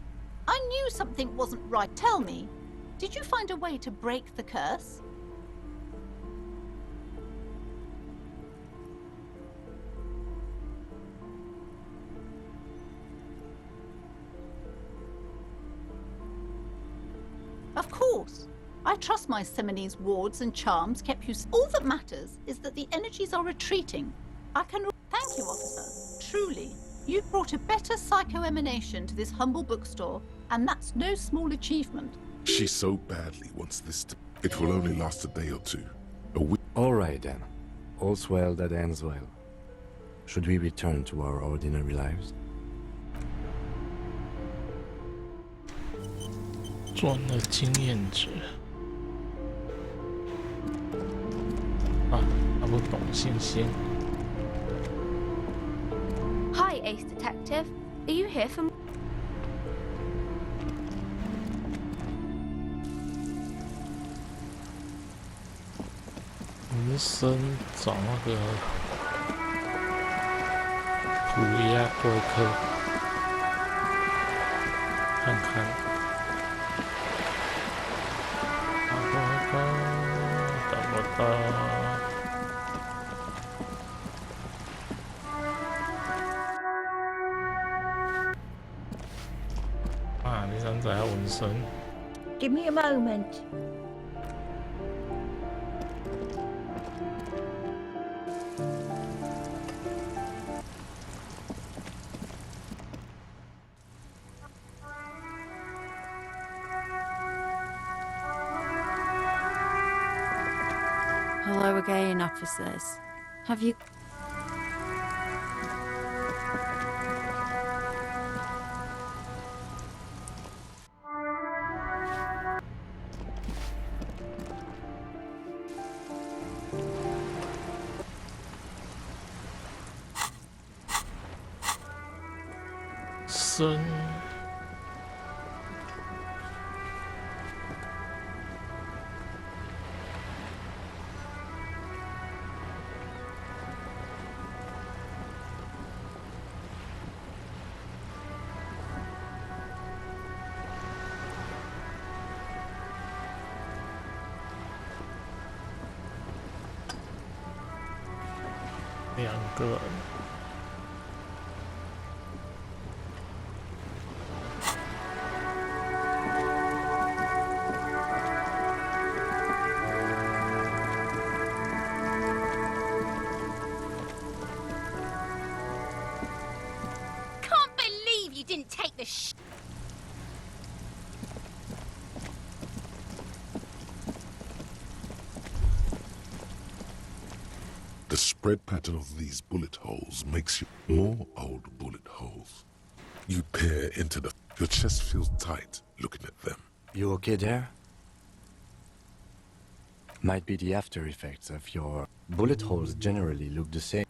Speaker 6: I knew something wasn't right. Tell me, did you find a way to break the curse? Of course. I trust my Seminole's wards and charms kept you. All that matters is that the energies are retreating. I can. Thank you, officer. Truly, you've brought a better psycho-emanation to this humble bookstore, and that's no small achievement.
Speaker 5: She so badly wants this to... It will only last a day or two. A week.
Speaker 4: All right, then. All's well that ends well. Should we return to our ordinary lives?
Speaker 1: 赚了经验值啊，他不懂星星。
Speaker 14: Hi, Ace Detective. Are you here for?
Speaker 1: 纹身找那个涂鸦贵客看看。 啊，你想怎样纹身？
Speaker 17: Give me a moment.
Speaker 7: Hello again, officers. Have you...
Speaker 1: 生。 2个人。
Speaker 15: Can't believe you didn't take the
Speaker 5: The spread pattern of these bullet holes makes you more old bullet holes. You peer into the... Your chest feels tight looking at them.
Speaker 4: You okay there? Might be the after effects of your... Bullet holes generally look the same.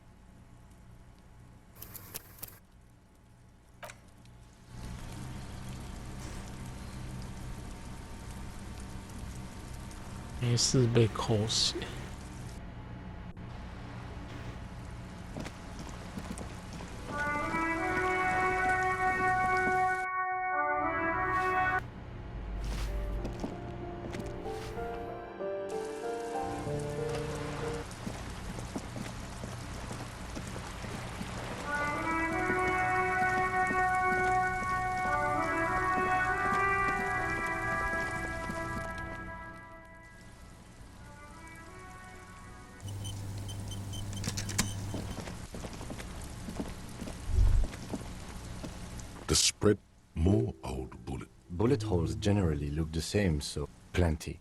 Speaker 1: 没事被扣血。
Speaker 5: The spread more old bullet.
Speaker 4: Bullet holes generally look the same, so plenty.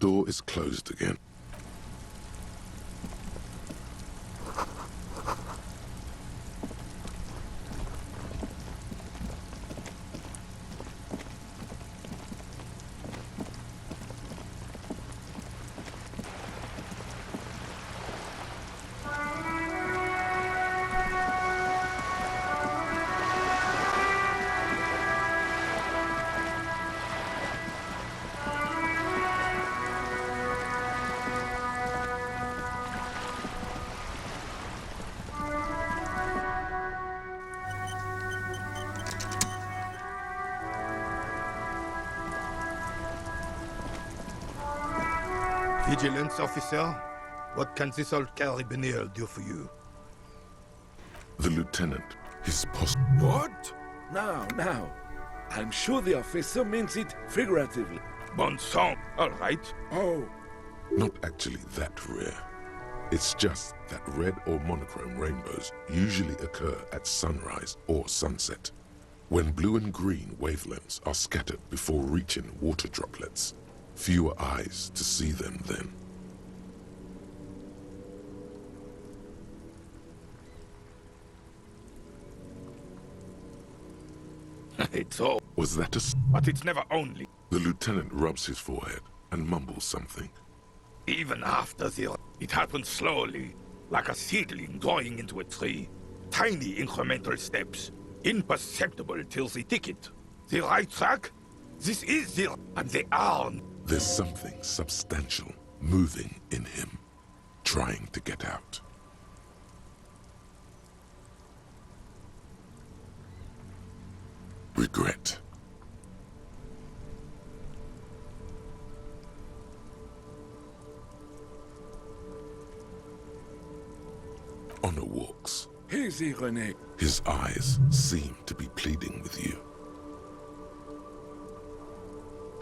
Speaker 5: door is closed again.
Speaker 10: Vigilance officer, what can this old carabinier do for you?
Speaker 5: The lieutenant, his post.
Speaker 12: What? Now. I'm sure the officer means it figuratively.
Speaker 10: Bon sang, all right.
Speaker 12: Oh.
Speaker 5: Not actually that rare. It's just that red or monochrome rainbows usually occur at sunrise or sunset, when blue and green wavelengths are scattered before reaching water droplets. Fewer eyes to see them then.
Speaker 10: It's all.
Speaker 5: Was that a...
Speaker 10: But it's never only.
Speaker 5: The lieutenant rubs his forehead and mumbles something.
Speaker 10: Even after it happens slowly, like a seedling growing into a tree. Tiny incremental steps, imperceptible till they ticket. The right track? This is the... And they are...
Speaker 5: There's something substantial moving in him, trying to get out. Regret. Honor walks.
Speaker 12: Easy, René.
Speaker 5: His eyes seem to be pleading with you.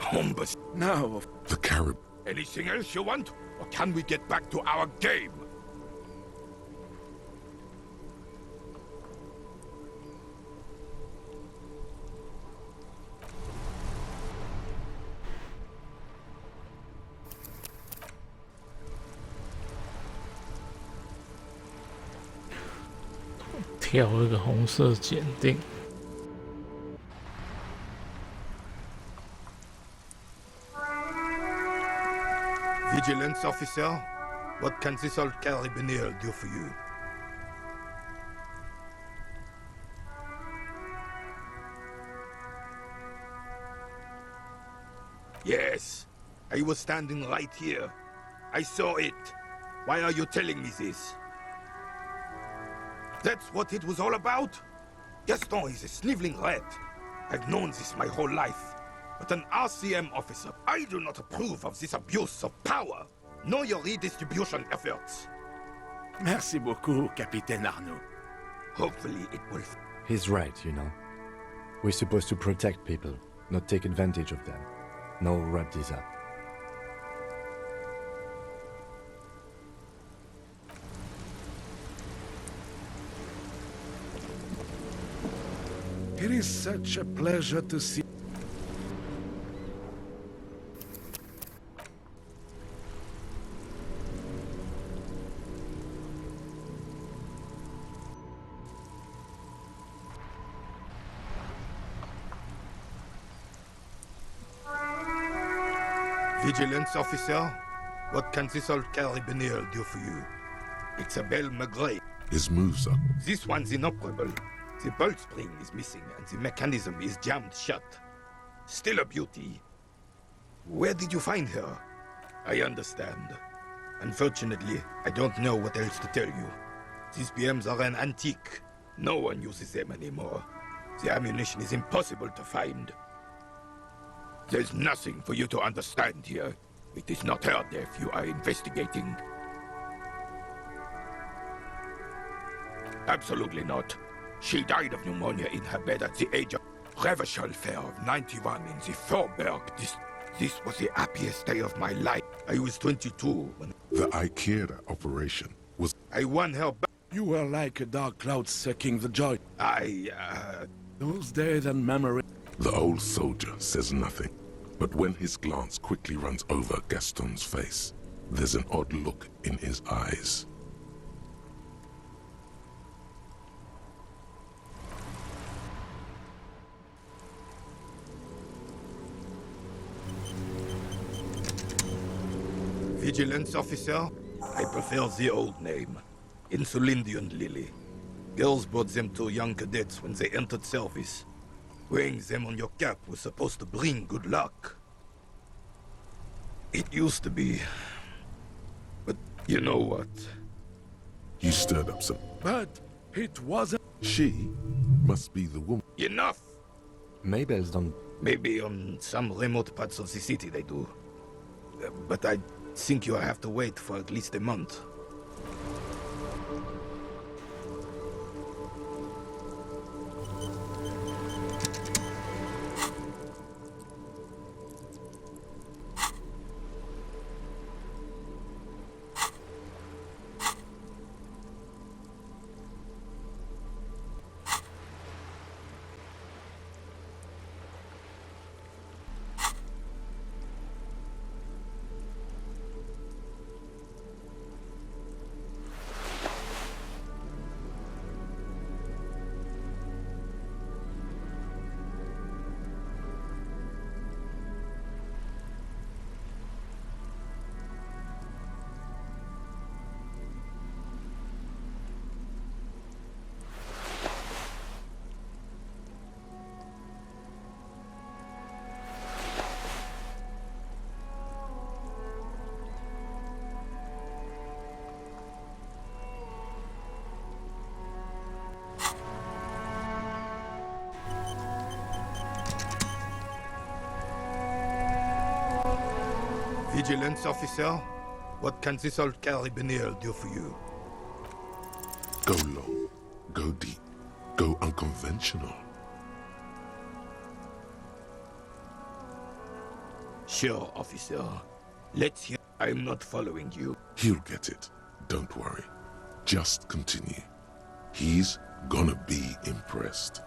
Speaker 10: Humbus.
Speaker 12: Now.
Speaker 5: The Carib.
Speaker 10: Anything else you want? Or can we get back to our game?
Speaker 1: 跳一个红色检定。
Speaker 10: Vigilance officer, what can this old carabinier do for you? Yes, I was standing right here. I saw it. Why are you telling me this? That's what it was all about? Gaston is a sniveling rat. I've known this my whole life. But an RCM officer, I do not approve of this abuse of power, nor your redistribution efforts.
Speaker 12: Merci beaucoup, Capitaine Arnaud.
Speaker 10: Hopefully it will...
Speaker 4: He's right, you know. We're supposed to protect people, not take advantage of them. Now wrap this up.
Speaker 12: It is such a pleasure to see.
Speaker 10: Vigilance officer, what can this old carabinier do for you? Isabelle Maigret.
Speaker 5: His moves are...
Speaker 10: This one's inoperable. The bolt spring is missing and the mechanism is jammed shut. Still a beauty. Where did you find her? I understand. Unfortunately, I don't know what else to tell you. These BMs are an antique. No one uses them anymore. The ammunition is impossible to find. There's nothing for you to understand here. It is not her death you are investigating. Absolutely not. She died of pneumonia in her bed at the age of... Revachol Fair of 91 in the Faubourg. This was the happiest day of my life. I was 22 when...
Speaker 5: The Ikeda operation was...
Speaker 10: I won her back.
Speaker 12: You were like a dark cloud sucking the joy.
Speaker 10: I,
Speaker 12: Those days and memories.
Speaker 5: The old soldier says nothing. But when his glance quickly runs over Gaston's face, there's an odd look in his eyes.
Speaker 10: Vigilance officer? I prefer the old name. Insulindian Lily. Girls brought them to young cadets when they entered service. Wearing them on your cap was supposed to bring good luck. It used to be. But you know what?
Speaker 5: You stirred up some.
Speaker 20: But it wasn't.
Speaker 5: She must be the woman.
Speaker 10: Enough!
Speaker 4: Mabel's done.
Speaker 10: Maybe on some remote parts of the city they do. But I think you'll have to wait for at least a month. Vigilance officer, what can this old carabinier do for you?
Speaker 5: Go low, go deep, go unconventional.
Speaker 10: Sure, officer. Let's hear. I'm not following you.
Speaker 5: He'll get it. Don't worry. Just continue. He's gonna be impressed.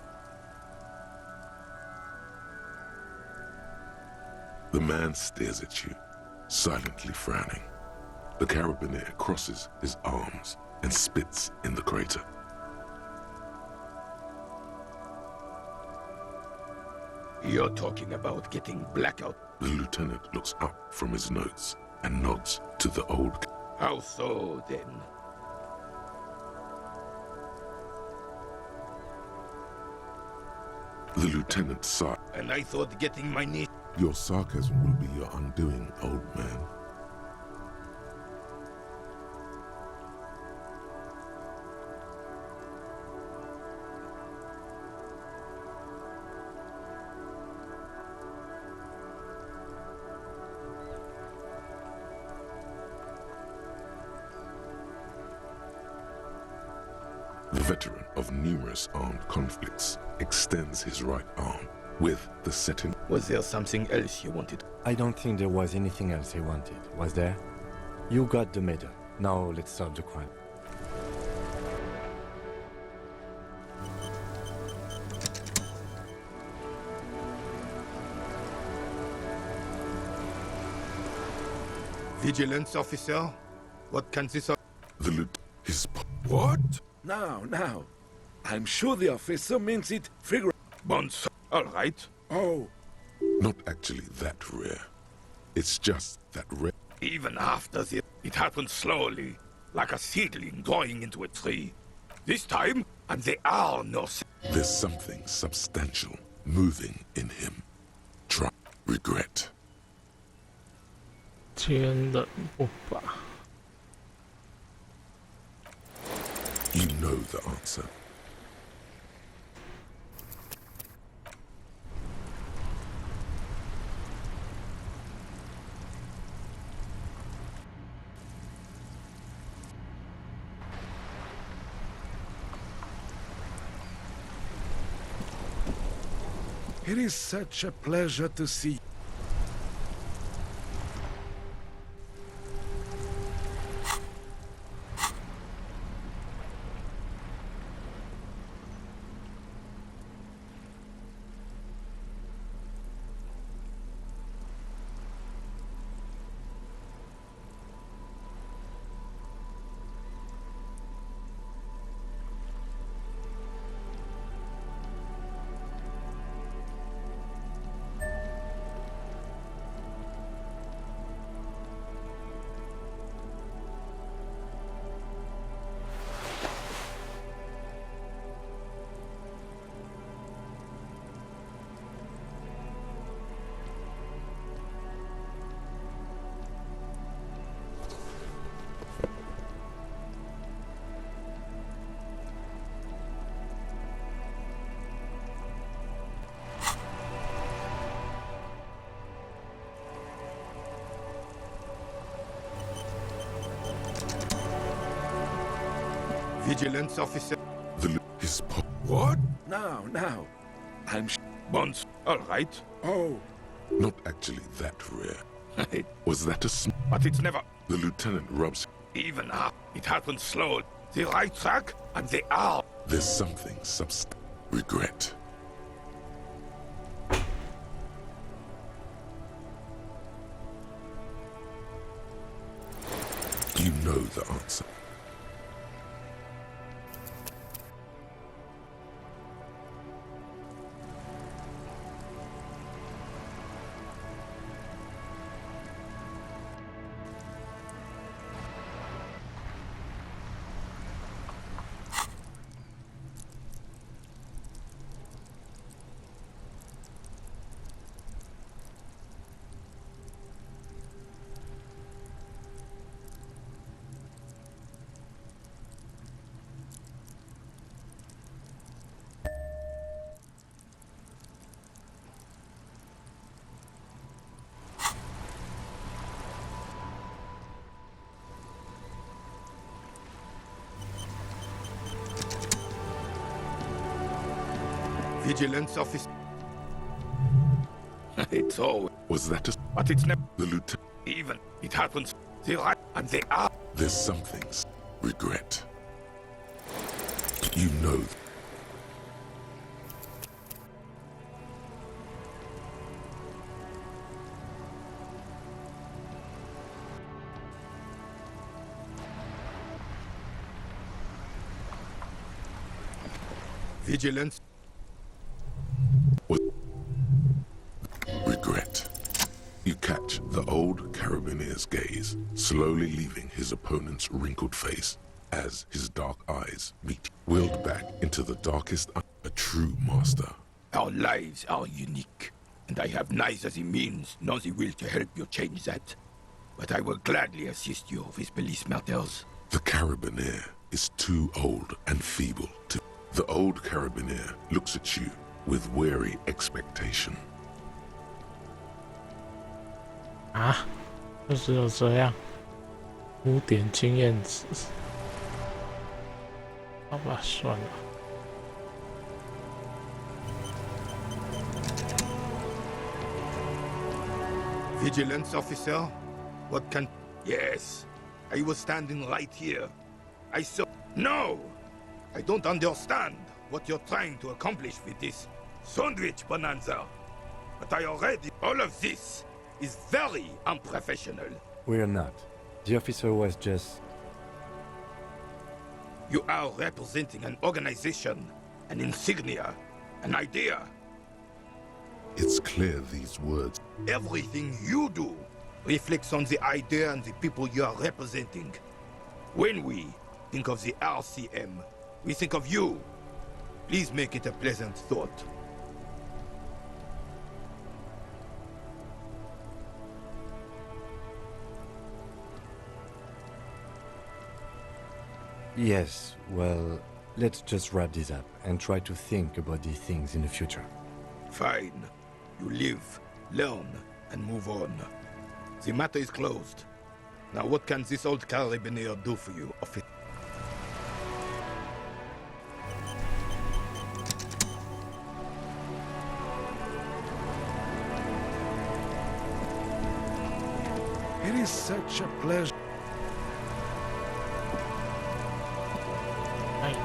Speaker 5: The man stares at you, silently frowning. The carabinier crosses his arms and spits in the crater.
Speaker 10: You're talking about getting blackout.
Speaker 5: The lieutenant looks up from his notes and nods to the old.
Speaker 10: How so, then?
Speaker 5: The lieutenant sighed.
Speaker 10: And I thought getting my knee.
Speaker 5: Your sarcasm will be your undoing, old man. The veteran of numerous armed conflicts extends his right arm with the setting.
Speaker 10: Was there something else you wanted?
Speaker 4: I don't think there was anything else he wanted, was there? You got the medal. Now let's solve the crime.
Speaker 10: Vigilance officer? What can this...
Speaker 5: His...
Speaker 20: What? Now. I'm sure the officer means it figure...
Speaker 10: Bonds. All right.
Speaker 20: Oh.
Speaker 5: Not actually that rare. It's just that rare.
Speaker 10: Even after the... It happened slowly, like a seedling growing into a tree. This time, and they are no...
Speaker 5: There's something substantial moving in him. Try regret.
Speaker 1: 坚韧不拔。
Speaker 5: You know the answer.
Speaker 20: It is such a pleasure to see.
Speaker 10: Vigilance officer.
Speaker 5: His
Speaker 12: What? Now. I'm
Speaker 10: Bonds. All right.
Speaker 12: Oh.
Speaker 5: Not actually that rare. Was that a
Speaker 10: But it's never.
Speaker 5: The lieutenant rubs.
Speaker 10: Even up. It happens slow. The right track and the R.
Speaker 5: There's something regret. You know the answer.
Speaker 10: Vigilance officer. It's all.
Speaker 5: Was that a...
Speaker 10: But it's never.
Speaker 5: The lieutenant...
Speaker 10: Even. It happens. The right and the R.
Speaker 5: There's something regret. You know.
Speaker 10: Vigilance.
Speaker 5: Regret. You catch the old carabineer's gaze, slowly leaving his opponent's wrinkled face as his dark eyes meet, wheeled back into the darkest. A true master.
Speaker 10: Our lives are unique, and I have neither the means nor the will to help you change that. But I will gladly assist you with police matters.
Speaker 5: The carabineer is too old and feeble to... The old carabineer looks at you with weary expectation.
Speaker 1: 啊，就只有这样，5点经验值，好吧，算了。
Speaker 10: Vigilance officer? What can... Yes. I was standing right here. I saw... No! I don't understand what you're trying to accomplish with this sandwich bonanza. But I already... All of this is very unprofessional.
Speaker 4: We're not. The officer was just...
Speaker 10: You are representing an organization, an insignia, an idea.
Speaker 5: It's clear these words...
Speaker 10: Everything you do reflects on the idea and the people you are representing. When we think of the RCM, we think of you. Please make it a pleasant thought.
Speaker 4: Yes, well, let's just wrap this up and try to think about these things in the future.
Speaker 10: Fine. You live, learn, and move on. The matter is closed. Now what can this old carabineer do for you, officer?
Speaker 12: It is such a pleasure.
Speaker 1: 哎呀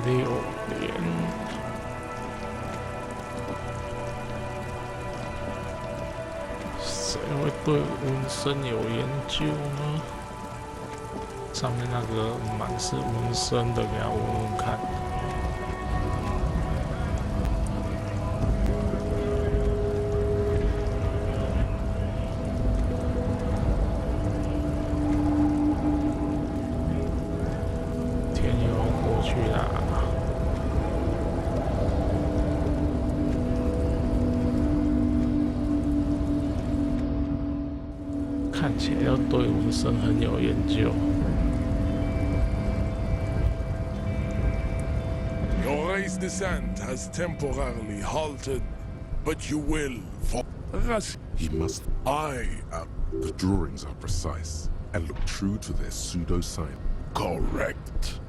Speaker 1: ，6连，谁会对纹身有研究呢？上面那个满是纹身的，给他闻闻看。看起来要对纹身很有研究。
Speaker 20: Your race descent has temporarily halted, but you will fall.
Speaker 5: He must. The drawings are precise and look true to their pseudo-sign.
Speaker 20: Correct.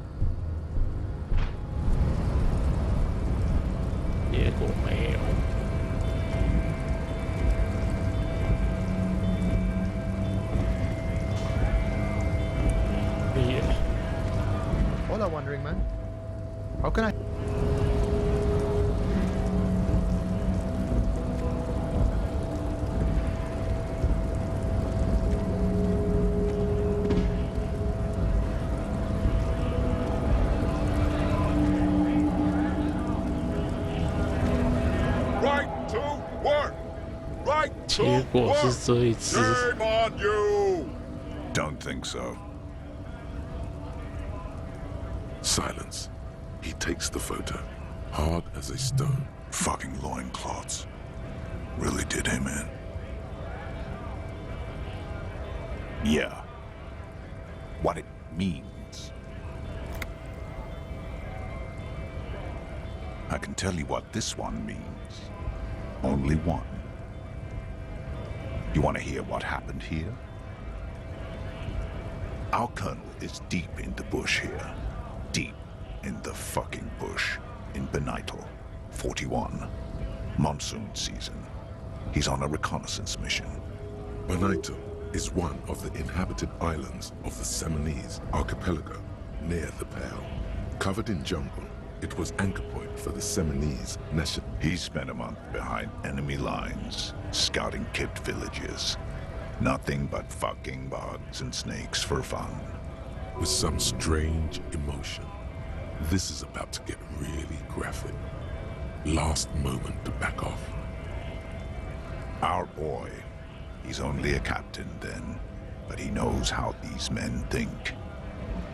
Speaker 1: 结果没有。Yeah.
Speaker 19: All I'm wondering, man, how can I?
Speaker 5: Right to work! Right
Speaker 1: 结果是这一次。
Speaker 5: Shame on you!
Speaker 12: Don't think so.
Speaker 5: Silence. He takes the photo, hard as a stone.
Speaker 12: Fucking loincloths. Really did him in. Yeah. What it means. I can tell you what this one means. Only one. You want to hear what happened here? Our colonel is deep in the bush here. Deep in the fucking bush. In Benital, 41. Monsoon season. He's on a reconnaissance mission.
Speaker 5: Benital is one of the inhabited islands of the Seminese archipelago near the Pale. Covered in jungle, it was anchor point for the Seminese nation.
Speaker 12: He spent a month behind enemy lines, scouting kept villages. Nothing but fucking bugs and snakes for fun.
Speaker 5: With some strange emotion. This is about to get really graphic. Last moment to back off.
Speaker 12: Our boy, he's only a captain then, but he knows how these men think.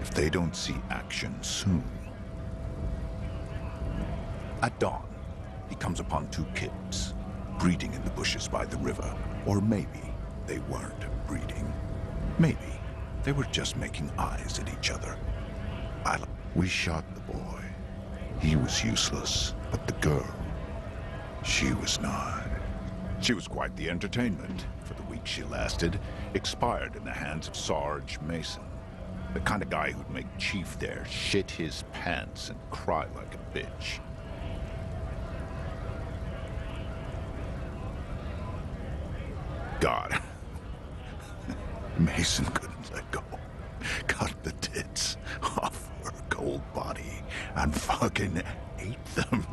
Speaker 12: If they don't see action soon. At dawn, he comes upon two kids, breeding in the bushes by the river. Or maybe they weren't breeding. Maybe they were just making eyes at each other. We shot the boy. He was useless, but the girl, she was not. She was quite the entertainment. For the week she lasted, expired in the hands of Sarge Mason. The kind of guy who'd make Chief there shit his pants and cry like a bitch. God. Mason couldn't let go. Cut the tits off her cold body and fucking ate them.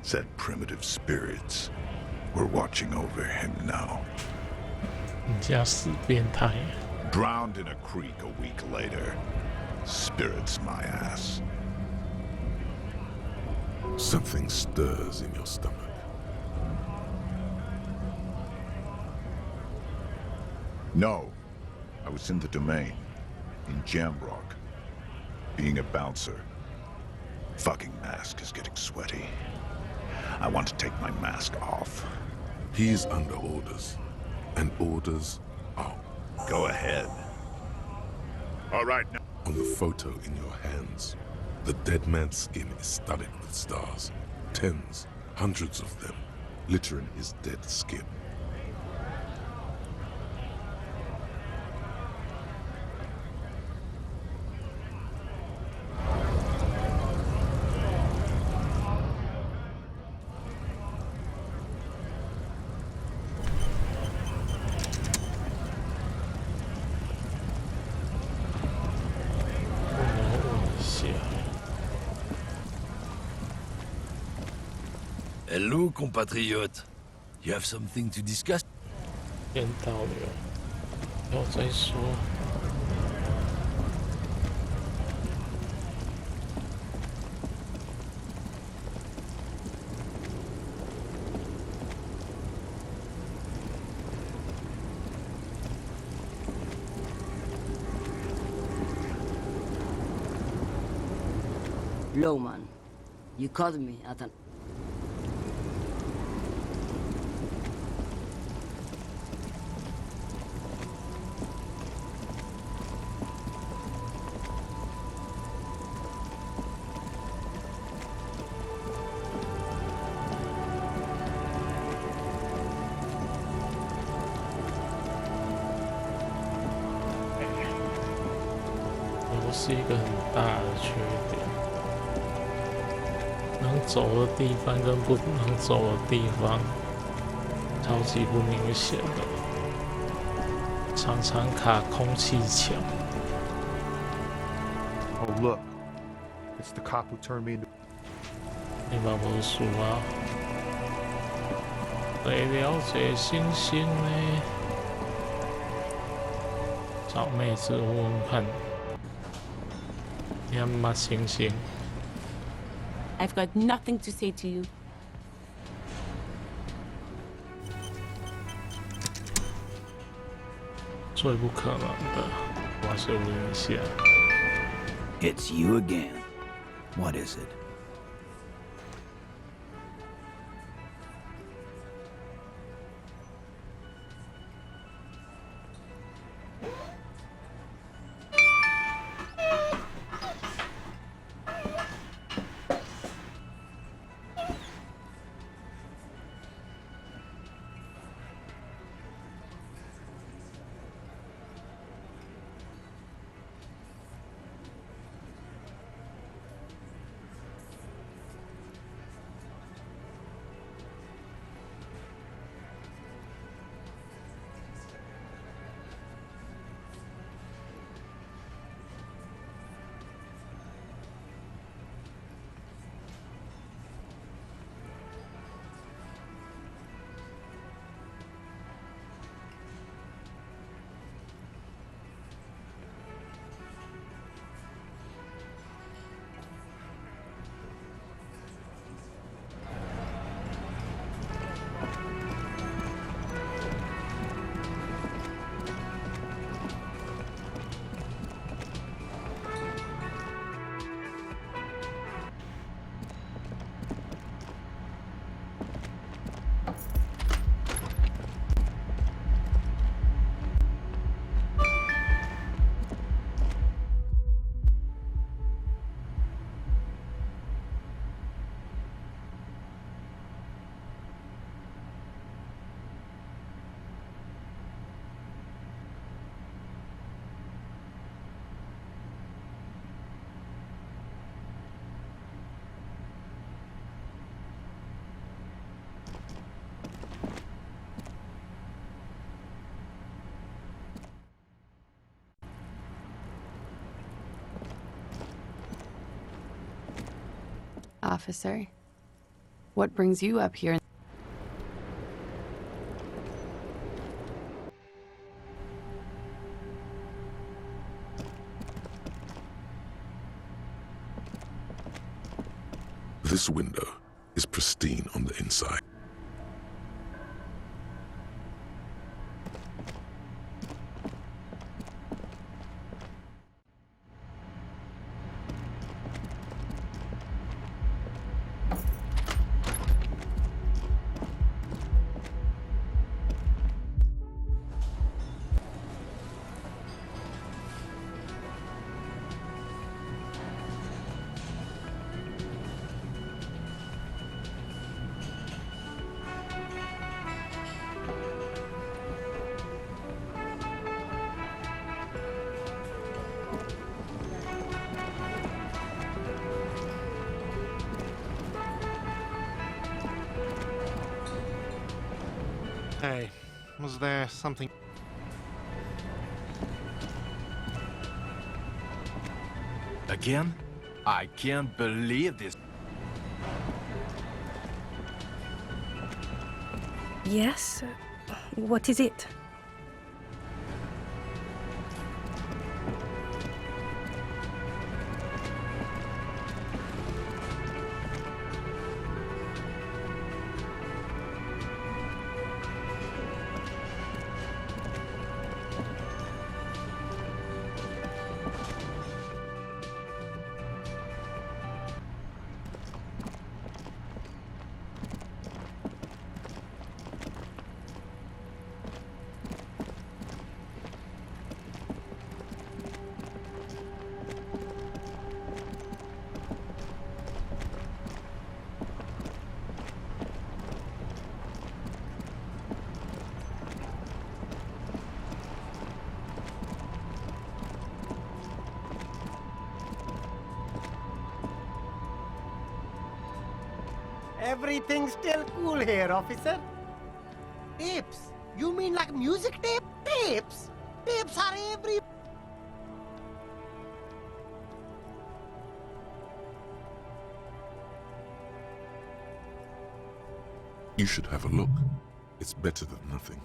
Speaker 12: Said primitive spirits were watching over him now.
Speaker 1: 你家死变态。
Speaker 12: Drowned in a creek a week later. Spirits my ass.
Speaker 5: Something stirs in your stomach.
Speaker 12: No. I was in the domain. In Jamrock. Being a bouncer. Fucking mask is getting sweaty. I want to take my mask off.
Speaker 5: He's under orders. And orders are...
Speaker 12: Go ahead. All right, now...
Speaker 5: On the photo in your hands, the dead man's skin is studded with stars. Tens, hundreds of them, littering his dead skin.
Speaker 3: Hello, compatriote. You have something to discuss?
Speaker 1: 先到了，以后再说。
Speaker 18: Lowman, you called me at an...
Speaker 1: 是一个很大的缺点，能走的地方跟不能走的地方超级不明显的，常常卡空气墙。
Speaker 19: Oh, look. It's the cop who turned me into.
Speaker 1: 你把本书啊，得了解星星呢。找妹子问问看，你要骂星星？
Speaker 2: I've got nothing to say to you.
Speaker 1: 最不可能的，我还是问一下。
Speaker 21: It's you again. What is it?
Speaker 7: Officer, what brings you up here?
Speaker 5: This window is pristine on the inside.
Speaker 13: Hey, was there something...
Speaker 9: Again? I can't believe this.
Speaker 8: Yes? What is it?
Speaker 11: Everything's still cool here, officer. Tapes? You mean like music tape? Tapes? Tapes are every...
Speaker 5: You should have a look. It's better than nothing.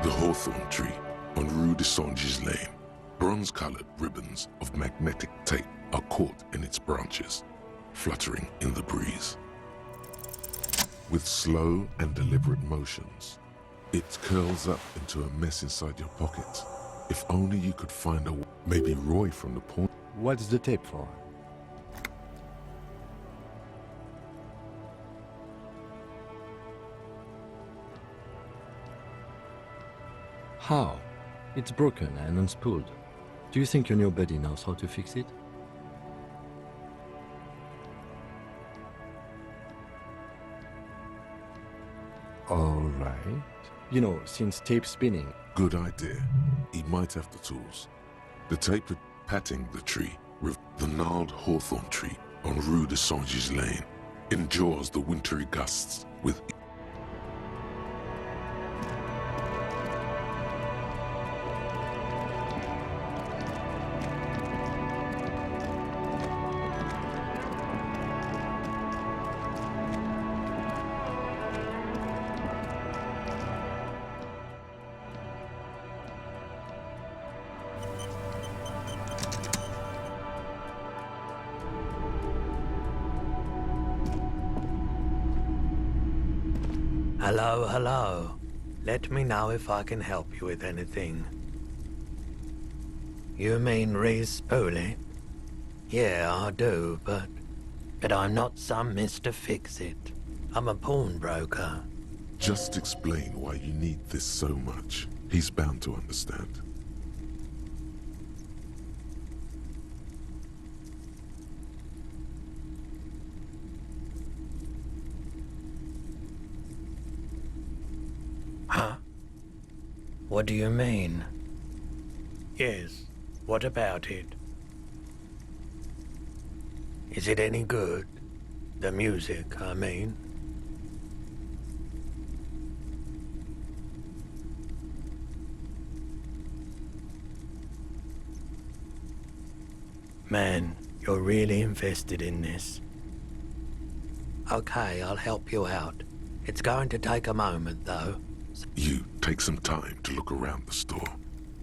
Speaker 5: The hawthorn tree on Rue de Saint-Gilles Lane. Bronze-colored ribbons of magnetic tape are caught in its branches, fluttering in the breeze. With slow and deliberate motions, it curls up into a mess inside your pocket. If only you could find a... Maybe Roy from the pawn...
Speaker 4: What's the tape for? How? It's broken and unspooled. Do you think your new buddy knows how to fix it? All right. You know, since tape spinning...
Speaker 5: Good idea. He might have the tools. The tape patting the tree, the gnarled hawthorn tree on Rue de Saint-Gilles Lane, endures the wintry gusts with...
Speaker 22: Hello, hello. Let me know if I can help you with anything. You mean re-spool it? Yeah, I do, but I'm not some Mr. Fix-It. I'm a pawnbroker.
Speaker 5: Just explain why you need this so much. He's bound to understand.
Speaker 22: Huh? What do you mean? Yes, what about it? Is it any good? The music, I mean. Man, you're really invested in this. Okay, I'll help you out. It's going to take a moment, though.
Speaker 5: You take some time to look around the store.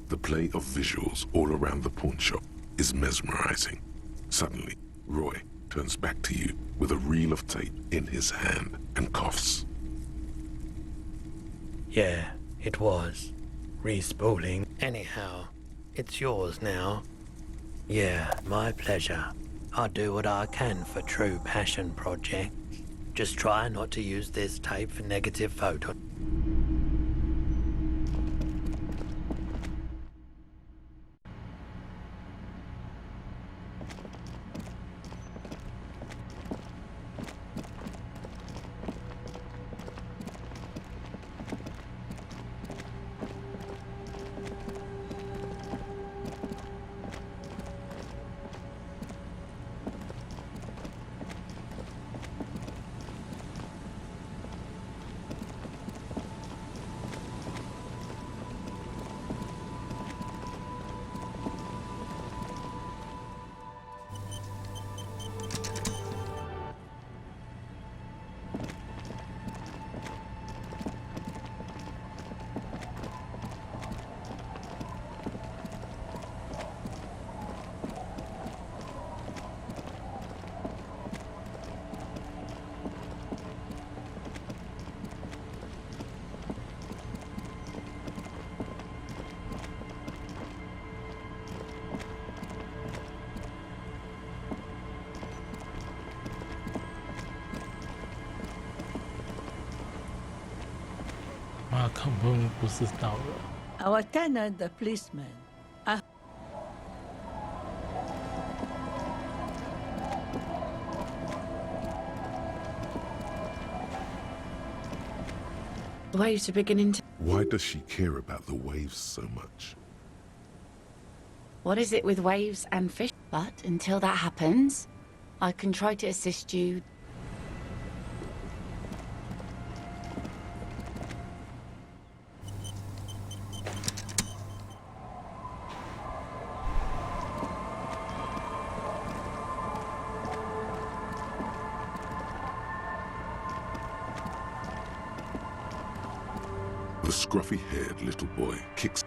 Speaker 5: The play of visuals all around the pawn shop is mesmerizing. Suddenly, Roy turns back to you with a reel of tape in his hand and coughs.
Speaker 22: Yeah, it was. Respooling. Anyhow, it's yours now. Yeah, my pleasure. I'll do what I can for true passion projects. Just try not to use this tape for negative photo.
Speaker 1: 马可能不知道了。
Speaker 17: Our tenant, the policeman.
Speaker 7: Waves are beginning to...
Speaker 5: Why does she care about the waves so much?
Speaker 7: What is it with waves and fish? But until that happens, I can try to assist you.
Speaker 5: The scruffy-haired little boy kicks.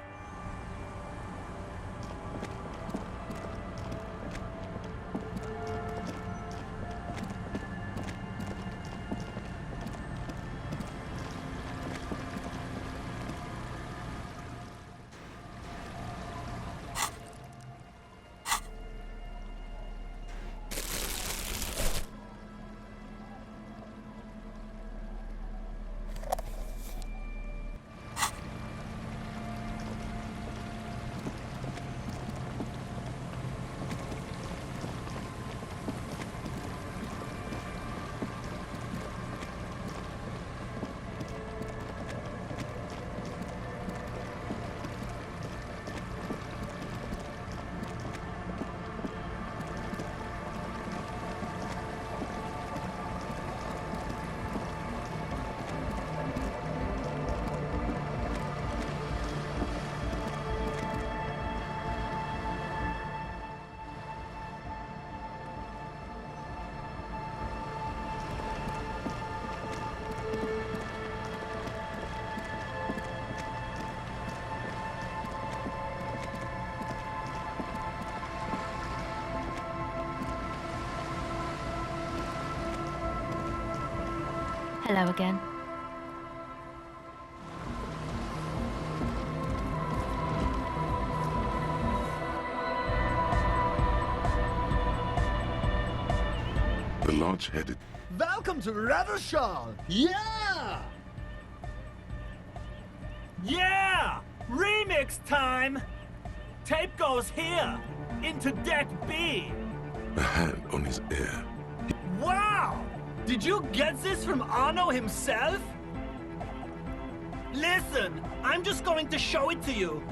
Speaker 6: Hello again.
Speaker 5: The large-headed.
Speaker 11: Welcome to Rattleshaw! Yeah!
Speaker 16: Yeah! Remix time! Tape goes here, into deck B.
Speaker 5: A hand on his ear.
Speaker 16: Wow! Did you get this from Arno himself? Listen, I'm just going to show it to you.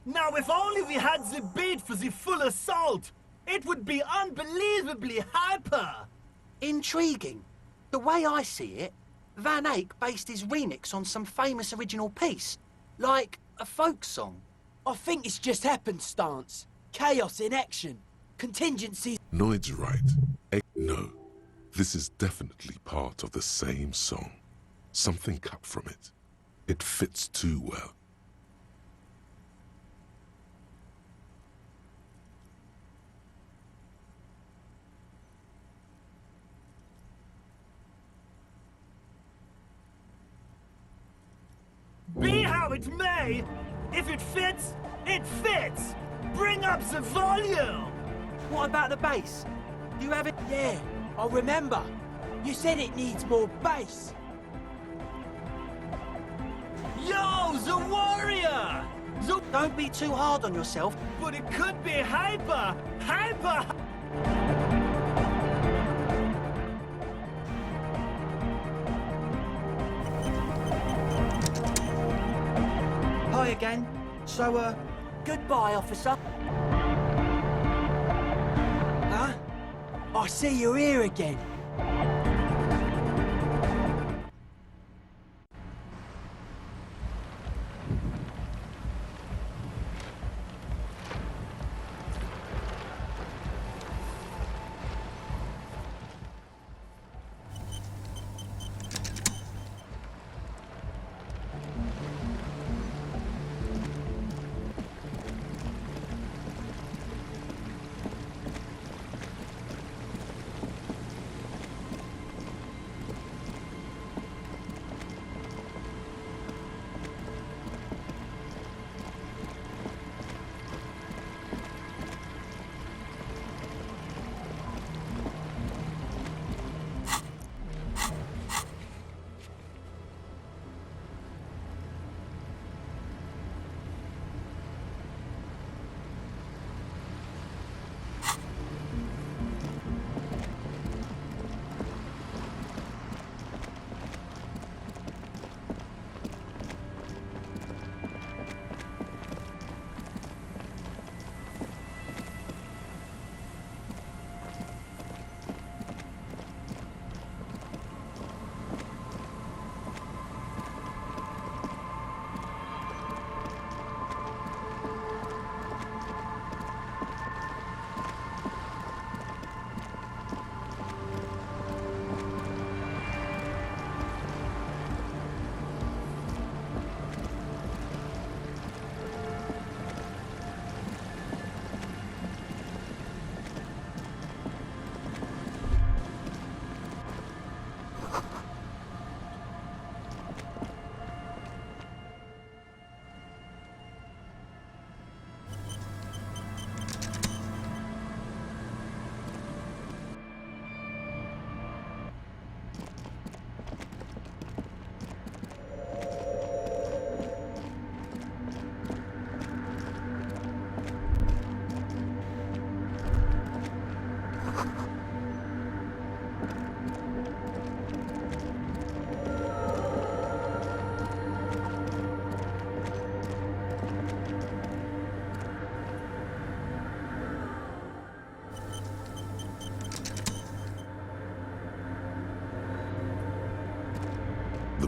Speaker 16: Now, if only we had the beat for the full assault, it would be unbelievably hyper.
Speaker 23: Intriguing. The way I see it, Van Eyck based his remix on some famous original piece, like a folk song.
Speaker 24: I think it's just happenstance. Chaos in action. Contingencies.
Speaker 5: Noid's right. No, this is definitely part of the same song. Something cut from it. It fits too well.
Speaker 16: Be how it may, if it fits, it fits. Bring up the volume.
Speaker 24: What about the bass? Do you have it? Yeah, I remember. You said it needs more bass.
Speaker 16: Yo, the warrior!
Speaker 23: Don't be too hard on yourself.
Speaker 16: But it could be hyper.
Speaker 23: Hi again. So, goodbye, officer.
Speaker 24: Huh? I see you're here again.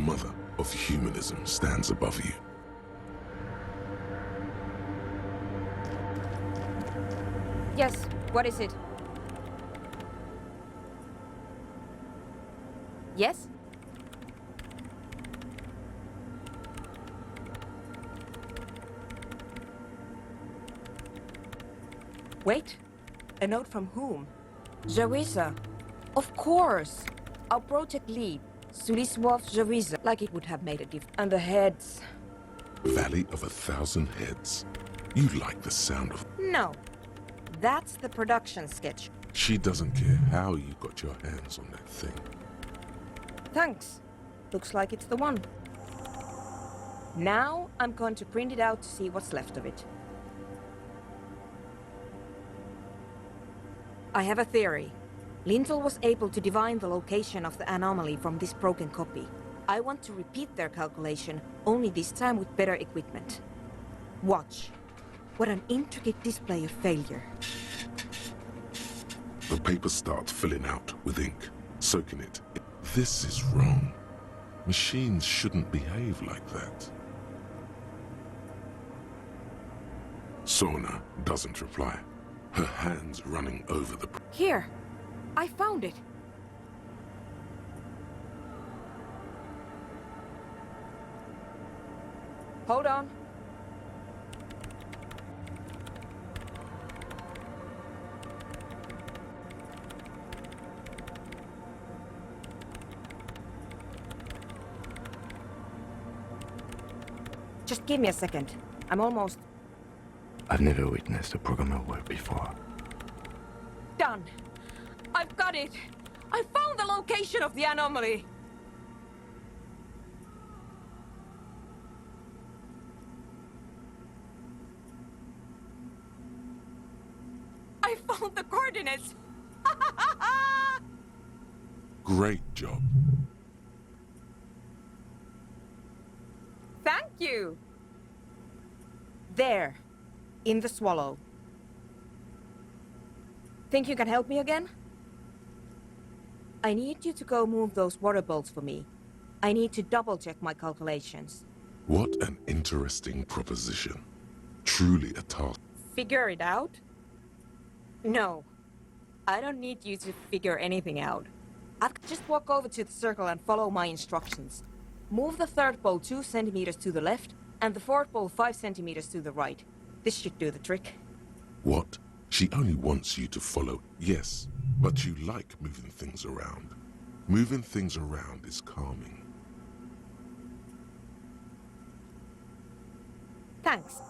Speaker 5: mother of humanism stands above you.
Speaker 10: Yes, what is it? Yes? Wait, a note from whom? Jarisa. Of course! Our project lead, Suliswov Jarisa. Like it would have made a difference. And the heads.
Speaker 5: Valley of 1,000 Heads. You like the sound of...
Speaker 10: No. That's the production sketch.
Speaker 5: She doesn't care how you got your hands on that thing.
Speaker 10: Thanks. Looks like it's the one. Now I'm going to print it out to see what's left of it. I have a theory. Lintel was able to divine the location of the anomaly from this broken copy. I want to repeat their calculation, only this time with better equipment. Watch. What an intricate display of failure.
Speaker 5: The paper starts filling out with ink, soaking it. This is wrong. Machines shouldn't behave like that. Sona doesn't reply, her hands running over the...
Speaker 10: Here! I found it! Hold on. Just give me a second. I'm almost...
Speaker 4: I've never witnessed a programmer work before.
Speaker 10: done. I've got it. I found the location of the anomaly. I found the coordinates.
Speaker 5: Great job.
Speaker 10: Thank you. There, in the swallow. Think you can help me again? I need you to go move those water bolts for me. I need to double-check my calculations.
Speaker 5: What an interesting proposition. Truly a task.
Speaker 10: Figure it out? No. I don't need you to figure anything out. Just walk over to the circle and follow my instructions. Move the third bolt 2 centimeters to the left, and the fourth bolt 5 centimeters to the right. This should do the trick.
Speaker 5: What? She only wants you to follow. Yes, but you like moving things around. Moving things around is calming.
Speaker 10: Thanks.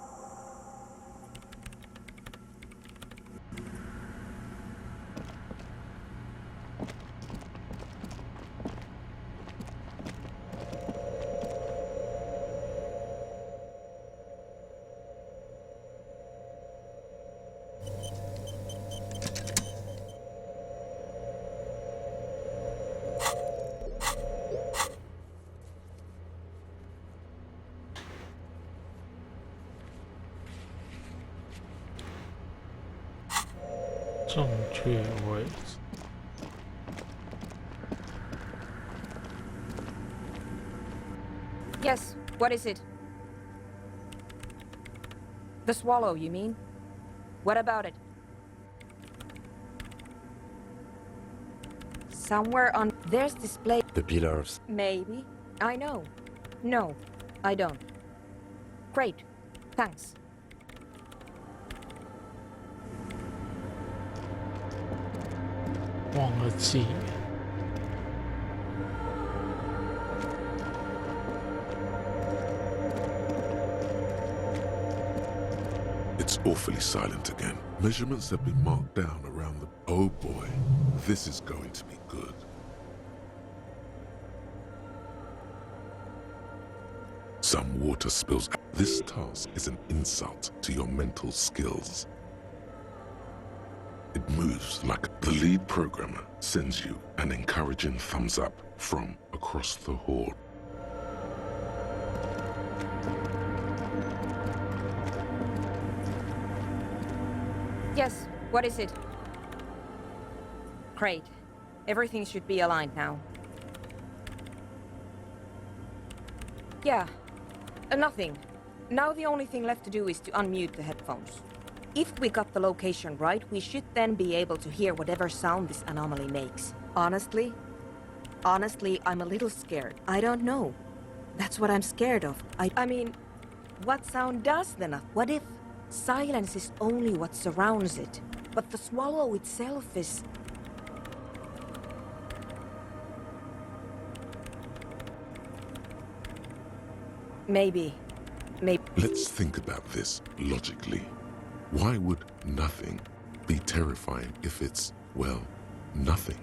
Speaker 10: Yes, what is it? The swallow, you mean? What about it? Somewhere on... There's display...
Speaker 4: The pillars.
Speaker 10: Maybe. I know. No, I don't. Great. Thanks.
Speaker 5: It's awfully silent again. Measurements have been marked down around the... Oh boy, this is going to be good. Some water spills. This task is an insult to your mental skills. It moves like the lead programmer sends you an encouraging thumbs up from across the hall.
Speaker 10: Yes, what is it? Great. Everything should be aligned now. Yeah, nothing. Now the only thing left to do is to unmute the headphones. If we got the location right, we should then be able to hear whatever sound this anomaly makes. Honestly, I'm a little scared. I don't know. That's what I'm scared of. I mean, what sound does then? What if silence is only what surrounds it, but the swallow itself is... Maybe.
Speaker 5: Let's think about this logically. Why would nothing be terrifying if it's, well, nothing?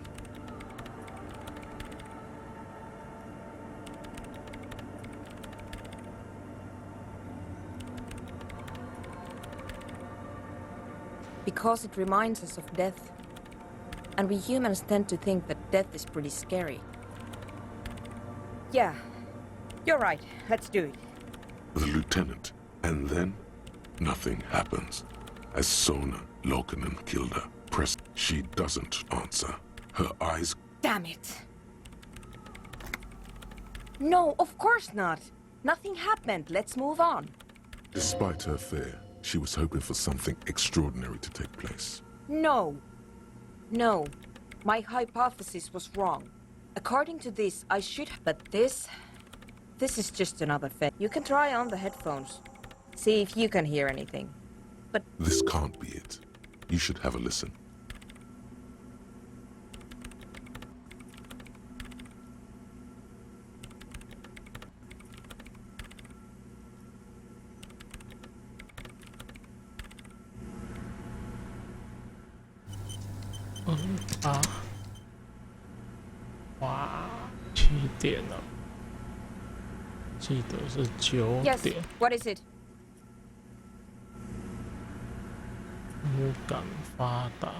Speaker 10: Because it reminds us of death. And we humans tend to think that death is pretty scary. Yeah, you're right. Let's do it.
Speaker 5: The lieutenant, and then nothing happens. As Sona Lokinen killed her, she doesn't answer. Her eyes...
Speaker 10: Damn it! No, of course not. Nothing happened. Let's move on.
Speaker 5: Despite her fear, she was hoping for something extraordinary to take place.
Speaker 10: No. No. My hypothesis was wrong. According to this, I should... But this is just another thing. You can try on the headphones. See if you can hear anything. But...
Speaker 5: This can't be it. You should have a listen.
Speaker 1: 哇，7点了，记得是9
Speaker 10: Yes,
Speaker 1: 点。
Speaker 10: what is it?
Speaker 1: 无感发达。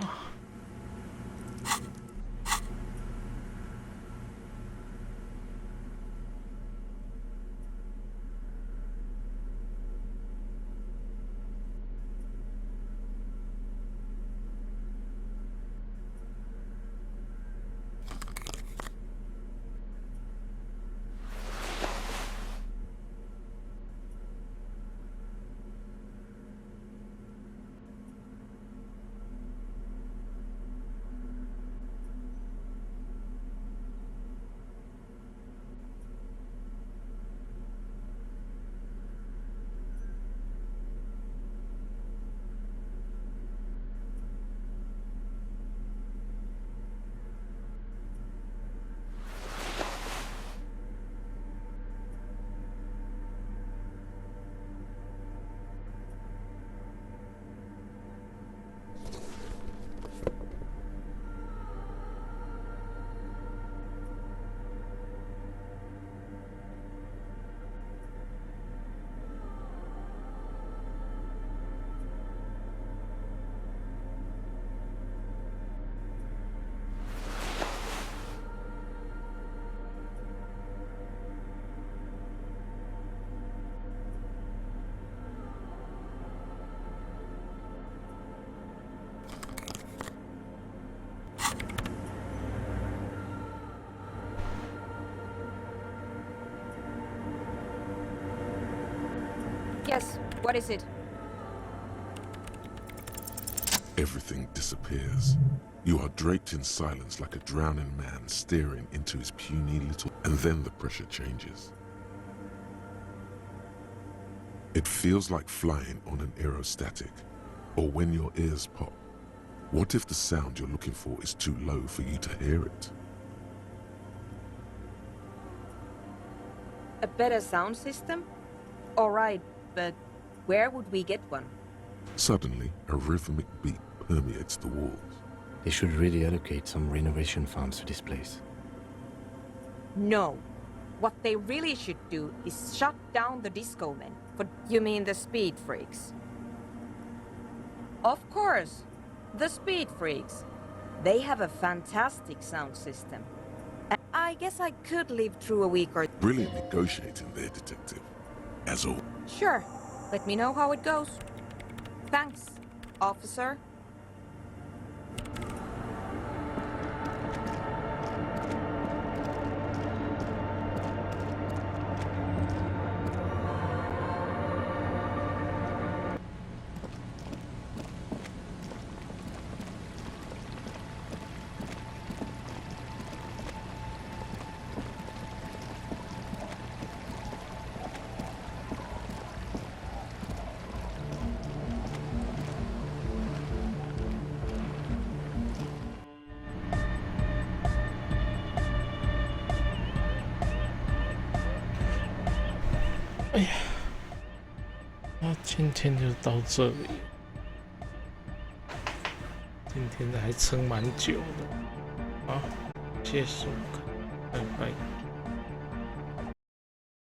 Speaker 10: Yes, what is it?
Speaker 5: Everything disappears. You are draped in silence like a drowning man staring into his puny little... And then the pressure changes. It feels like flying on an aerostatic, or when your ears pop. What if the sound you're looking for is too low for you to hear it?
Speaker 10: A better sound system? Alright, but where would we get one?
Speaker 5: Suddenly, a rhythmic beat permeates the walls.
Speaker 4: They should really allocate some renovation funds to this place.
Speaker 10: No. What they really should do is shut down the disco men. You mean the speed freaks? Of course. The speed freaks. They have a fantastic sound system. And I guess I could live through a week or...
Speaker 5: Brilliant negotiating there, detective. As always.
Speaker 10: Sure. Let me know how it goes. Thanks, officer.
Speaker 1: 那今天就到这里。今天还撑蛮久的。好，谢谢收看，拜拜。